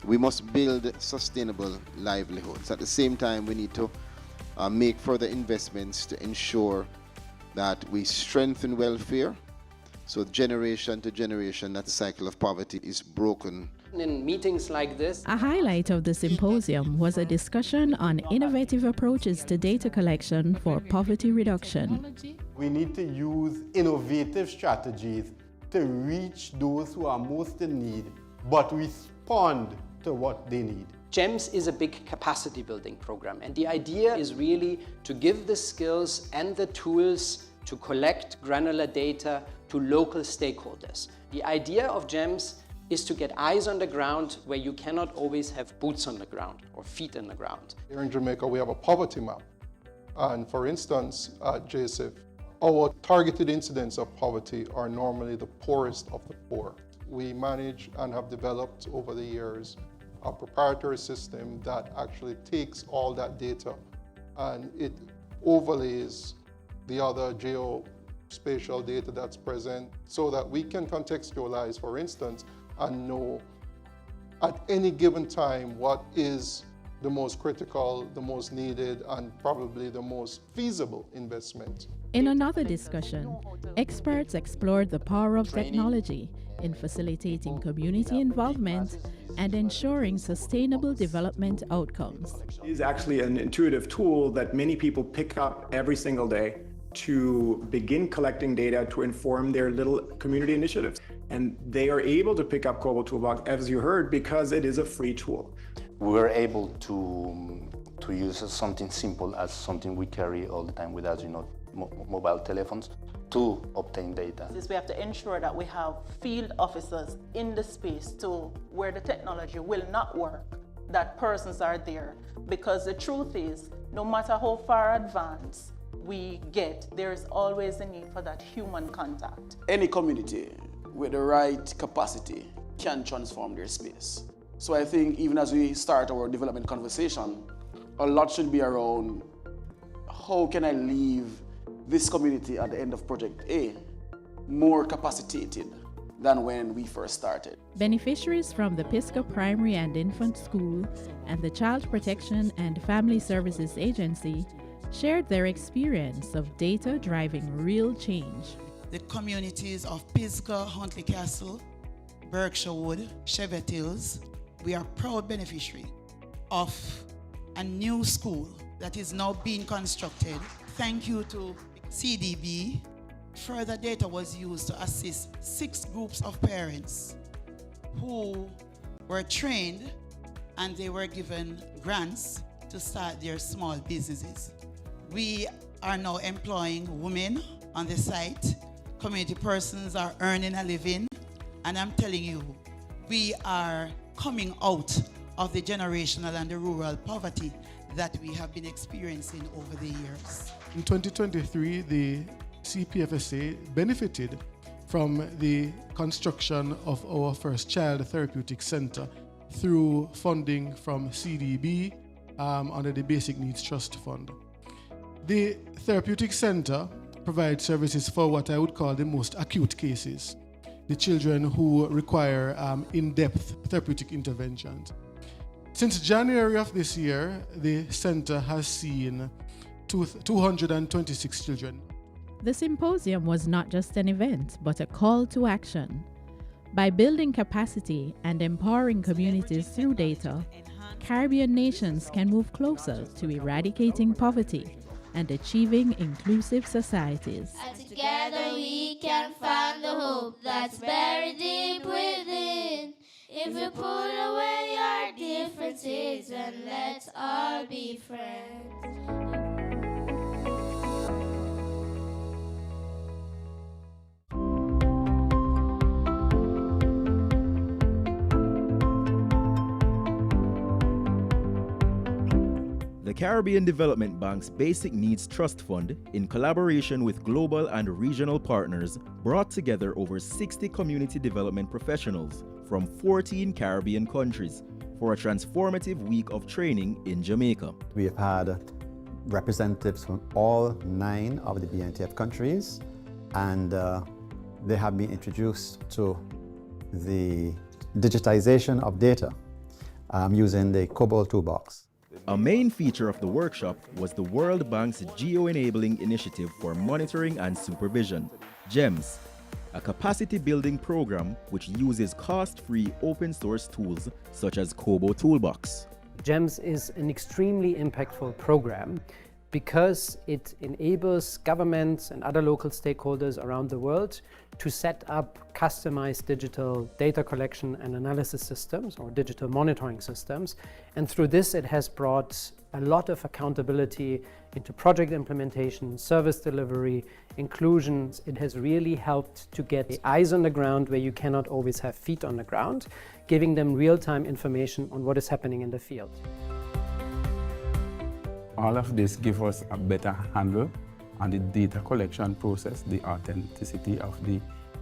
We must build sustainable livelihoods. At the same time, we need to make further investments to ensure that we strengthen welfare, so generation to generation that cycle of poverty is broken. In meetings like this, a highlight of the symposium was a discussion on innovative approaches to data collection for poverty reduction. We need to use innovative strategies to reach those who are most in need, but respond to what they need. GEMS is a big capacity building program, and the idea is really to give the skills and the tools to collect granular data to local stakeholders. The idea of GEMS is to get eyes on the ground where you cannot always have boots on the ground or feet on the ground. Here in Jamaica, we have a poverty map. And for instance, at JSIF, our targeted incidents of poverty are normally the poorest of the poor. We manage and have developed over the years a proprietary system that actually takes all that data and it overlays the other geospatial data that's present so that we can contextualize, for instance, and know at any given time what is the most critical, the most needed, and probably the most feasible investment. In another discussion, experts explored the power of technology in facilitating community involvement and ensuring sustainable development outcomes. It is actually an intuitive tool that many people pick up every single day to begin collecting data to inform their little community initiatives. And they are able to pick up KoboToolbox, as you heard, because it is a free tool. We were able to use something simple as something we carry all the time with us, mobile telephones, to obtain data. We have to ensure that we have field officers in the space to where the technology will not work, that persons are there. Because the truth is, no matter how far advanced we get, there is always a need for that human contact. Any community with the right capacity can transform their space. So I think even as we start our development conversation, a lot should be around how can I leave this community at the end of Project A more capacitated than when we first started. Beneficiaries from the Pisgah Primary and Infant School and the Child Protection and Family Services Agency shared their experience of data driving real change. The communities of Pisgah, Huntley Castle, Berkshire Wood, Chevet Hills, we are proud beneficiary of a new school that is now being constructed. Thank you to CDB. Further data was used to assist 6 groups of parents who were trained and they were given grants to start their small businesses. We are now employing women on the site. Community persons are earning a living. And I'm telling you, we are coming out of the generational and the rural poverty that we have been experiencing over the years. In 2023, the CPFSA benefited from the construction of our first child therapeutic center through funding from CDB under the Basic Needs Trust Fund. The therapeutic center provide services for what I would call the most acute cases, the children who require in-depth therapeutic interventions. Since January of this year, the center has seen 226 children. The symposium was not just an event, but a call to action. By building capacity and empowering communities through data, Caribbean nations can move closer to eradicating poverty and achieving inclusive societies. And together we can find the hope that's buried deep within. If we put away our differences and let's all be friends. The Caribbean Development Bank's Basic Needs Trust Fund, in collaboration with global and regional partners, brought together over 60 community development professionals from 14 Caribbean countries for a transformative week of training in Jamaica. We have had representatives from all 9 of the BNTF countries, and they have been introduced to the digitization of data using the KoboToolbox. A main feature of the workshop was the World Bank's Geo-Enabling Initiative for Monitoring and Supervision, GEMS, a capacity-building program which uses cost-free open-source tools such as KoboToolbox. GEMS is an extremely impactful program because it enables governments and other local stakeholders around the world to set up customized digital data collection and analysis systems or digital monitoring systems. And through this, it has brought a lot of accountability into project implementation, service delivery, inclusions. It has really helped to get eyes on the ground where you cannot always have feet on the ground, giving them real-time information on what is happening in the field. All of this gives us a better handle on the data collection process, the authenticity of the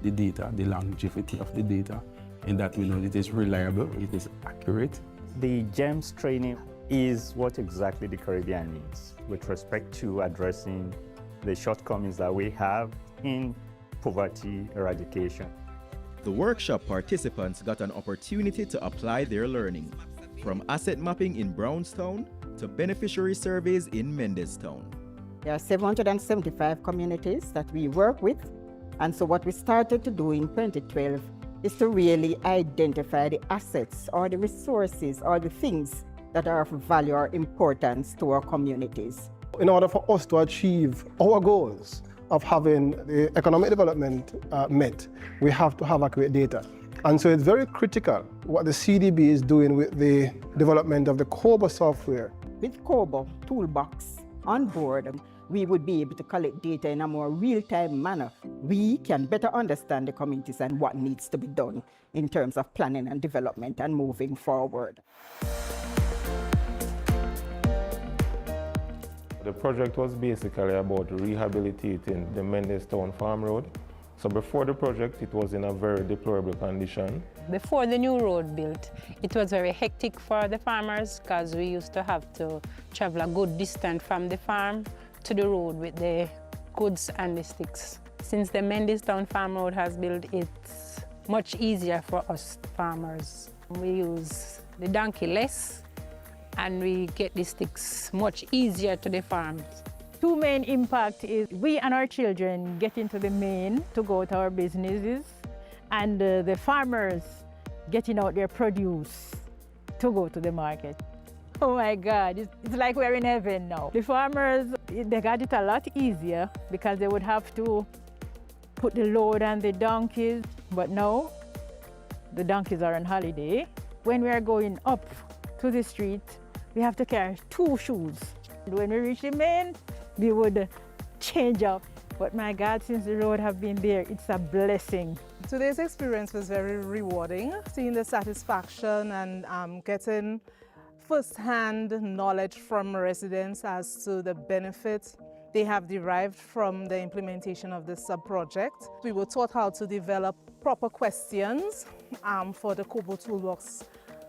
data, the longevity of the data, in that we know it is reliable, it is accurate. The GEMS training is what exactly the Caribbean needs with respect to addressing the shortcomings that we have in poverty eradication. The workshop participants got an opportunity to apply their learning, from asset mapping in Brownstown to beneficiary surveys in Mendestown. There are 775 communities that we work with, and so what we started to do in 2012 is to really identify the assets or the resources or the things that are of value or importance to our communities. In order for us to achieve our goals of having the economic development met, we have to have accurate data. And so it's very critical what the CDB is doing with the development of the Kobo software. With KoboToolbox on board, we would be able to collect data in a more real-time manner. We can better understand the communities and what needs to be done in terms of planning and development and moving forward. The project was basically about rehabilitating the Mendestown Farm Road. So before the project, it was in a very deplorable condition. Before the new road built, it was very hectic for the farmers because we used to have to travel a good distance from the farm to the road with the goods and the sticks. Since the Mendestown Farm Road has built, it's much easier for us farmers. We use the donkey less and we get the sticks much easier to the farms. Two main impact is we and our children get into the main to go to our businesses, and the farmers getting out their produce to go to the market. Oh my God, it's like we're in heaven now. The farmers, they got it a lot easier because they would have to put the load on the donkeys, but now the donkeys are on holiday. When we are going up to the street, we have to carry 2 shoes. When we reach the main, we would change up. But my God, since the road have been there, it's a blessing. Today's experience was very rewarding, seeing the satisfaction and getting first-hand knowledge from residents as to the benefits they have derived from the implementation of this sub-project. We were taught how to develop proper questions for the KoboToolbox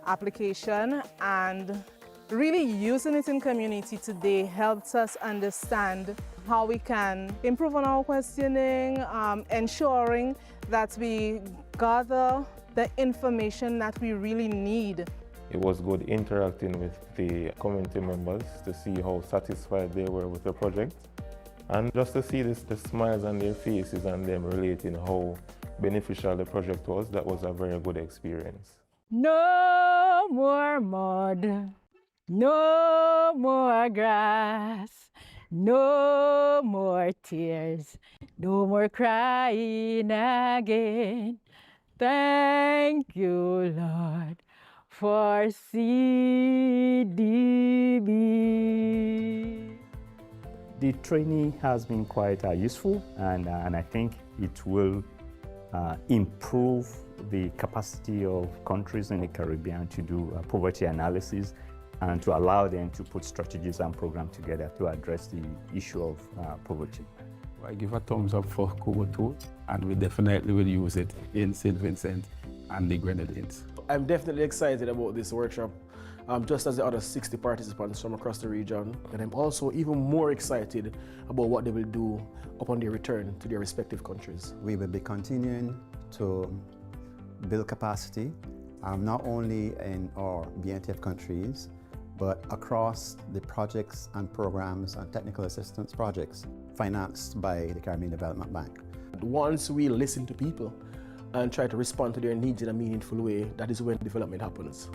application, and really using it in community today helps us understand how we can improve on our questioning, ensuring that we gather the information that we really need. It was good interacting with the community members to see how satisfied they were with the project, and just to see the smiles on their faces and them relating how beneficial the project was. That was a very good experience. No more mud, no more grass, no more tears, no more crying again. Thank you, Lord, for CDB. The training has been quite useful, and I think it will improve the capacity of countries in the Caribbean to do poverty analysis and to allow them to put strategies and programs together to address the issue of poverty. I give a thumbs up for KoboTool, and we definitely will use it in St. Vincent and the Grenadines. I'm definitely excited about this workshop, just as the other 60 participants from across the region. And I'm also even more excited about what they will do upon their return to their respective countries. We will be continuing to build capacity, not only in our BNTF countries, but across the projects and programs and technical assistance projects financed by the Caribbean Development Bank. Once we listen to people and try to respond to their needs in a meaningful way, that is when development happens.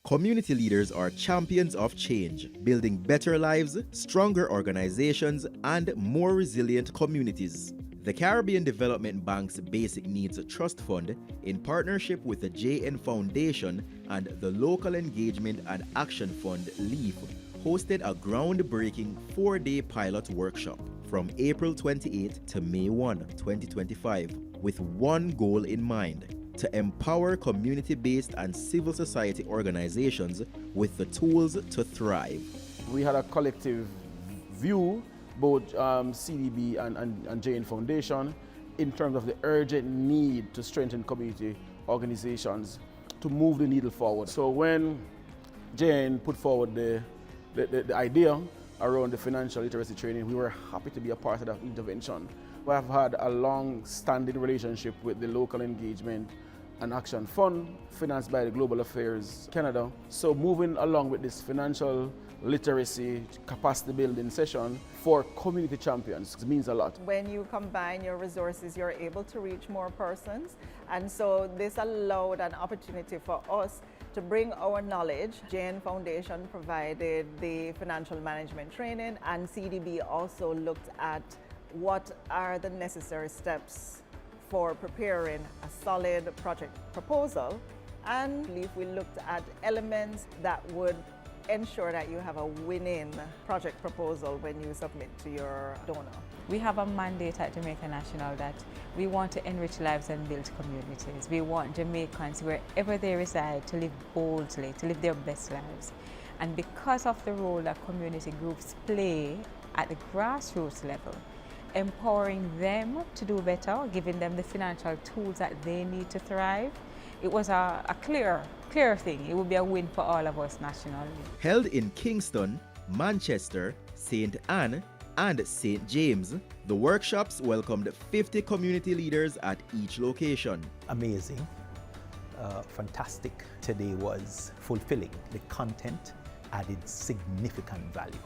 Community leaders are champions of change, building better lives, stronger organizations, and more resilient communities. The Caribbean Development Bank's Basic Needs Trust Fund, in partnership with the JN Foundation and the Local Engagement and Action Fund, LEAF, hosted a groundbreaking 4-day pilot workshop from April 28 to May 1, 2025, with one goal in mind: to empower community-based and civil society organizations with the tools to thrive. We had a collective view, both CDB and JN Foundation, in terms of the urgent need to strengthen community organizations to move the needle forward. So when JN put forward the idea around the financial literacy training, we were happy to be a part of that intervention. We have had a long-standing relationship with the Local Engagement and Action Fund, financed by the Global Affairs Canada. So moving along with this financial literacy capacity building session for community champions means a lot. When you combine your resources, you're able to reach more persons. And so this allowed an opportunity for us to bring our knowledge. JN Foundation provided the financial management training, and CDB also looked at what are the necessary steps for preparing a solid project proposal. And if we looked at elements that would ensure that you have a winning project proposal when you submit to your donor. We have a mandate at Jamaica National that we want to enrich lives and build communities. We want Jamaicans, wherever they reside, to live boldly, to live their best lives. And because of the role that community groups play at the grassroots level, empowering them to do better, giving them the financial tools that they need to thrive, it was a clear thing. It would be a win for all of us nationally. Held in Kingston, Manchester, St. Anne, and St. James, the workshops welcomed 50 community leaders at each location. Amazing, fantastic. Today was fulfilling. The content added significant value,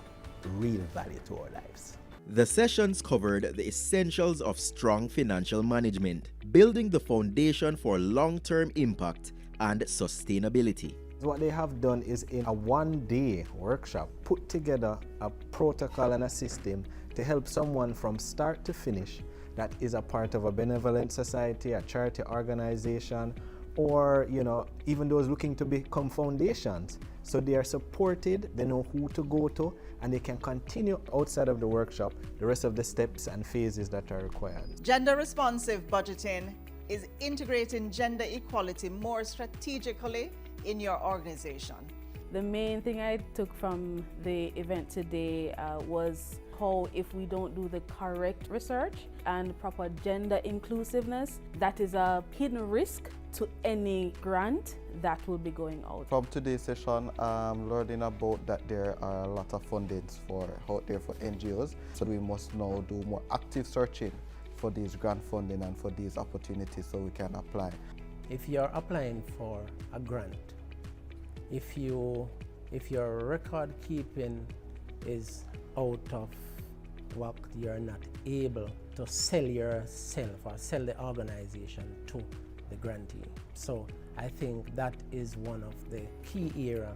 real value to our lives. The sessions covered the essentials of strong financial management, building the foundation for long-term impact and sustainability. What they have done is, in a one-day workshop, put together a protocol and a system to help someone from start to finish that is a part of a benevolent society, a charity organization, or even those looking to become foundations. So they are supported, they know who to go to, and they can continue outside of the workshop the rest of the steps and phases that are required. Gender responsive budgeting is integrating gender equality more strategically in your organization. The main thing I took from the event today was how if we don't do the correct research and proper gender inclusiveness, that is a hidden risk to any grant that will be going out. From today's session, I'm learning about that there are a lot of fundings out there for NGOs. So we must now do more active searching for these grant funding and for these opportunities so we can apply. If you're applying for a grant, if your record keeping is out of whack, you're not able to sell yourself or sell the organization to the grantee. So I think that is one of the key areas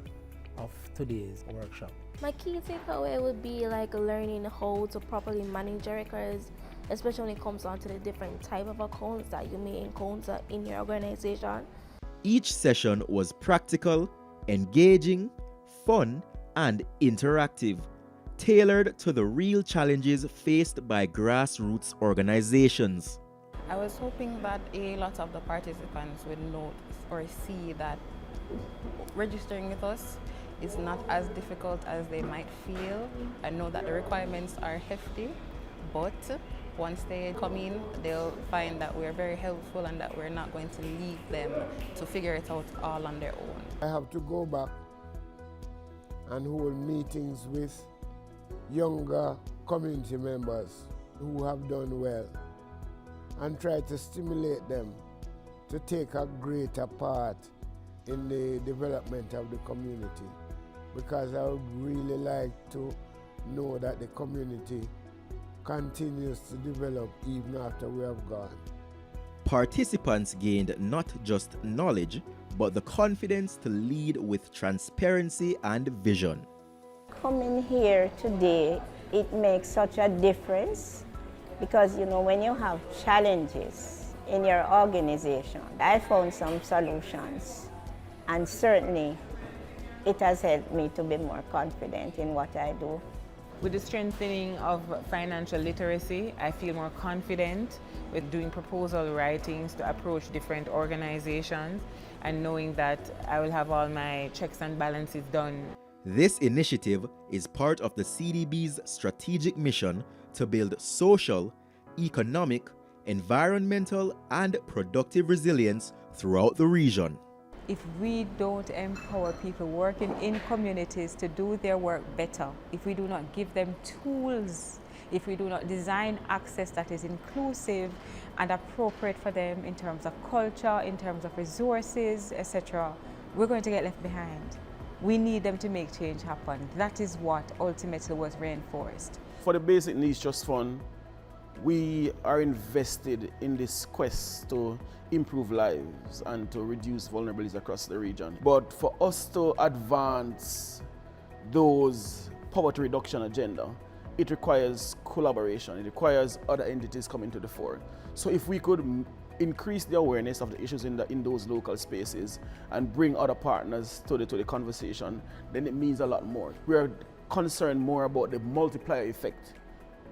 of today's workshop. My key takeaway would be like learning how to properly manage your records, especially when it comes down to the different type of accounts that you may encounter in your organization. Each session was practical, engaging, fun, and interactive, tailored to the real challenges faced by grassroots organizations. I was hoping that a lot of the participants would note or see that registering with us is not as difficult as they might feel. I know that the requirements are hefty, but once they come in, they'll find that we're very helpful and that we're not going to leave them to figure it out all on their own. I have to go back and hold meetings with younger community members who have done well and try to stimulate them to take a greater part in the development of the community, because I would really like to know that the community continues to develop even after we have gone. Participants gained not just knowledge, but the confidence to lead with transparency and vision. Coming here today, it makes such a difference because, you know, when you have challenges in your organization, I found some solutions, and certainly it has helped me to be more confident in what I do. With the strengthening of financial literacy, I feel more confident with doing proposal writings to approach different organizations and knowing that I will have all my checks and balances done. This initiative is part of the CDB's strategic mission to build social, economic, environmental, and productive resilience throughout the region. If we don't empower people working in communities to do their work better, if we do not give them tools, if we do not design access that is inclusive and appropriate for them in terms of culture, in terms of resources, etc., we're going to get left behind. We need them to make change happen. That is what ultimately was reinforced. For the Basic Needs Trust Fund, we are invested in this quest to improve lives and to reduce vulnerabilities across the region. But for us to advance those poverty reduction agenda, it requires collaboration. It requires other entities coming to the fore. So if we could increase the awareness of the issues in those local spaces and bring other partners to the conversation, then it means a lot more. We are concerned more about the multiplier effect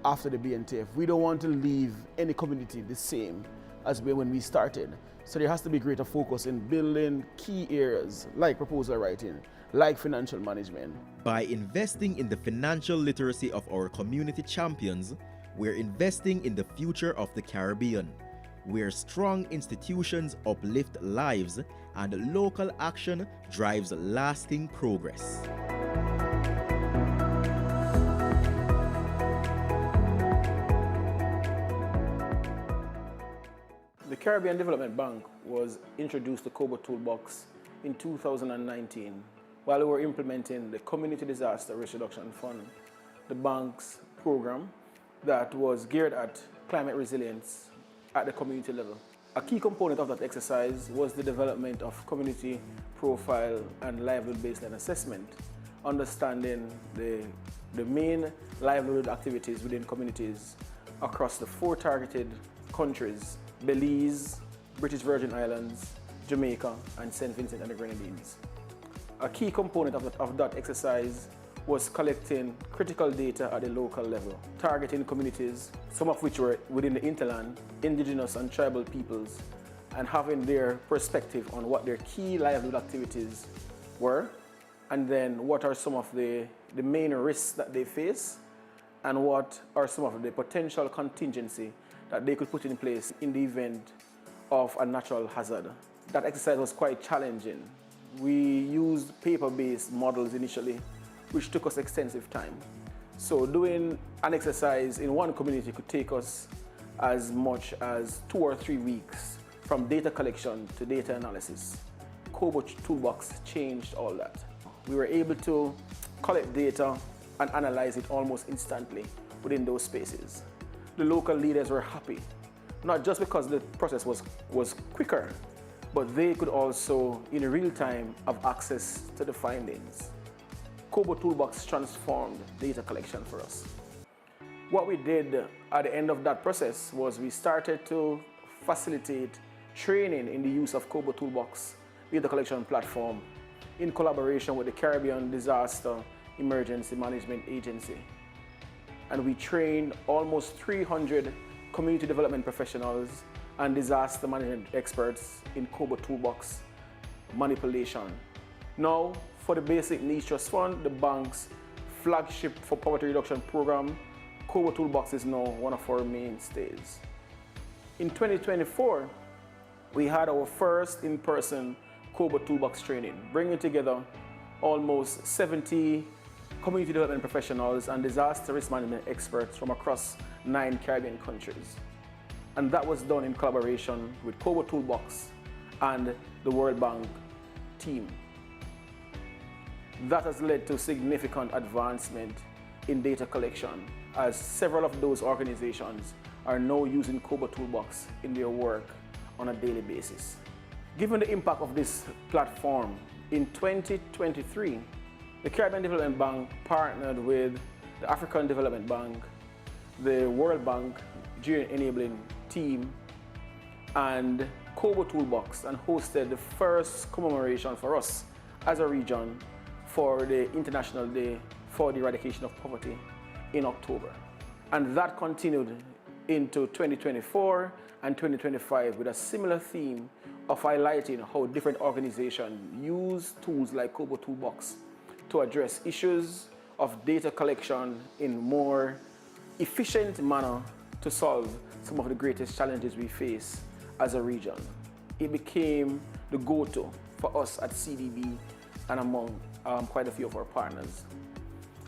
after the BNTF. We don't want to leave any community the same as when we started. So there has to be greater focus in building key areas like proposal writing, like financial management. By investing in the financial literacy of our community champions, we're investing in the future of the Caribbean, where strong institutions uplift lives and local action drives lasting progress. The Caribbean Development Bank was introduced to KoboToolbox in 2019 while we were implementing the Community Disaster Risk Reduction Fund, the bank's program that was geared at climate resilience at the community level. A key component of that exercise was the development of community profile and livelihood baseline assessment, understanding the main livelihood activities within communities across the 4 targeted countries: Belize, British Virgin Islands, Jamaica, and St. Vincent and the Grenadines. A key component of that exercise was collecting critical data at the local level, targeting communities, some of which were within the hinterland, indigenous and tribal peoples, and having their perspective on what their key livelihood activities were, and then what are some of the main risks that they face, and what are some of the potential contingency that they could put in place in the event of a natural hazard. That exercise was quite challenging. We used paper-based models initially, which took us extensive time. So doing an exercise in one community could take us as much as 2 or 3 weeks from data collection to data analysis. KoboToolbox changed all that. We were able to collect data and analyze it almost instantly within those spaces. The local leaders were happy, not just because the process was quicker, but they could also, in real time, have access to the findings. KoboToolbox transformed data collection for us. What we did at the end of that process was we started to facilitate training in the use of KoboToolbox data collection platform in collaboration with the Caribbean Disaster Emergency Management Agency. And we trained almost 300 community development professionals and disaster management experts in KoboToolbox manipulation. Now, for the Basic Needs Trust Fund, the bank's flagship for poverty reduction program, KoboToolbox is now one of our mainstays. In 2024, we had our first in-person KoboToolbox training, bringing together almost 70 community development professionals and disaster risk management experts from across 9 Caribbean countries. And that was done in collaboration with KoboToolbox and the World Bank team. That has led to significant advancement in data collection, as several of those organizations are now using KoboToolbox in their work on a daily basis. Given the impact of this platform, in 2023, the Caribbean Development Bank partnered with the African Development Bank, the World Bank Geo-enabling team, and KoboToolbox, and hosted the first commemoration for us as a region for the International Day for the Eradication of Poverty in October. And that continued into 2024 and 2025 with a similar theme of highlighting how different organizations use tools like KoboToolbox to address issues of data collection in more efficient manner to solve some of the greatest challenges we face as a region. It became the go-to for us at CDB and among quite a few of our partners.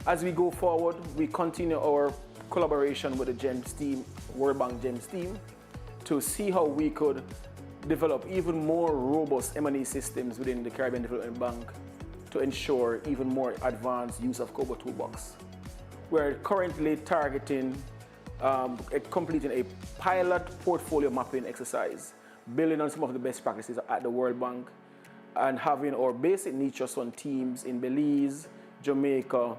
As we go forward, we continue our collaboration with the GEMS team, World Bank GEMS team, to see how we could develop even more robust M&E systems within the Caribbean Development Bank to ensure even more advanced use of KoboToolbox. We're currently targeting completing a pilot portfolio mapping exercise, building on some of the best practices at the World Bank, and having our Basic Needs Trust Fund teams in Belize, Jamaica,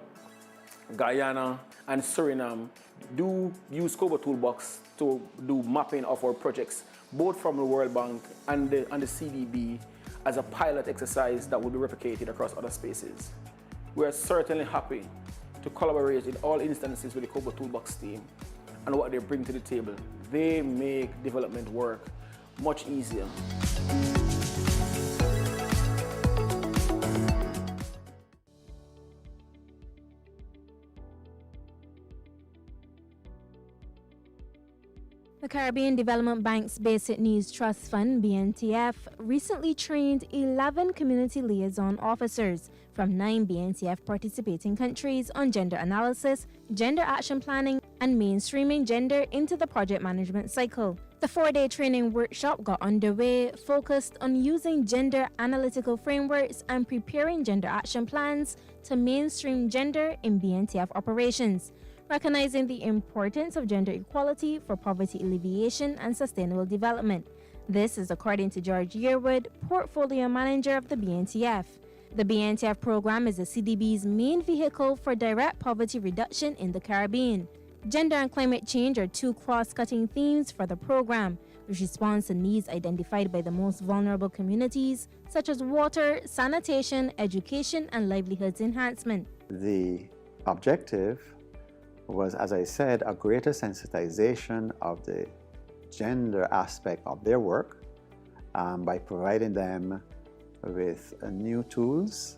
Guyana, and Suriname do use KoboToolbox to do mapping of our projects, both from the World Bank and the CDB, as a pilot exercise that will be replicated across other spaces. We are certainly happy to collaborate in all instances with the KoboToolbox team and what they bring to the table. They make development work much easier. The Caribbean Development Bank's Basic Needs Trust Fund, BNTF, recently trained 11 community liaison officers from 9 BNTF participating countries on gender analysis, gender action planning, and mainstreaming gender into the project management cycle. The 4-day training workshop got underway, focused on using gender analytical frameworks and preparing gender action plans to mainstream gender in BNTF operations, recognizing the importance of gender equality for poverty alleviation and sustainable development. This is according to George Yearwood, Portfolio Manager of the BNTF. The BNTF program is the CDB's main vehicle for direct poverty reduction in the Caribbean. Gender and climate change are 2 cross-cutting themes for the program, which responds to needs identified by the most vulnerable communities, such as water, sanitation, education, and livelihoods enhancement. The objective was, as I said, a greater sensitization of the gender aspect of their work by providing them with new tools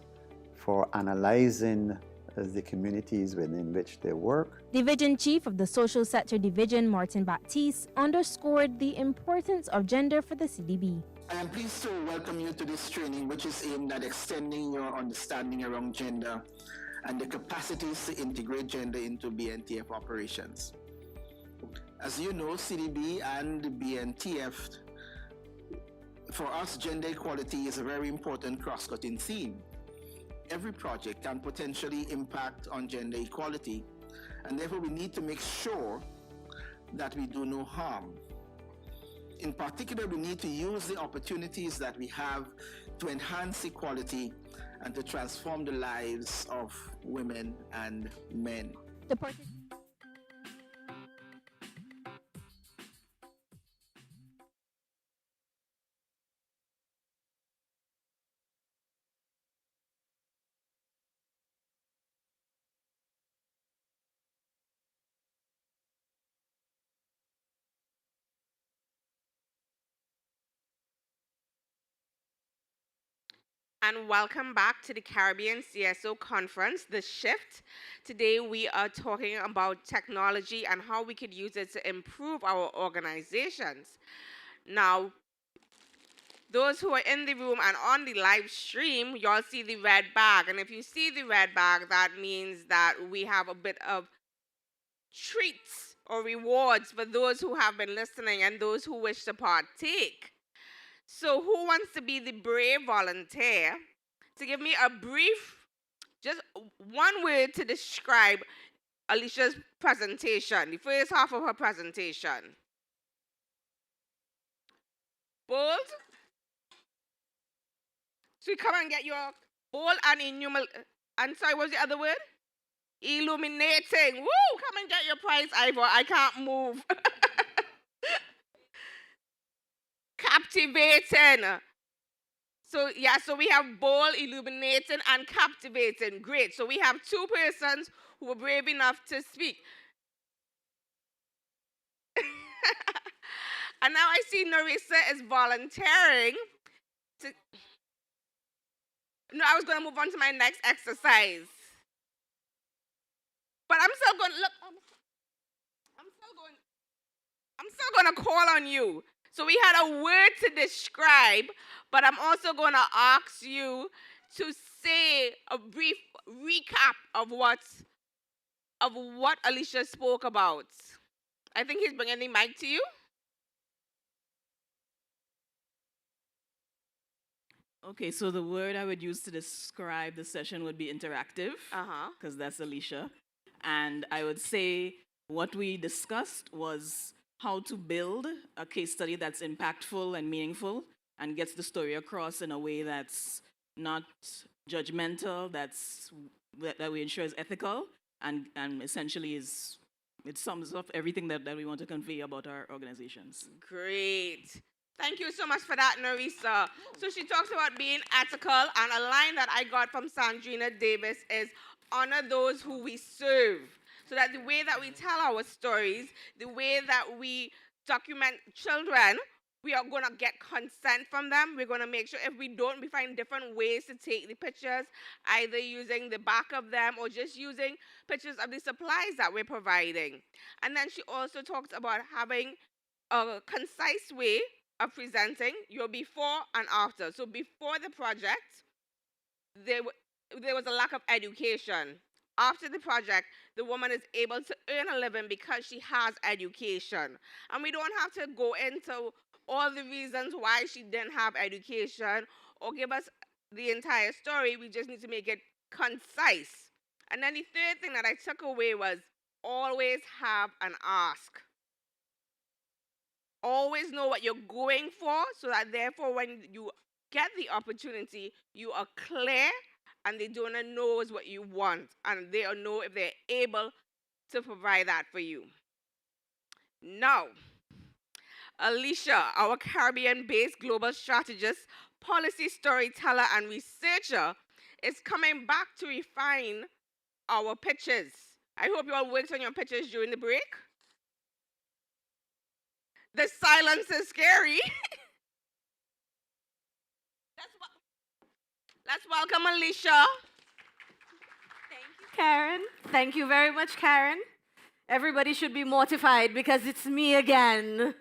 for analyzing the communities within which they work. Division Chief of the Social Sector Division, Martin Baptiste, underscored the importance of gender for the CDB. I am pleased to welcome you to this training, which is aimed at extending your understanding around gender and the capacities to integrate gender into BNTF operations. As you know, CDB and BNTF, for us, gender equality is a very important cross-cutting theme. Every project can potentially impact on gender equality, and therefore we need to make sure that we do no harm. In particular, we need to use the opportunities that we have to enhance equality and to transform the lives of women and men. And welcome back to the Caribbean CSO Conference, The Shift. Today we are talking about technology and how we could use it to improve our organizations. Now, those who are in the room and on the live stream, y'all see the red bag. And if you see the red bag, that means that we have a bit of treats or rewards for those who have been listening and those who wish to partake. So who wants to be the brave volunteer to give me a brief, just one word to describe Alicia's presentation, the first half of her presentation? Bold? So you come and get your bold and innumerable, and sorry, what's the other word? Illuminating. Woo! Come and get your prize, Ivor. I can't move. Captivating. So yeah, so we have bold, illuminating, and captivating. Great. So we have two persons who were brave enough to speak. And now I see Narissa is volunteering to... No, I was going to move on to my next exercise. But I'm still going to look. I'm still going to call on you. So we had a word to describe, but I'm also going to ask you to say a brief recap of what Alicia spoke about. I think he's bringing the mic to you. Okay, so the word I would use to describe the session would be interactive, because that's Alicia. And I would say what we discussed was how to build a case study that's impactful and meaningful and gets the story across in a way that's not judgmental, that we ensure is ethical, and essentially it sums up everything that we want to convey about our organizations. Great. Thank you so much for that, Narissa. So she talks about being ethical, and a line that I got from Sandrina Davis is, honor those who we serve. So that the way that we tell our stories, the way that we document children, we are going to get consent from them. We're going to make sure if we don't, we find different ways to take the pictures, either using the back of them or just using pictures of the supplies that we're providing. And then she also talks about having a concise way of presenting your before and after. So before the project, there was a lack of education. After the project, the woman is able to earn a living because she has education. And we don't have to go into all the reasons why she didn't have education or give us the entire story. We just need to make it concise. And then the third thing that I took away was always have an ask. Always know what you're going for, so that therefore when you get the opportunity, you are clear and the donor knows what you want and they know if they're able to provide that for you. Now, Alicia, our Caribbean-based global strategist, policy storyteller, and researcher, is coming back to refine our pitches. I hope you all worked on your pitches during the break. The silence is scary. Let's welcome Alicia. Thank you. Karen. Thank you very much, Karen. Everybody should be mortified because it's me again.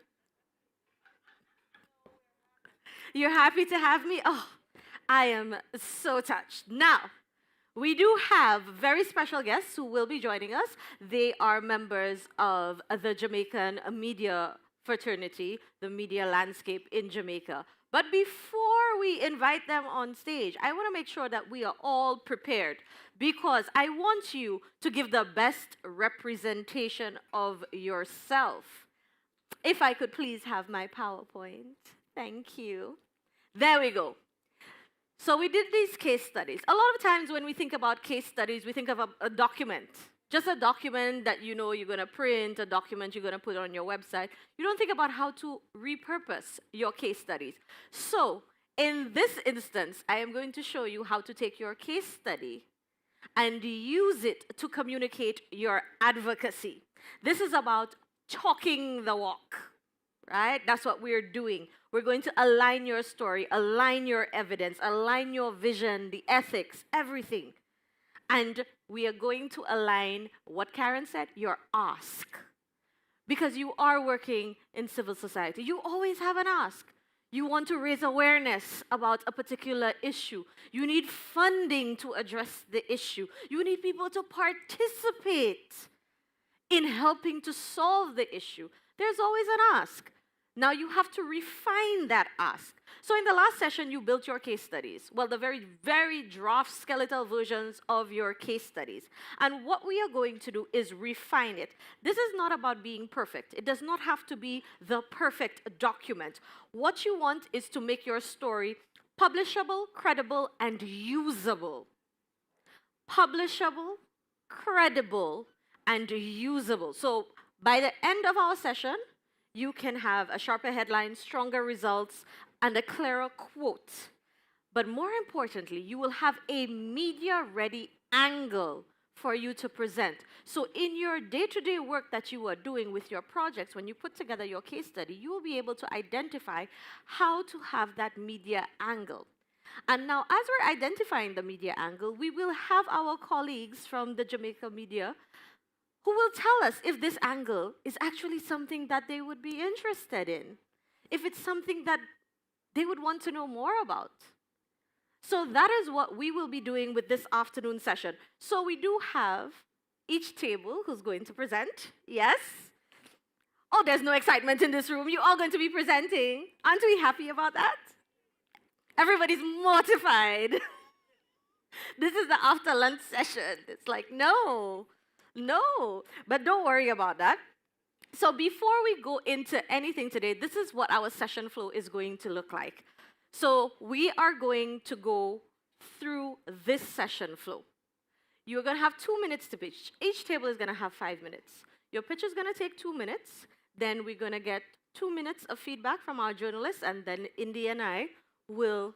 You're happy to have me? Oh, I am so touched. Now, we do have very special guests who will be joining us. They are members of the Jamaican media fraternity, the media landscape in Jamaica. But before we invite them on stage, I want to make sure that we are all prepared because I want you to give the best representation of yourself. If I could please have my PowerPoint. Thank you. There we go. So we did these case studies. A lot of times when we think about case studies, we think of a document. Just a document that you know you're going to print, a document you're going to put on your website. You don't think about how to repurpose your case studies. So in this instance, I am going to show you how to take your case study and use it to communicate your advocacy. This is about talking the walk, right? That's what we're doing. We're going to align your story, align your evidence, align your vision, the ethics, everything. And we are going to align what Karen said, your ask. Because you are working in civil society. You always have an ask. You want to raise awareness about a particular issue. You need funding to address the issue. You need people to participate in helping to solve the issue. There's always an ask. Now you have to refine that ask. So in the last session, you built your case studies. Well, the very, very draft skeletal versions of your case studies. And what we are going to do is refine it. This is not about being perfect. It does not have to be the perfect document. What you want is to make your story publishable, credible, and usable. Publishable, credible, and usable. So by the end of our session, you can have a sharper headline, stronger results, and a clearer quote. But more importantly, you will have a media-ready angle for you to present. So in your day-to-day work that you are doing with your projects, when you put together your case study, you will be able to identify how to have that media angle. And now, as we're identifying the media angle, we will have our colleagues from the Jamaica media who will tell us if this angle is actually something that they would be interested in, if it's something that they would want to know more about. So that is what we will be doing with this afternoon session. So we do have each table who's going to present. Yes? Oh, there's no excitement in this room. You're all going to be presenting. Aren't we happy about that? Everybody's mortified. This is the after lunch session. It's like, no. But don't worry about that. So before we go into anything today, this is what our session flow is going to look like. So we are going to go through this session flow. You're going to have 2 minutes to pitch. Each table is going to have 5 minutes. Your pitch is going to take 2 minutes. Then we're going to get 2 minutes of feedback from our journalists, and then Indy and I will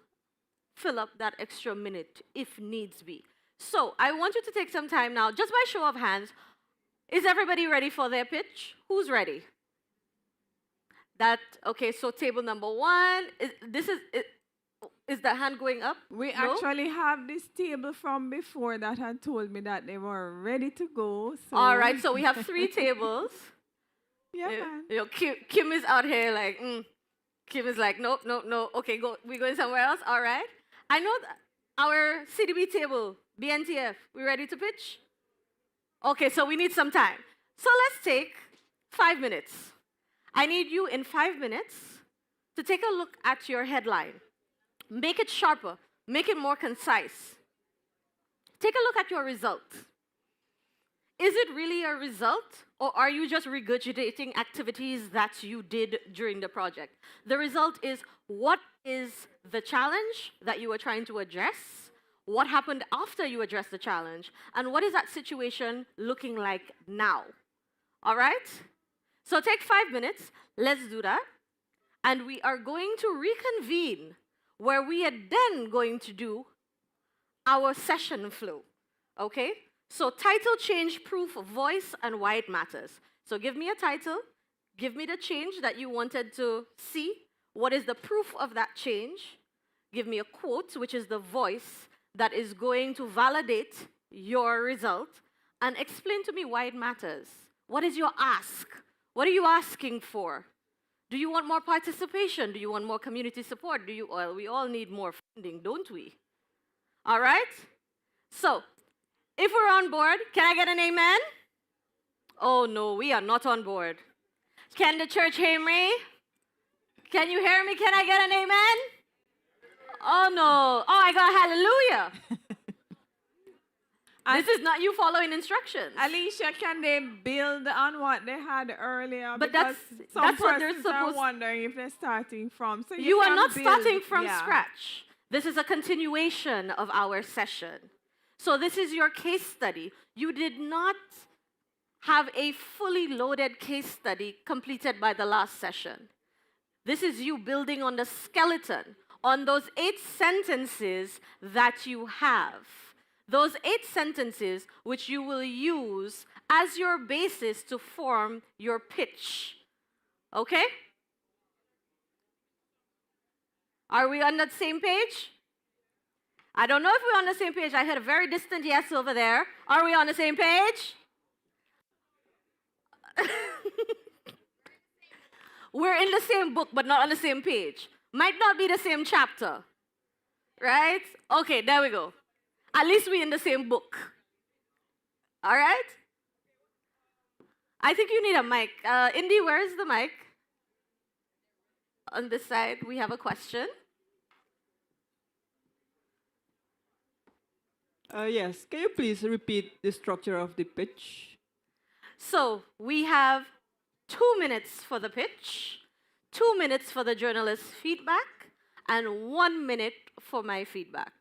fill up that extra minute if needs be. So I want you to take some time now, just by show of hands. Is everybody ready for their pitch? Who's ready? Okay, so table number 1, is the hand going up? We No? actually have this table from before that had told me that they were ready to go. So. All right, so we have 3 tables. Yeah, man. You know, Kim is out here like, Kim is like, no. Okay, we're going somewhere else. All right. I know our CDB table, BNTF, we ready to pitch? Okay, so we need some time. So let's take 5 minutes. I need you in 5 minutes to take a look at your headline. Make it sharper. Make it more concise. Take a look at your result. Is it really a result, or are you just regurgitating activities that you did during the project? The result is, what is the challenge that you were trying to address? What happened after you addressed the challenge? And what is that situation looking like now? All right? So take 5 minutes. Let's do that. And we are going to reconvene where we are then going to do our session flow. Okay? So title change, proof, voice, and why it matters. So give me a title. Give me the change that you wanted to see. What is the proof of that change? Give me a quote, which is the voice that is going to validate your result and explain to me why it matters. What is your ask? What are you asking for? Do you want more participation? Do you want more community support? Well, we all need more funding, don't we? All right? So, if we're on board, can I get an amen? Oh no, we are not on board. Can the church hear me? Can you hear me? Can I get an amen? Oh no. Oh, I got a hallelujah. This is not you following instructions. Alicia, can they build on what they had earlier? But because that's what they're persons are supposed. wondering if they're starting from. So You are can not build, starting from yeah. scratch. This is a continuation of our session. So this is your case study. You did not have a fully loaded case study completed by the last session. This is you building on the skeleton, on those 8 sentences that you have. Those 8 sentences which you will use as your basis to form your pitch. Okay? Are we on that same page? I don't know if we're on the same page. I heard a very distant yes over there. Are we on the same page? We're in the same book, but not on the same page. Might not be the same chapter. Right? Okay, there we go. At least we're in the same book. All right? I think you need a mic. Indy, where is the mic? On this side, we have a question. Yes, can you please repeat the structure of the pitch? So we have 2 minutes for the pitch, 2 minutes for the journalist's feedback, and 1 minute for my feedback.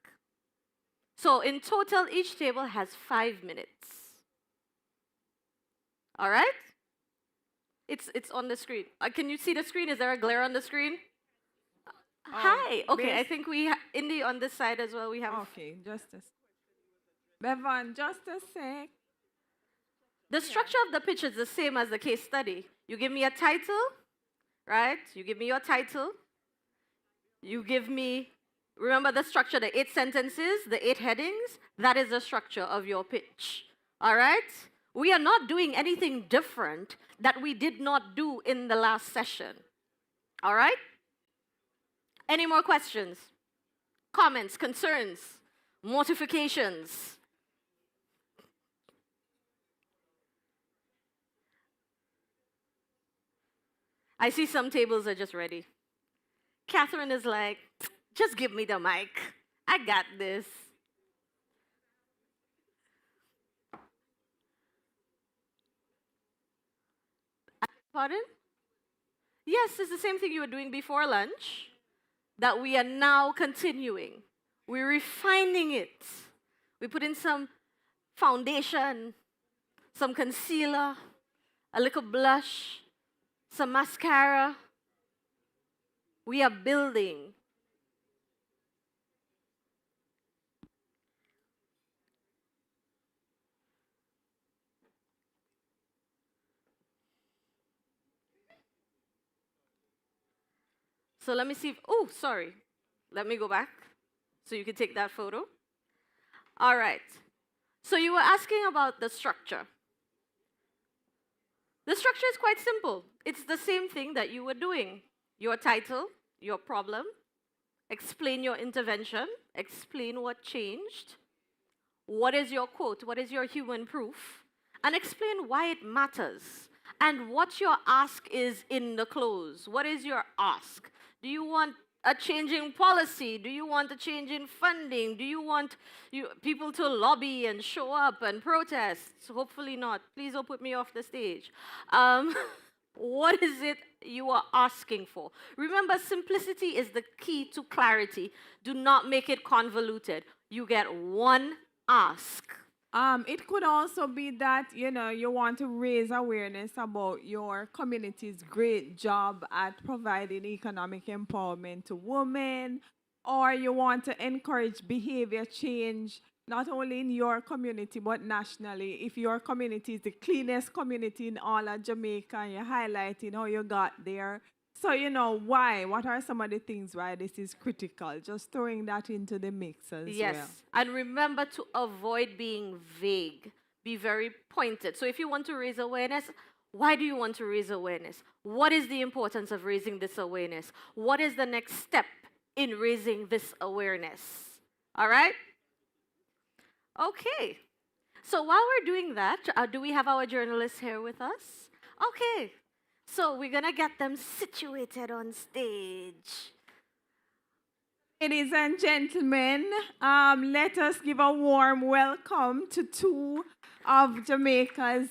So in total, each table has 5 minutes. All right? It's on the screen. Can you see the screen? Is there a glare on the screen? Hi. Okay, I think we Indy on this side as well. We have. Okay, just a Bevan, just a sec. The structure of the pitch is the same as the case study. You give me a title, right? You give me your title. You give me, remember the structure, the 8 sentences, the 8 headings? That is the structure of your pitch. All right? We are not doing anything different that we did not do in the last session. All right? Any more questions? Comments, concerns, mortifications? I see some tables are just ready. Catherine is like, just give me the mic. I got this. Pardon? Yes, it's the same thing you were doing before lunch that we are now continuing. We're refining it. We put in some foundation, some concealer, a little blush, some mascara. We are building. So let me see if, oh, sorry. Let me go back so you can take that photo. All right. So you were asking about the structure. The structure is quite simple. It's the same thing that you were doing. Your title, your problem, explain your intervention, explain what changed, what is your quote, what is your human proof, and explain why it matters, and what your ask is in the close. What is your ask? Do you want a change in policy? Do you want a change in funding? Do you want people to lobby and show up and protest? Hopefully not. Please don't put me off the stage. What is it you are asking for? Remember, simplicity is the key to clarity. Do not make it convoluted. You get one ask. It could also be that, you want to raise awareness about your community's great job at providing economic empowerment to women, or you want to encourage behavior change, not only in your community, but nationally. If your community is the cleanest community in all of Jamaica, and you're highlighting how you got there. So, you know, why? What are some of the things why this is critical? Just throwing that into the mix as Yes. well. And remember to avoid being vague. Be very pointed. So if you want to raise awareness, why do you want to raise awareness? What is the importance of raising this awareness? What is the next step in raising this awareness? All right? Okay. So while we're doing that, do we have our journalists here with us? Okay. So we're going to get them situated on stage. Ladies and gentlemen, let us give a warm welcome to two of Jamaica's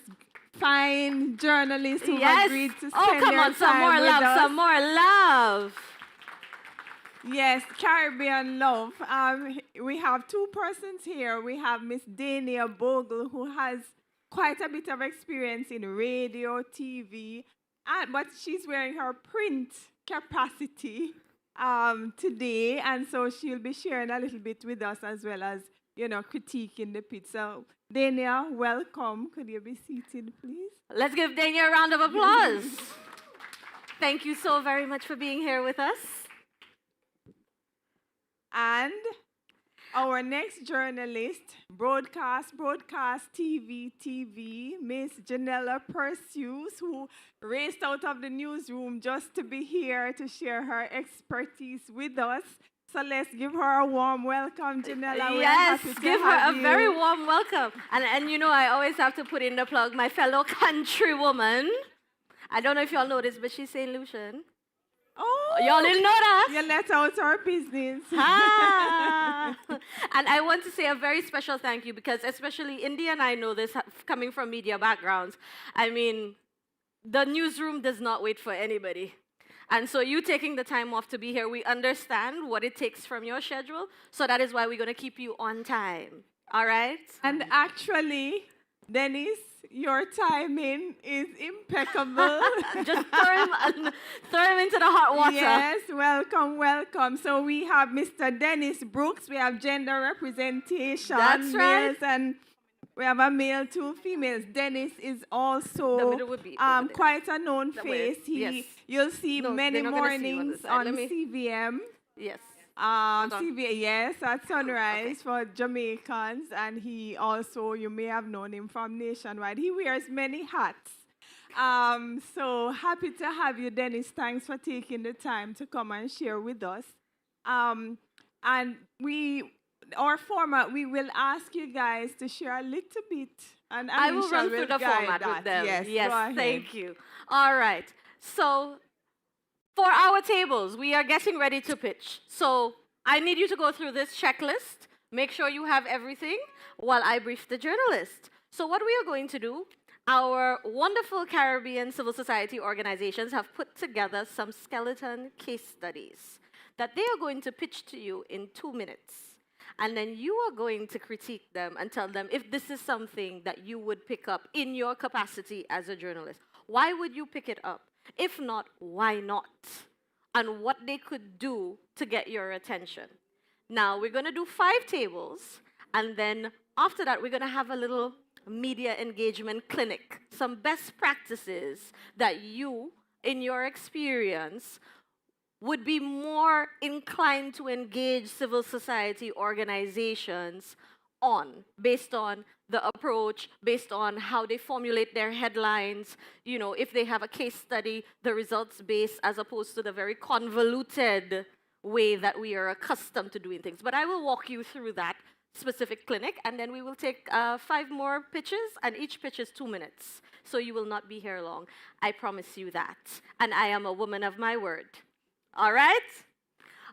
fine journalists who agreed to spend come their on, some time more with love, us. some more love. Yes, Caribbean love. We have two persons here. We have Miss Dania Bogle, who has quite a bit of experience in radio, TV, but she's wearing her print capacity today, and so she'll be sharing a little bit with us as well as, you know, critiquing the pitch. So, Dania, welcome. Could you be seated, please? Let's give Dania a round of applause. Thank you so very much for being here with us. And our next journalist, broadcast, TV, Miss Janella Perseus, who raced out of the newsroom just to be here to share her expertise with us. So let's give her a warm welcome, Janella. Yes, give her a very warm welcome. And you know, I always have to put in the plug, my fellow countrywoman. I don't know if y'all know this, but she's St. Lucian. Oh, y'all didn't know that? You let out our business. Ah. And I want to say a very special thank you because especially Indy and I know this coming from media backgrounds. I mean, the newsroom does not wait for anybody. And so you taking the time off to be here, we understand what it takes from your schedule. So that is why we're going to keep you on time. All right? And actually, Dennis, your timing is impeccable. Just throw him into the hot water. Yes, welcome. So we have Mr. Dennis Brooks. We have gender representation. That's right. Males, and we have a male, two females. Dennis is also quite a known face. You'll see many mornings on CVM. Yes. Yes, at sunrise for Jamaicans, and he also, you may have known him from Nationwide. He wears many hats. So happy to have you, Dennis. Thanks for taking the time to come and share with us. And our format, we will ask you guys to share a little bit. And I will run through the format with them. Yes, thank you. All right. So for our tables, we are getting ready to pitch. So I need you to go through this checklist. Make sure you have everything while I brief the journalist. So what we are going to do, our wonderful Caribbean civil society organizations have put together some skeleton case studies that they are going to pitch to you in 2 minutes. And then you are going to critique them and tell them if this is something that you would pick up in your capacity as a journalist. Why would you pick it up? If not, why not? And what they could do to get your attention. Now, we're going to do 5 tables, and then after that, we're going to have a little media engagement clinic, some best practices that you, in your experience, would be more inclined to engage civil society organizations on, based on the approach, based on how they formulate their headlines, you know, if they have a case study, the results based as opposed to the very convoluted way that we are accustomed to doing things. But I will walk you through that specific clinic, and then we will take 5 more pitches, and each pitch is 2 minutes. So you will not be here long. I promise you that. And I am a woman of my word. All right?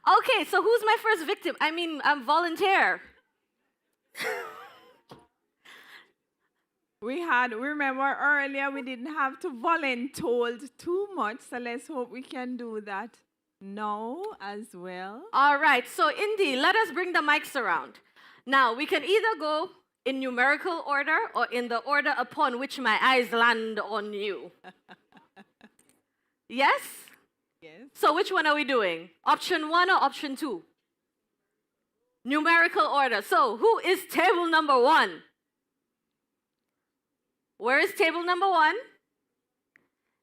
Okay, so who's my first victim? I mean, I'm volunteer. We remember earlier we didn't have to volunteer too much, so let's hope we can do that now as well. All right, so Indy, let us bring the mics around. Now, we can either go in numerical order or in the order upon which my eyes land on you. Yes? Yes. So which one are we doing? Option 1 or option 2? Numerical order. So who is table number 1? Where is table number 1?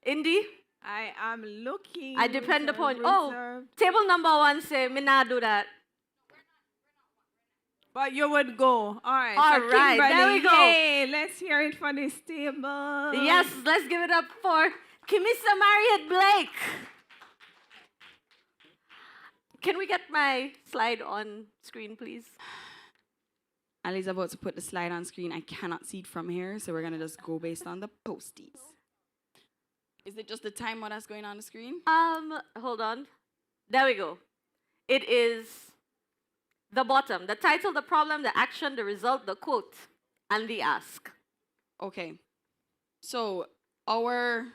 Indy? I am looking. I depend reserve, upon. reserve. Table number one say me not do that. But you would go. All right. All so right, Kimberly, there we go. Yay, let's hear it for this table. Yes, let's give it up for Kimissa Marriott Blake. Can we get my slide on screen, please? Ali's about to put the slide on screen. I cannot see it from here, so we're going to just go based on the posties. Is it just the timer that's going on the screen? Hold on. There we go. It is the bottom. The title, the problem, the action, the result, the quote, and the ask. Okay. So our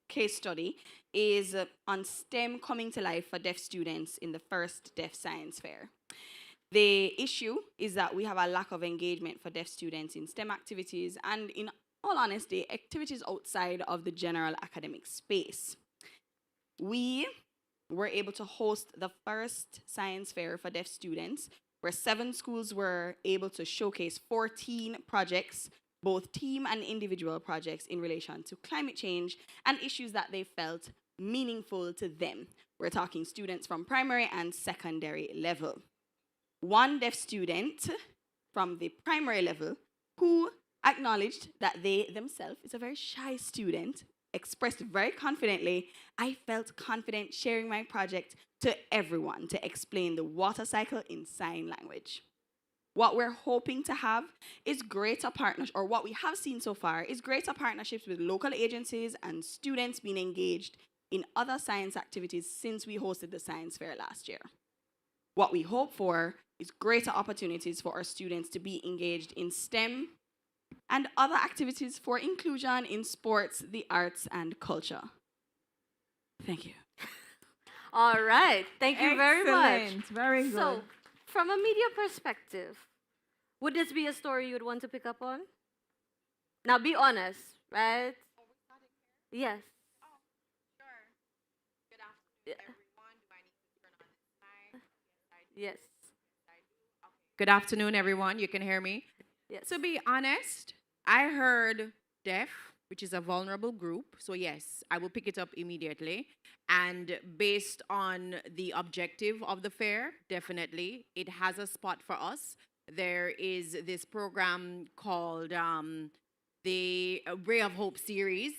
case study is on STEM coming to life for deaf students in the first Deaf Science Fair. The issue is that we have a lack of engagement for deaf students in STEM activities and, in all honesty, activities outside of the general academic space. We were able to host the first science fair for deaf students, where 7 schools were able to showcase 14 projects, both team and individual projects, in relation to climate change and issues that they felt meaningful to them. We're talking students from primary and secondary level. One deaf student from the primary level who acknowledged that they themselves is a very shy student, expressed very confidently, I felt confident sharing my project to everyone to explain the water cycle in sign language. What we're hoping to have is greater partnerships, or what we have seen so far is greater partnerships with local agencies and students being engaged in other science activities since we hosted the science fair last year. What we hope for is greater opportunities for our students to be engaged in STEM and other activities for inclusion in sports, the arts, and culture. Thank you. All right. Thank you very much. Excellent. Very good. So, from a media perspective, would this be a story you'd want to pick up on? Now, be honest, right? Yes. Yes. Good afternoon, everyone. You can hear me? Yes. To be honest, I heard deaf, which is a vulnerable group. So yes, I will pick it up immediately. And based on the objective of the fair, definitely, it has a spot for us. There is this program called the Ray of Hope series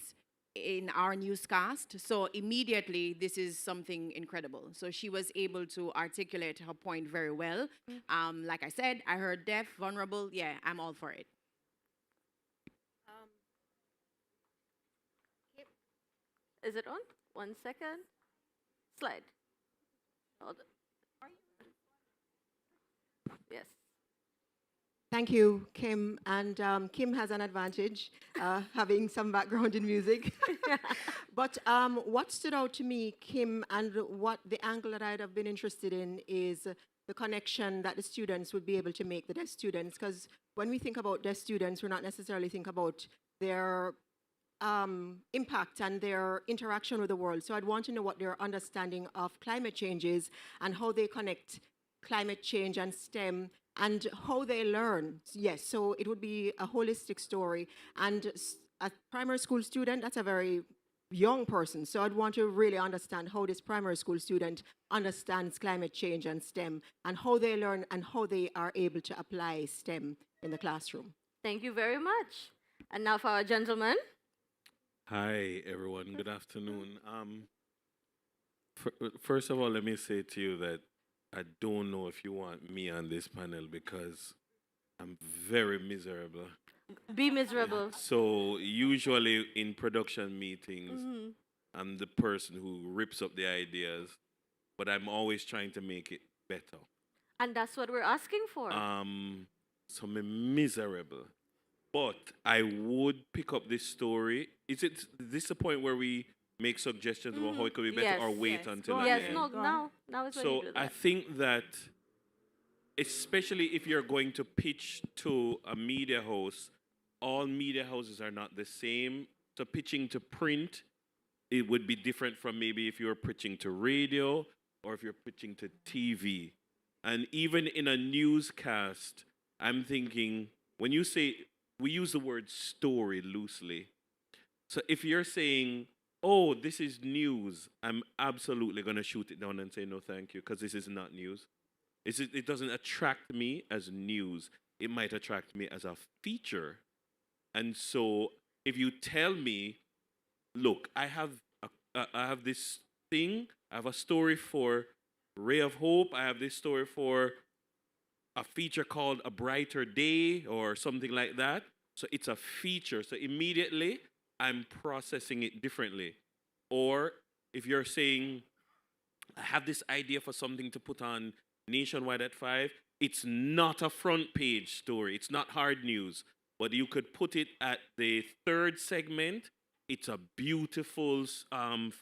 in our newscast. So immediately, this is something incredible. So she was able to articulate her point very well. Like I said, I heard deaf, vulnerable. Yeah, I'm all for it. Is it on? 1 second. Slide. Hold on. Yes. Thank you, Kim. And Kim has an advantage, having some background in music. But what stood out to me, Kim, and what the angle that I'd have been interested in is the connection that the students would be able to make, the deaf students. Because when we think about deaf students, we're not necessarily think about their impact and their interaction with the world. So I'd want to know what their understanding of climate change is and how they connect climate change and STEM and how they learn. Yes, so it would be a holistic story. And a primary school student, that's a very young person. So I'd want to really understand how this primary school student understands climate change and STEM and how they learn and how they are able to apply STEM in the classroom. Thank you very much. And now for our gentleman. Hi, everyone. Good afternoon. First of all, let me say to you that I don't know if you want me on this panel because I'm very miserable. Be miserable. So usually in production meetings, I'm the person who rips up the ideas, but I'm always trying to make it better. And that's what we're asking for. So I'm miserable. But I would pick up this story. Is it this a point where we make suggestions about how it could be better, or wait until yes, the end? now is when you do that. I think that, especially if you're going to pitch to a media house, all media houses are not the same. So pitching to print, it would be different from maybe if you're pitching to radio or if you're pitching to TV. And even in a newscast, I'm thinking, when you say, we use the word story loosely. So if you're saying oh, this is news, I'm absolutely going to shoot it down and say no thank you, because this is not news. It doesn't attract me as news. It might attract me as a feature. And so if you tell me, look, I have this thing, I have a story for Ray of Hope, I have this story for a feature called A Brighter Day or something like that. So it's a feature. So immediately I'm processing it differently. Or if you're saying, I have this idea for something to put on Nationwide at 5, it's not a front page story. It's not hard news. But you could put it at the third segment. It's a beautiful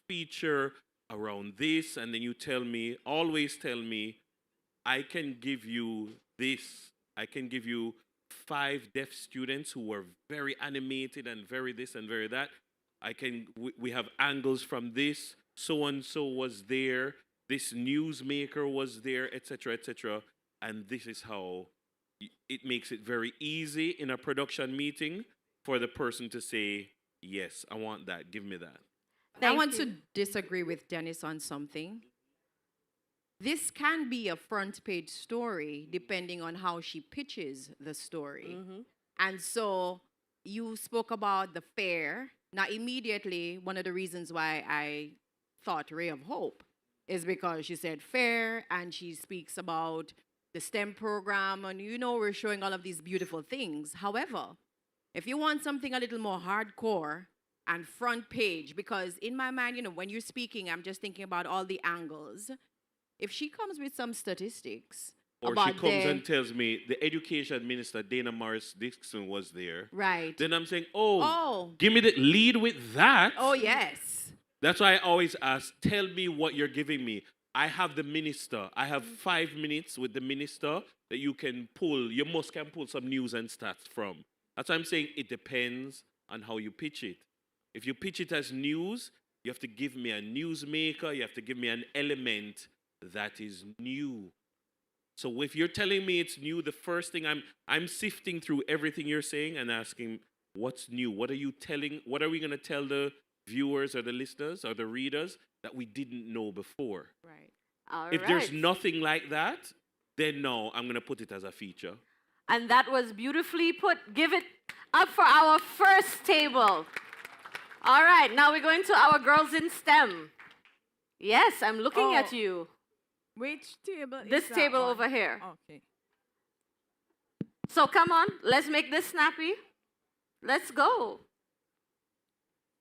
feature around this. And then you tell me, always tell me, I can give you this. I can give you 5 deaf students who were very animated and very this and very that. We have angles from this. So and so was there. This newsmaker was there, etc., etc. And this is how it makes it very easy in a production meeting for the person to say, yes, I want that. Give me that. I want to disagree with Dennis on something. This can be a front page story depending on how she pitches the story. And so you spoke about the fair. Now, immediately, one of the reasons why I thought Ray of Hope is because she said fair and she speaks about the STEM program and, you know, we're showing all of these beautiful things. However, if you want something a little more hardcore and front page, because in my mind, you know, when you're speaking, I'm just thinking about all the angles. If she comes with some statistics, or she comes and tells me the education minister, Dana Morris Dixon, was there. Right. Then I'm saying, oh, give me the lead with that. Oh, yes. That's why I always ask, tell me what you're giving me. I have the minister. I have 5 minutes with the minister that you can pull. You can pull some news and stats from. That's why I'm saying it depends on how you pitch it. If you pitch it as news, you have to give me a newsmaker. You have to give me an element that is new. So if you're telling me it's new, the first thing I'm sifting through everything you're saying and asking, what's new? What are you telling? What are we going to tell the viewers or the listeners or the readers that we didn't know before? Right. All if right. there's nothing like that, then no, I'm going to put it as a feature. And that was beautifully put. Give it up for our first table. All right, now we're going to our girls in STEM. Yes, I'm looking at you. Which table is This that table one? over here. Okay. So come on, let's make this snappy. Let's go.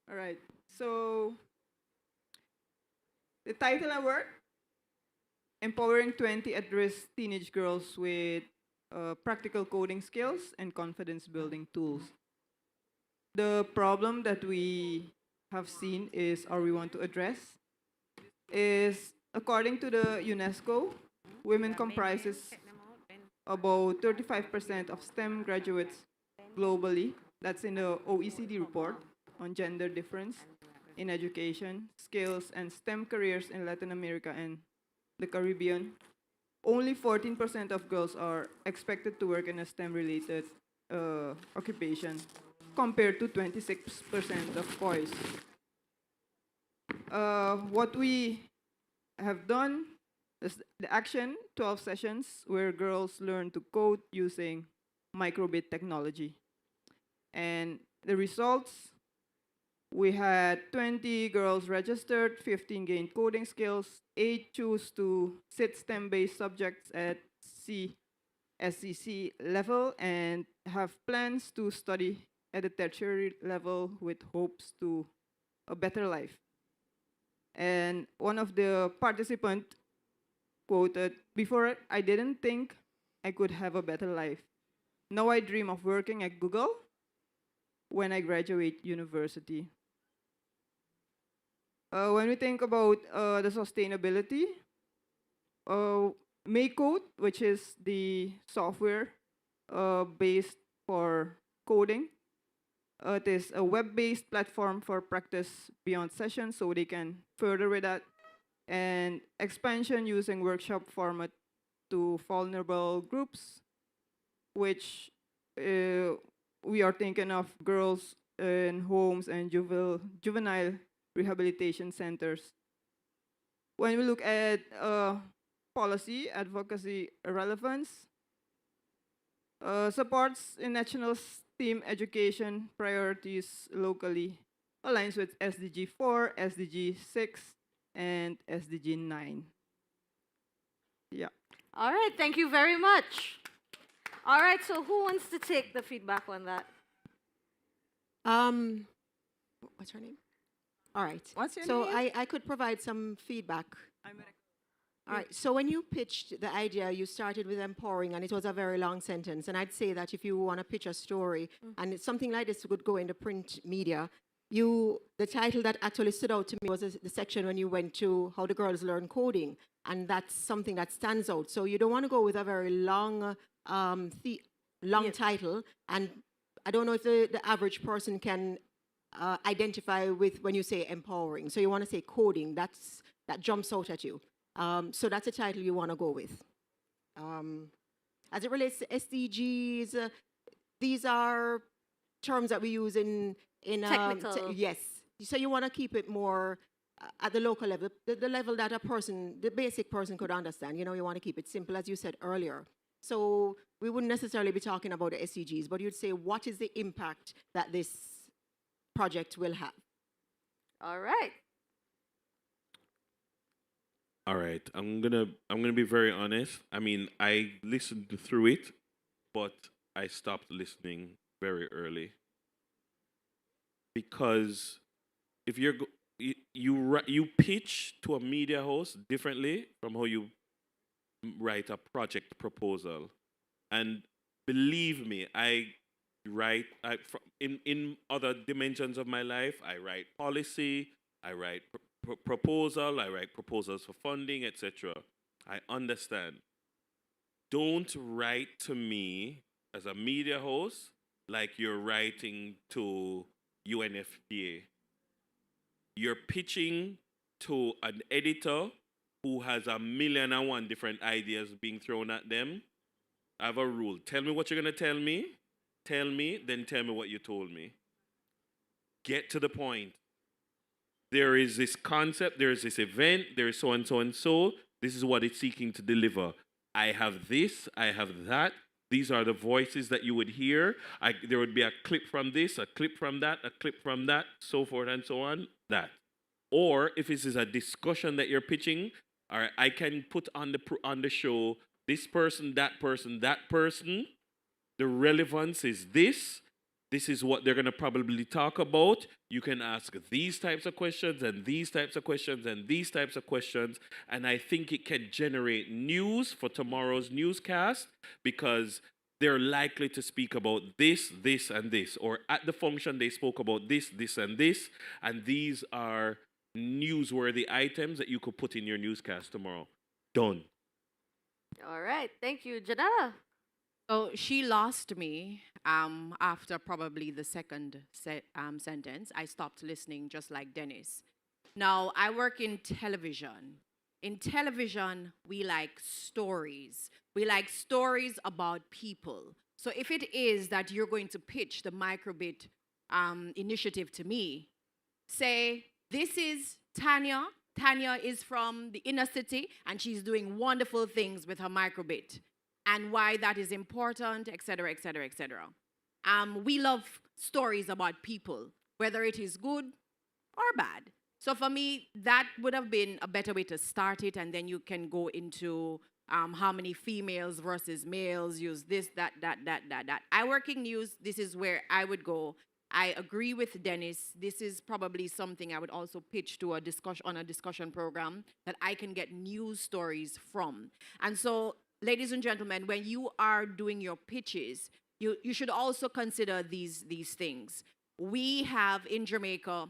All right. So the title award, Empowering 20 at-risk teenage girls with practical coding skills and confidence building tools. The problem that we have seen is, or we want to address, is according to the UNESCO, women comprises about 35% of STEM graduates globally. That's in the OECD report on gender difference in education, skills, and STEM careers in Latin America and the Caribbean. Only 14% of girls are expected to work in a STEM-related occupation, compared to 26% of boys. What we have done is the action, 12 sessions, where girls learn to code using microbit technology. And the results, we had 20 girls registered, 15 gained coding skills, 8 choose to sit STEM-based subjects at SCC level and have plans to study at the tertiary level with hopes to a better life. And one of the participants quoted, "Before, I didn't think I could have a better life. Now I dream of working at Google when I graduate university." When we think about the sustainability, MakeCode, which is the software based for coding, it is a web-based platform for practice beyond sessions, so they can further with that. And expansion using workshop format to vulnerable groups, which we are thinking of girls in homes and juvenile rehabilitation centers. When we look at policy, advocacy, relevance, supports in national STEAM education priorities locally, aligns with SDG 4, SDG 6, and SDG 9. Yeah. All right, thank you very much. All right, so who wants to take the feedback on that? What's her name? All right. What's your so name? I could provide some feedback. All right. So when you pitched the idea, you started with empowering, and it was a very long sentence. And I'd say that if you want to pitch a story, and it's something like this would go in the print media, the title that actually stood out to me was the section when you went to how the girls learn coding, and that's something that stands out. So you don't want to go with a very long, title, and I don't know if the average person can identify with when you say empowering. So you want to say coding. That jumps out at you. So that's a title you want to go with. As it relates to SDGs, these are terms that we use in technical. Yes. So you want to keep it more at the local level, the level that the basic person could understand. You want to keep it simple, as you said earlier. So we wouldn't necessarily be talking about the SDGs, but you'd say, what is the impact that this project will have? All right. All right, I'm gonna be very honest. I mean, I listened through it, but I stopped listening very early because if you pitch to a media host differently from how you write a project proposal, and believe me, in other dimensions of my life, I write policy, I write proposal, I write proposals for funding, etc. I understand. Don't write to me as a media host like you're writing to UNFPA. You're pitching to an editor who has 1,000,001 different ideas being thrown at them. I have a rule. Tell me what you're going to tell me. Tell me, then tell me what you told me. Get to the point. There is this concept, there is this event, there is so and so and so. This is what it's seeking to deliver. I have this, I have that. These are the voices that you would hear. There would be a clip from this, a clip from that, a clip from that, so forth and so on, that. Or if this is a discussion that you're pitching, or I can put on the show this person, that person, that person. The relevance is this. This is what they're going to probably talk about. You can ask these types of questions and these types of questions and these types of questions. And I think it can generate news for tomorrow's newscast because they're likely to speak about this, this, and this. Or at the function, they spoke about this, this, and this. And these are newsworthy items that you could put in your newscast tomorrow. Done. All right. Thank you. Janella. So she lost me after probably the second sentence. I stopped listening just like Dennis. Now, I work in television. In television, we like stories. We like stories about people. So if it is that you're going to pitch the microbit initiative to me, say, this is Tanya. Tanya is from the inner city, and she's doing wonderful things with her microbit. And why that is important, et cetera, et cetera, et cetera. We love stories about people, whether it is good or bad. So for me, that would have been a better way to start it, and then you can go into how many females versus males use this, that. I work in news, this is where I would go. I agree with Dennis. This is probably something I would also pitch to a discussion program that I can get news stories from. And so, ladies and gentlemen, when you are doing your pitches, you should also consider these things. We have in Jamaica,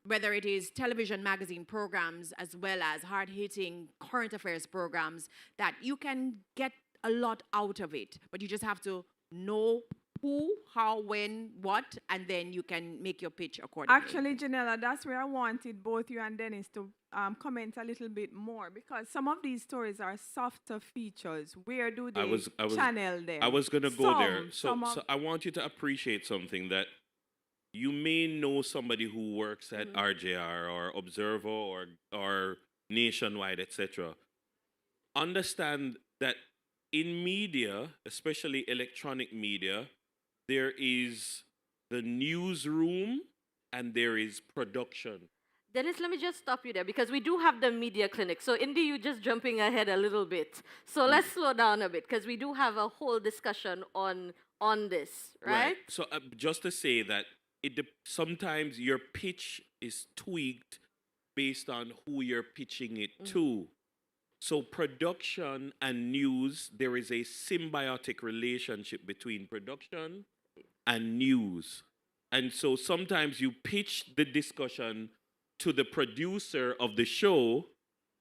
whether it is television magazine programs as well as hard-hitting current affairs programs, that you can get a lot out of it, but you just have to know who, how, when, what, and then you can make your pitch accordingly. Actually, Janella, that's where I wanted both you and Dennis to comment a little bit more, because some of these stories are softer features. Where do they channel them? I was going to go there. So I want you to appreciate something, that you may know somebody who works at RJR or Observer or Nationwide, etc. Understand that in media, especially electronic media, there is the newsroom and there is production. Dennis, let me just stop you there because we do have the media clinic. So, Indy, you just jumping ahead a little bit. So let's slow down a bit because we do have a whole discussion on this, right? So just to say that sometimes your pitch is tweaked based on who you're pitching it to. So production and news, there is a symbiotic relationship between production and news. And so sometimes you pitch the discussion to the producer of the show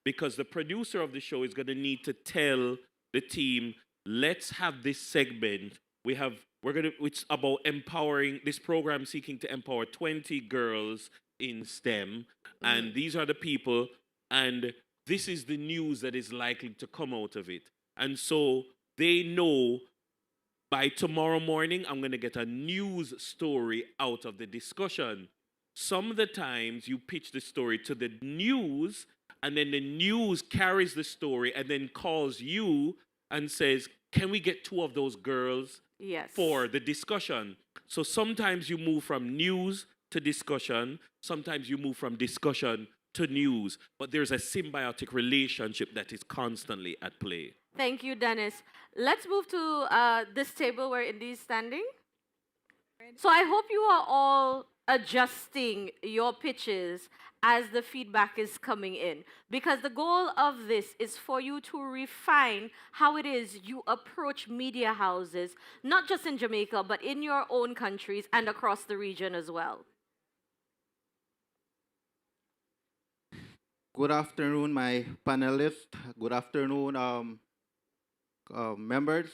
because the producer of the show is going to need to tell the team, let's have this segment. It's about empowering, this program seeking to empower 20 girls in STEM. And these are the people, and this is the news that is likely to come out of it. And so they know by tomorrow morning, I'm going to get a news story out of the discussion. Some of the times you pitch the story to the news, and then the news carries the story and then calls you and says, can we get 2 of those girls for the discussion? So sometimes you move from news to discussion. Sometimes you move from discussion to news. But there's a symbiotic relationship that is constantly at play. Thank you, Dennis. Let's move to this table where Indy's standing. So I hope you are all adjusting your pitches as the feedback is coming in. Because the goal of this is for you to refine how it is you approach media houses, not just in Jamaica, but in your own countries and across the region as well. Good afternoon, my panelists. Good afternoon, members.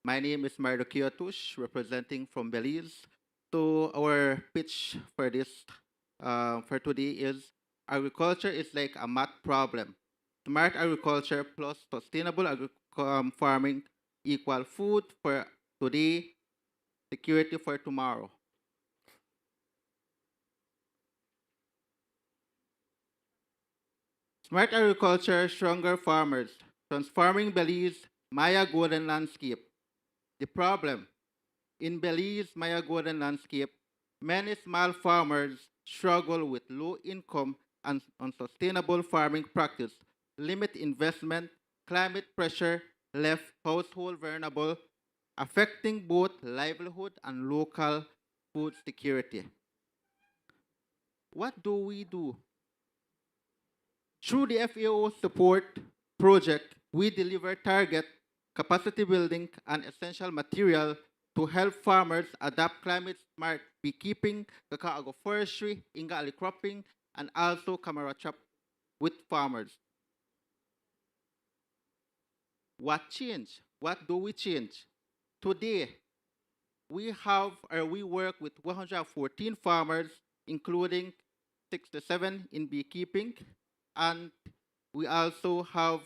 My name is Mario Kiotush, representing from Belize. So our pitch for for today is agriculture is like a math problem. Smart agriculture plus sustainable farming equal food for today, security for tomorrow. Smart agriculture, stronger farmers, transforming Belize Maya Golden landscape. The problem, in Belize Maya Golden landscape, many small farmers struggle with low income and unsustainable farming practice, limit investment, climate pressure, left household vulnerable, affecting both livelihood and local food security. What do we do? Through the FAO support project, we deliver target, capacity building, and essential material to help farmers adapt climate-smart beekeeping, cacao agroforestry, ingali cropping, and also camera trap with farmers. What changed? What do we change? Today, we work with 114 farmers, including 67 in beekeeping, and we also have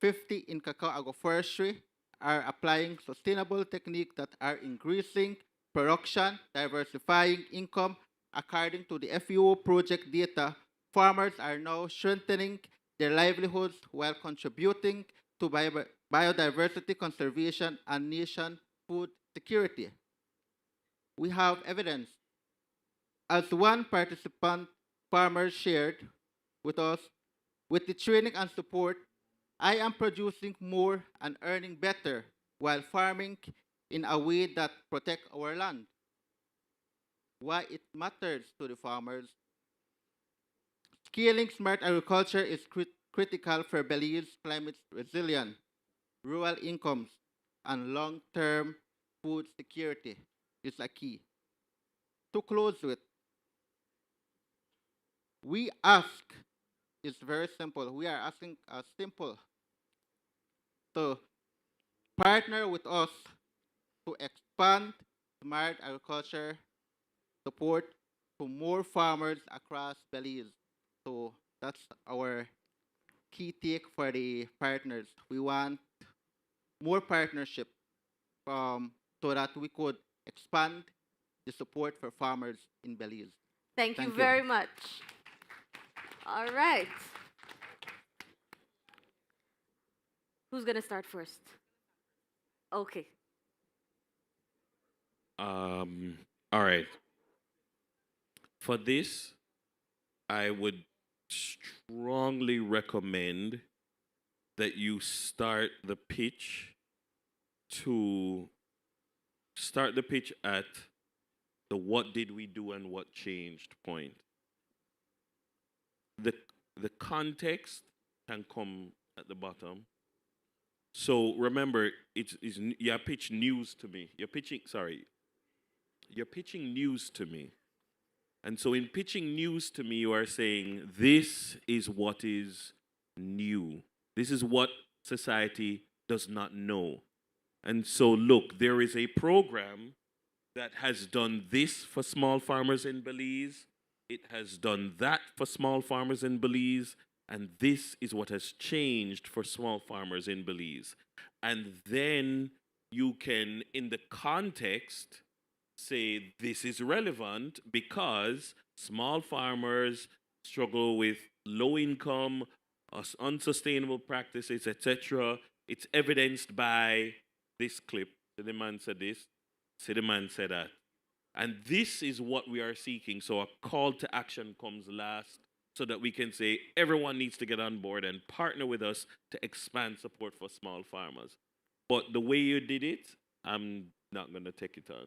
50 in cacao agroforestry, are applying sustainable techniques that are increasing production, diversifying income. According to the FAO project data, farmers are now strengthening their livelihoods while contributing to biodiversity conservation and nation food security. We have evidence. As one participant farmer shared with us, with the training and support, I am producing more and earning better while farming in a way that protects our land. Why it matters to the farmers? Scaling smart agriculture is critical for Belize's climate resilience, rural incomes, and long-term food security is a key. To close with, we ask, it's very simple, we are asking simple to partner with us to expand smart agriculture support to more farmers across Belize. So that's our key take for the partners. We want more partnership so that we could expand the support for farmers in Belize. Thank you very much. All right. Who's going to start first? Okay. All right. For this, I would strongly recommend that you start the pitch at the what did we do and what changed point. The context can come at the bottom. So remember, you're pitching news to me. You're pitching news to me. And so in pitching news to me, you are saying, this is what is new. This is what society does not know. And so look, there is a program that has done this for small farmers in Belize. It has done that for small farmers in Belize. And this is what has changed for small farmers in Belize. And then you can, in the context, say this is relevant because small farmers struggle with low income, unsustainable practices, etc. It's evidenced by this clip. So the man said this, so the man said that. And this is what we are seeking. So a call to action comes last so that we can say everyone needs to get on board and partner with us to expand support for small farmers. But the way you did it, I'm not going to take it on.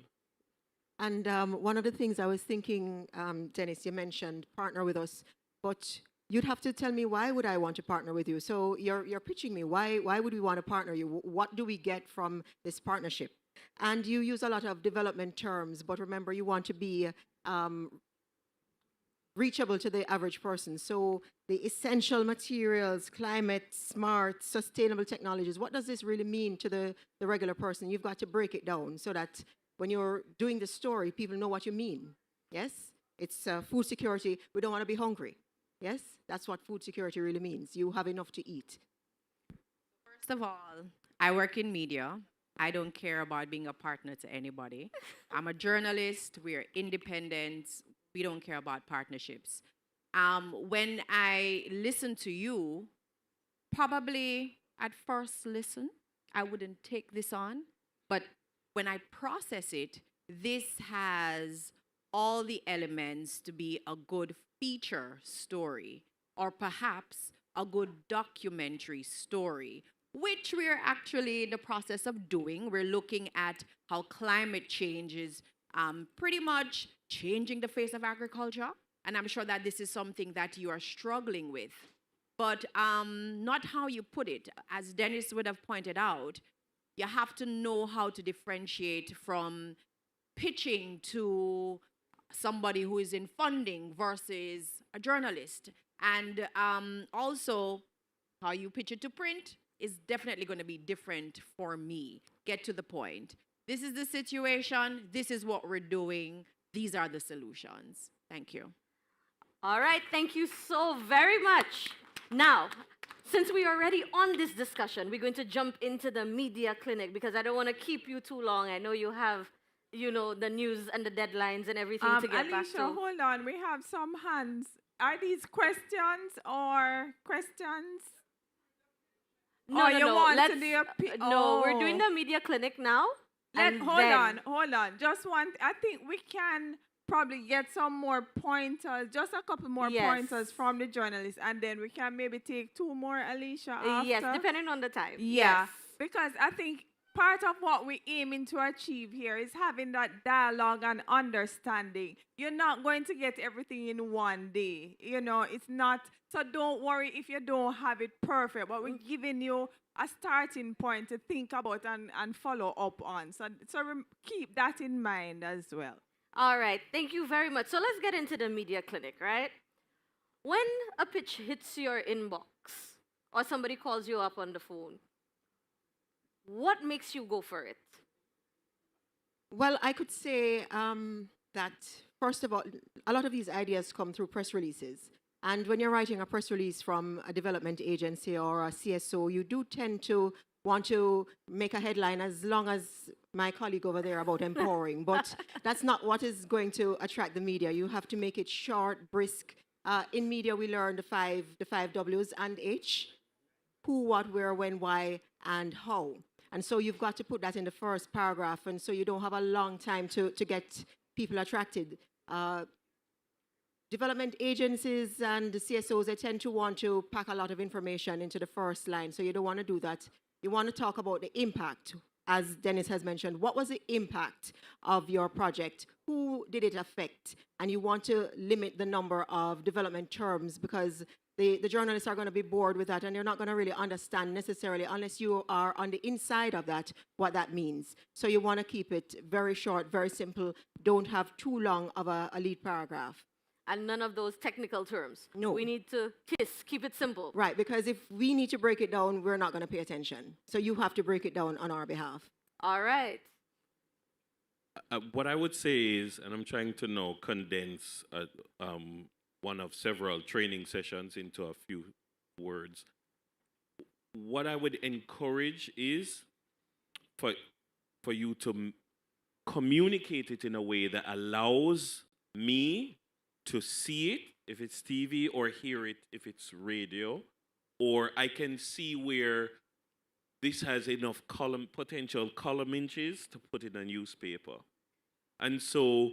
And one of the things I was thinking, Dennis, you mentioned partner with us, but you'd have to tell me why would I want to partner with you. So you're pitching me. Why would we want to partner you? What do we get from this partnership? And you use a lot of development terms, but remember you want to be reachable to the average person. So the essential materials, climate, smart, sustainable technologies, what does this really mean to the regular person? You've got to break it down so that when you're doing the story, people know what you mean. Yes? It's food security. We don't want to be hungry. Yes? That's what food security really means. You have enough to eat. First of all, I work in media. I don't care about being a partner to anybody. I'm a journalist. We're independent. We don't care about partnerships. When I listen to you, probably at first listen, I wouldn't take this on. But when I process it, this has all the elements to be a good feature story, or perhaps a good documentary story, which we're actually in the process of doing. We're looking at how climate change is pretty much changing the face of agriculture. And I'm sure that this is something that you are struggling with. But not how you put it. As Dennis would have pointed out, you have to know how to differentiate from pitching to somebody who is in funding versus a journalist. And also, how you pitch it to print is definitely going to be different for me. Get to the point. This is the situation. This is what we're doing. These are the solutions. Thank you. All right, thank you so very much. Now, since we are already on this discussion, we're going to jump into the media clinic because I don't want to keep you too long. I know you have, the news and the deadlines and everything to get back to. Alicia, hold on. We have some hands. Are these questions or questions? No, No, we're doing the media clinic now. Hold on. Just I think we can probably get some more pointers, just a couple more pointers from the journalists, and then we can maybe take two more, Alicia, after. Yes, depending on the time. Yeah, yes. Because I think part of what we're aiming to achieve here is having that dialogue and understanding. You're not going to get everything in one day. It's not, so don't worry if you don't have it perfect, but we're giving you a starting point to think about and follow up on. So keep that in mind as well. All right, thank you very much. So let's get into the media clinic, right? When a pitch hits your inbox or somebody calls you up on the phone, what makes you go for it? Well, I could say that, first of all, a lot of these ideas come through press releases. And when you're writing a press release from a development agency or a CSO, you do tend to want to make a headline as long as my colleague over there about empowering, but that's not what is going to attract the media. You have to make it short, brisk. In media, we learn the five W's and H: who, what, where, when, why, and how. And so you've got to put that in the first paragraph, and so you don't have a long time to get people attracted. Development agencies and the CSOs, they tend to want to pack a lot of information into the first line, so you don't want to do that. You want to talk about the impact, as Dennis has mentioned. What was the impact of your project? Who did it affect? And you want to limit the number of development terms, because the journalists are going to be bored with that, and they're not going to really understand necessarily, unless you are on the inside of that, what that means. So you want to keep it very short, very simple. Don't have too long of a lead paragraph. And none of those technical terms. No. We need to keep it simple. Right, because if we need to break it down, we're not going to pay attention. So you have to break it down on our behalf. All right. What I would say is, and I'm trying to now condense one of several training sessions into a few words. What I would encourage is for you to communicate it in a way that allows me to see it if it's TV, or hear it if it's radio, or I can see where this has enough potential column inches to put in a newspaper. And so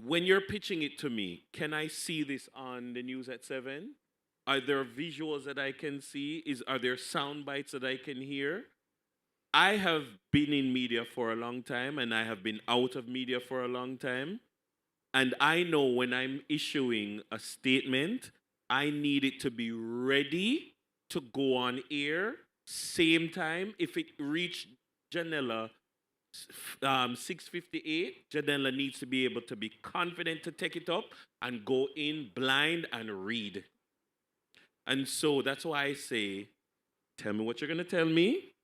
when you're pitching it to me, can I see this on the news at 7? Are there visuals that I can see? Are there sound bites that I can hear? I have been in media for a long time, and I have been out of media for a long time. And I know when I'm issuing a statement, I need it to be ready to go on air same time. If it reached Janella 6:58, Janella needs to be able to be confident to take it up and go in blind and read. And so that's why I say, tell me what you're going to tell me.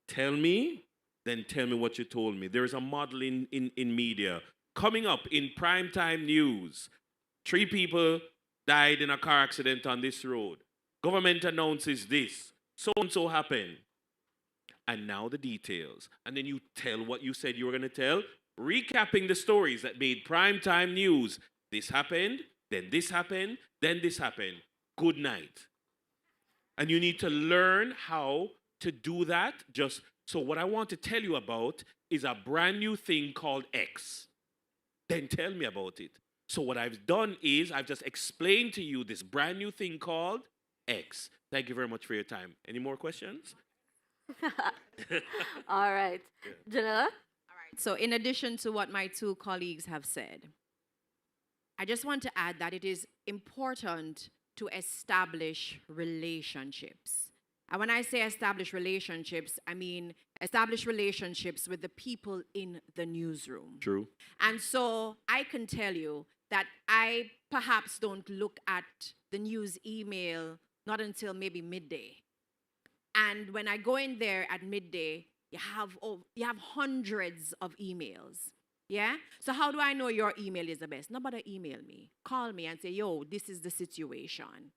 Tell me, then tell me what you told me. There is a model in media. Coming up in primetime news, 3 people died in a car accident on this road. Government announces this. So-and-so happened. And now the details. And then you tell what you said you were going to tell, recapping the stories that made primetime news. This happened, then this happened, then this happened. Good night. And you need to learn how to do that. So what I want to tell you about is a brand new thing called X. Then tell me about it. So what I've done is I've just explained to you this brand new thing called X. Thank you very much for your time. Any more questions? All right. Janella? All right. So in addition to what my 2 colleagues have said, I just want to add that it is important to establish relationships. And when I say establish relationships, I mean establish relationships with the people in the newsroom. True. And so I can tell you that I perhaps don't look at the news email not until maybe midday. And when I go in there at midday, you have hundreds of emails. Yeah? So how do I know your email is the best? Nobody email me. Call me and say, yo, this is the situation.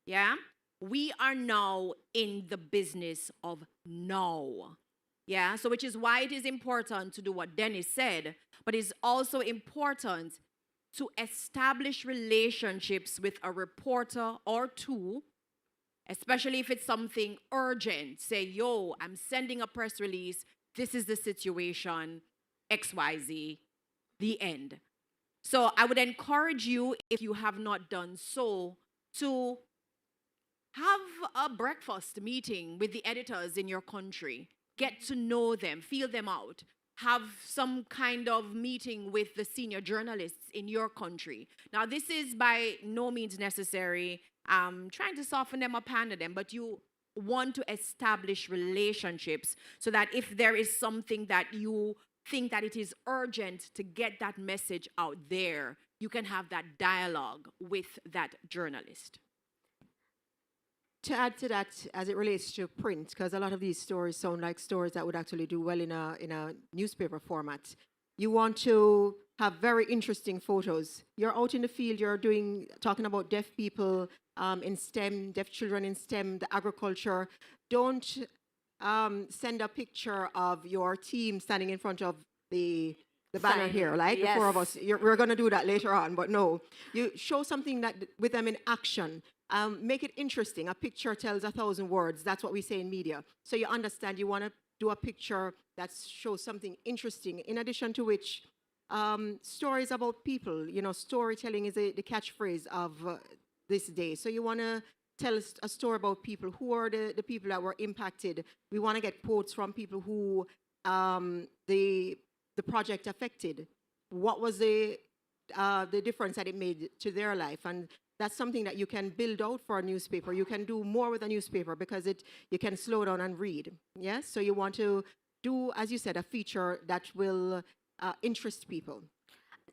Yeah? We are now in the business of now. Yeah? So which is why it is important to do what Dennis said, but it's also important to establish relationships with a reporter or 2, especially if it's something urgent. Say, yo, I'm sending a press release. This is the situation, XYZ, the end. So I would encourage you, if you have not done so, to have a breakfast meeting with the editors in your country. Get to know them, feel them out. Have some kind of meeting with the senior journalists in your country. Now, this is by no means necessary. Trying to soften them or pander them, but you want to establish relationships so that if there is something that you think that it is urgent to get that message out there, you can have that dialogue with that journalist. To add to that, as it relates to print, because a lot of these stories sound like stories that would actually do well in a newspaper format, you want to have very interesting photos. You're out in the field, you're talking about deaf people in STEM, deaf children in STEM, the agriculture. Don't send a picture of your team standing in front of the banner here, like the Yes. four of us. We're going to do that later on, but no. You show something that with them in action. Make it interesting. A picture tells 1,000 words. That's what we say in media. So you understand you want to do a picture that shows something interesting, in addition to which stories about people. You know, storytelling is the catchphrase of this day. So you want to tell us a story about people. Who are the people that were impacted? We want to get quotes from people who the project affected. What was the difference that it made to their life? And that's something that you can build out for a newspaper. You can do more with a newspaper because you can slow down and read. Yes, so you want to do, as you said, a feature that will interest people.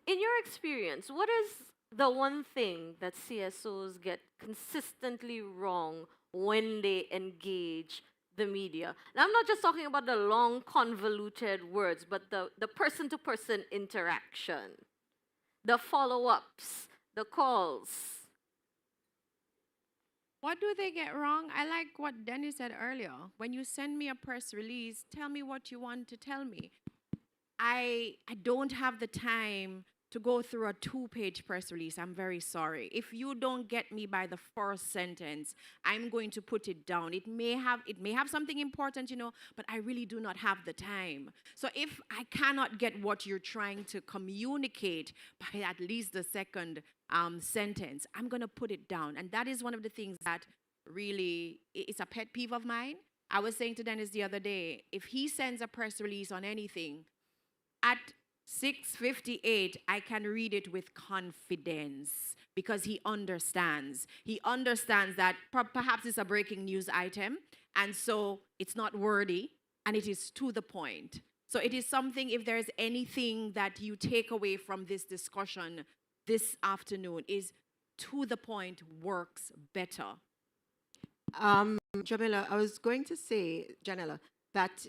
In your experience, what is the one thing that CSOs get consistently wrong when they engage the media? Now, I'm not just talking about the long, convoluted words, but the person-to-person interaction, the follow-ups, the calls. What do they get wrong? I like what Dennis said earlier. When you send me a press release, tell me what you want to tell me. I don't have the time to go through a 2-page press release. I'm very sorry. If you don't get me by the first sentence, I'm going to put it down. It may have something important, you know, but I really do not have the time. So if I cannot get what you're trying to communicate by at least the second sentence, I'm going to put it down. And that is one of the things that really is a pet peeve of mine. I was saying to Dennis the other day, if he sends a press release on anything, at 6:58, I can read it with confidence because he understands. He understands that perhaps it's a breaking news item, and so it's not wordy, and it is to the point. So it is something, if there's anything that you take away from this discussion this afternoon, is to the point works better. Jamila, I was going to say, Janella, that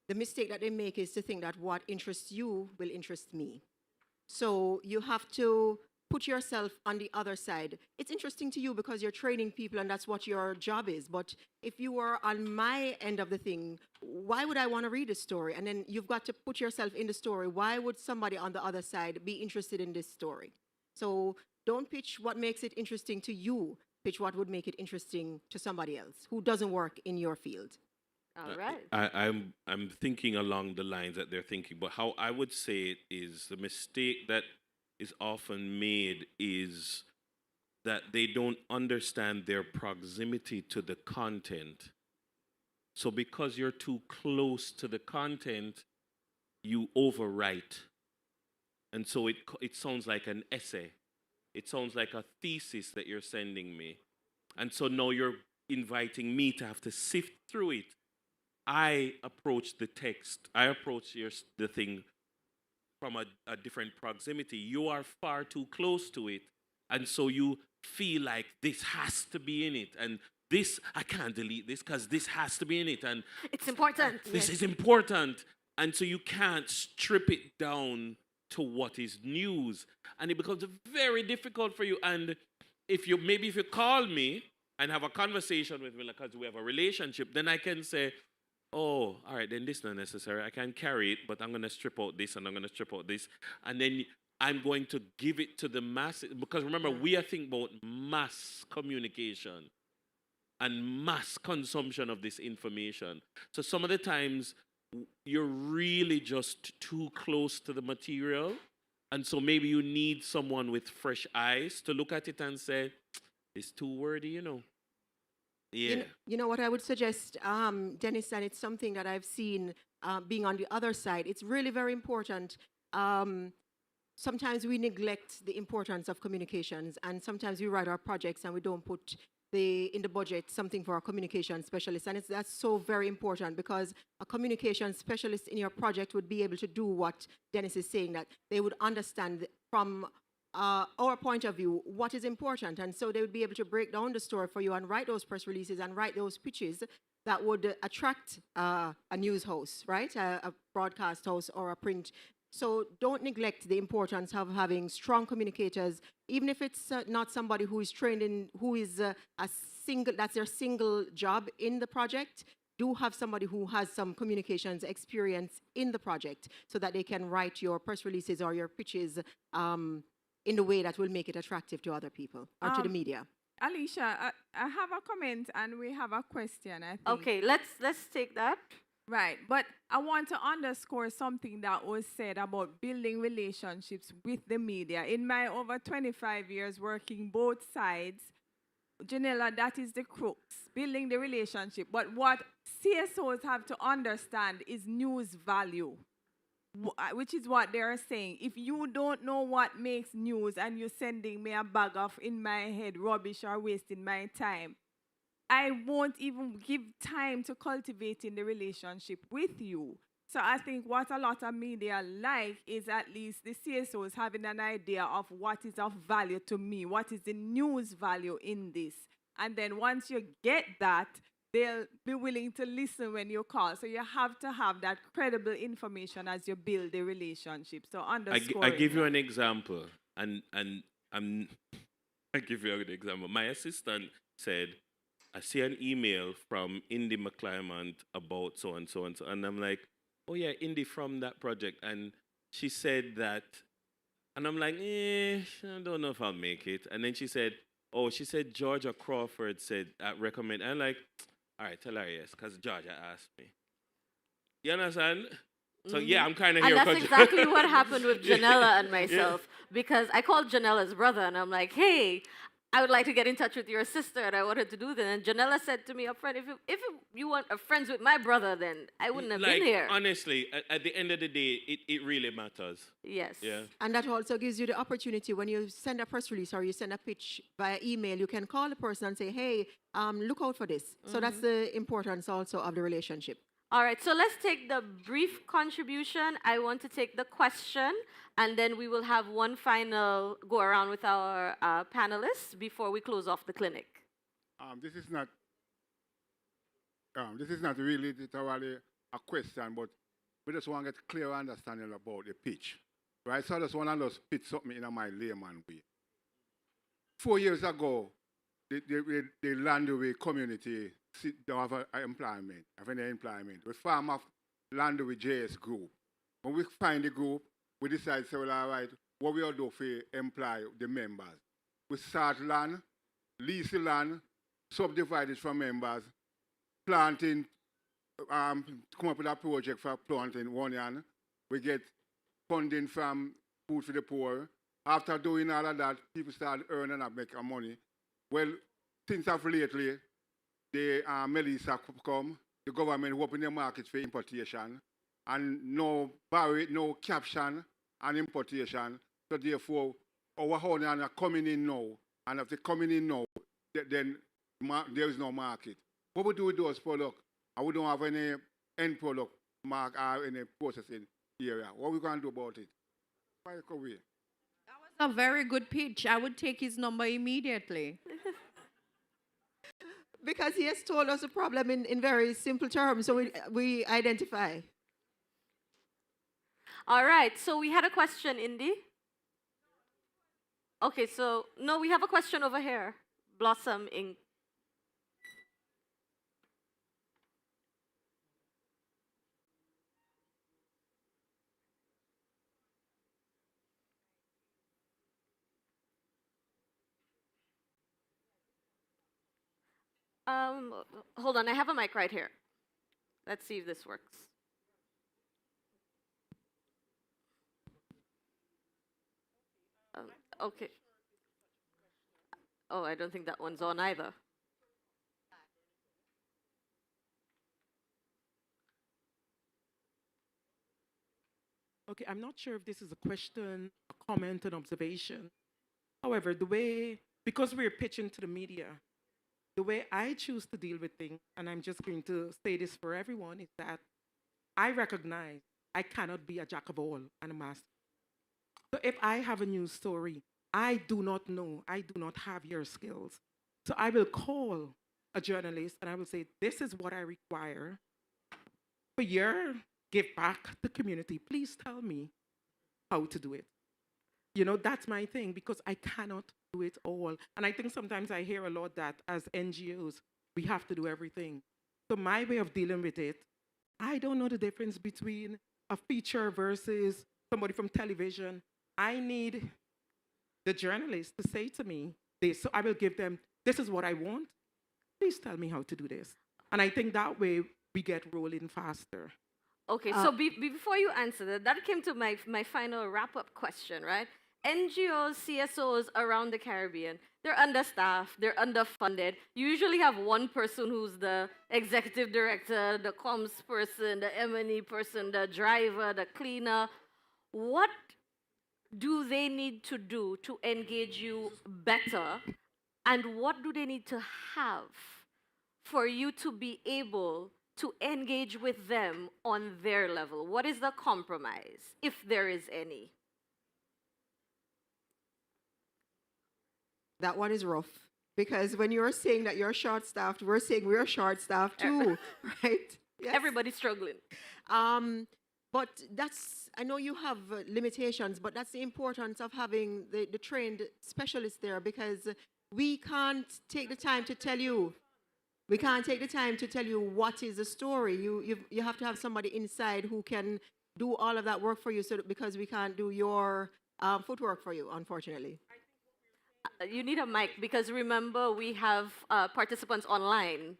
the mistake that they make is to think that what interests you will interest me. So you have to put yourself on the other side. It's interesting to you because you're training people and that's what your job is. But if you were on my end of the thing, why would I want to read a story? And then you've got to put yourself in the story. Why would somebody on the other side be interested in this story? So don't pitch what makes it interesting to you. Pitch what would make it interesting to somebody else who doesn't work in your field. All right. I'm thinking along the lines that they're thinking, but how I would say it is the mistake that is often made is that they don't understand their proximity to the content. So because you're too close to the content, you overwrite. And so it sounds like an essay. It sounds like a thesis that you're sending me. And so now you're inviting me to have to sift through it. I approach the text, I approach the thing from a different proximity. You are far too close to it. And so you feel like this has to be in it. And this, I can't delete this because this has to be in it. And it's important. This is important. And so you can't strip it down to what is news. And it becomes very difficult for you. And if you call me and have a conversation with me because we have a relationship, then I can say, oh, all right, then this is not necessary. I can carry it, but I'm going to strip out this and I'm going to strip out this. And then I'm going to give it to the masses. Because remember, we are thinking about mass communication and mass consumption of this information. So some of the times, you're really just too close to the material. And so maybe you need someone with fresh eyes to look at it and say, it's too wordy, you know. Yeah. You know what I would suggest, Dennis, and it's something that I've seen being on the other side. It's really very important. Sometimes we neglect the importance of communications, and sometimes we write our projects and we don't put in the budget something for a communication specialist. And that's so very important because a communication specialist in your project would be able to do what Dennis is saying, that they would understand from our point of view what is important, and so they would be able to break down the story for you and write those press releases and write those pitches that would attract a news host, right, a broadcast host or a print. So don't neglect the importance of having strong communicators even if it's not somebody who is trained in, who is that's their single job in the project, do have somebody who has some communications experience in the project so that they can write your press releases or your pitches in the way that will make it attractive to other people or to the media. Alicia, I have a comment and we have a question, I think. Okay, let's take that. Right, but I want to underscore something that was said about building relationships with the media. In my over 25 years working both sides, Janella, that is the crux, building the relationship. But what CSOs have to understand is news value, which is what they're saying. If you don't know what makes news and you're sending me a bag of, in my head, rubbish or wasting my time, I won't even give time to cultivating the relationship with you. So I think what a lot of media like is at least the CSOs having an idea of what is of value to me, what is the news value in this. And then once you get that, they'll be willing to listen when you call. So you have to have that credible information as you build the relationship. So underscore I give you an example, and I give you an example. My assistant said, I see an email from Indy McClymont about so and so and so, and I'm like, oh yeah, Indy from that project, and she said that, and I'm like, I don't know if I'll make it. And then she said Georgia Crawford said recommend. I'm like, all right, tell her yes, because Georgia asked me. You understand? So yeah, I'm kind of here. And that's exactly what happened with Janella and myself, because I called Janella's brother and I'm like, hey, I would like to get in touch with your sister and I wanted to do that. And Janella said to me up front, if you weren't friends with my brother, then I wouldn't have been here. Honestly, at the end of the day, it really matters. Yes. Yeah. And that also gives you the opportunity when you send a press release or you send a pitch via email, you can call the person and say, hey, look out for this. So that's the importance also of the relationship. All right, so let's take the brief contribution. I want to take the question, and then we will have one final go around with our panelists before we close off the clinic. This is not really literally a question, but we just want to get clear understanding about the pitch, right? So I just want to pitch something in my layman way. 4 years ago, the Landaway community don't have employment. We form a Landaway JS group. When we find the group, we decide, say, well, all right, what we all do for employ the members. We start land, lease the land, subdivide it from members, planting, come up with a project for planting 1 year. We get funding from Food for the Poor. After doing all of that, people start earning and making money. Well, things have lately, the Melissa come, the government open the market for importation, and no caption and importation. So therefore, our honey are coming in now, and if they're coming in now, then there is no market. What we do with those products? And we don't have any end product mark or any processing area. What are we going to do about it? A very good pitch. I would take his number immediately. Because he has told us the problem in very simple terms, so we identify. All right, so we had a question, Indy. Okay, so, no, we have a question over here. Blossom Inc. Hold on, I have a mic right here. Let's see if this works. Okay. Oh, I don't think that one's on either. Okay, I'm not sure if this is a question, a comment, an observation. However, because we're pitching to the media, the way I choose to deal with things, and I'm just going to say this for everyone, is that I recognize I cannot be a jack of all and a master. So if I have a news story, I do not know, I do not have your skills. So I will call a journalist and I will say, this is what I require for your give back to the community. Please tell me how to do it. You know, that's my thing, because I cannot do it all. And I think sometimes I hear a lot that as NGOs, we have to do everything. So my way of dealing with it, I don't know the difference between a feature versus somebody from television. I need the journalist to say to me this. So I will give them, this is what I want. Please tell me how to do this. And I think that way we get rolling faster. Okay, so before you answer that, that came to my final wrap-up question, right? NGOs, CSOs around the Caribbean, they're understaffed, they're underfunded. You usually have one person who's the executive director, the comms person, the M&E person, the driver, the cleaner. What do they need to do to engage you better? And what do they need to have for you to be able to engage with them on their level? What is the compromise, if there is any? That one is rough, because when you're saying that you're short-staffed, we're saying we're short-staffed too, right? Yes. Everybody's struggling. But that's, I know you have limitations, but that's the importance of having the trained specialists there, because we can't take the time to tell you. We can't take the time to tell you what is the story. You have to have somebody inside who can do all of that work for you, because we can't do your footwork for you, unfortunately. You need a mic, because remember, we have participants online.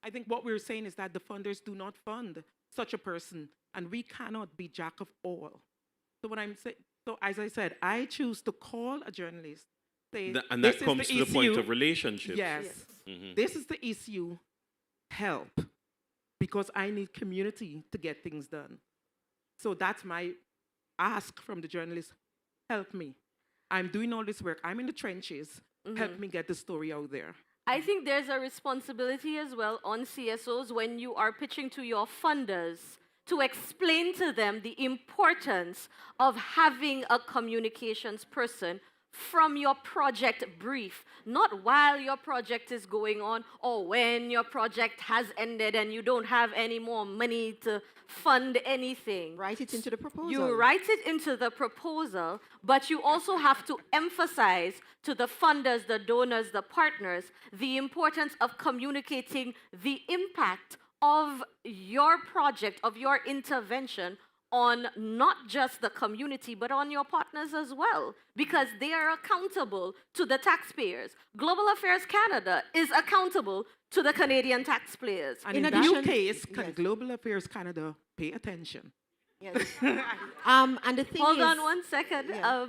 I think what we're saying is that the funders do not fund such a person, and we cannot be jack of all. So what I'm saying, so as I said, I choose to call a journalist, say, And that comes to the point of relationships. Yes. This is the issue. Help, because I need community to get things done. So that's my ask from the journalist. Help me. I'm doing all this work. I'm in the trenches. Help me get the story out there. I think there's a responsibility as well on CSOs when you are pitching to your funders to explain to them the importance of having a communications person from your project brief, not while your project is going on or when your project has ended and you don't have any more money to fund anything. Write it into the proposal. You write it into the proposal, but you also have to emphasize to the funders, the donors, the partners, the importance of communicating the impact of your project, of your intervention on not just the community, but on your partners as well, because they are accountable to the taxpayers. Global Affairs Canada is accountable to the Canadian taxpayers. And in that case, can Global Affairs Canada pay attention? Yes. And the thing Hold is, on one second. Yeah.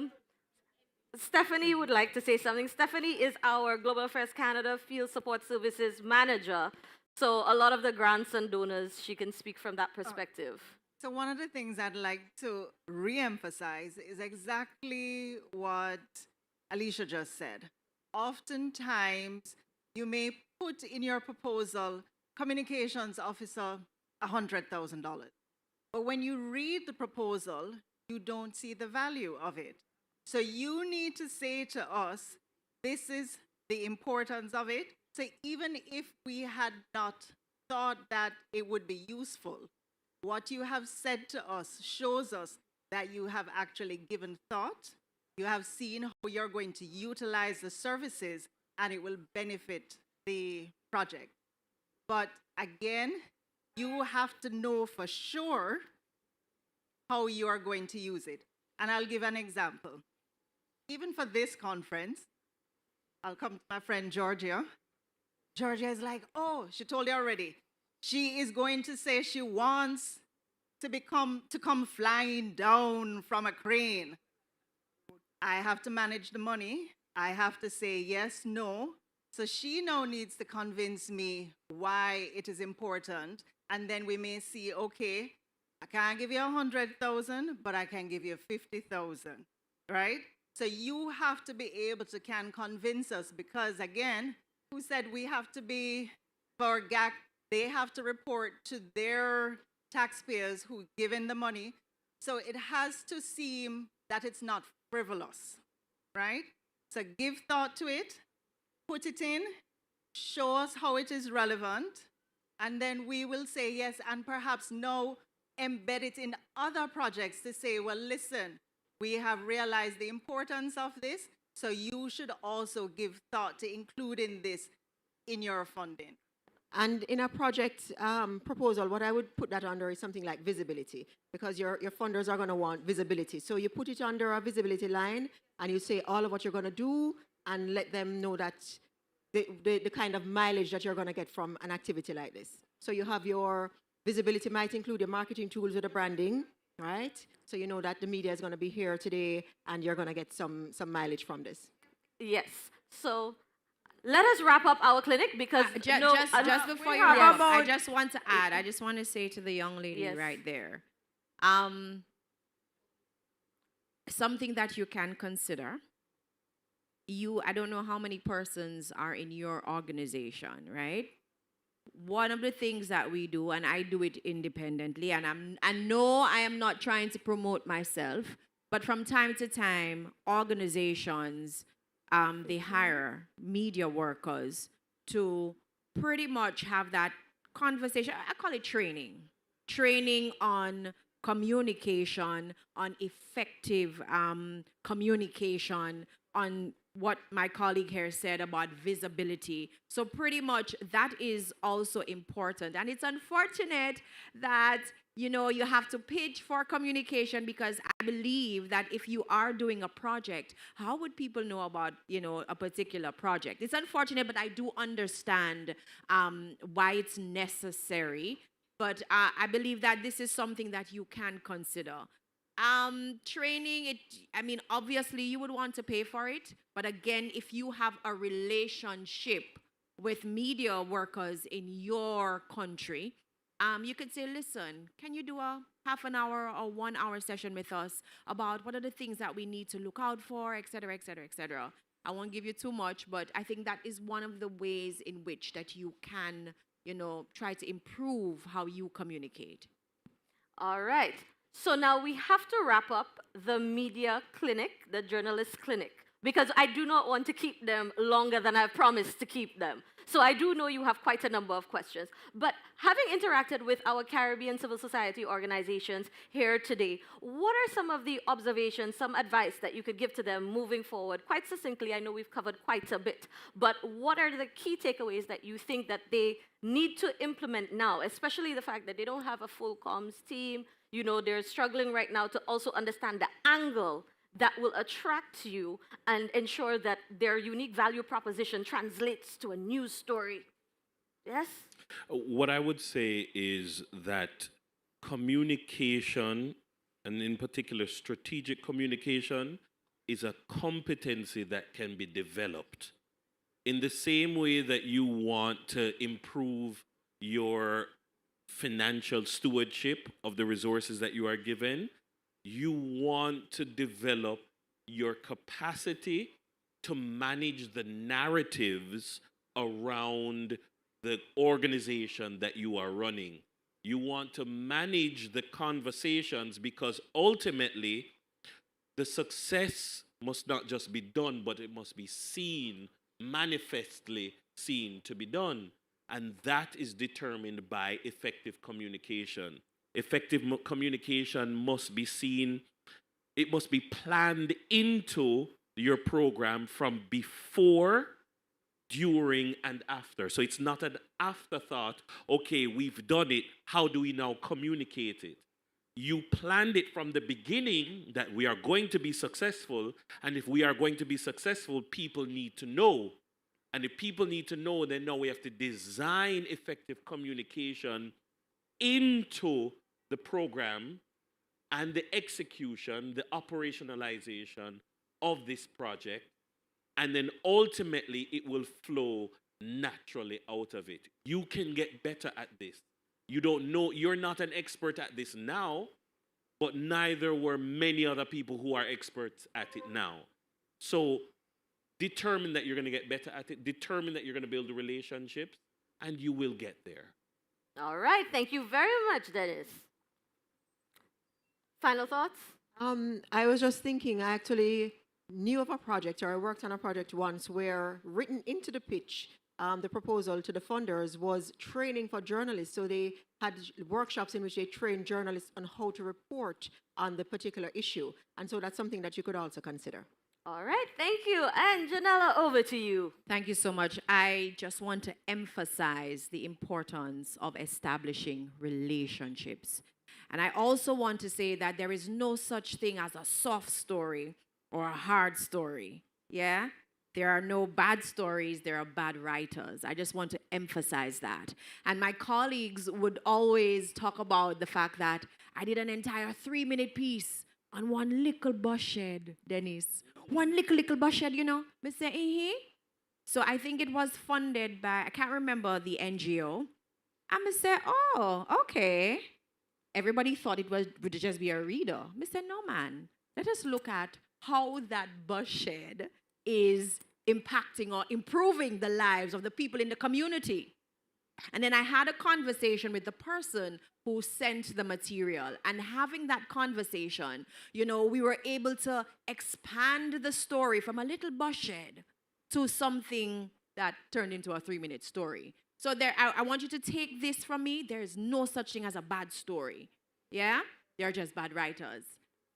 Stephanie would like to say something. Stephanie is our Global Affairs Canada Field Support Services Manager. So a lot of the grants and donors, she can speak from that perspective. So one of the things I'd like to re-emphasize is exactly what Alicia just said. Oftentimes, you may put in your proposal, communications officer, $100,000. But when you read the proposal, you don't see the value of it. So you need to say to us, this is the importance of it. So even if we had not thought that it would be useful, what you have said to us shows us that you have actually given thought, you have seen how you're going to utilize the services, and it will benefit the project. But again, you have to know for sure how you are going to use it. And I'll give an example. Even for this conference, I'll come to my friend Georgia. Georgia is like, oh, she told you already. She is going to say she wants to come flying down from a crane. I have to manage the money. I have to say yes, no. So she now needs to convince me why it is important. And then we may see, okay, I can't give you 100,000, but I can give you 50,000, right? So you have to be able to convince us, because again, who said we have to be for GAC? They have to report to their taxpayers who given the money. So it has to seem that it's not frivolous, right? So give thought to it, put it in, show us how it is relevant, and then we will say yes, and perhaps now embed it in other projects to say, well, listen, We have realized the importance of this, so you should also give thought to including this in your funding. And in a project proposal, what I would put that under is something like visibility, because your funders are going to want visibility. So you put it under a visibility line, and you say all of what you're going to do, and let them know that the kind of mileage that you're going to get from an activity like this. So you have your visibility might include your marketing tools or the branding, right? So you know that the media is going to be here today, and you're going to get some mileage from this. Yes. So let us wrap up our clinic because just before you wrap up, I just want to add. I just want to say to the young lady right there, something that you can consider. I don't know how many persons are in your organization, right? One of the things that we do, and I do it independently, and I know I am not trying to promote myself, but from time to time, organizations, they hire media workers to pretty much have that conversation. I call it training on communication, on effective communication, on what my colleague here said about visibility. So pretty much that is also important. And it's unfortunate that, you have to pitch for communication, because I believe that if you are doing a project, how would people know about, a particular project? It's unfortunate, but I do understand why it's necessary. But I believe that this is something that you can consider. Training, obviously you would want to pay for it. But again, if you have a relationship with media workers in your country, you could say, listen, can you do a half an hour or 1 hour session with us about what are the things that we need to look out for, et cetera, et cetera, et cetera. I won't give you too much, but I think that is one of the ways in which that you can, try to improve how you communicate. All right. So now we have to wrap up the media clinic, the journalist clinic, because I do not want to keep them longer than I've promised to keep them. So I do know you have quite a number of questions. But having interacted with our Caribbean civil society organizations here today, what are some of the observations, some advice that you could give to them moving forward? Quite succinctly, I know we've covered quite a bit, but what are the key takeaways that you think that they need to implement now, especially the fact that they don't have a full comms team? They're struggling right now to also understand the angle that will attract you and ensure that their unique value proposition translates to a news story. Yes? What I would say is that communication, and in particular strategic communication, is a competency that can be developed. In the same way that you want to improve your financial stewardship of the resources that you are given, you want to develop your capacity to manage the narratives around the organization that you are running. You want to manage the conversations, because ultimately the success must not just be done, but it must be seen, manifestly seen to be done. And that is determined by effective communication. Effective communication must be seen, it must be planned into your program from before, during, and after. So it's not an afterthought, okay, we've done it, how do we now communicate it? You planned it from the beginning that we are going to be successful, and if we are going to be successful, people need to know. And if people need to know, then now we have to design effective communication into the program and the execution, the operationalization of this project. And then ultimately it will flow naturally out of it. You can get better at this. You don't know, you're not an expert at this now, but neither were many other people who are experts at it now. So determine that you're going to get better at it. Determine that you're going to build the relationships, and you will get there. All right. Thank you very much, Dennis. Final thoughts? I was just thinking, I actually knew of a project, or I worked on a project once where written into the pitch the proposal to the funders was training for journalists. So they had workshops in which they trained journalists on how to report on the particular issue. And so that's something that you could also consider. All right, thank you. And Janella, over to you. Thank you so much. I just want to emphasize the importance of establishing relationships. And I also want to say that there is no such thing as a soft story or a hard story. Yeah? There are no bad stories, there are bad writers. I just want to emphasize that. And my colleagues would always talk about the fact that I did an entire 3-minute piece on one little bus shed, Dennis. One little bus shed, you know. I say, So I think it was funded by, I can't remember the NGO. And I said, oh, okay. Everybody thought it would just be a reader. I said, no, man. Let us look at how that bus shed is impacting or improving the lives of the people in the community. And then I had a conversation with the person who sent the material. And having that conversation, you know, we were able to expand the story from a little bus shed to something that turned into a 3-minute story. So there, I want you to take this from me. There is no such thing as a bad story. Yeah? They're just bad writers.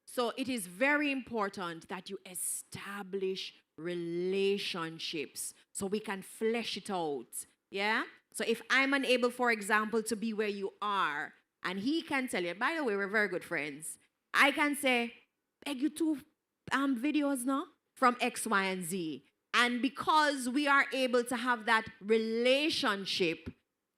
So it is very important that you establish relationships so we can flesh it out. Yeah? So if I'm unable, for example, to be where you are, and he can tell you, by the way, we're very good friends. I can say, beg you 2 videos now from X, Y, and Z. And because we are able to have that relationship,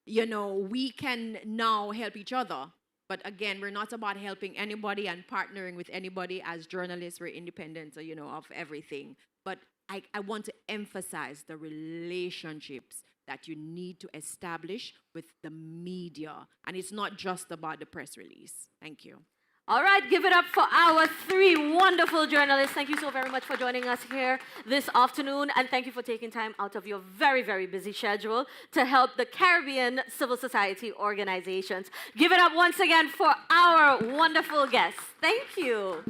you know, we can now help each other. But again, we're not about helping anybody and partnering with anybody. As journalists, we're independent, you know, of everything. But I want to emphasize the relationships that you need to establish with the media. And it's not just about the press release. Thank you. All right, give it up for our 3 wonderful journalists. Thank you so very much for joining us here this afternoon, and thank you for taking time out of your very, very busy schedule to help the Caribbean civil society organizations. Give it up once again for our wonderful guests. Thank you.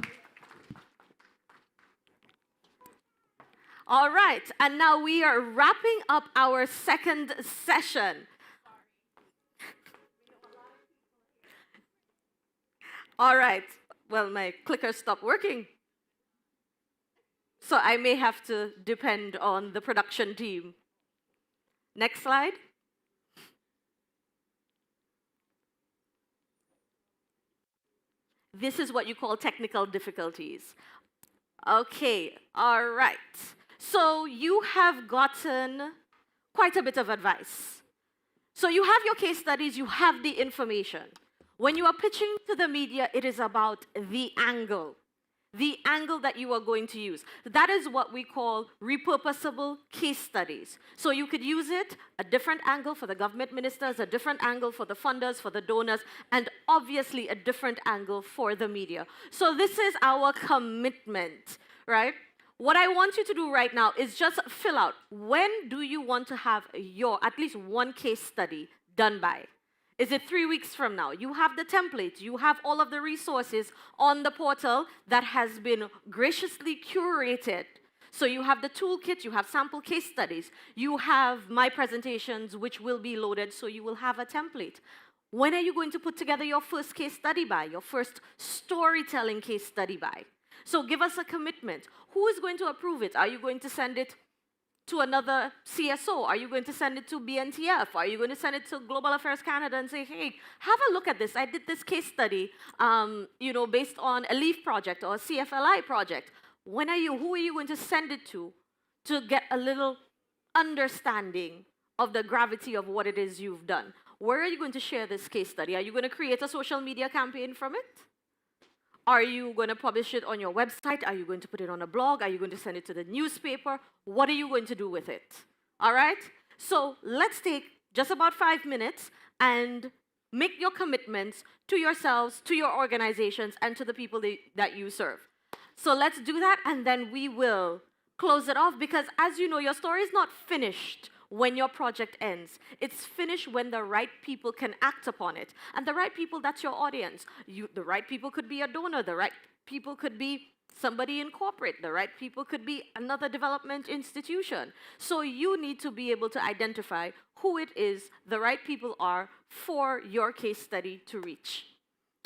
All right, and now we are wrapping up our second session. All right. Well, my clicker stopped working. So I may have to depend on the production team. Next slide. This is what you call technical difficulties. Okay, all right. So you have gotten quite a bit of advice. So you have your case studies, you have the information. When you are pitching to the media, it is about the angle that you are going to use. That is what we call repurposable case studies. So you could use it, a different angle for the government ministers, a different angle for the funders, for the donors, and obviously a different angle for the media. So this is our commitment, right? What I want you to do right now is just fill out, when do you want to have your, at least one case study done by? Is it 3 weeks from now? You have the template. You have all of the resources on the portal that has been graciously curated. So you have the toolkit, you have sample case studies, you have my presentations, which will be loaded, so you will have a template. When are you going to put together your first case study by, your first storytelling case study by? So give us a commitment. Who is going to approve it? Are you going to send it to another CSO? Are you going to send it to BNTF? Are you going to send it to Global Affairs Canada and say, hey, have a look at this. I did this case study, you know, based on a LEAF project or a CFLI project. Who are you going to send it to get a little understanding of the gravity of what it is you've done? Where are you going to share this case study? Are you going to create a social media campaign from it? Are you going to publish it on your website? Are you going to put it on a blog? Are you going to send it to the newspaper? What are you going to do with it? All right? So let's take just about 5 minutes and make your commitments to yourselves, to your organizations, and to the people that you serve. So let's do that, and then we will close it off, because as you know, your story is not finished when your project ends. It's finished when the right people can act upon it. And the right people, that's your audience. The right people could be a donor. The right people could be somebody in corporate. The right people could be another development institution. So you need to be able to identify who it is the right people are for your case study to reach.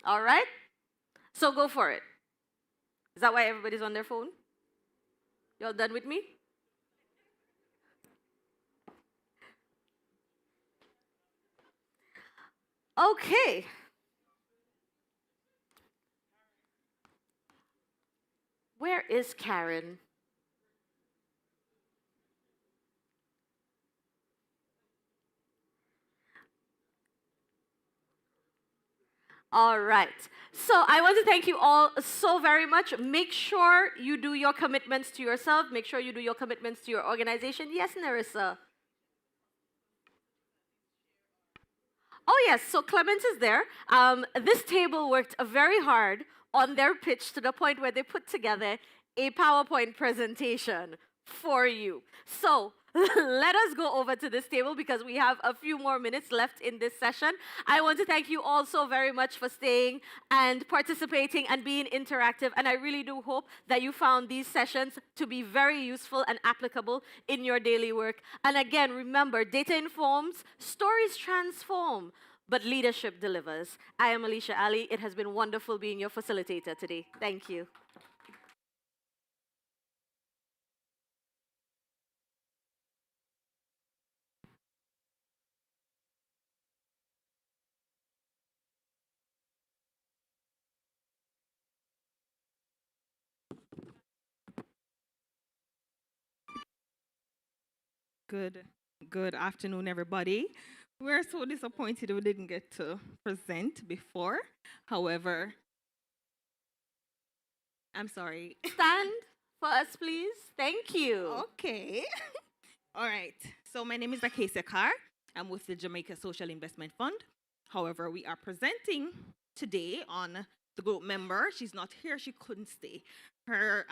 All right? So go for it. Is that why everybody's on their phone? Y'all done with me? Okay. Where is Karen? All right. So I want to thank you all so very much. Make sure you do your commitments to yourself. Make sure you do your commitments to your organization. Yes, Nerissa. Oh, yes. So Clemens is there. This table worked very hard on their pitch to the point where they put together a PowerPoint presentation for you. So let us go over to this table because we have a few more minutes left in this session. I want to thank you all so very much for staying and participating and being interactive. And I really do hope that you found these sessions to be very useful and applicable in your daily work. And again, remember, data informs, stories transform, but leadership delivers. I am Alicia Ali. It has been wonderful being your facilitator today. Thank you. Good afternoon, everybody. We're so disappointed we didn't get to present before. However, I'm sorry. Stand for us, please. Thank you. Okay. All right. So my name is Acacia Carr. I'm with the Jamaica Social Investment Fund. However, we are presenting today on the group member. She's not here. She couldn't stay. Her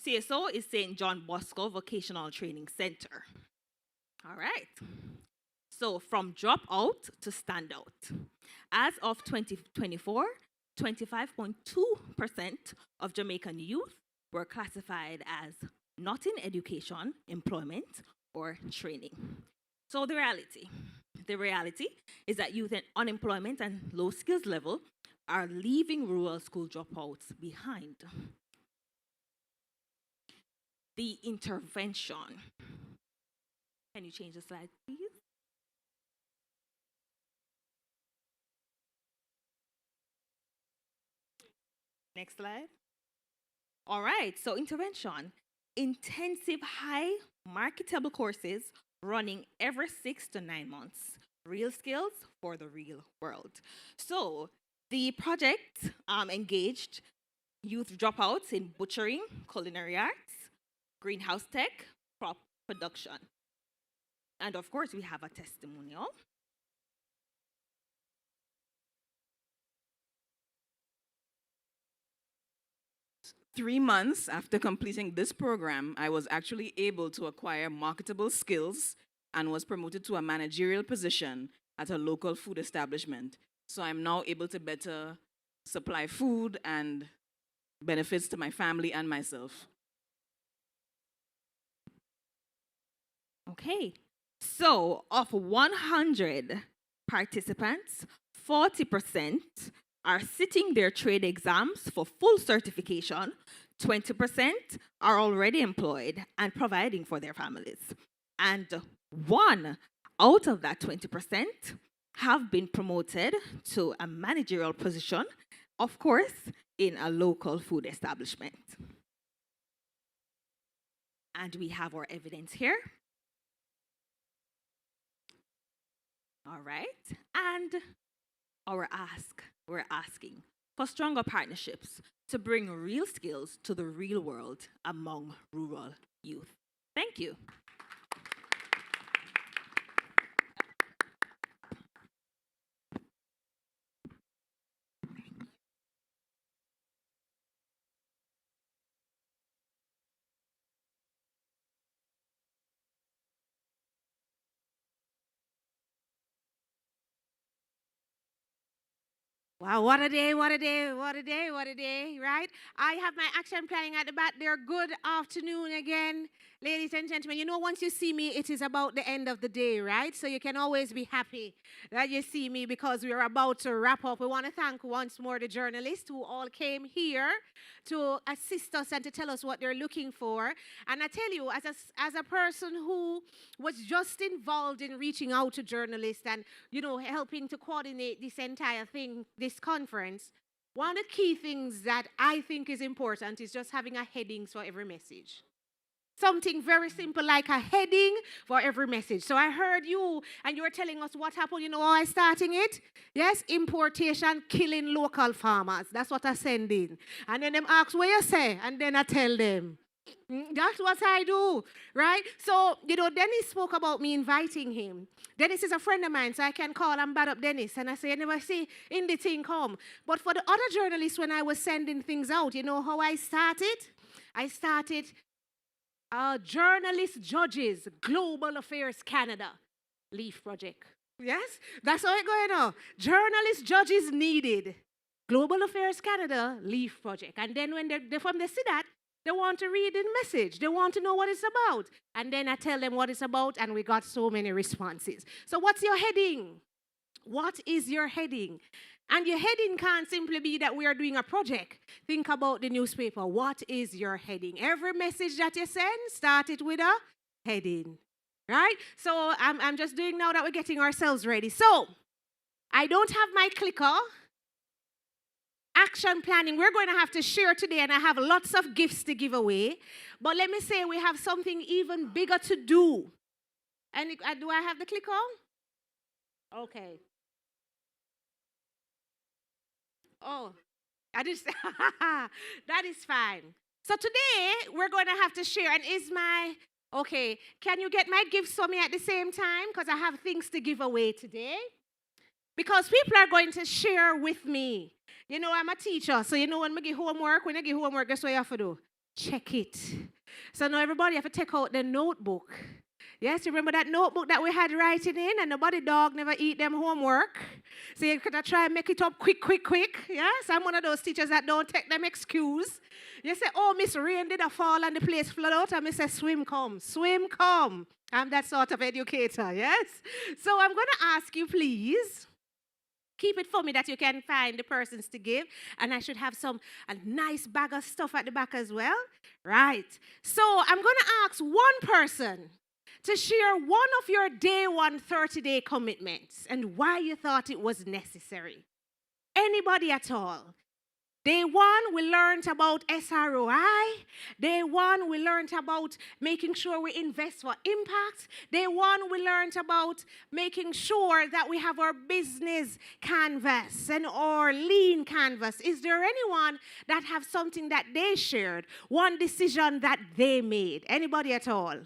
CSO is St. John Bosco Vocational Training Center. All right. So from dropout to standout. As of 2024, 25.2% of Jamaican youth were classified as not in education, employment, or training. So the reality is that youth in unemployment and low skills level are leaving rural school dropouts behind. The intervention. Can you change the slide, please? Next slide. All right, so intervention. Intensive high marketable courses running every 6 to 9 months. Real skills for the real world. So the project engaged youth dropouts in butchering, culinary arts, greenhouse tech, crop production. And of course, we have a testimonial. Three months after completing this program, I was actually able to acquire marketable skills and was promoted to a managerial position at a local food establishment. So I'm now able to better supply food and benefits to my family and myself. Okay, so of 100 participants, 40% are sitting their trade exams for full certification, 20% are already employed and providing for their families. And 1 out of that 20% have been promoted to a managerial position, of course, in a local food establishment. And we have our evidence here. All right, and we're asking for stronger partnerships to bring real skills to the real world among rural youth. Thank you. Wow, what a day, what a day, what a day, what a day, right? I have my action planning at the back there. Good afternoon again, ladies and gentlemen. You know, once you see me, it is about the end of the day, right? So you can always be happy that you see me because we're about to wrap up. We want to thank once more the journalists who all came here to assist us and to tell us what they're looking for. And I tell you, as a person who was just involved in reaching out to journalists and, you know, helping to coordinate this entire thing, this conference, one of the key things that I think is important is just having a heading for every message. Something very simple like a heading for every message. So I heard you, and you were telling us what happened. You know how I starting it? Yes, importation killing local farmers. That's what I send in. And then them ask what you say, and then I tell them. That's what I do, right? So, you know, Dennis spoke about me inviting him. Dennis is a friend of mine, so I can call and bat up Dennis. And I say, I never see in the thing come. But for the other journalists, when I was sending things out, you know how I started? I started Journalist Judges, Global Affairs Canada, LEAF Project. Yes? That's how it's going on. Journalist Judges Needed, Global Affairs Canada, LEAF Project. And then when they see that, they want to read the message. They want to know what it's about. And then I tell them what it's about, and we got so many responses. So what's your heading? What is your heading? And your heading can't simply be that we are doing a project. Think about the newspaper. What is your heading? Every message that you send, start it with a heading. Right? So I'm just doing now that we're getting ourselves ready. So I don't have my clicker. Action planning, we're going to have to share today, and I have lots of gifts to give away. But let me say we have something even bigger to do. And do I have the clicker? Okay. Oh, that is fine. So today, we're going to have to share, and okay, can you get my gifts for me at the same time? Because I have things to give away today. Because people are going to share with me. You know, I'm a teacher, so you know when I give homework, guess what you have to do? Check it. So now everybody have to take out the notebook. Yes, you remember that notebook that we had writing in, and nobody dog never eat them homework. So you could try and make it up quick. Yes, I'm one of those teachers that don't take them excuse. You say, oh, Miss Rain did a fall and the place flood out, and I say, swim come. I'm that sort of educator, yes? So I'm going to ask you, please, keep it for me that you can find the persons to give. And I should have a nice bag of stuff at the back as well. Right. So I'm going to ask one person to share one of your day one 30-day commitments and why you thought it was necessary. Anybody at all. Day one, we learned about SROI. Day one, we learned about making sure we invest for impact. Day one, we learned about making sure that we have our business canvas and our lean canvas. Is there anyone that have something that they shared, one decision that they made? Anybody at all?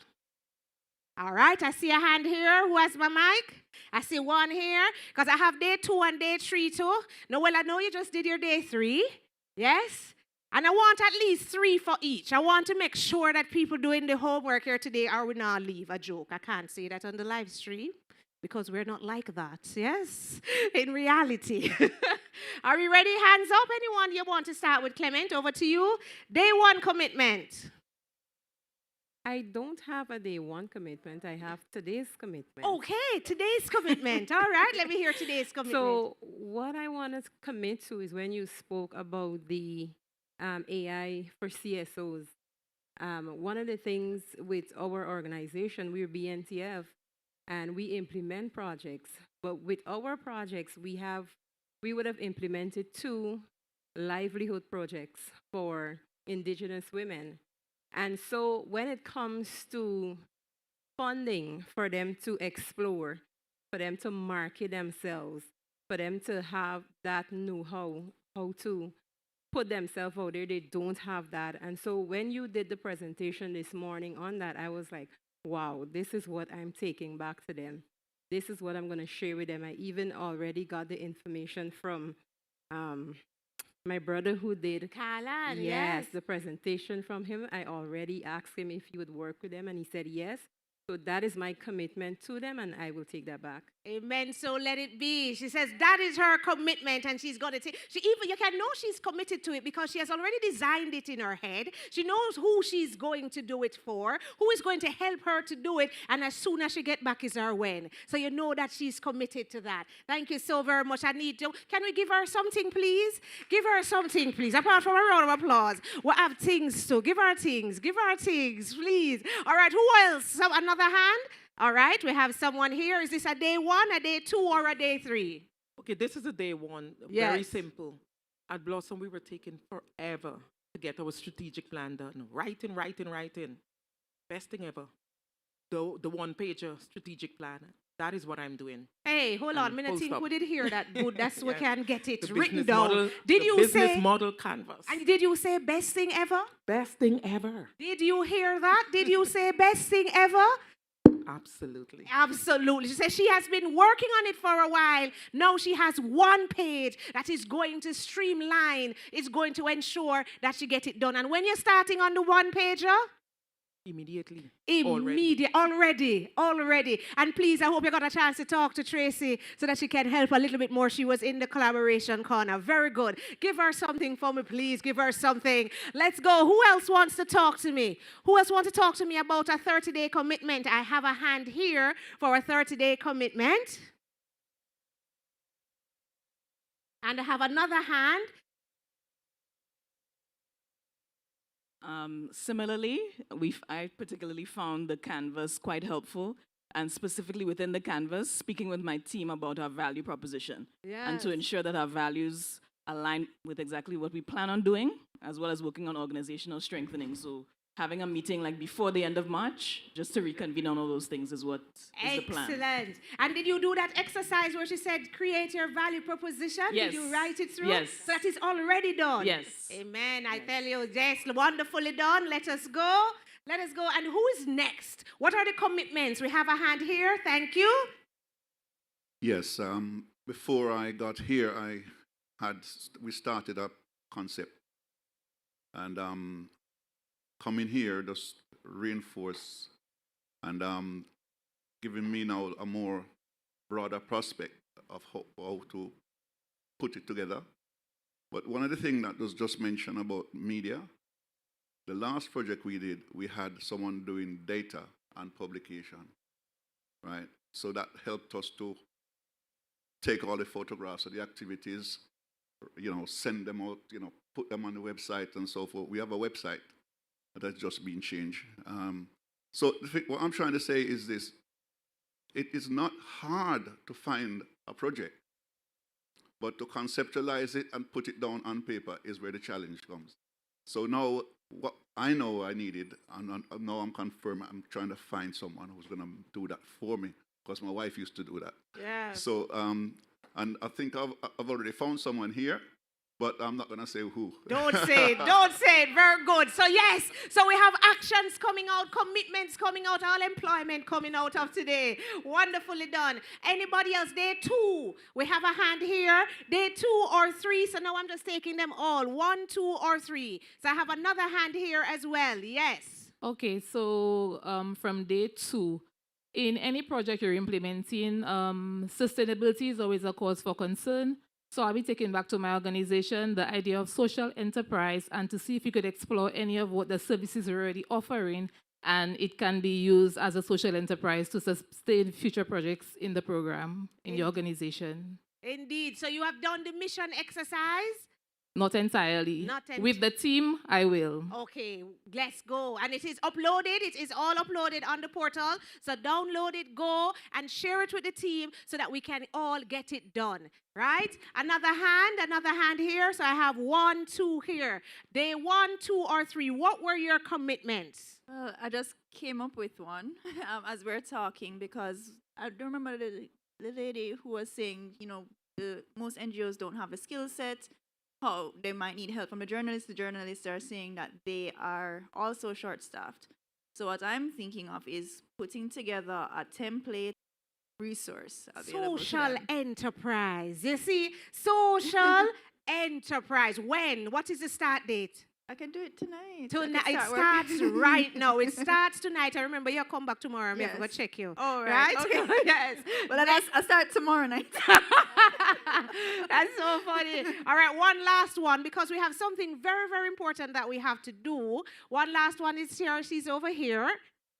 All right, I see a hand here. Who has my mic? I see one here, because I have day 2 and day 3 too. No, well, I know you just did your day 3. Yes? And I want at least 3 for each. I want to make sure that people doing the homework here today are we not leave a joke. I can't say that on the live stream because we're not like that. Yes? In reality. Are we ready? Hands up. Anyone you want to start with? Clement, over to you. Day 1 commitment. I don't have a day 1 commitment. I have today's commitment. Okay, today's commitment. All right, let me hear today's commitment. So what I want to commit to is when you spoke about the AI for CSOs. One of the things with our organization, we're BNTF, and we implement projects. But with our projects, we would have implemented 2 livelihood projects for Indigenous women. And so when it comes to funding for them to explore, for them to market themselves, for them to have that know-how, how to put themselves out there, they don't have that. And so when you did the presentation this morning on that, I was like, wow, this is what I'm taking back to them. This is what I'm going to share with them. I even already got the information from my brother who did Khalan, yes, the presentation from him. I already asked him if he would work with them, and he said yes. So that is my commitment to them, and I will take that back. Amen. So let it be. She says that is her commitment, and she's going to take. You can know she's committed to it because she has already designed it in her head. She knows who she's going to do it for, who is going to help her to do it, and as soon as she get back is her when. So you know that she's committed to that. Thank you so very much. I need to. Can we give her something, please? Give her something, please. Apart from a round of applause, we'll have things too. Give her things. Give her things, please. All right. Who else? Another hand. All right, we have someone here. Is this a day 1, a day 2, or a day 3? Okay, this is a day 1. Yes. Very simple. At Blossom, we were taking forever to get our strategic plan done. Writing. Best thing ever. The one-pager strategic plan. That is what I'm doing. Hey, hold on. I think we did hear that. Good. That's we can get it The written business down. model- Did the you business say model canvas? And did you say best thing ever? Best thing ever. Did you hear that? Did you say best thing ever? Absolutely. Absolutely. She says she has been working on it for a while. Now she has one page that is going to streamline. It's going to ensure that she get it done. And when you're starting on the one pager, Immediately. Already. And please, I hope you got a chance to talk to Tracy so that she can help a little bit more. She was in the collaboration corner. Very good. Give her something for me, please. Give her something. Let's go. Who else wants to talk to me? Who else wants to talk to me about a 30-day commitment? I have a hand here for a 30-day commitment. And I have another hand. Similarly, I particularly found the canvas quite helpful, and specifically within the canvas, speaking with my team about our value proposition, and to ensure that our values align with exactly what we plan on doing, as well as working on organizational strengthening. So having a meeting like before the end of March, just to reconvene on all those things is what is the plan. Excellent. And did you do that exercise where she said, create your value proposition? Yes. Did you write it through? Yes. So that is already done? Yes. Amen. I tell you, yes, wonderfully done. Let us go. Let us go. And who is next? What are the commitments? We have a hand here. Thank you. Yes. Before I got here, we started a concept. And coming here just reinforce and giving me now a more broader prospect of how to put it together. But one of the things that was just mentioned about media, the last project we did, we had someone doing data and publication, right? So that helped us to take all the photographs of the activities, send them out, put them on the website and so forth. We have a website that's just been changed. So what I'm trying to say is this. It is not hard to find a project, but to conceptualize it and put it down on paper is where the challenge comes. So now what I know I needed, and now I'm confirmed, I'm trying to find someone who's going to do that for me, because my wife used to do that. Yeah. So, and I think I've already found someone here, but I'm not going to say who. Don't say it. Don't say it. Very good. So yes, so we have actions coming out, commitments coming out, all employment coming out of today. Wonderfully done. Anybody else? Day 2. We have a hand here. Day 2 or 3. So now I'm just taking them all. 1, 2, or 3. So I have another hand here as well. Yes. Okay, so from day 2, in any project you're implementing, sustainability is always a cause for concern. So I'll be taking back to my organization the idea of social enterprise and to see if you could explore any of what the services are already offering, and it can be used as a social enterprise to sustain future projects in the program, in your organization. Indeed. So you have done the mission exercise? Not entirely. With the team, I will. Okay, let's go. And it is uploaded. It is all uploaded on the portal. So download it, go, and share it with the team so that we can all get it done. Right? Another hand here. So I have 1, 2 here. Day 1, 2, or 3. What were your commitments? I just came up with one as we're talking, because I don't remember the lady who was saying, most NGOs don't have a skill set. How they might need help from the journalists. The journalists are saying that they are also short-staffed. So what I'm thinking of is putting together a template resource available to Social them. enterprise. You see, social enterprise. When? What is the start date? I can do it tonight. Tonight, I it can start starts working. right now. It starts tonight. I remember you come back tomorrow. I'm Yes. going to check you. All right. Okay. yes. Well, then I'll start tomorrow night. That's so funny. All right, one last one because we have something very, very important that we have to do. One last one is here. She's over here.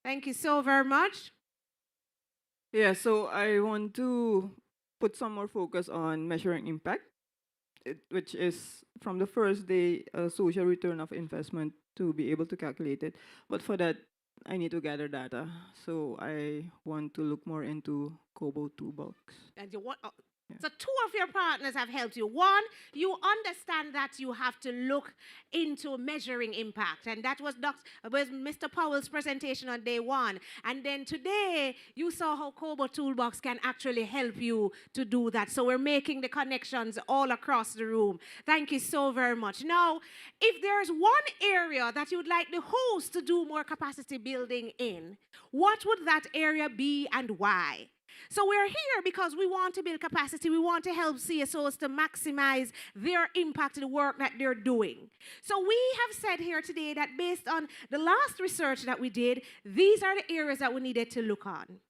Thank you so very much. Yeah, so I want to put some more focus on measuring impact, which is from the first day a social return of investment to be able to calculate it. But for that, I need to gather data. So I want to look more into KoboToolbox. And you want, so two of your partners have helped you. One, you understand that you have to look into measuring impact. And that was Mr. Powell's presentation on day one. And then today, you saw how KoboToolbox can actually help you to do that. So we're making the connections all across the room. Thank you so very much. Now, if there's one area that you'd like the host to do more capacity building in, what would that area be and why? So we're here because we want to build capacity. We want to help CSOs to maximize their impact in the work that they're doing. So we have said here today that based on the last research that we did, these are the areas that we needed to look on.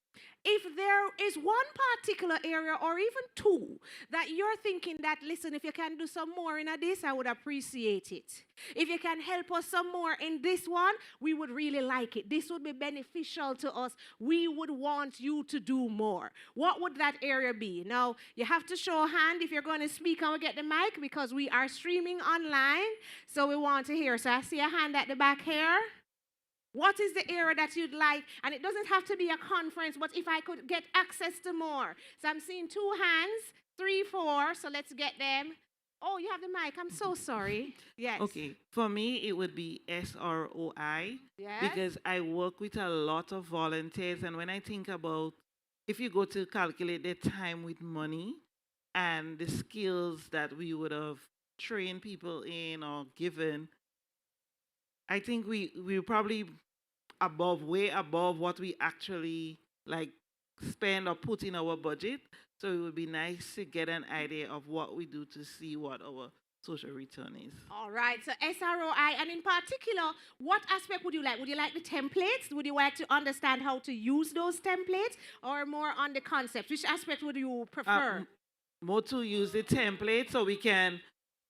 If there is one particular area or even two that you're thinking that, listen, if you can do some more in this, I would appreciate it. If you can help us some more in this one, we would really like it. This would be beneficial to us. We would want you to do more. What would that area be? Now, you have to show a hand if you're going to speak and we get the mic because we are streaming online. So we want to hear. So I see a hand at the back here. What is the area that you'd like? And it doesn't have to be a conference, but if I could get access to more. So I'm seeing 2 hands, 3, 4. So let's get them. Oh, you have the mic. I'm so sorry. Yes. Okay. For me, it would be SROI. Yes. Because I work with a lot of volunteers. And when I think about if you go to calculate their time with money and the skills that we would have trained people in or given, I think we're probably way above what we actually like spend or put in our budget. So it would be nice to get an idea of what we do to see what our social return is. All right, so SROI, and in particular, what aspect would you like? Would you like the templates? Would you like to understand how to use those templates or more on the concept? Which aspect would you prefer? More to use the template so we can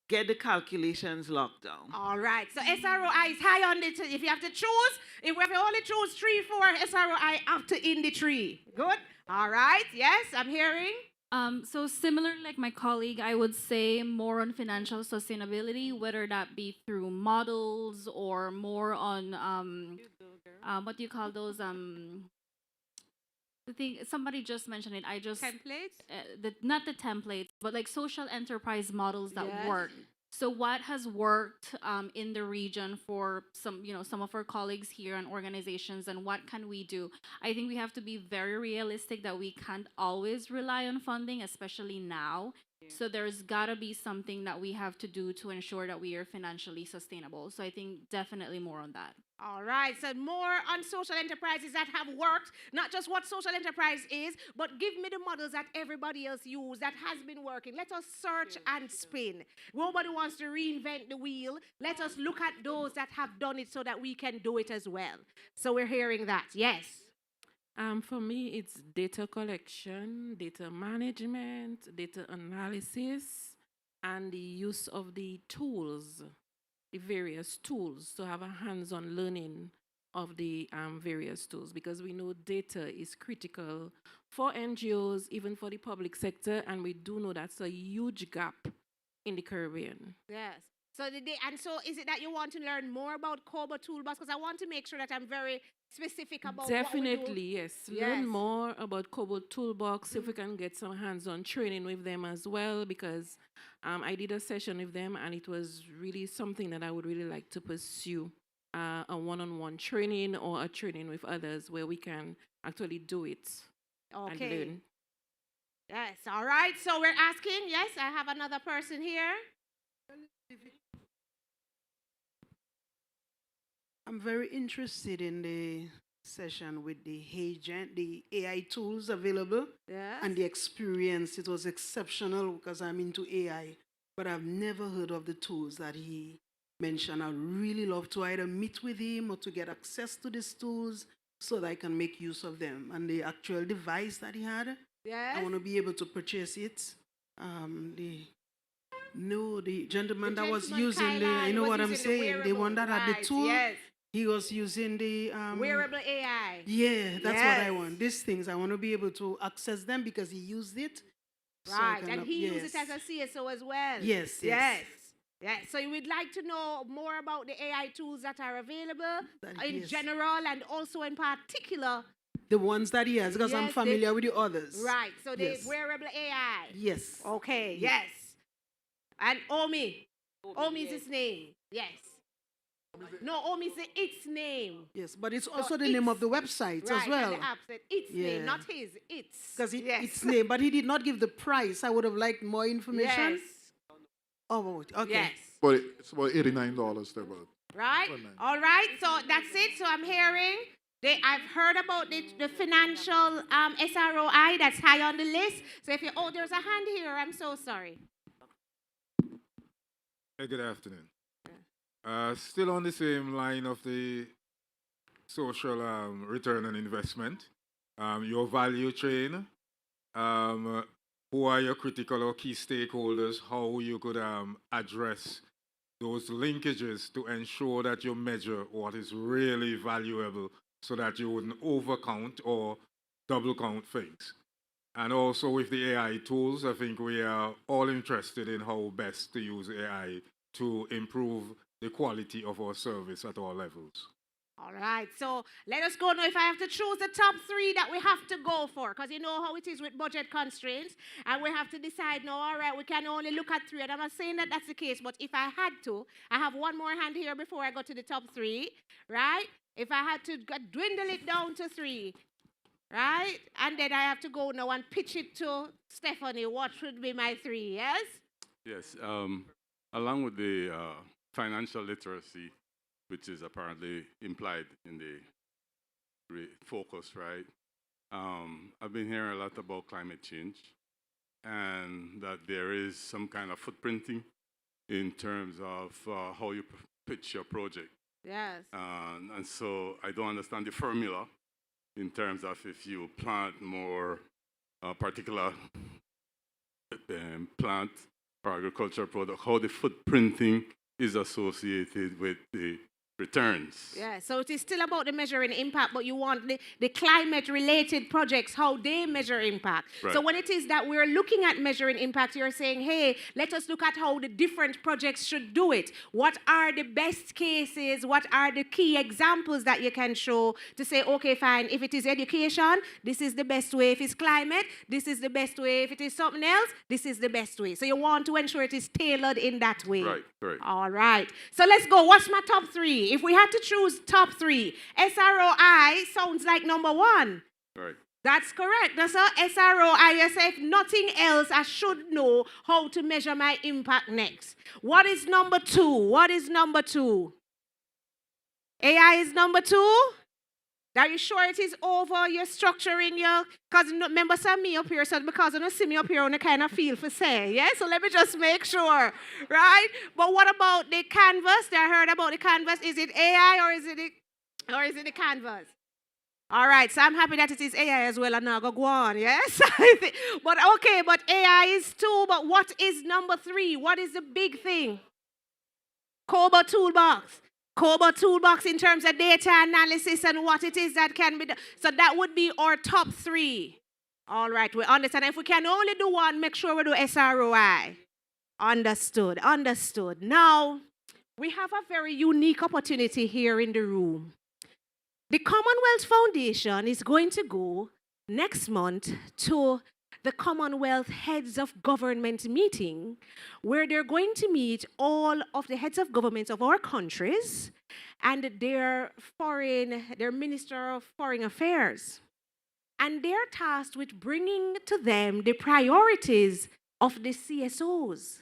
get the calculations locked down. All right. So SROI is high on the, if you have to choose, if we have to only choose 3, 4, SROI up to in the 3. Good? All right. Yes, I'm hearing. So similar like my colleague, I would say more on financial sustainability, whether that be through models or more on, what do you call those, the thing, somebody just mentioned it. Templates? Not the templates, but like social enterprise models that Yes. work. So what has worked in the region for some of our colleagues here and organizations, and what can we do? I think we have to be very realistic that we can't always rely on funding, especially now. So there's gotta be something that we have to do to ensure that we are financially sustainable. So I think definitely more on that. All right, so more on social enterprises that have worked, not just what social enterprise is, but give me the models that everybody else used that has been working. Let us search and spin. Nobody wants to reinvent the wheel. Let us look at those that have done it so that we can do it as well. So we're hearing that, yes. For me, it's data collection, data management, data analysis, and the use of the tools, the various tools, to have a hands-on learning of the various tools, because we know data is critical for NGOs, even for the public sector, and we do know that's a huge gap in the Caribbean. Yes. So so is it that you want to learn more about KoboToolbox? Because I want to make sure that I'm very specific about Definitely, what we do. yes. Yes. Learn more about KoboToolbox, if we can get some hands-on training with them as well, because I did a session with them and it was really something that I would really like to pursue, a one-on-one training or a training with others where we can actually do it and Okay. learn. Yes, all right. So we're asking, yes, I have another person here. I'm very interested in the session with the agent, the AI tools available, Yes. and the experience. It was exceptional because I'm into AI, but I've never heard of the tools that he mentioned, I'd really love to either meet with him or to get access to these tools so that I can make use of them. And the actual device that he had, Yes. I want to be able to purchase it. The gentleman that was using the, Khalan you know was what I'm using the saying? The one that had the right, tool, yes. he was using the Wearable AI. Yeah, that's what I Yes. want. These things, I want to be able to access them because he used it. So I Right, can and up- he yes. uses it as a CSO as well. Yes, yes. Yes. Yes. So you would like to know more about the AI tools that are available in yes. general and also in particular. The ones that he has, because I'm Yes, familiar with the others. Right. So the Yes. wearable AI. Yes. Okay. Ye- Yes. And Omi. Omi is his name. Yes. No, Omi is its name. Yes, but it's So also the name of the website right, as well. And the app said its name, Yeah. not his. Its. Because yes. it's name, but he did not give the price. I would have liked more information. Yes. Oh, okay. Yes. But it's about $89 there, but Right? All right. So that's it. So I'm hearing. I've heard about the financial SROI that's high on the list. So if you, there's a hand here. I'm so sorry. Hey, good afternoon. Still on the same line of the social return on investment, your value chain, who are your critical or key stakeholders, how you could address those linkages to ensure that you measure what is really valuable so that you wouldn't overcount or double count things. And also with the AI tools, I think we are all interested in how best to use AI to improve the quality of our service at all levels. All right, so let us go now. If I have to choose the top 3 that we have to go for, because you know how it is with budget constraints, and we have to decide now, all right, we can only look at 3, and I'm not saying that that's the case, but if I had to, I have one more hand here before I go to the top 3, right? If I had to dwindle it down to 3, right? And then I have to go now and pitch it to Stephanie, what should be my 3, yes? Yes, along with the financial literacy, which is apparently implied in the focus, right? I've been hearing a lot about climate change and that there is some kind of footprinting in terms of how you pitch your project. Yes. And so I don't understand the formula in terms of if you plant more particular plant or agricultural product, how the footprinting is associated with the returns. Yeah, so it is still about the measuring impact, but you want the climate-related projects, how they measure impact. Right. So when it is that we're looking at measuring impact, you're saying, hey, let us look at how the different projects should do it. What are the best cases? What are the key examples that you can show to say, okay, fine, if it is education, this is the best way. If it's climate, this is the best way. If it is something else, this is the best way. So you want to ensure it is tailored in that way. Right, right. All right. So let's go. What's my top 3? If we had to choose top 3, SROI sounds like number 1. Right. That's correct. That's a SROI. You say, if nothing else, I should know how to measure my impact next. What is number 2? What is number 2? AI is number 2? Are you sure it is over? You're structuring your, because remember some me up here, so because you don't see me up here, I kind of feel for say, yeah? So let me just make sure, right? But what about the canvas? I heard about the canvas. Is it AI or is it the canvas? All right, so I'm happy that it is AI as well, and now go on, yes? But okay, but AI is 2, but what is number 3? What is the big thing? KoboToolbox. KoboToolbox in terms of data analysis and what it is that can be done. So that would be our top 3. All right, we understand. If we can only do one, make sure we do SROI. Understood, understood. Now, we have a very unique opportunity here in the room. The Commonwealth Foundation is going to go next month to the Commonwealth Heads of Government meeting, where they're going to meet all of the heads of governments of our countries and their Minister of Foreign Affairs. And they're tasked with bringing to them the priorities of the CSOs.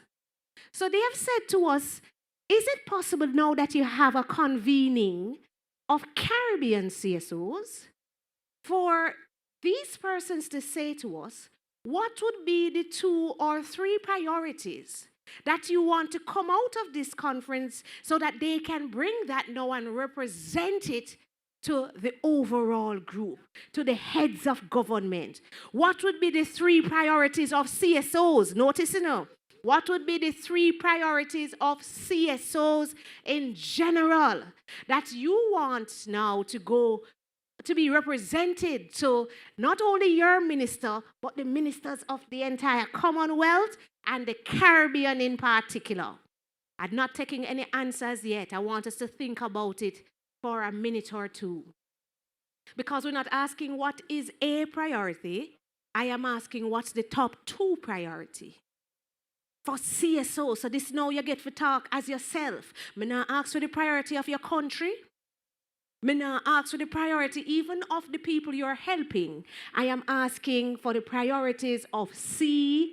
So they have said to us, is it possible now that you have a convening of Caribbean CSOs for these persons to say to us, what would be the 2 or 3 priorities that you want to come out of this conference so that they can bring that now and represent it to the overall group, to the heads of government? What would be the 3 priorities of CSOs? Notice, what would be the 3 priorities of CSOs in general that you want now to go to be represented to not only your minister, but the ministers of the entire Commonwealth and the Caribbean in particular? I'm not taking any answers yet. I want us to think about it for a minute or two. Because we're not asking what is a priority. I am asking what's the top 2 priority for CSO. So this now you get to talk as yourself. Me not ask for the priority of your country. Me not ask for the priority even of the people you're helping. I am asking for the priorities of CSOs.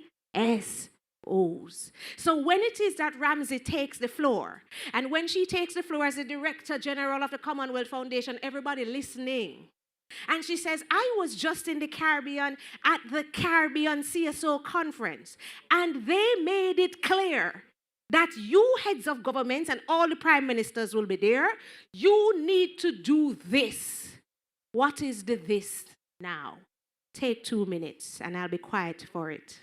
So when it is that Ramsey takes the floor, and when she takes the floor as the Director General of the Commonwealth Foundation, everybody listening, and she says, I was just in the Caribbean at the Caribbean CSO Conference, and they made it clear that you heads of governments and all the prime ministers will be there. You need to do this. What is the this now? Take 2 minutes, and I'll be quiet for it.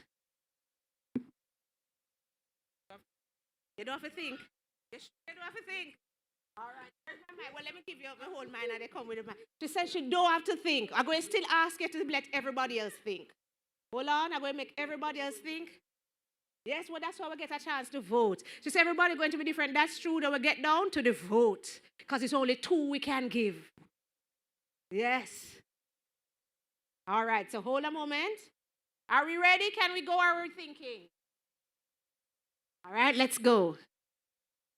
You don't have to think. You don't have to think. All right. Well, let me give you the whole mind and they come with the mind. She said she don't have to think. I'm going to still ask you to let everybody else think. Hold on. I'm going to make everybody else think. Yes, well, that's why we get a chance to vote. She said everybody going to be different. That's true. Then we get down to the vote because it's only 2 we can give. Yes. All right. So hold a moment. Are we ready? Can we go? Are we thinking? All right, let's go.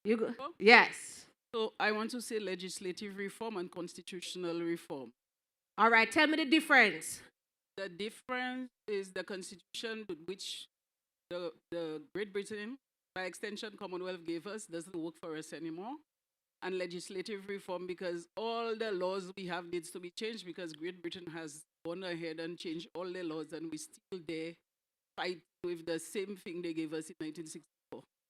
You go. Yes. So I want to say legislative reform and constitutional reform. All right, tell me the difference. The difference is the constitution with which the Great Britain, by extension Commonwealth, gave us doesn't work for us anymore. And legislative reform, because all the laws we have needs to be changed because Great Britain has gone ahead and changed all the laws and we still there fight with the same thing they gave us in 1964.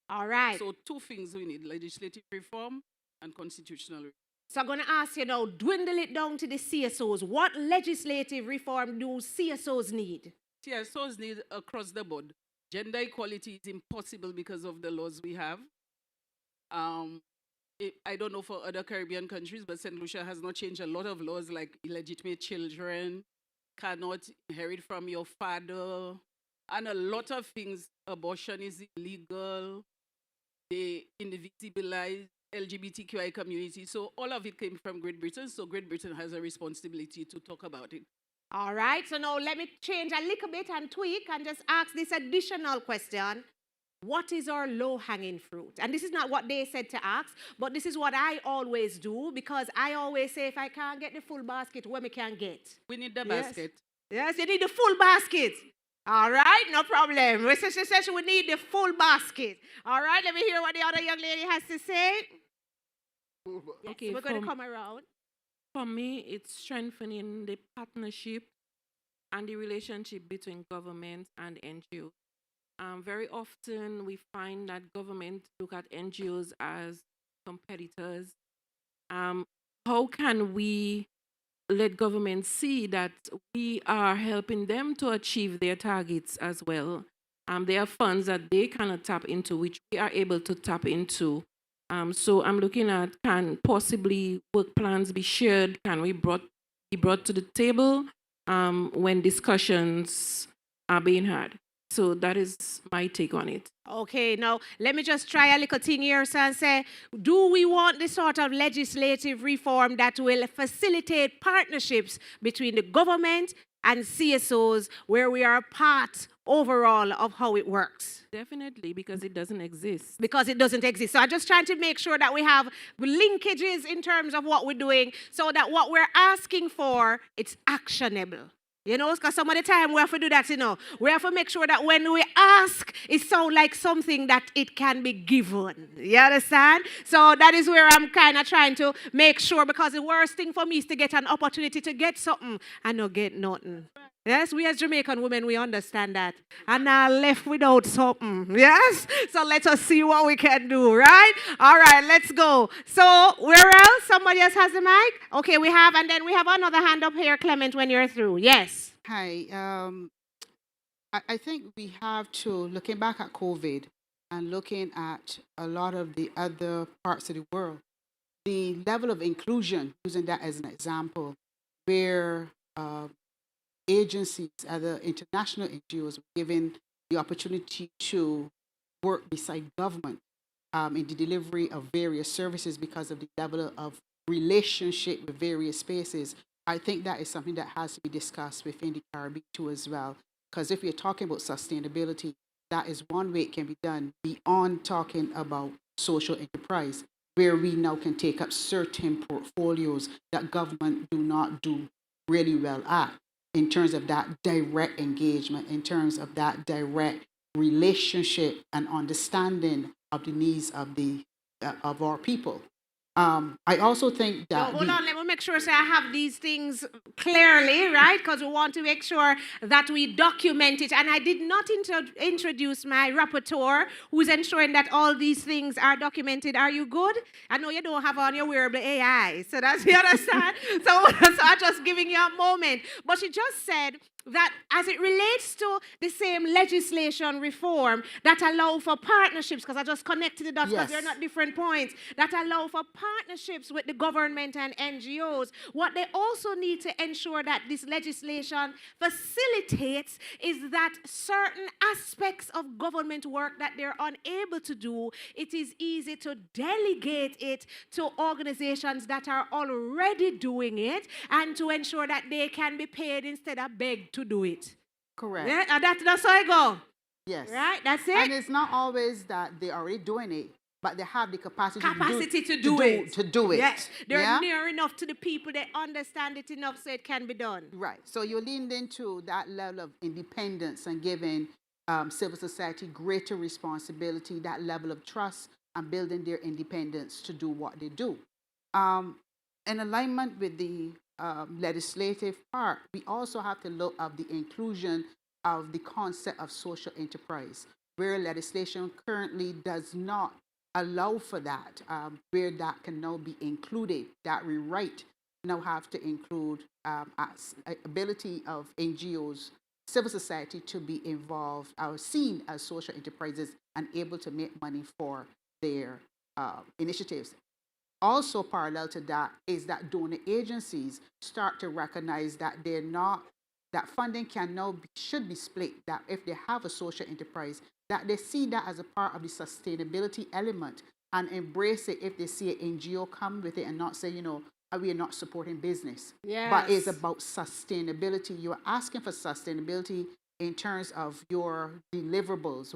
All right. So 2 things we need, legislative reform and constitutional reform. So I'm going to ask you now, dwindle it down to the CSOs. What legislative reform do CSOs need? CSOs need across the board. Gender equality is impossible because of the laws we have. I don't know for other Caribbean countries, but St. Lucia has not changed a lot of laws like illegitimate children cannot inherit from your father, and a lot of things. Abortion is illegal. They invisibilize LGBTQI community. So all of it came from Great Britain. So Great Britain has a responsibility to talk about it. All right. So now let me change a little bit and tweak and just ask this additional question. What is our low-hanging fruit? And this is not what they said to ask, but this is what I always do because I always say if I can't get the full basket, where me can get? We need the basket. Yes, you need the full basket. All right, no problem. She says we need the full basket. All right, let me hear what the other young lady has to say. Okay, We're going to come around. For me, it's strengthening the partnership and the relationship between government and NGOs. Very often we find that government look at NGOs as competitors. How can we let government see that we are helping them to achieve their targets as well? There are funds that they cannot tap into, which we are able to tap into. So I'm looking at, can possibly work plans be shared? Can we be brought to the table when discussions are being had? So that is my take on it. Okay, now let me just try a little thing here and say, do we want the sort of legislative reform that will facilitate partnerships between the government and CSOs where we are part overall of how it works? Definitely, because it doesn't exist. Because it doesn't exist. So I'm just trying to make sure that we have linkages in terms of what we're doing so that what we're asking for, it's actionable. You know, because some of the time we have to do that, you know. We have to make sure that when we ask, it sounds like something that it can be given. You understand? So that is where I'm kind of trying to make sure, because the worst thing for me is to get an opportunity to get something and not get nothing. Yes, we as Jamaican women, we understand that. And now left without something. Yes? So let us see what we can do, right? All right, let's go. So where else? Somebody else has the mic? Okay, we have, and then we have another hand up here, Clement, when you're through. Yes. Hi. I think we have to, looking back at COVID and looking at a lot of the other parts of the world, the level of inclusion, using that as an example, where agencies, other international NGOs, were given the opportunity to work beside government in the delivery of various services because of the level of relationship with various spaces. I think that is something that has to be discussed within the Caribbean too as well. Because if we're talking about sustainability, that is one way it can be done beyond talking about social enterprise, where we now can take up certain portfolios that government do not do really well at, in terms of that direct engagement, in terms of that direct relationship and understanding of the needs of our people. I also think that Hold on, let me make sure I have these things clearly, right? Because we want to make sure that we document it. And I did not introduce my rapporteur, who's ensuring that all these things are documented. Are you good? I know you don't have on your wearable AI, so that's, you understand? so I'm just giving you a moment. But she just said that as it relates to the same legislation reform that allow for partnerships, because I just connected the dots because they're not different points, that allow for partnerships with the government and NGOs, what they also need to ensure that this legislation facilitates is that certain aspects of government work that they're unable to do, it is easy to delegate it to organizations that are already doing it and to ensure that they can be paid instead of begged to do it. Correct. Yeah, and that's how I go. Yes. Right, that's it. And it's not always that they're already doing it, but they have the capacity to do it. To do it. Yes, they're Yeah? near enough to the people, they understand it enough so it can be done. Right. So you leaned into that level of independence and giving civil society greater responsibility, that level of trust, and building their independence to do what they do. In alignment with the legislative part, we also have to look at the inclusion of the concept of social enterprise, where legislation currently does not allow for that, where that can now be included, that rewrite now have to include ability of NGOs, civil society to be involved or seen as social enterprises and able to make money for their initiatives. Also parallel to that is that donor agencies start to recognize that they're not, that funding can now should be split, that if they have a social enterprise, that they see that as a part of the sustainability element and embrace it if they see an NGO come with it and not say, we are not supporting business. Yes. But it's about sustainability. You're asking for sustainability in terms of your deliverables.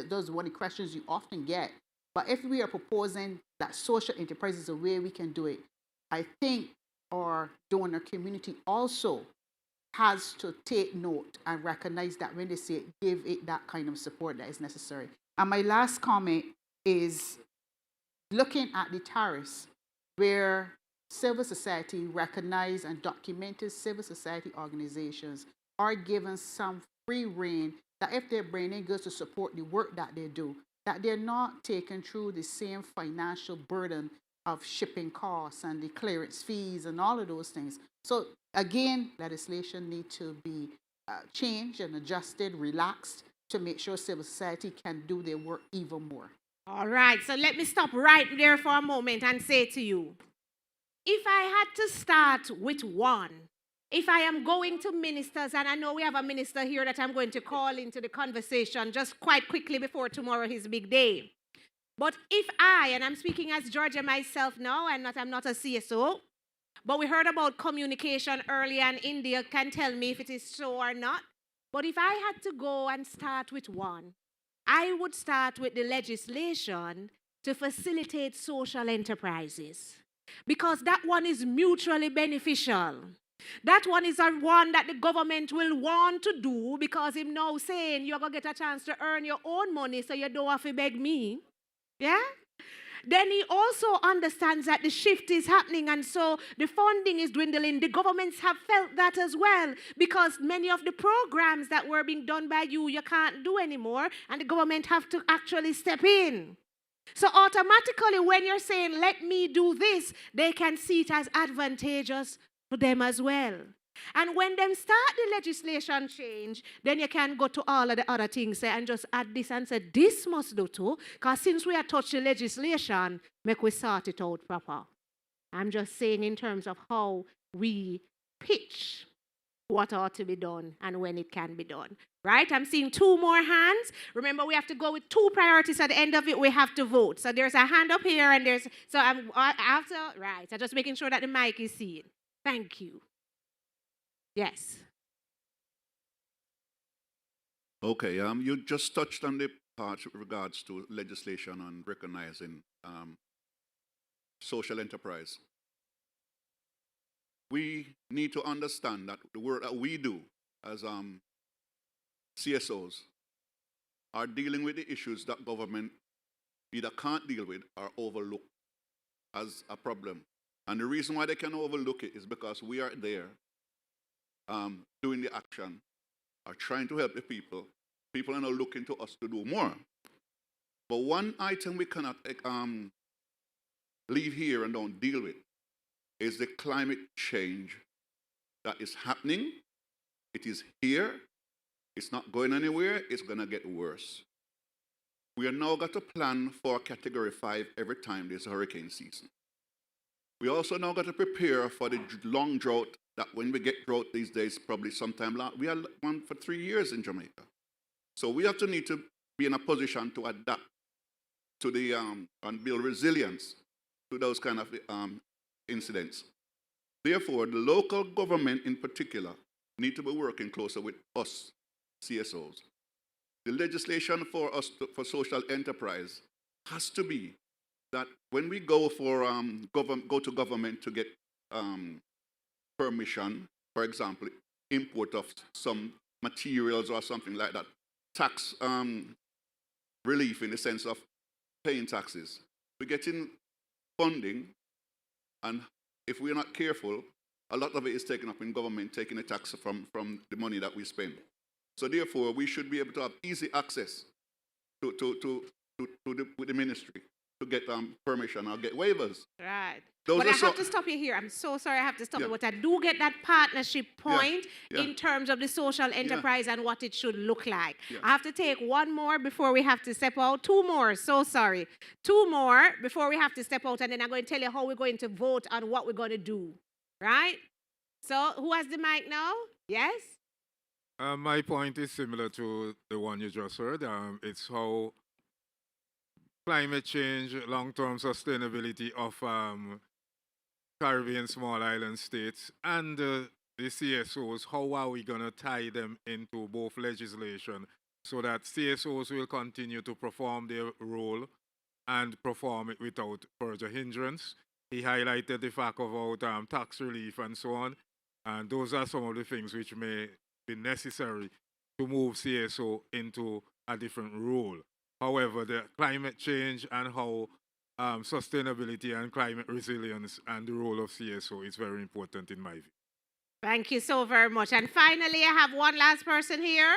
Those are one of the questions you often get. But if we are proposing that social enterprise is a way we can do it, I think our donor community also has to take note and recognize that when they say it, give it that kind of support that is necessary. And my last comment is looking at the tariffs, where civil society recognized and documented civil society organizations are given some free rein that if they're bringing goods to support the work that they do, that they're not taken through the same financial burden of shipping costs and the clearance fees and all of those things. So again, legislation needs to be changed and adjusted, relaxed, to make sure civil society can do their work even more. All right, so let me stop right there for a moment and say to you, if I had to start with one, if I am going to ministers, and I know we have a minister here that I'm going to call into the conversation just quite quickly before tomorrow, his big day. But if and I'm speaking as Georgia myself now, I'm not a CSO, but we heard about communication earlier, and India can tell me if it is so or not. But if I had to go and start with one, I would start with the legislation to facilitate social enterprises, because that one is mutually beneficial. That one is a one that the government will want to do, because him now saying you're going to get a chance to earn your own money so you don't have to beg me. Yeah? then he also understands that the shift is happening and so the funding is dwindling. The governments have felt that as well because many of the programs that were being done by you can't do anymore and the government have to actually step in. So automatically when you're saying, let me do this, they can see it as advantageous for them as well. And when them start the legislation change, then you can go to all of the other things and just add this and say, this must do too, because since we have touched the legislation, make we sort it out proper. I'm just saying in terms of how we pitch what ought to be done and when it can be done. Right? I'm seeing 2 more hands. Remember, we have to go with 2 priorities. At the end of it, we have to vote. So there's a hand up here and there's, so I'm after, right. I'm just making sure that the mic is seen. Thank you. Yes. Okay, you just touched on the part with regards to legislation and recognizing social enterprise. We need to understand that the work that we do as CSOs are dealing with the issues that government either can't deal with or overlook as a problem. And the reason why they can overlook it is because we are there doing the action, are trying to help the people. People are now looking to us to do more. But one item we cannot leave here and don't deal with is the climate change that is happening. It is here. It's not going anywhere. It's going to get worse. We are now got to plan for Category 5 every time there's a hurricane season. We also now got to prepare for the long drought that when we get drought these days, probably sometime we had one for 3 years in Jamaica. So we have to need to be in a position to adapt to the and build resilience to those kind of incidents. Therefore, the local government in particular need to be working closer with us, CSOs. The legislation for us for social enterprise has to be that when we go for go to government to get permission, for example, import of some materials or something like that, tax relief in the sense of paying taxes. We're getting funding, and if we're not careful, a lot of it is taken up in government, taking the tax from the money that we spend. So therefore, we should be able to have easy access with the ministry to get permission or get waivers. Right. Those but I are have to stop you here. I'm so sorry I have to stop you, but I do get that partnership point in terms of the social enterprise and what it should look like. I have to take 1 more before we have to step out. 2 more, so sorry. 2 more before we have to step out, and then I'm going to tell you how we're going to vote on what we're going to do. Right? So who has the mic now? Yes? My point is similar to the one you just heard. It's how climate change, long-term sustainability of Caribbean small island states and the CSOs, how are we going to tie them into both legislation so that CSOs will continue to perform their role and perform it without further hindrance. He highlighted the fact about tax relief and so on, and those are some of the things which may be necessary to move CSO into a different role. However, the climate change and how sustainability and climate resilience and the role of CSO is very important in my view. Thank you so very much. And finally, I have one last person here.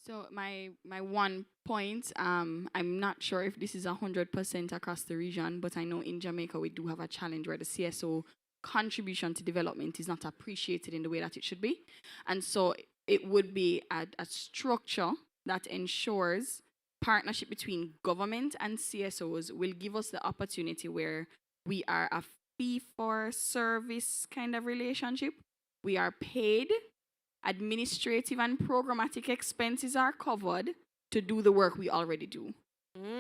So my 1 point, I'm not sure if this is 100% across the region, but I know in Jamaica we do have a challenge where the CSO contribution to development is not appreciated in the way that it should be. And so it would be a structure that ensures partnership between government and CSOs will give us the opportunity where we are a fee-for-service kind of relationship. We are paid, administrative and programmatic expenses are covered to do the work we already do.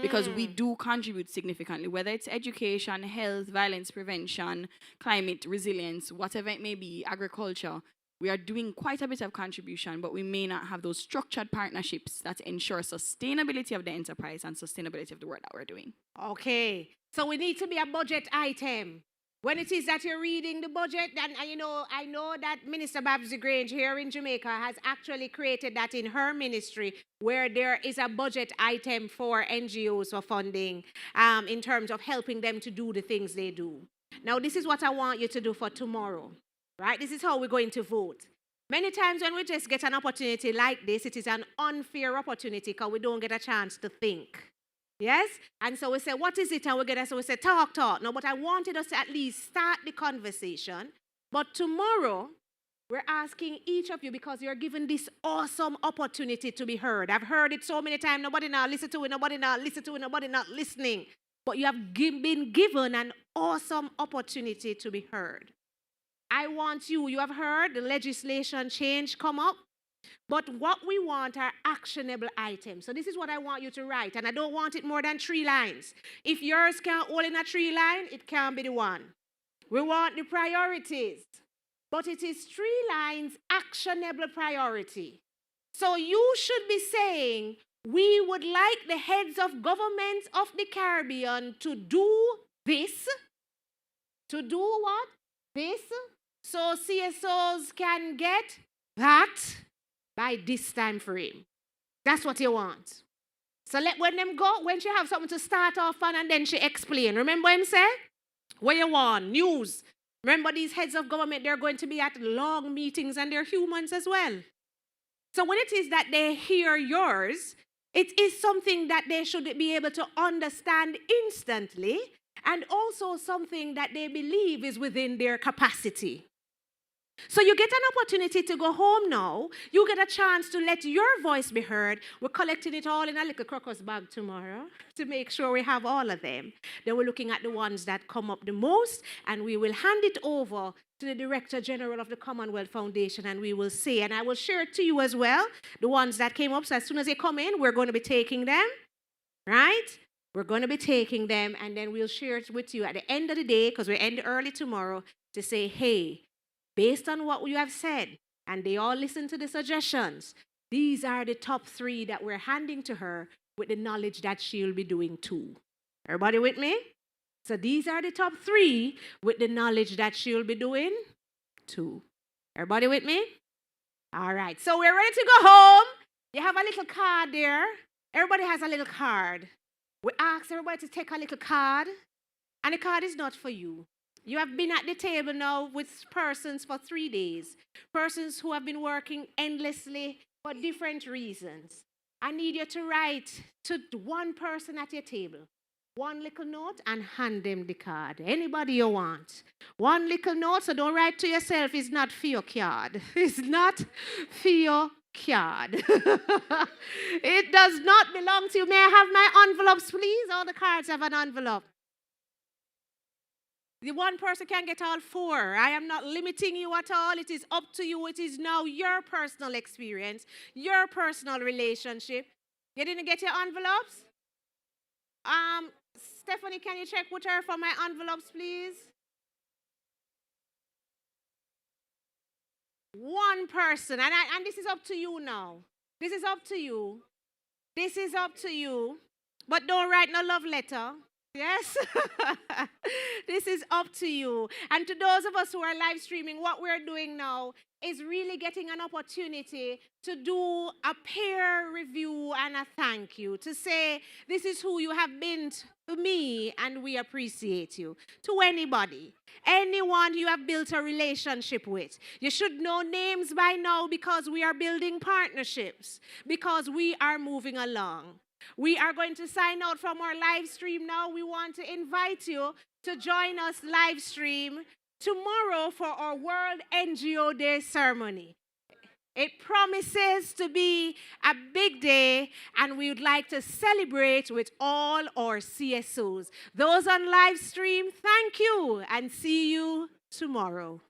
Because we do contribute significantly, whether it's education, health, violence prevention, climate resilience, whatever it may be, agriculture. We are doing quite a bit of contribution, but we may not have those structured partnerships that ensure sustainability of the enterprise and sustainability of the work that we're doing. Okay, so we need to be a budget item. When it is that you're reading the budget, and I know that Minister Babs Grange here in Jamaica has actually created that in her ministry, where there is a budget item for NGOs for funding in terms of helping them to do the things they do. Now, this is what I want you to do for tomorrow, right? This is how we're going to vote. Many times when we just get an opportunity like this, it is an unfair opportunity because we don't get a chance to think. Yes? And so we say, what is it? And we say, talk. No, but I wanted us to at least start the conversation. But tomorrow, we're asking each of you, because you're given this awesome opportunity to be heard. I've heard it so many times, nobody now listen to it, nobody not listening. But you have been given an awesome opportunity to be heard. I want you have heard the legislation change come up. But what we want are actionable items. So this is what I want you to write. And I don't want it more than 3 lines. If yours can't hold in a 3 line, it can't be the one. We want the priorities. But it is 3 lines, actionable priority. So you should be saying, we would like the heads of governments of the Caribbean to do this. To do what? This. So CSOs can get that by this time frame. That's what you want. So when them go, when she have something to start off on and then she explain. Remember him say? What you want? News. Remember these heads of government, they're going to be at long meetings and they're humans as well. So when it is that they hear yours, it is something that they should be able to understand instantly and also something that they believe is within their capacity. So you get an opportunity to go home now. You get a chance to let your voice be heard. We're collecting it all in a little crocus bag tomorrow to make sure we have all of them. Then we're looking at the ones that come up the most, and we will hand it over to the Director General of the Commonwealth Foundation, and we will say, and I will share it to you as well, the ones that came up. So as soon as they come in, we're going to be taking them, right? We're going to be taking them, and then we'll share it with you at the end of the day, because we end early tomorrow, to say, hey, based on what you have said, and they all listen to the suggestions, these are the top 3 that we're handing to her with the knowledge that she'll be doing too. Everybody with me? So these are the top 3 with the knowledge that she'll be doing too. Everybody with me? All right, so we're ready to go home. You have a little card there. Everybody has a little card. We ask everybody to take a little card, and the card is not for you. You have been at the table now with persons for 3 days, persons who have been working endlessly for different reasons. I need you to write to one person at your table, one little note, and hand them the card. Anybody you want. One little note, so don't write to yourself, it's not for your card. It's not for your card. It does not belong to you. May I have my envelopes, please? All the cards have an envelope. The one person can get all 4. I am not limiting you at all. It is up to you. It is now your personal experience, your personal relationship. You didn't get your envelopes? Stephanie, can you check with her for my envelopes, please? One person. And this is up to you now. This is up to you. This is up to you. But don't write no love letter. Yes? This is up to you. And to those of us who are live streaming, what we're doing now is really getting an opportunity to do a peer review and a thank you, to say, this is who you have been to me, and we appreciate you. To anybody, anyone you have built a relationship with. You should know names by now because we are building partnerships, because we are moving along. We are going to sign out from our live stream now. We want to invite you to join us live stream tomorrow for our World NGO Day ceremony. It promises to be a big day, and we would like to celebrate with all our CSOs. Those on live stream, thank you, and see you tomorrow.